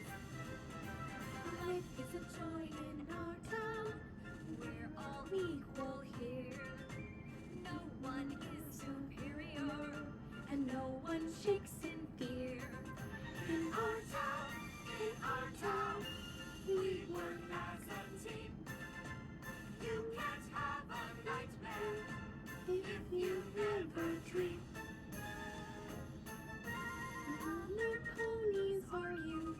Life is a joy in our town. We're all equal here. No one is superior. And no one shakes in fear. In our town, we work as a team. You can't have a nightmare if you never dream. Little ponies are you?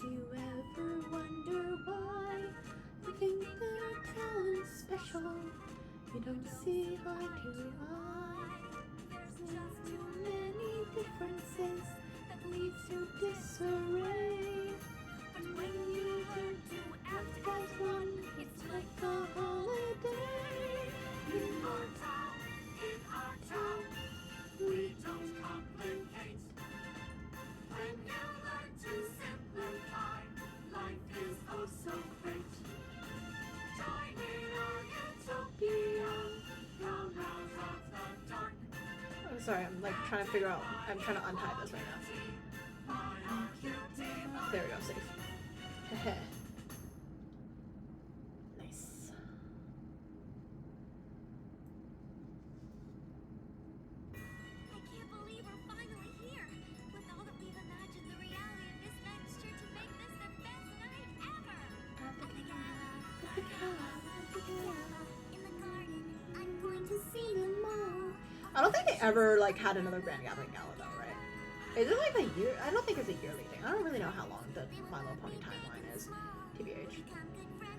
Do you ever wonder why? You think that our talent's special. You don't see eye to eye. There's just Too many differences that leads to disarray. But when you learn to act as one, it's like a holiday. In our town, we don't complicate. When you learn to simplify, life is oh so great. Join in our utopia, come out of the dark. I'm sorry, I'm like trying to figure out. I'm trying to untie this right now. There we go, safe. Heh. Nice. I can't believe we're finally here. With all that we've imagined, the reality of this night is sure to make this the best night ever. At the gala, in the garden, I'm going to see them all. I don't think they ever like had another Grand Gathering Gala though, right? Is it like a year? I don't think it's a yearly thing. I don't really know how long the My Little Pony timeline is. TBH.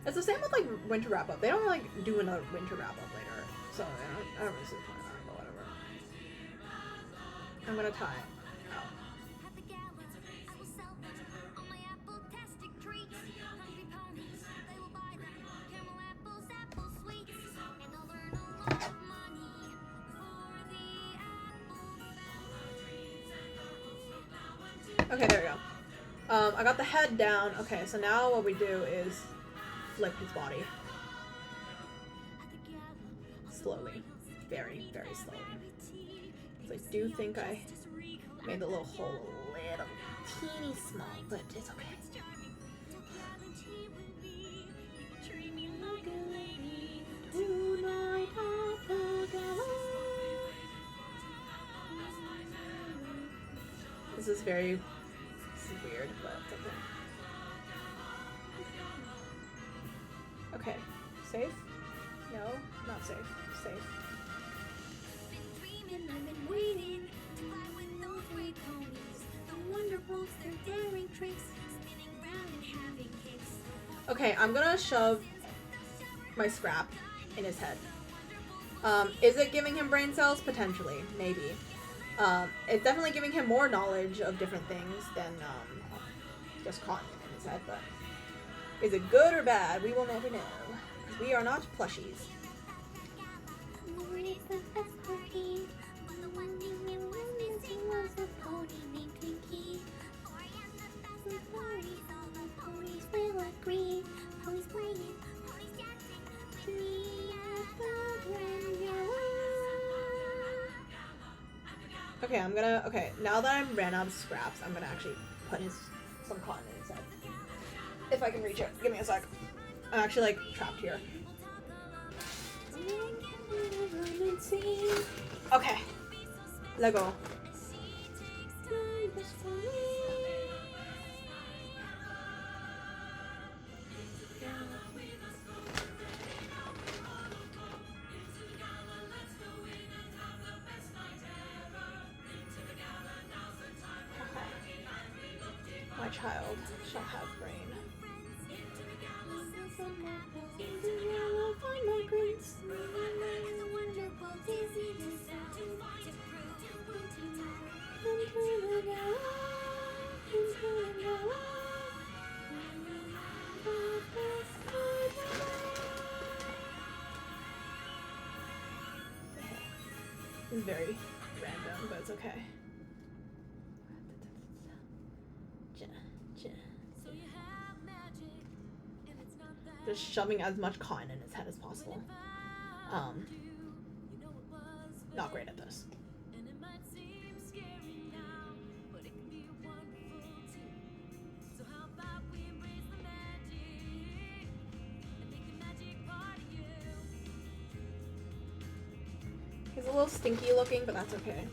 It's the same with like winter wrap up. They don't like do another winter wrap up later, so I don't really see the point of that. But whatever. I'm gonna tie it. At the gala, I will sell them all my apple-tastic treats. Hungry ponies, they will buy them. Caramel apples, apple sweets, and I'll earn a lot of money for the apple. Okay, there we go. I got the head down. Okay, so now what we do is flip his body. Slowly. Very, very slowly. So I do think I made the little hole a little teeny small, but it's okay. Tonight at the gala. This is very weird, but it's okay. Okay. Safe? No, not safe. Safe. Dreaming, I've been waiting to fly with those three ponies. The Wonderbolts, their daring tricks, spinning round and having kicks. Okay, I'm gonna shove my scrap in his head. Is it giving him brain cells? Potentially, maybe. It's definitely giving him more knowledge of different things than just cotton in his head, but is it good or bad? We will never know. 'Cause we are not plushies. Lord is the best cookie, but the one thing it was missing was a pony named Pinky. For I am the best of ponies, all the ponies will agree. Ponies playing, ponies dancing, with me at the grand gala. Okay, now that I ran out of scraps, I'm gonna actually put some cotton in his head. If I can reach it. Give me a sec. I'm actually like trapped here. Okay. Let go. My child shall have brain. It's very random, but it's okay. Just shoving as much cotton in his head as possible. Not great at this. He's a little stinky looking, but that's okay.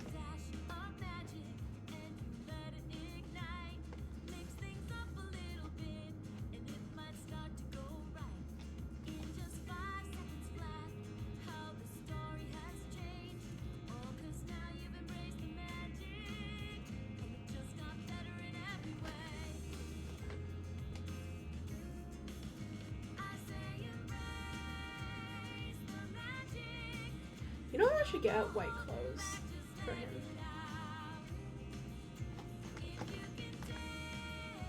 You know what, I should get white clothes for him.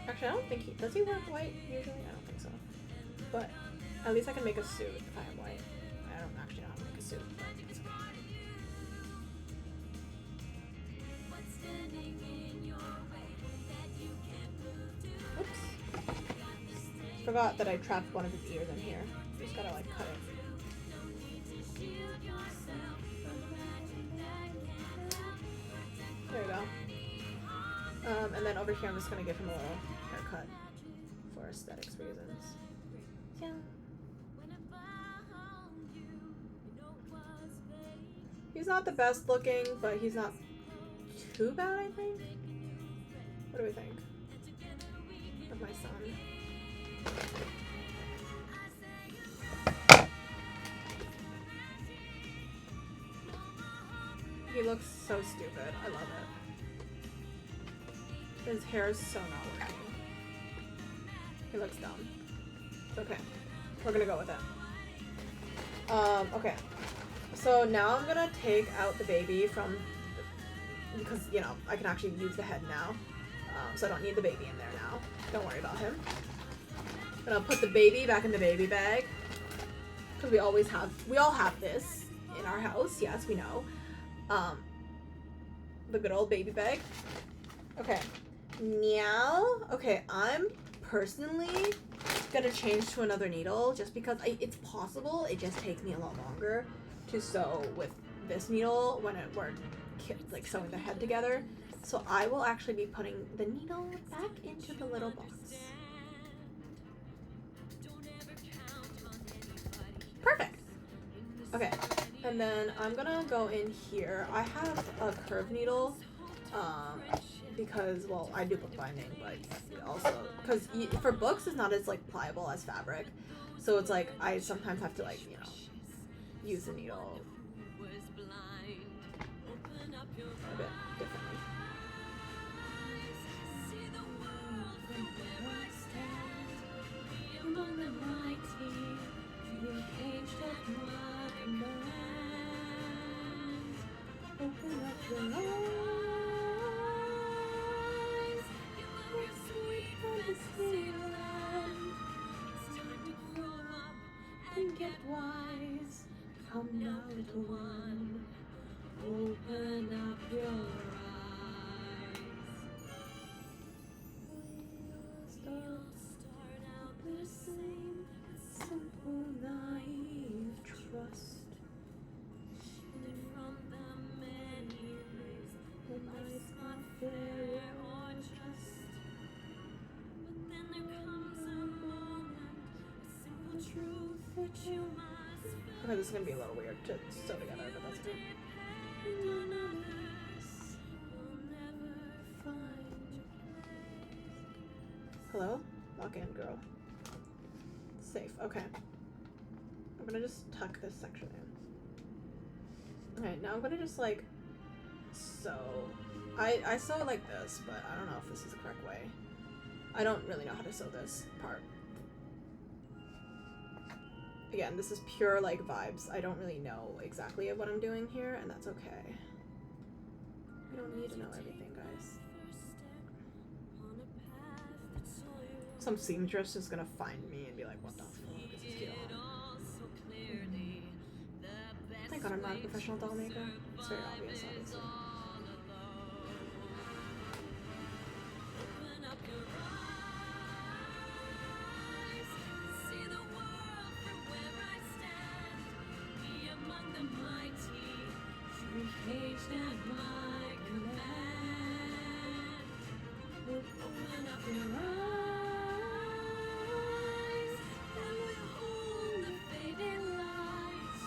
Actually, I don't think he... Does he wear white usually? I don't think so. But at least I can make a suit if I have white. I don't actually know how to make a suit, but it's okay. Oops. Forgot that I trapped one of his ears in here. Just gotta like cut it. There we go. And then over here I'm just gonna give him a little haircut for aesthetics reasons. Yeah. He's not the best looking, but he's not too bad, I think. What do we think of my son? He looks so stupid. I love it. His hair is so not working. He looks dumb. Okay. We're gonna go with it. Okay. So now I'm gonna take out the baby from because, you know, I can actually use the head now. So I don't need the baby in there now. Don't worry about him. And I'll put the baby back in the baby bag. Because we all have this in our house. Yes, we know. The good old baby bag. Okay. Now, okay, I'm personally gonna change to another needle just because it's possible. It just takes me a lot longer to sew with this needle when we're like sewing the head together. So I will actually be putting the needle back into the little box. Perfect. Okay, and then I'm gonna go in here. I have a curved needle, because, well, I do bookbinding, but also because for books it's not as like pliable as fabric, so it's like I sometimes have to, like, you know, use the needle a bit differently. Among the mighty, you caged at my command. Open up your eyes, what sweet fantasy land. It's time to grow up and get wise. Come now, little one, open up your eyes. We'll start out the same, simple, naive trust. Shielded from the many ways that life's not fair or just. But then there comes a moment, a simple truth that you must Okay, this is gonna be a little weird to sew together, but that's good. none others will never find. Hello? Lock in, girl. Safe. Okay. I'm gonna just tuck this section in. Okay, now I'm gonna just like sew. I sew like this, but I don't know if this is the correct way. I don't really know how to sew this part. Again, this is pure like vibes. I don't really know exactly what I'm doing here, and that's okay. You don't need to know everything, guys. Some seamstress is gonna find me and be like, what the fuck is this kid on? Thank God I'm not a professional doll maker. It's very obvious, obviously. Caged at my command. Open up your eyes, and we'll hold the fading lights.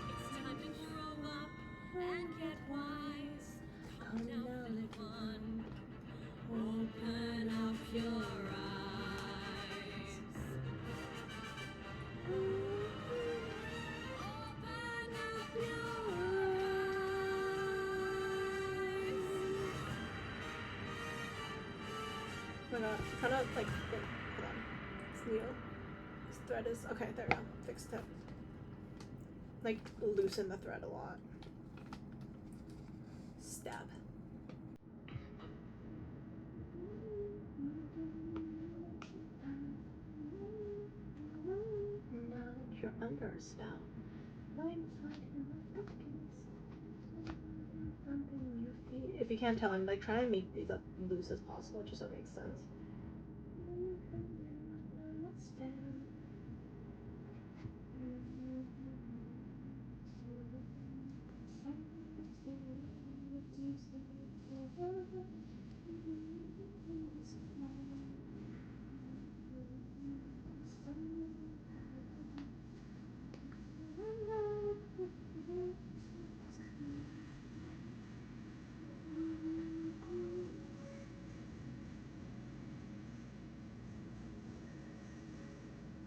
It's time to grow up and get wise. Come now, little one, open up your eyes. Open up your eyes. Oh my god, I'm trying to like, hold on. This needle, this thread is, okay, there we go, fixed it. Like, loosen the thread a lot. Stab. Now that you're under a spell, if you can't tell, I'm like trying to make these as loose as possible, just so it makes sense.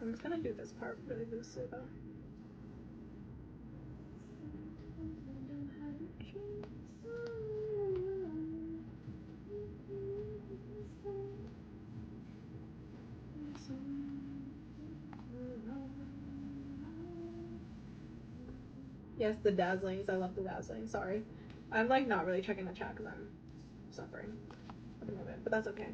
I'm just gonna do this part really loosely though. Yes, the Dazzlings. I love the Dazzlings. Sorry. I'm like not really checking the chat because I'm suffering at the moment, but that's okay.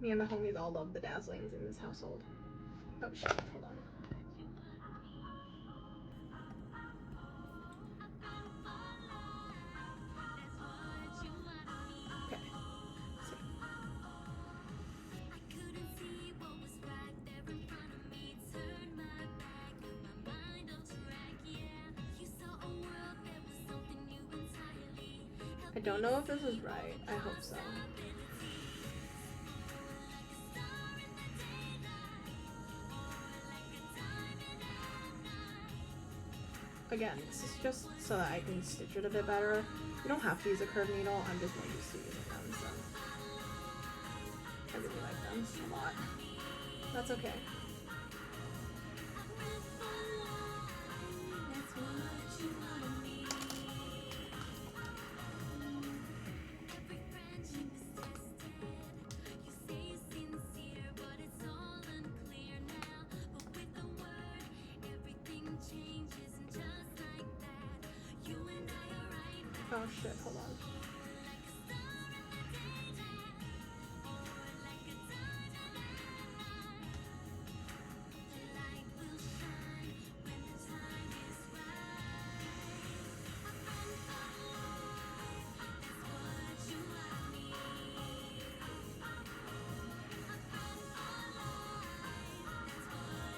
Me and the homies all love the Dazzlings in this household. Oh shit, hold on. Okay. So, I don't know if this is right. I hope so. Again, this is just so that I can stitch it a bit better. You don't have to use a curved needle. I'm just more used to using them, so I really like them a lot. That's okay. Oh shit, hold on.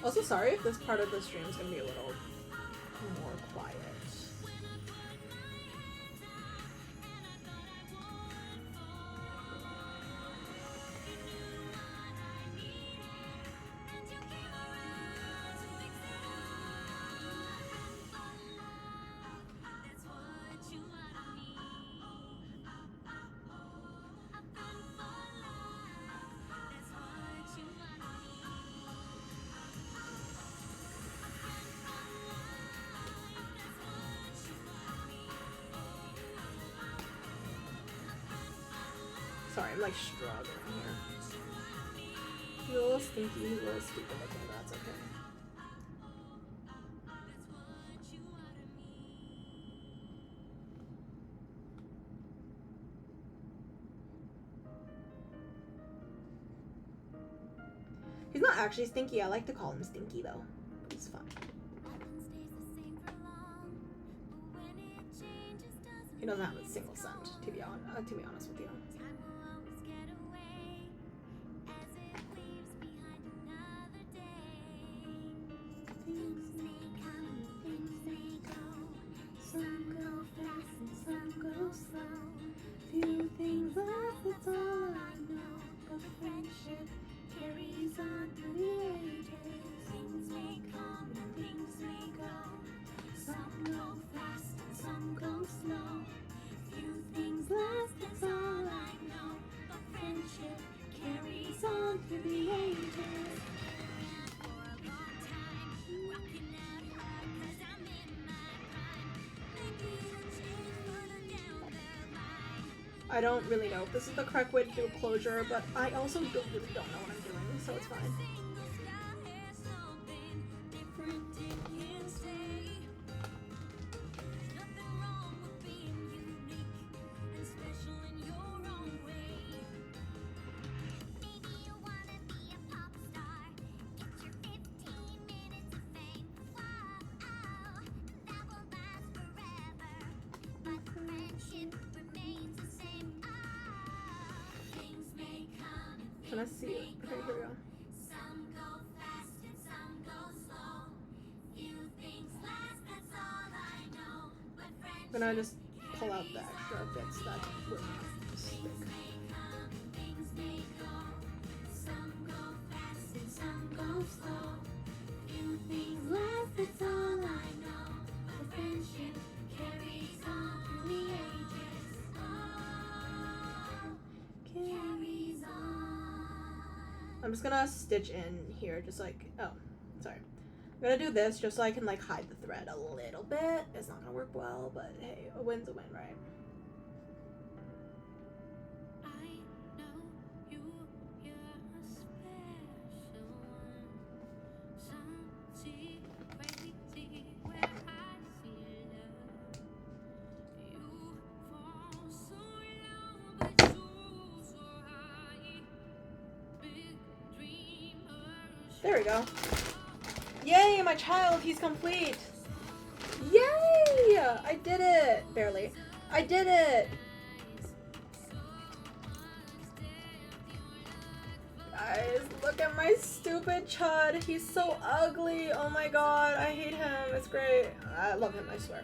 Also, sorry if this part of the stream is gonna be a little more quiet. Sorry, I'm like struggling here. He's a little stinky, he's a little stupid looking, but that's okay. He's not actually stinky. I like to call him stinky though. He's fun. He doesn't have a single scent, to be honest with you. Some go fast and some go slow. Few things last, that's all I know. But friendship carries on through the ages. Things may come and things may go. Some go fast and some go slow. Few things last, that's all I know. But friendship carries on through the ages. I don't really know if this is the correct way to do a closure, but I also really don't know what I'm doing, so it's fine. Can I see it? Okay, here we go. Some go fast and some go slow. Few things last, that's all I know. But I'm gonna just pull out the extra bits that would stick. things may come and things may I'm just gonna stitch in here, just like, oh, sorry. I'm gonna do this just so I can like hide the thread a little bit. It's not gonna work well, but hey, a win's a win, right? I know you're a special one. Something crazy where I see love. You fall so low, but so high. Big dreamers. There we go. Yay, my child, he's complete. Yay! I did it. Barely. I did it. Guys, look at my stupid chud. He's so ugly. Oh my god, I hate him. It's great. I love him, I swear.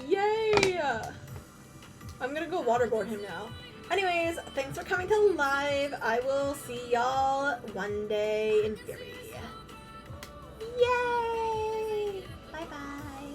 Yay! I'm gonna go waterboard him now. Anyways, thanks for coming to live. I will see y'all one day in Fury. Yay! Bye bye.